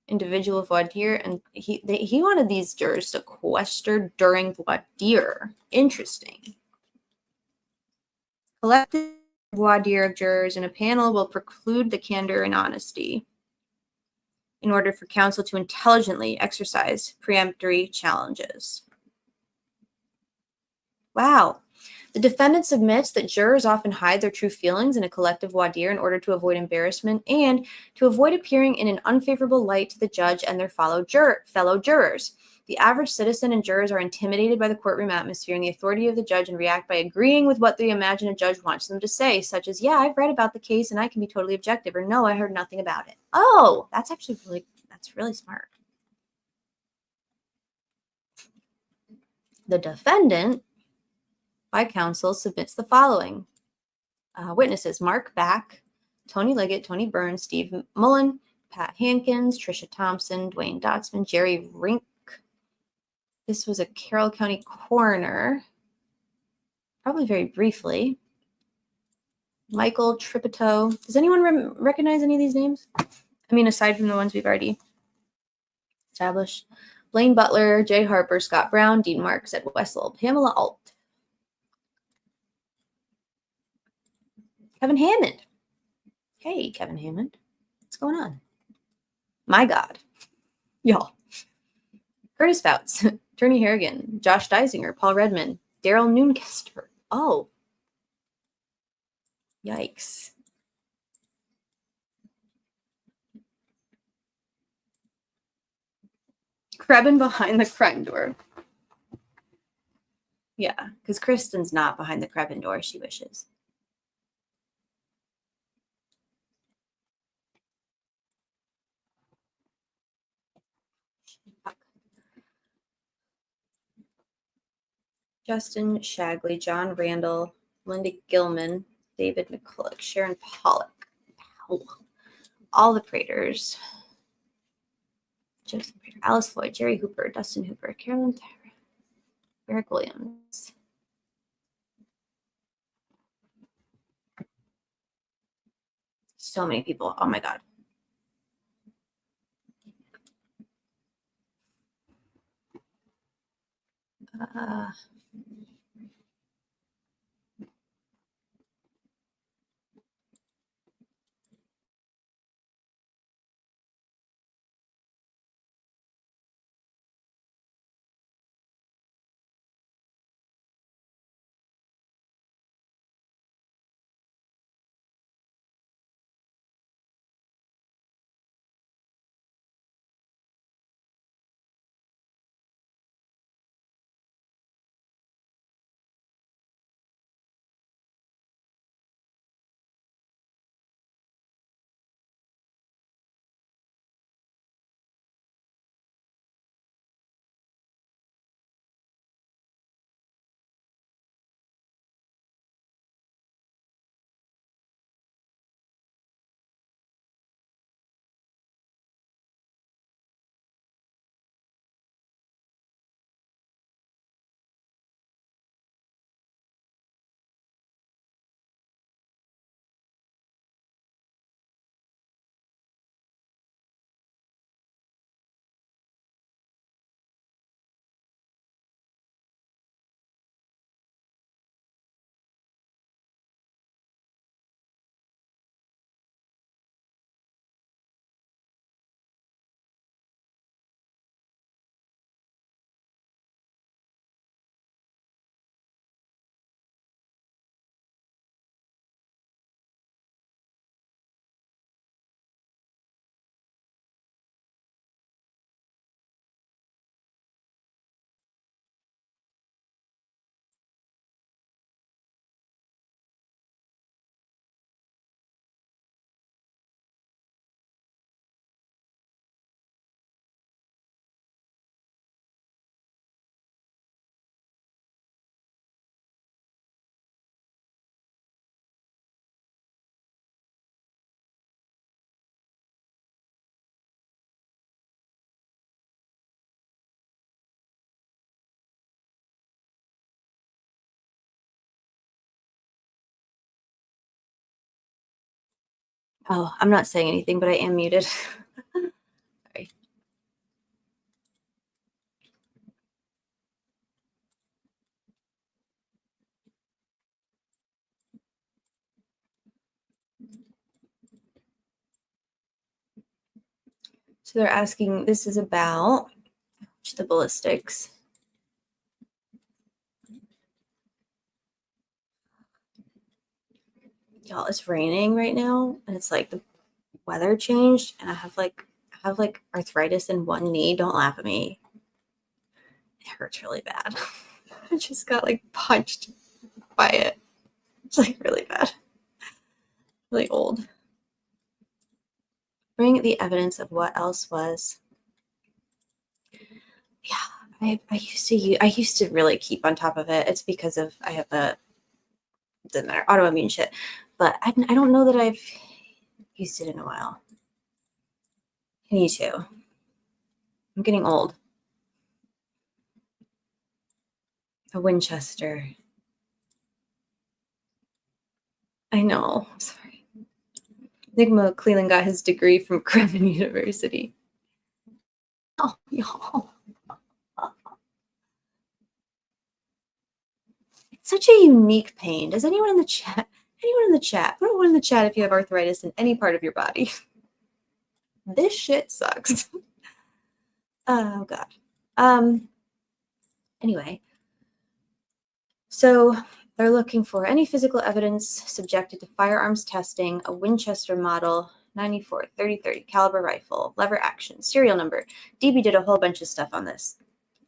individual voir dire, and he wanted these jurors sequestered during voir dire. Interesting. Collective voir dire of jurors in a panel will preclude the candor and honesty in order for counsel to intelligently exercise preemptory challenges. Wow. The defendant submits that jurors often hide their true feelings in a collective voir dire in order to avoid embarrassment and to avoid appearing in an unfavorable light to the judge and their fellow jurors. The average citizen and jurors are intimidated by the courtroom atmosphere and the authority of the judge and react by agreeing with what they imagine a judge wants them to say, such as, yeah, I've read about the case and I can be totally objective, or no, I heard nothing about it. Oh, that's actually really smart. The defendant, by counsel, submits the following. Witnesses: Mark Back, Tony Liggett, Tony Burns, Steve Mullen, Pat Hankins, Trisha Thompson, Dwayne Dotsman, Jerry Rink. This was a Carroll County coroner, probably very briefly. Michael Tripito. Does anyone recognize any of these names? I mean, aside from the ones we've already established. Blaine Butler, Jay Harper, Scott Brown, Dean Marks, Ed Wessel, Pamela Alt. Kevin Hammond. Hey, Kevin Hammond. What's going on? My God. Y'all. Curtis Fouts, Attorney Harrigan, Josh Deisinger, Paul Redman, Daryl Noonkester. Oh. Yikes. Krebin behind the crime door. Yeah, because Kristen's not behind the Krebin door. She wishes. Justin Shagley, John Randall, Linda Gilman, David McCulloch, Sharon Pollock. Ow. All the Praters. Joseph Prater, Alice Floyd, Jerry Hooper, Dustin Hooper, Carolyn Tyra, Eric Williams. So many people. Oh my God. Oh, I'm not saying anything, but I am muted. Sorry. So they're asking, this is about the ballistics. Y'all, it's raining right now, and it's like the weather changed, and I have like arthritis in one knee. Don't laugh at me. It hurts really bad. I just got like punched by it. It's like really bad. Really old. Bring the evidence of what else was. Yeah, I used to really keep on top of it. It's because of I have doesn't matter, autoimmune shit. But I don't know that I've used it in a while. I need to. I'm getting old. A Winchester. I know. I'm sorry. Nick McClellan got his degree from Krebin University. Oh, y'all. It's such a unique pain. Does anyone in the chat Anyone in the chat, put one in the chat if you have arthritis in any part of your body. This shit sucks. Oh God. Anyway, so they're looking for any physical evidence subjected to firearms testing, a Winchester model 94 30-30 caliber rifle, lever action, serial number. DB did a whole bunch of stuff on this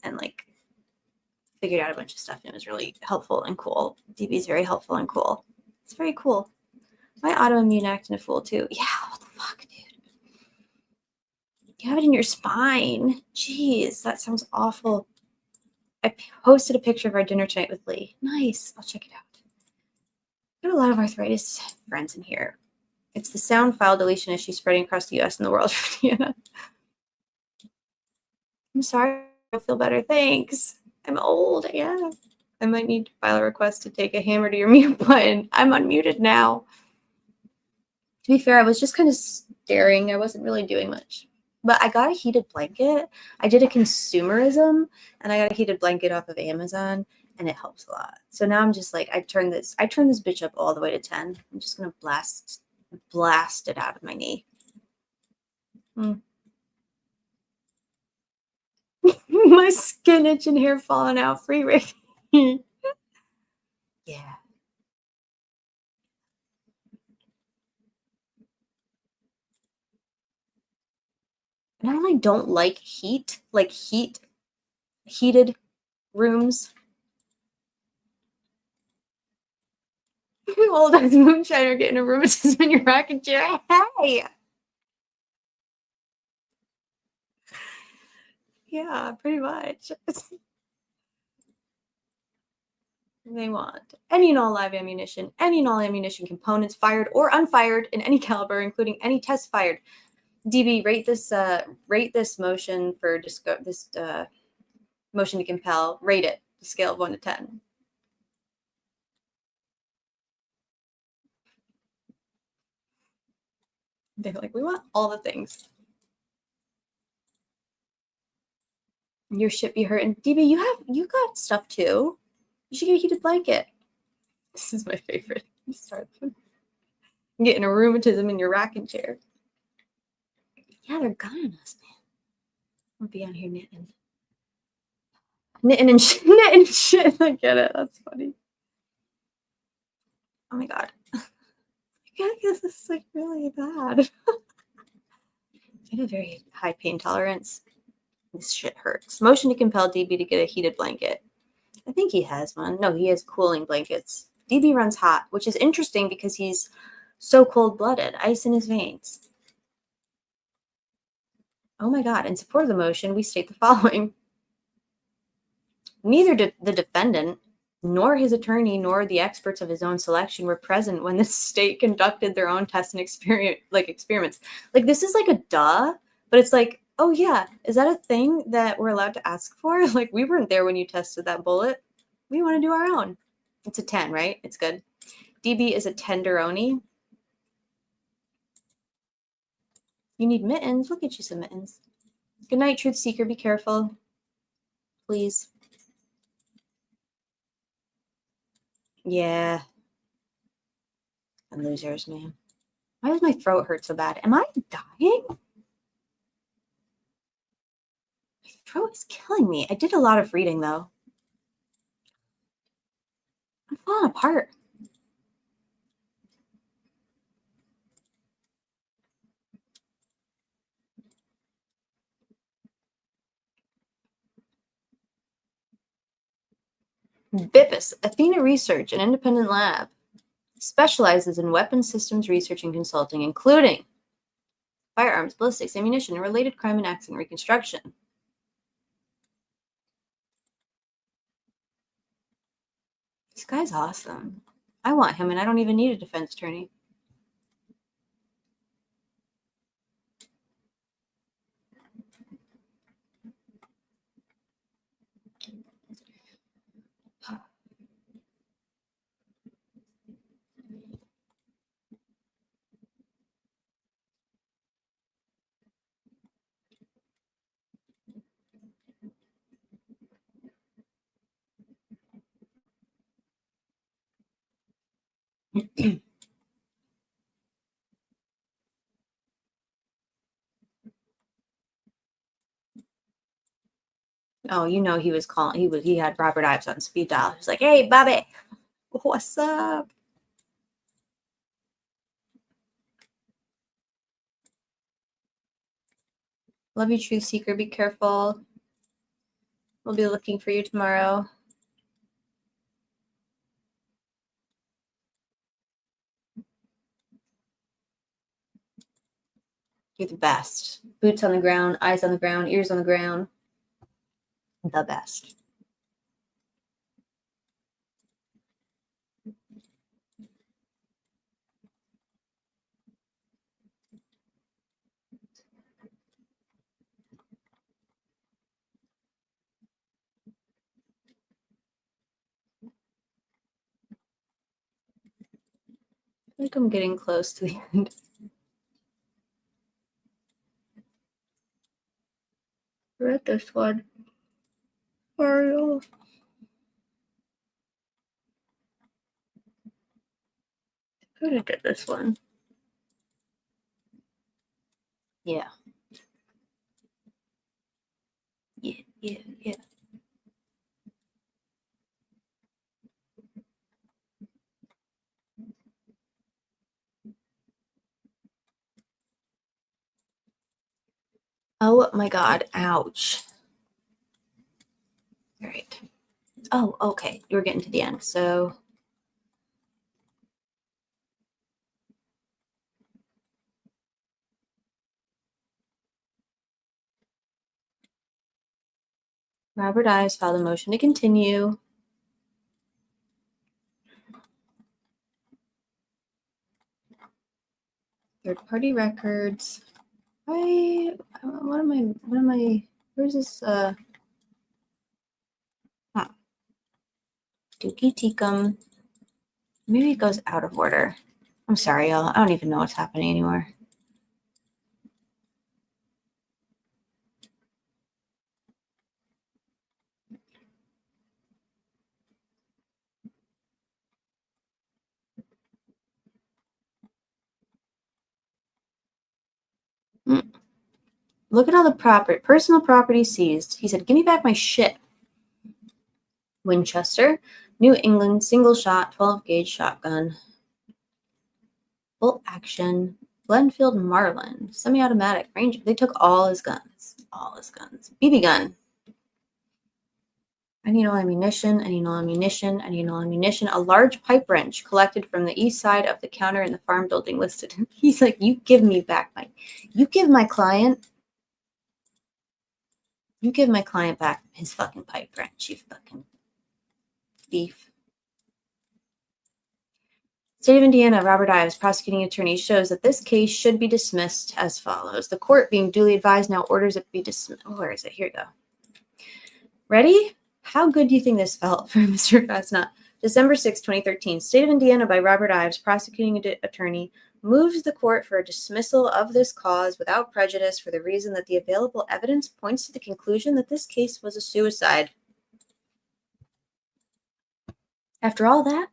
and like figured out a bunch of stuff, and it was really helpful and cool. DB is very helpful and cool. It's very cool. My autoimmune acting a fool too. Yeah, what the fuck, dude? You have it in your spine. Jeez, that sounds awful. I posted a picture of our dinner tonight with Lee. Nice. I'll check it out. Got a lot of arthritis friends in here. It's the sound file deletion issue spreading across the US and the world for Deanna. I'm sorry. I feel better. Thanks. I'm old. Yeah. I might need to file a request to take a hammer to your mute button. I'm unmuted now. To be fair, I was just kind of staring. I wasn't really doing much. But I got a heated blanket. I did a consumerism, and I got a heated blanket off of Amazon, and it helps a lot. So now I'm just like, I turn this bitch up all the way to 10. I'm just gonna blast it out of my knee. My skin itch and hair falling out. Free Rick. Yeah. And I really don't like heat, like heated rooms. Old as moonshiner getting a rheumatism in your rocking chair. Hey. Yeah, pretty much. They want any and all live ammunition, any and all ammunition components fired or unfired in any caliber, including any test fired. DB, rate this motion for motion to compel. Rate it, scale of 1 to 10. They're like, we want all the things. Your shit be hurting. DB, you got stuff too. You should get a heated blanket. This is my favorite. Getting a rheumatism in your rocking chair. Yeah, they're gunning us, man. I'll be out here knitting and shit. I get it. That's funny. Oh my God. I guess this is like really bad. I have a very high pain tolerance. This shit hurts. Motion to compel DB to get a heated blanket. I think he has one. No, he has cooling blankets. DB runs hot, which is interesting because he's so cold-blooded. Ice in his veins. Oh my God. In support of the motion, we state the following. Neither did the defendant, nor his attorney, nor the experts of his own selection were present when the state conducted their own tests and experiments. Like, this is like a duh, but it's like, oh yeah, is that a thing that we're allowed to ask for? Like, we weren't there when you tested that bullet. We want to do our own. It's a 10, right? It's good. DB is a tenderoni. You need mittens. We'll get you some mittens. Good night, Truth Seeker. Be careful. Please. Yeah. And losers, man. Why does my throat hurt so bad? Am I dying? My throat is killing me. I did a lot of reading, though. I'm falling apart. BIPIS, Athena Research, an independent lab, specializes in weapons systems research and consulting, including firearms, ballistics, ammunition, and related crime and accident reconstruction. This guy's awesome. I want him, and I don't even need a defense attorney. Oh, you know, he was calling. He had Robert Ives on speed dial. He's like, "Hey, Bobby, what's up?" Love you, Truth Seeker. Be careful. We'll be looking for you tomorrow. You're the best. Boots on the ground, eyes on the ground, ears on the ground. The best. I think I'm getting close to the end. I read this one. Ariel. Who did get this one? Yeah. Yeah. Oh my God. Ouch. All right. Oh, okay. We're getting to the end. So Robert Ives filed a motion to continue. Third-party records. What am I, where's this, Dookie Teakum. Maybe it goes out of order. I'm sorry, y'all. I don't even know what's happening anymore. Look at all the personal property seized. He said, "Give me back my shit." Winchester, New England, single shot, 12 gauge shotgun. Bolt action, Glenfield Marlin, semi-automatic Ranger. They took all his guns. All his guns. BB gun. I need no ammunition. I need no ammunition. I need no ammunition. A large pipe wrench collected from the east side of the counter in the farm building listed. He's like, you give my client back his fucking pipe wrench, you fucking thief. State of Indiana, Robert Ives, prosecuting attorney, shows that this case should be dismissed as follows. The court, being duly advised, now orders it be dismissed. Oh, where is it? Here we go. Ready? How good do you think this felt for Mr. Fastnut? December 6, 2013. State of Indiana by Robert Ives, prosecuting attorney, moves the court for a dismissal of this cause without prejudice for the reason that the available evidence points to the conclusion that this case was a suicide. After all that,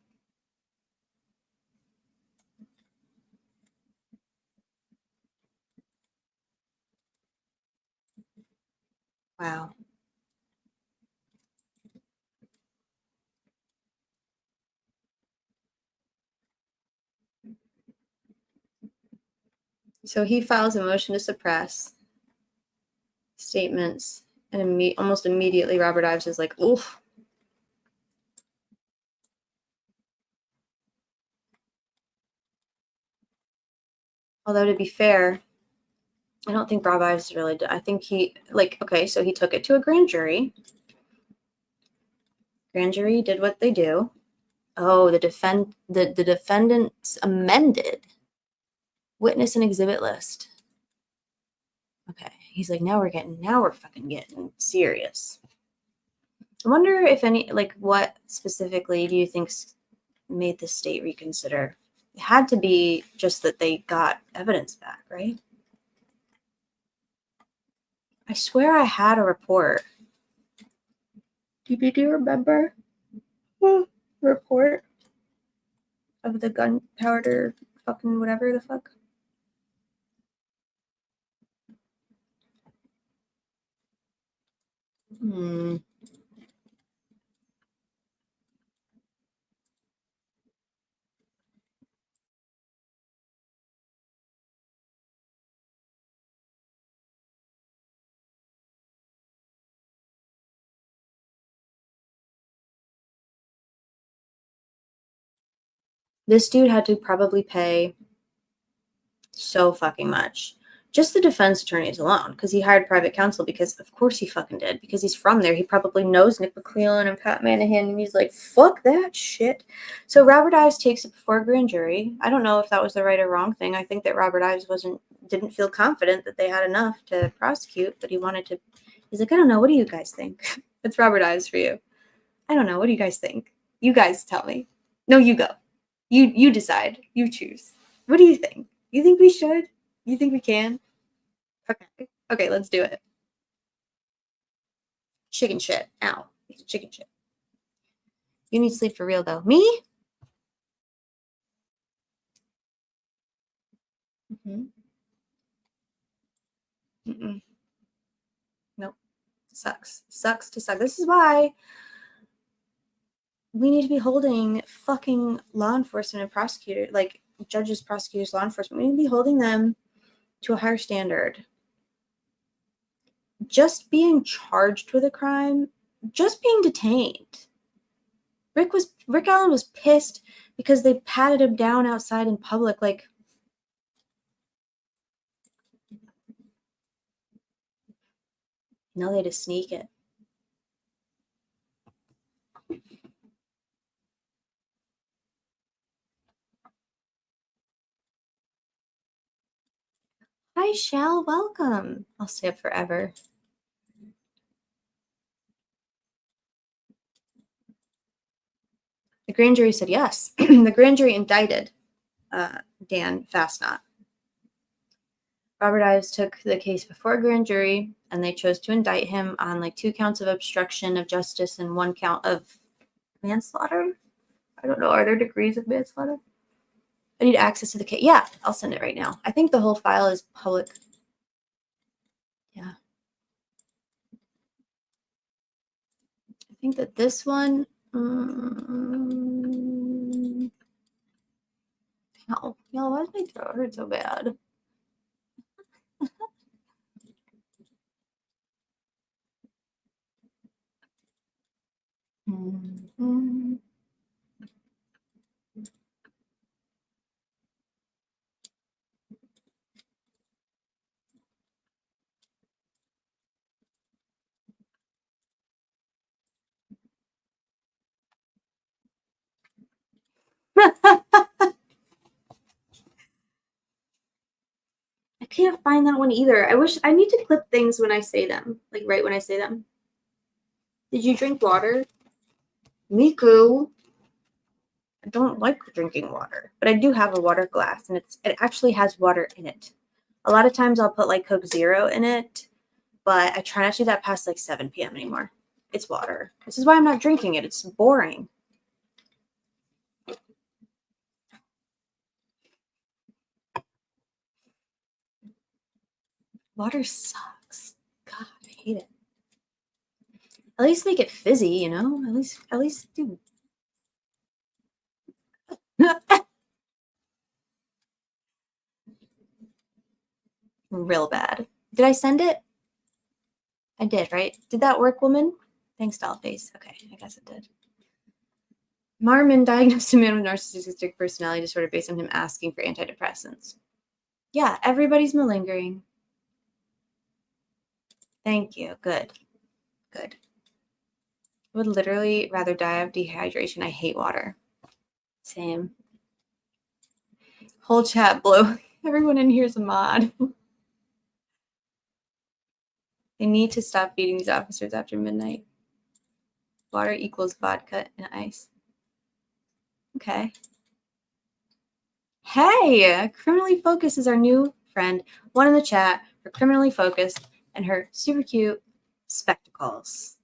wow. So he files a motion to suppress statements, and almost immediately Robert Ives is like, oof. Although, to be fair, I don't think Rob Ives really did. I think he, okay, so he took it to a grand jury. Grand jury did what they do. Oh, the defendants amended witness and exhibit list. Okay, he's like, now we're fucking getting serious. I wonder if what specifically do you think made the state reconsider? It had to be just that they got evidence back, right? I swear I had a report. Do you remember? Report? of the gunpowder fucking whatever the fuck. This dude had to probably pay so fucking much. Just the defense attorneys alone, because he hired private counsel, because of course he fucking did, because he's from there. He probably knows Nick McClellan and Pat Manahan, and he's like, fuck that shit. So Robert Ives takes it before a grand jury. I don't know if that was the right or wrong thing. I think that Robert Ives didn't feel confident that they had enough to prosecute, but he's like, I don't know, what do you guys think? It's Robert Ives for you. I don't know, what do you guys think? You guys tell me. No, you go. You decide. You choose. What do you think? You think we should? You think we can? Okay, let's do it. Chicken shit. Ow. Chicken shit. You need sleep for real, though. Me? Nope. Sucks. Sucks to suck. This is why we need to be holding fucking law enforcement and prosecutors, like judges, prosecutors, law enforcement. We need to be holding them to a higher standard. Just being charged with a crime, just being detained. Rick Allen was pissed because they patted him down outside in public. Like, no, they had to sneak it. Hi, Shell. Welcome. I'll stay up forever. The grand jury said yes. The grand jury indicted Dan Fastnot. Robert Ives took the case before a grand jury, and they chose to indict him on like 2 counts of obstruction of justice and 1 count of manslaughter. I don't know. Are there degrees of manslaughter? I need access to the case. Yeah, I'll send it right now. I think the whole file is public. Yeah. I think that this one. Ow. Y'all, why does my throat hurt so bad? I can't find that one either. I need to clip things when I say them, like right when I say them. Did you drink water? Miku. I don't like drinking water, but I do have a water glass, and it actually has water in it. A lot of times I'll put like Coke Zero in it, but I try not to do that past like 7 p.m. anymore. It's water. This is why I'm not drinking it. It's boring. Water sucks. God, I hate it. At least make it fizzy, you know? At least do. Real bad. Did I send it? I did, right? Did that work, woman? Thanks, Dollface. Okay, I guess it did. Marmon diagnosed a man with narcissistic personality disorder based on him asking for antidepressants. Yeah, everybody's malingering. Thank you. Good. Good. I would literally rather die of dehydration. I hate water. Same. Whole chat blow. Everyone in here is a mod. They need to stop feeding these officers after midnight. Water equals vodka and ice. Okay. Hey, Criminally Focused is our new friend. One in the chat for Criminally Focused and her super cute spectacles.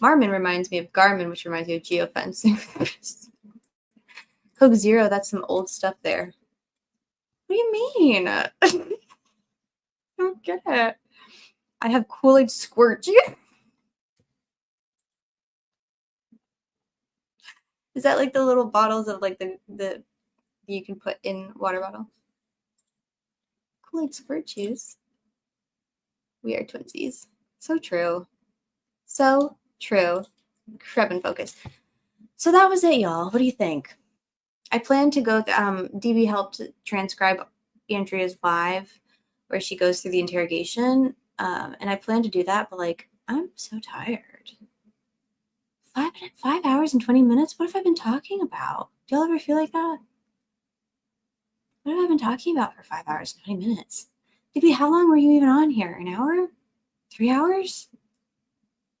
Marmon reminds me of Garmin, which reminds me of geofencing. Coke Zero, that's some old stuff there. What do you mean? I don't get it. I have Kool-Aid squirt. Is that like the little bottles of like the you can put in water bottle? Kool-Aid squirt juice. We are twinsies. So true. So true. Crap and focus. So that was it, y'all. What do you think? I plan to go, DB helped transcribe Andrea's live where she goes through the interrogation. And I plan to do that, but like, I'm so tired. 5 hours and 20 minutes? What have I been talking about? Do y'all ever feel like that? What have I been talking about for 5 hours and 20 minutes? DB, how long were you even on here? An hour? 3 hours?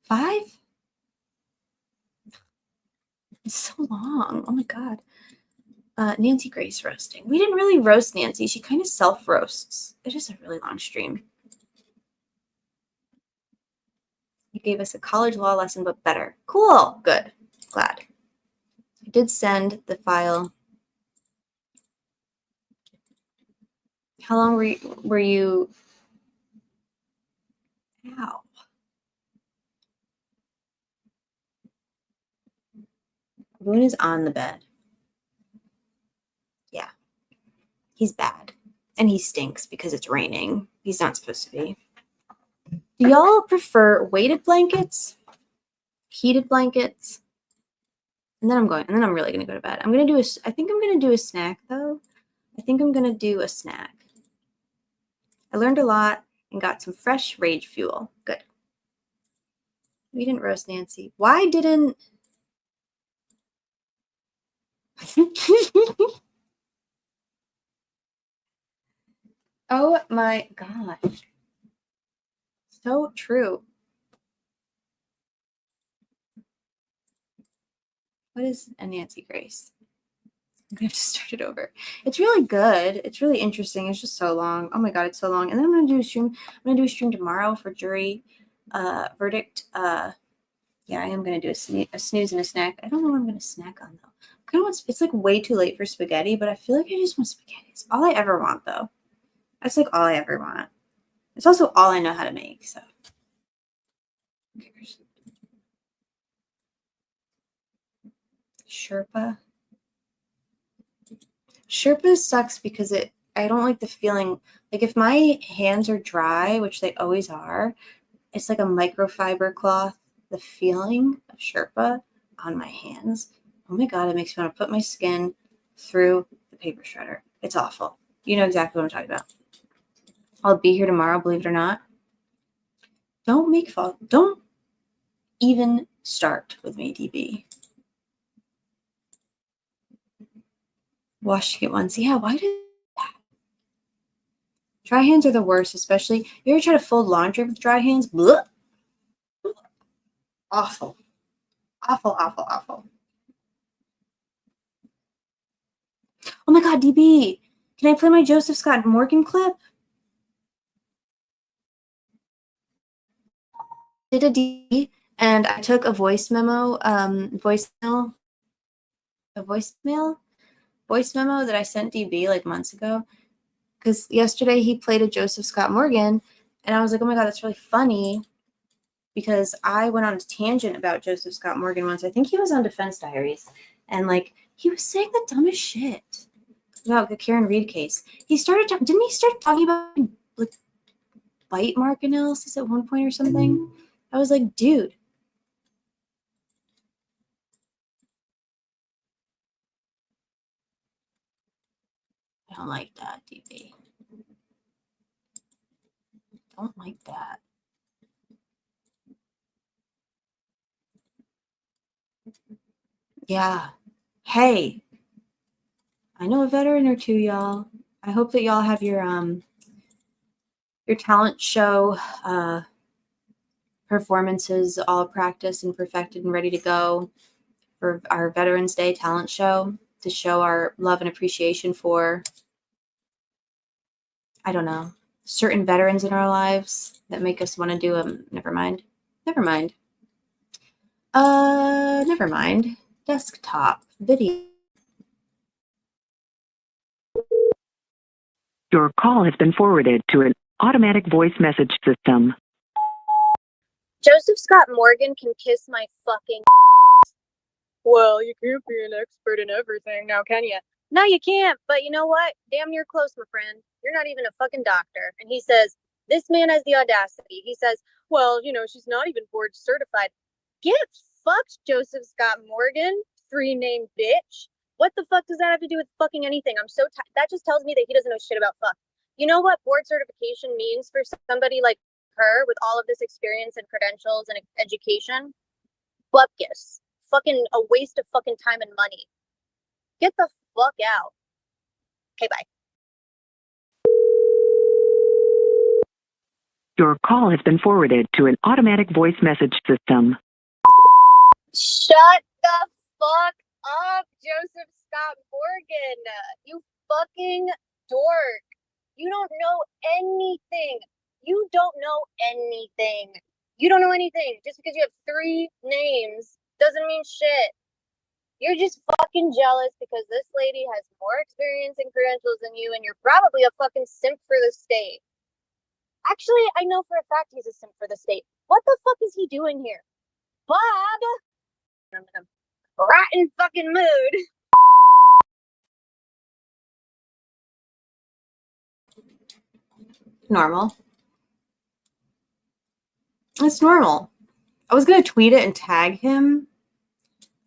5? It's so long. Oh my God. Nancy Grace roasting. We didn't really roast Nancy. She kind of self-roasts. It is a really long stream. You gave us a college law lesson, but better. Cool. Good. Glad. I did send the file. How long were you? Ow. Boone is on the bed. Yeah. He's bad. And he stinks because it's raining. He's not supposed to be. Do y'all prefer weighted blankets? Heated blankets? And then I'm really going to go to bed. I think I'm going to do a snack though. I think I'm going to do a snack. I learned a lot and got some fresh rage fuel. Good. We didn't roast Nancy. Why didn't... Oh my gosh. So true. What is a Nancy Grace? I'm gonna have to start it over. It's really good. It's really interesting. It's just so long. Oh my God, it's so long. And then I'm gonna do a stream. I'm gonna do a stream tomorrow for jury verdict. Yeah, I am gonna do a snooze and a snack. I don't know what I'm gonna snack on though. It's like way too late for spaghetti, but I feel like I just want spaghetti. It's all I ever want though. That's like all I ever want. It's also all I know how to make. So. Sherpa. Sherpa sucks because I don't like the feeling. Like if my hands are dry, which they always are, it's like a microfiber cloth. The feeling of Sherpa on my hands. Oh my God, it makes me want to put my skin through the paper shredder. It's awful. You know exactly what I'm talking about. I'll be here tomorrow, believe it or not. Don't even start with me, DB. Wash to get once. Yeah, why did that? Dry hands are the worst, especially. You ever try to fold laundry with dry hands? Blah. Awful. Awful, awful, awful. Oh my God, DB. Can I play my Joseph Scott Morgan clip? Did a D and I took a voice memo, voice memo that I sent DB like months ago. Because yesterday he played a Joseph Scott Morgan and I was like, oh my God, that's really funny. Because I went on a tangent about Joseph Scott Morgan once. I think he was on Defense Diaries. And like, he was saying the dumbest shit about the Karen Reed case. Didn't he start talking about like bite mark analysis at one point or something? I was like, dude. I don't like that, DB. Don't like that. Yeah. Hey. I know a veteran or two, y'all. I hope that y'all have your talent show performances all practiced and perfected and ready to go for our Veterans Day talent show to show our love and appreciation for, I don't know, certain veterans in our lives that make us want to do them. Never mind. Desktop video. Your call has been forwarded to an automatic voice message system. Joseph Scott Morgan can kiss my fucking. Well, you can't be an expert in everything now, can you? No, you can't, but you know what? Damn near close, my friend. You're not even a fucking doctor. And he says, this man has the audacity. He says, well, you know, she's not even board certified. Get fucked, Joseph Scott Morgan, three-named bitch. What the fuck does that have to do with fucking anything? I'm so tired. That just tells me that he doesn't know shit about fuck. You know what board certification means for somebody like her with all of this experience and credentials and education? Bupkis. Fucking a waste of fucking time and money. Get the fuck out. Okay, bye. Your call has been forwarded to an automatic voice message system. Shut the fuck up, Joseph Scott Morgan. You fucking dork. You don't know anything. You don't know anything. You don't know anything. Just because you have three names doesn't mean shit. You're just fucking jealous because this lady has more experience and credentials than you, and you're probably a fucking simp for the state. Actually, I know for a fact he's a simp for the state. What the fuck is he doing here? Bob! I'm in a rotten fucking mood. Normal. It's normal. I was gonna tweet it and tag him.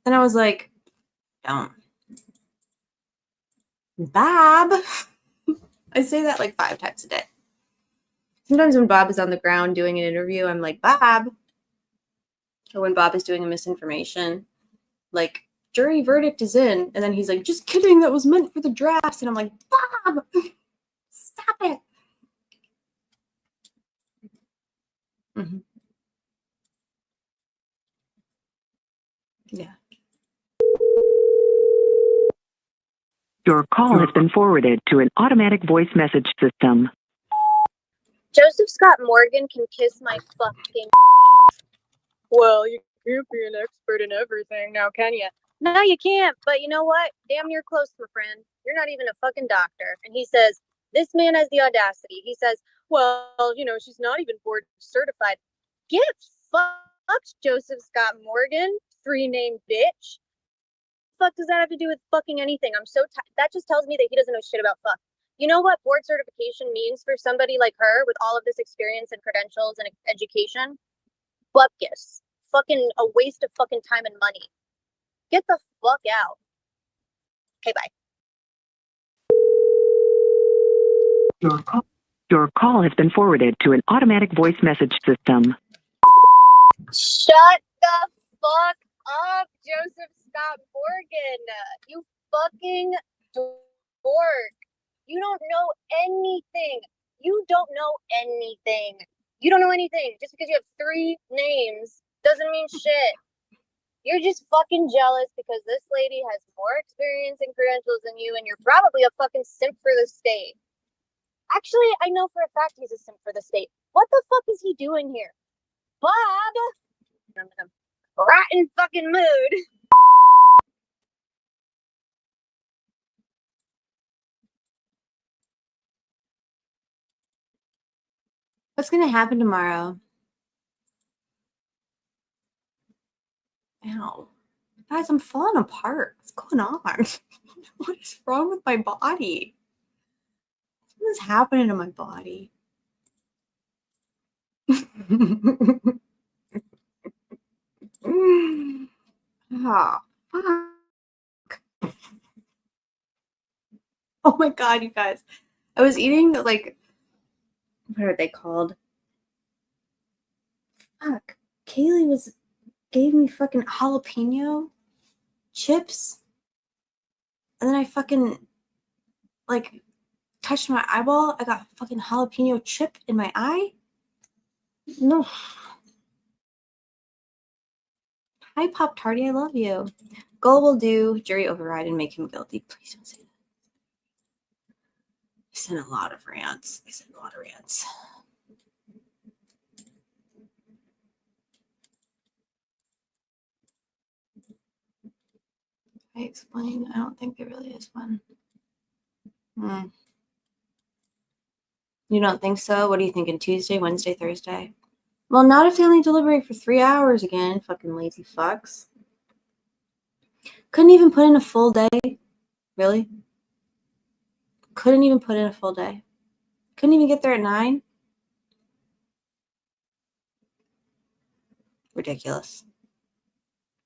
Then I was like, don't. Bob. I say that like 5 times a day. Sometimes when Bob is on the ground doing an interview, I'm like, Bob. Or when Bob is doing a misinformation, like, jury verdict is in. And then he's like, just kidding, that was meant for the drafts. And I'm like, Bob, stop it. Mm-hmm. Yeah. Your call has been forwarded to an automatic voice message system. Joseph Scott Morgan can kiss my fucking. Well, you can't be an expert in everything now, can you? No, you can't, but you know what? Damn near close, my friend. You're not even a fucking doctor. And he says, this man has the audacity. He says, well, you know, she's not even board certified. Get fucked, Joseph Scott Morgan, three-named bitch. Fuck does that have to do with fucking anything? I'm so tired. That just tells me that he doesn't know shit about fuck. You know what board certification means for somebody like her with all of this experience and credentials and education? Bupkis. Fucking a waste of fucking time and money. Get the fuck out. Okay, bye. Your call has been forwarded to an automatic voice message system. Shut the fuck up, Joseph Scott Morgan. You fucking dork. You don't know anything. You don't know anything. You don't know anything. Just because you have three names doesn't mean shit. You're just fucking jealous because this lady has more experience and credentials than you, and you're probably a fucking simp for the state. Actually, I know for a fact he's a simp for the state. What the fuck is he doing here? Bob! I'm in a rotten fucking mood. What's gonna happen tomorrow? Ow. Guys, I'm falling apart. What's going on? What is wrong with my body? What's happening to my body? Oh, fuck. Oh my god, you guys. I was eating, like, what are they called? Fuck. Kaylee gave me fucking jalapeno chips. And then I fucking, like, touched my eyeball. I got a fucking jalapeno chip in my eye. No. Hi, Pop Tarty. I love you. Goal will do. Jury override and make him guilty. Please don't say that. I sent a lot of rants. I explain. I don't think there really is one. You don't think so? What are you thinking? Tuesday, Wednesday, Thursday? Well, not if they only deliberate for 3 hours again. Fucking lazy fucks. Couldn't even put in a full day. Really? Couldn't even put in a full day. Couldn't even get there at 9. Ridiculous.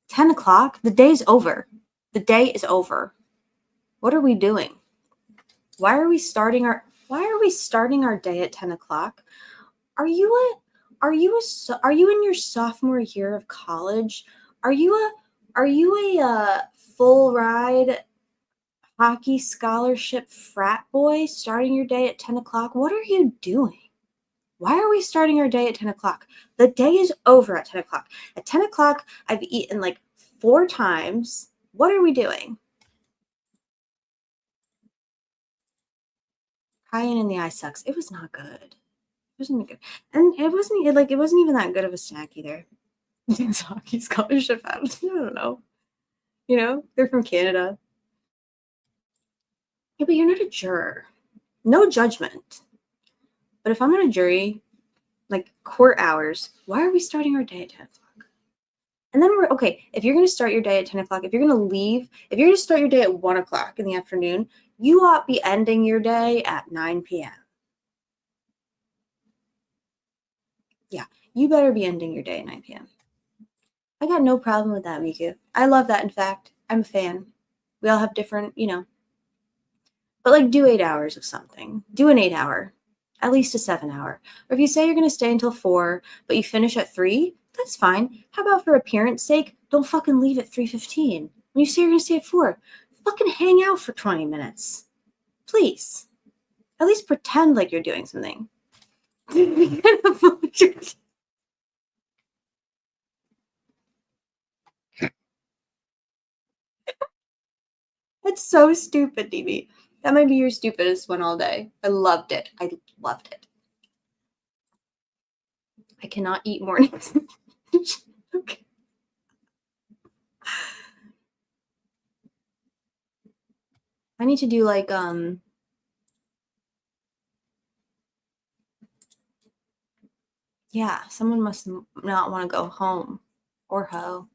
10 o'clock? The day's over. The day is over. What are we doing? Why are we starting our day at 10 o'clock? Are you in your sophomore year of college? Are you a full ride hockey scholarship frat boy starting your day at 10 o'clock? What are you doing? Why are we starting our day at 10 o'clock? The day is over at 10 o'clock. At 10 o'clock, I've eaten like 4 times. What are we doing? Cayenne in the eye sucks. It was not good. It wasn't good. And it wasn't even that good of a snack either. It's hockey scholarship. I don't know. You know, they're from Canada. Yeah, but you're not a juror. No judgment. But if I'm on a jury, like court hours, why are we starting our day at 10 o'clock? And then we're okay. If you're going to start your day at 10 o'clock, if you're going to leave, if you're going to start your day at 1 o'clock in the afternoon, you ought to be ending your day at 9 p.m. Yeah, you better be ending your day at 9 p.m. I got no problem with that, Miku. I love that, in fact. I'm a fan. We all have different, but like do 8 hours of something. Do an 8 hour, at least a 7 hour. Or if you say you're going to stay until 4, but you finish at 3, that's fine. How about for appearance sake, don't fucking leave at 3:15. When you say you're going to stay at 4, fucking hang out for 20 minutes. Please. At least pretend like you're doing something. That's so stupid, DB. That might be your stupidest one all day. I loved it. I loved it. I cannot eat mornings. Okay. I need to do like yeah, someone must not want to go home or hoe.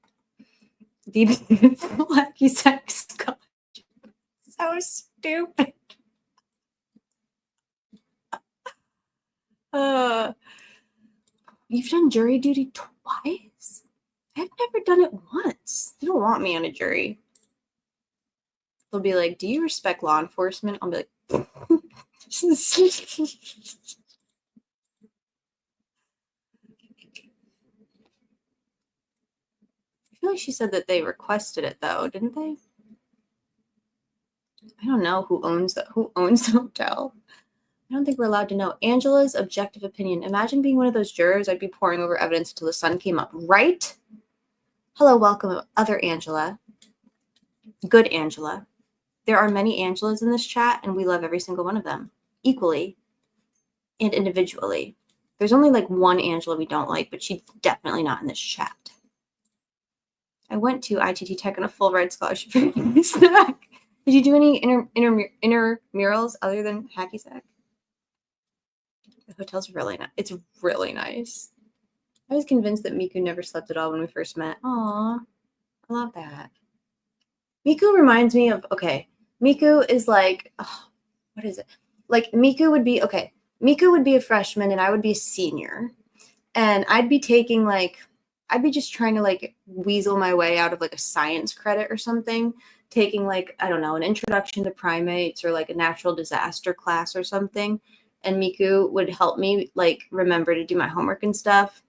DB lucky sex college. So stupid. You've done jury duty twice? I've never done it once. They don't want me on a jury. They'll be like, do you respect law enforcement? I'll be like, I feel like she said that they requested it though, didn't they? I don't know who owns the hotel. I don't think we're allowed to know. Angela's objective opinion. Imagine being one of those jurors. I'd be poring over evidence until the sun came up. Right? Hello, welcome, other Angela. Good Angela. There are many Angelas in this chat, and we love every single one of them equally and individually. There's only like one Angela we don't like, but she's definitely not in this chat. I went to ITT Tech on a full ride scholarship for hacky sack. Did you do any intramurals other than hacky sack? The hotel's really nice. It's really nice. I was convinced that Miku never slept at all when we first met. Aw, I love that. Miku reminds me of, okay, Miku is like, oh, what is it? Like Miku would be a freshman and I would be a senior. And I'd be taking I'd be just trying to like weasel my way out of like a science credit or something, taking like, I don't know, an introduction to primates or like a natural disaster class or something. And Miku would help me like remember to do my homework and stuff.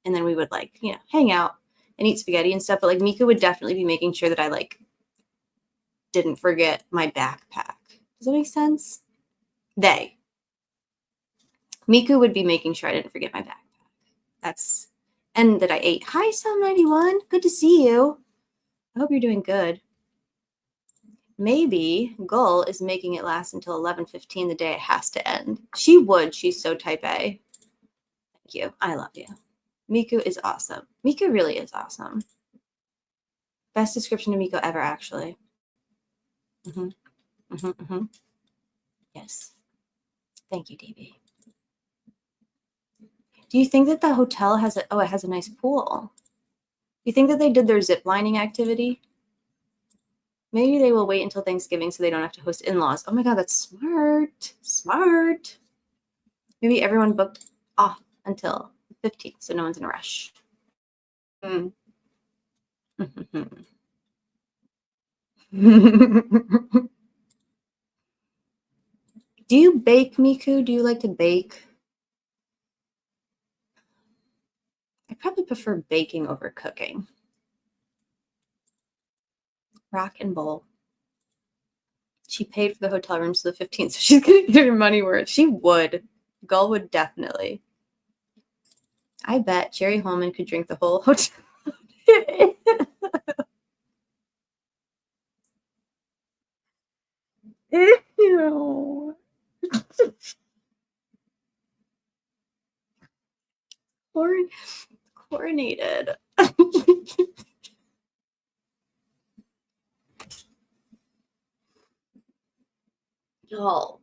And then we would like, hang out and eat spaghetti and stuff. But like Miku would definitely be making sure that I like didn't forget my backpack. Does that make sense? Miku would be making sure I didn't forget my backpack. And that I ate. Hi, Psalm91. Good to see you. I hope you're doing good. Maybe Gull is making it last until 11:15 the day it has to end. She would. She's so type A. Thank you. I love you. Miku is awesome. Miku really is awesome. Best description of Miku ever, actually. Yes. Thank you, DB. Do you think that the hotel has a, oh, it has a nice pool. Do you think that they did their zip lining activity? Maybe they will wait until Thanksgiving so they don't have to host in-laws. Oh my God, that's smart. Smart. Maybe everyone booked off until the 15th, so no one's in a rush. Mm. Do you bake, Miku? Do you like to bake? I probably prefer baking over cooking. Rock and bowl. She paid for the hotel rooms to the 15th, so she's going to get her money worth. She would. Gull would definitely. I bet Jerry Holman could drink the whole hotel. Ew. Chlorinated. Y'all.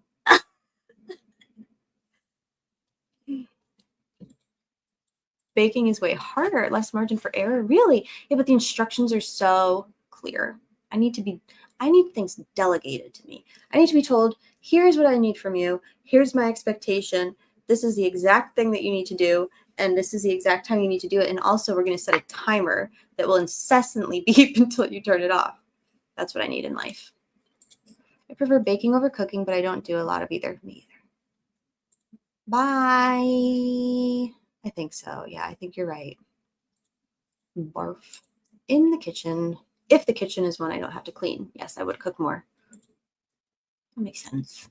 Baking is way harder, less margin for error. Really? Yeah, but the instructions are so clear. I need things delegated to me. I need to be told, here's what I need from you. Here's my expectation. This is the exact thing that you need to do. And this is the exact time you need to do it. And also we're going to set a timer that will incessantly beep until you turn it off. That's what I need in life. I prefer baking over cooking, but I don't do a lot of either. Me either. Bye. I think so. Yeah, I think you're right. Barf. In the kitchen. If the kitchen is one I don't have to clean. Yes, I would cook more. That makes sense.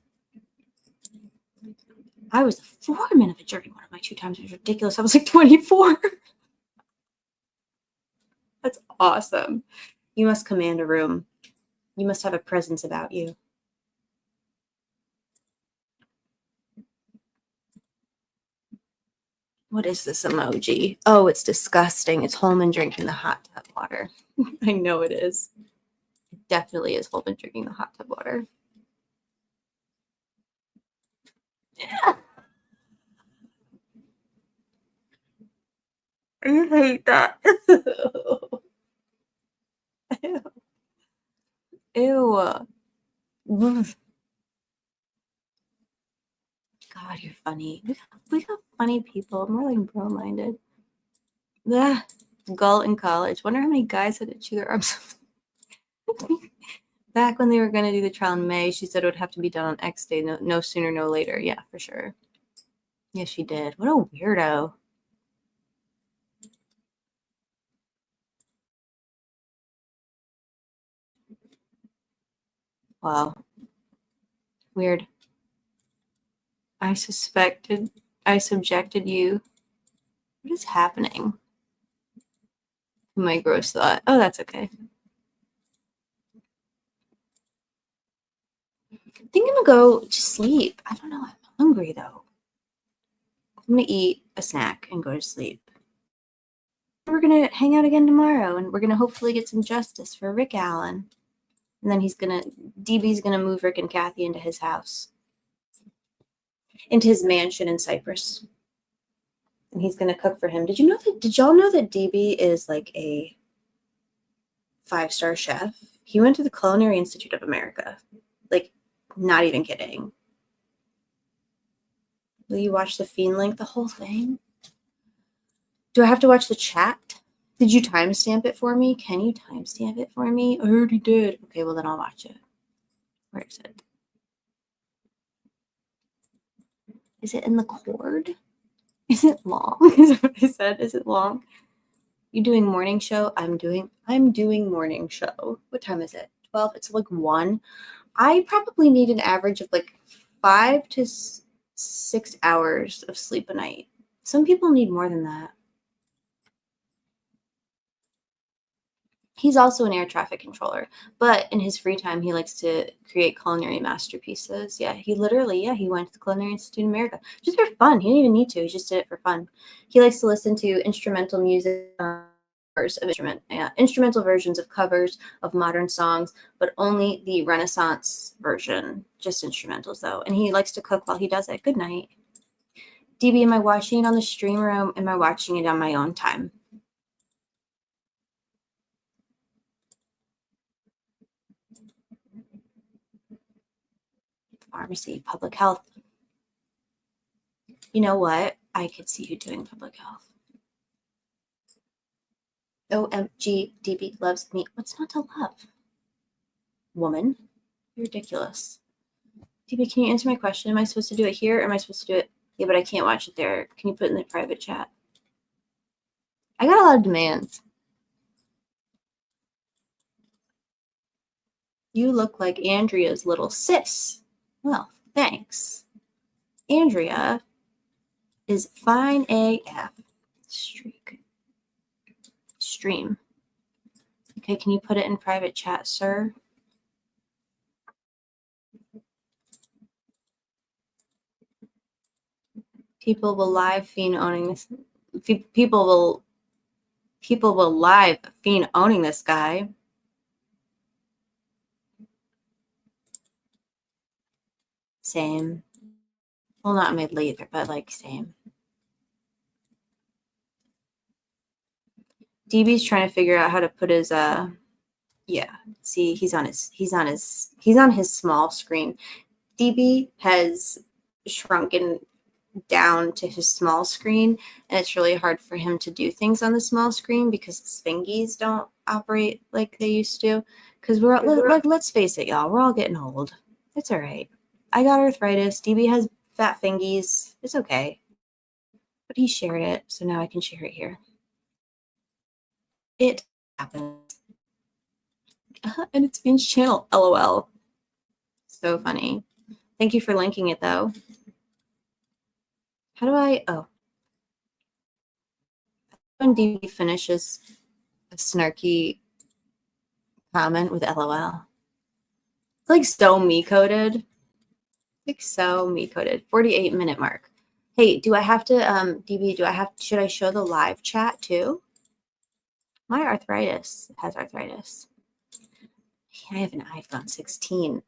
I was the foreman of a jury one of my 2 times. It was ridiculous. I was like 24. That's awesome. You must command a room. You must have a presence about you. What is this emoji? Oh, it's disgusting. It's Holman drinking the hot tub water. I know it is. It definitely is Holman drinking the hot tub water. Yeah. I hate that. Ew. Ew. God, you're funny. We got funny people. More like bro-minded. Yeah. Gull in college. Wonder how many guys had to chew their arms off. Back when they were going to do the trial in May, she said it would have to be done on X day. No sooner, no later. Yeah, for sure. Yeah, she did. What a weirdo. Wow. Weird. I subjected you. What is happening? My gross thought. Oh, that's okay. I think I'm gonna go to sleep. I don't know. I'm hungry though. I'm gonna eat a snack and go to sleep. We're gonna hang out again tomorrow, and we're gonna hopefully get some justice for Rick Allen. And then DB's gonna move Rick and Kathy into his house, into his mansion in Cyprus. And he's gonna cook for him. Did y'all know that DB is like a 5-star chef? He went to the Culinary Institute of America. Like, not even kidding. Will you watch the Fiend link, the whole thing? Do I have to watch the chat? Did you timestamp it for me? Can you timestamp it for me? I already did. Okay, well then I'll watch it. Where is it? Is it in the cord? Is it long? Is that what I said? Is it long? You doing morning show? I'm doing morning show. What time is it? 12? It's like 1. I probably need an average of like 5 to 6 hours of sleep a night. Some people need more than that. He's also an air traffic controller, but in his free time, he likes to create culinary masterpieces. Yeah, he went to the Culinary Institute of America just for fun. He didn't even need to. He just did it for fun. He likes to listen to instrumental music of instrumental versions of covers of modern songs, but only the Renaissance version, just instrumentals though. And he likes to cook while he does it. Good night. DB, am I watching it on the stream or am I watching it on my own time? Pharmacy, public health. You know what? I could see you doing public health. OMG, DB loves me. What's not to love? Woman, you're ridiculous. DB, can you answer my question? Am I supposed to do it here or am I supposed to do it? Yeah, but I can't watch it there. Can you put it in the private chat? I got a lot of demands. You look like Andrea's little sis. Well, thanks. Andrea is fine AF. Stream. Okay, can you put it in private chat, sir? People will live fiend owning this. People will live fiend owning this guy. Same. Well, not midly either, but like same. DB's trying to figure out how to put his yeah. See, he's on his small screen. DB has shrunken down to his small screen, and it's really hard for him to do things on the small screen because his fingies don't operate like they used to. Because let's face it, y'all, we're all getting old. It's all right. I got arthritis. DB has fat fingies. It's okay. But he shared it, so now I can share it here. It happens. And it's Fiend's channel, LOL. So funny. Thank you for linking it, though. How do I... Oh. When DB finishes a snarky comment with LOL. It's like so me-coded. Like so me-coded. 48-minute mark. Hey, do I have to... DB, should I show the live chat, too? My arthritis has arthritis. I have an iPhone 16.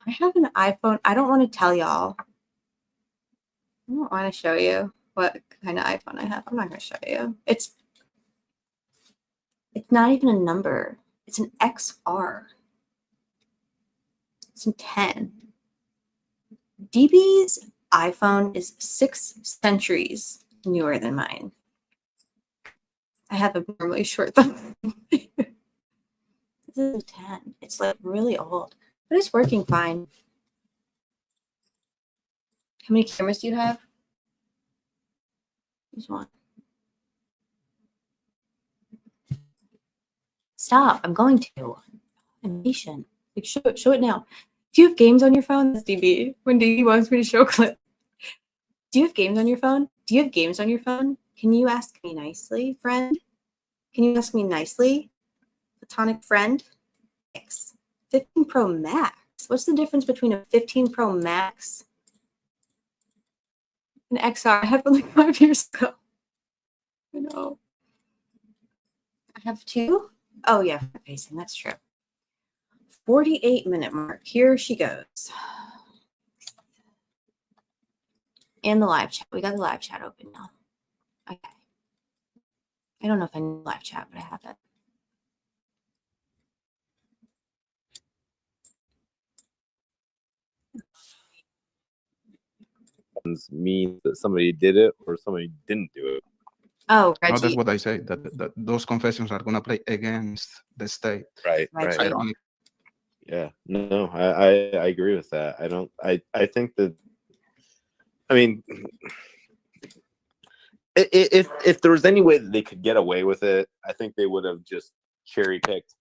I have an iPhone. I don't want to tell y'all. I don't want to show you what kind of iPhone I have. I'm not going to show you. It's not even a number. It's an XR. It's a 10. DB's iPhone is 6 centuries newer than mine. I have a normally short thumb. This is a 10. It's like really old, but it's working fine. How many cameras do you have? Just one. Stop. I'm going to. I'm patient. Like, show it now. Do you have games on your phone? That's DB. When DB wants me to show a clip. Do you have games on your phone? Do you have games on your phone? Can you ask me nicely, friend? Can you ask me nicely? Platonic friend? Thanks. 15 Pro Max. What's the difference between a 15 Pro Max and an XR? I had one like 5 years ago. I know. I have 2? Oh, yeah, facing. That's true. 48-minute mark. Here she goes. And the live chat. We got the live chat open now. Okay. I don't know if I need live chat, but I have it. Means that somebody did it or somebody didn't do it. Oh, No, Reggie. that's what I say. That those confessions are gonna play against the state. Right. Reggie. Right. Ironic. Yeah. No, I agree with that. I think that. I mean, if there was any way that they could get away with it, I think they would have just cherry picked,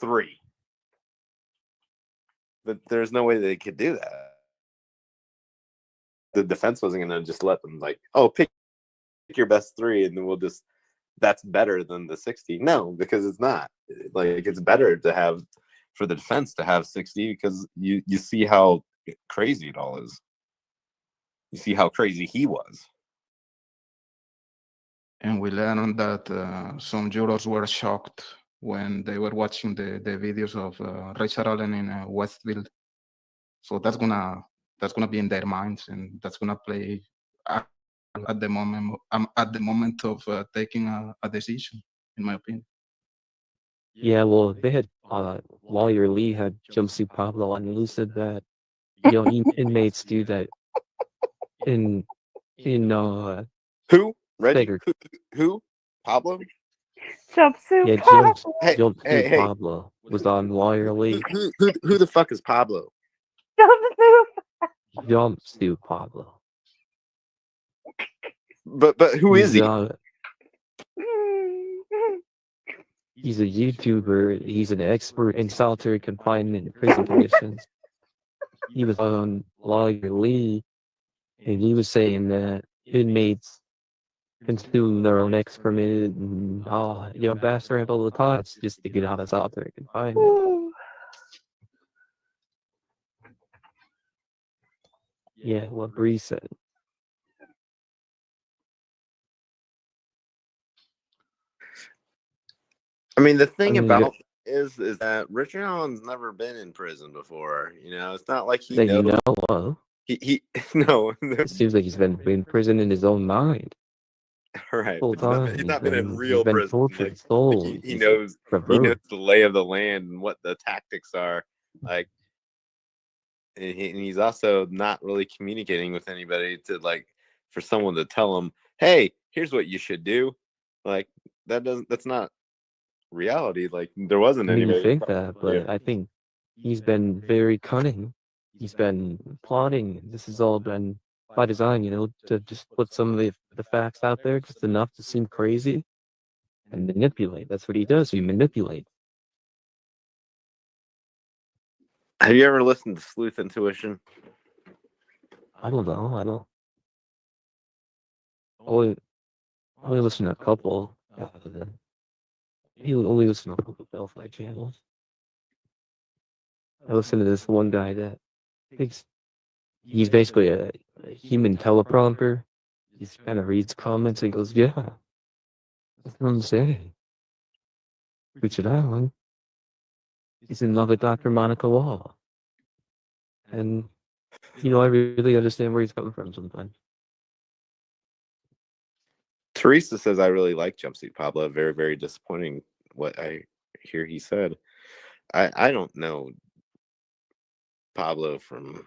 3. But there's no way they could do that. The defense wasn't going to just let them pick your best 3 and then that's better than the 60. No, because it's not. It's better to have, for the defense to have 60 because you see how crazy it all is. You see how crazy he was. and we learned that some jurors were shocked when they were watching the videos of Richard Allen in Westfield. So that's gonna be in their minds, and that's gonna play at the moment of taking a decision, in my opinion. Yeah, well, they had lawyer Lee had jumpsuit Pablo, and Lou said that inmates do that in Who? Reggie? Staggered. Who? Pablo? Yeah, Hey, jumpsuit hey, hey. Pablo was on lawyer Lee. Who the fuck is Pablo? Jumpsuit Pablo. But who is he? He's a YouTuber. He's an expert in solitary confinement and prison conditions. He was on lawyer Lee, and he was saying that inmates consume their own excrement and bathroom all the time just to get out of solitary confinement. Yeah, what Bree said. I mean, the thing I mean, about is that Richard Allen's never been in prison before. It's not like he that knows. you know of. He no. It seems like he's been in prison in his own mind. Right. Full time. He's not been in real he's been prison. tortured soul. He knows the lay of the land and what the tactics are. Like, and he's also not really communicating with anybody for someone to tell him, hey, here's what you should do. Like, that's not reality. Like, there wasn't I mean, anybody. you think that, but I think he's been very cunning. He's been plotting. This has all been by design, to just put some of the facts out there, just enough to seem crazy and manipulate. That's what he does. He manipulates. Have you ever listened to Sleuth Intuition? I don't know. I don't. Only listen to a couple. He only listen to a couple Belfry channels. I listen to this one guy that thinks he's basically a human teleprompter. He kind of reads comments and goes, yeah, that's what I'm saying. Richard Allen. He's in love with Dr. Monica Law. And, I really understand where he's coming from sometimes. Teresa says, I really like Jumpsuit Pablo. Very, very disappointing what I hear he said. I don't know Pablo from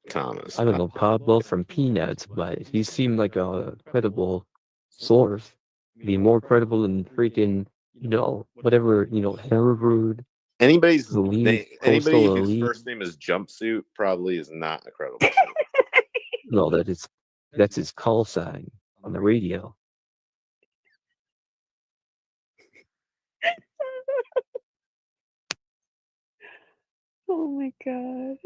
Thomas. I don't know Pablo from Peanuts, but he seemed like a credible source. Be more credible than freaking, whatever, Harvard. Anybody whose elite. first name is Jumpsuit probably is not a credible source. No, that's his call sign on the radio. Oh my god.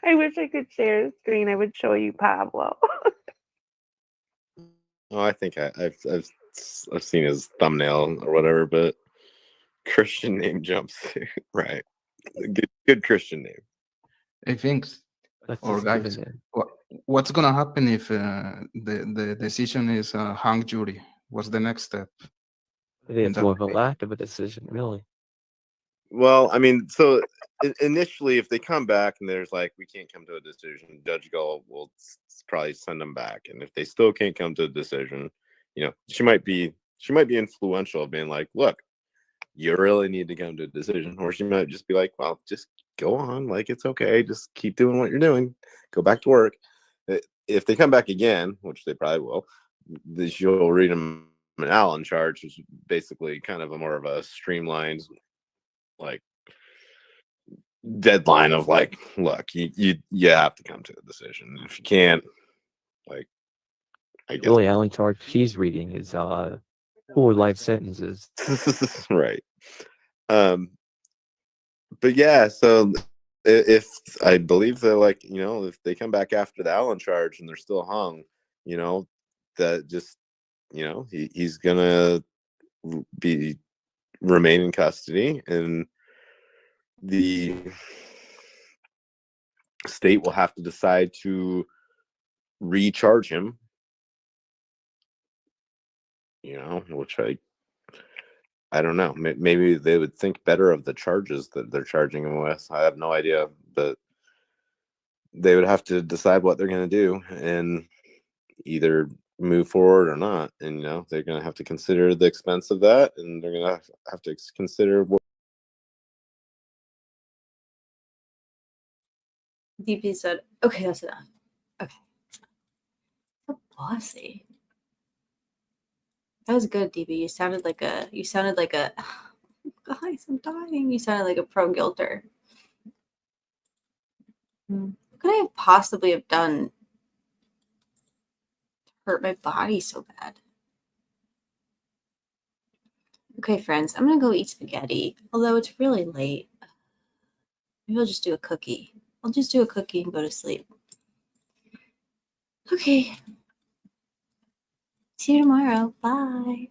I wish I could share a screen. I would show you Pablo. Oh, I think I've seen his thumbnail or whatever, but Christian name Jumpsuit, right? Good Christian name. I think, or guys, what's gonna happen if the decision is a hung jury? What's the next step? It's more of a lack of a decision, really. Well, I mean, so initially, if they come back and there's we can't come to a decision, Judge Gull will probably send them back. And if they still can't come to a decision, she might be influential, being like, look, you really need to come to a decision. Or she might just be like, well, just go on. It's okay. Just keep doing what you're doing. Go back to work. If they come back again, which they probably will, you'll read them an Allen charge, which is basically kind of more of a streamlined deadline of look, you have to come to a decision. If you can't, I guess. The only Allen charge she's reading is 4 life sentences. Right. But yeah, so if I believe that if they come back after the Allen charge and they're still hung, that just he's gonna remain in custody, and the state will have to decide to recharge him, you know, which I don't know. Maybe they would think better of the charges that they're charging him with. I have no idea, but they would have to decide what they're going to do and either move forward or not. And, you know, they're going to have to consider the expense of that, and they're going to have to consider what. DP said, okay, that's enough. Okay. So bossy. That was good, DB. You sounded like a guys, I'm dying. You sounded like a pro guilter. What could I have possibly have done to hurt my body so bad? Okay, friends, I'm gonna go eat spaghetti. Although it's really late. Maybe I'll just do a cookie. I'll just do a cookie and go to sleep. Okay. See you tomorrow. Bye.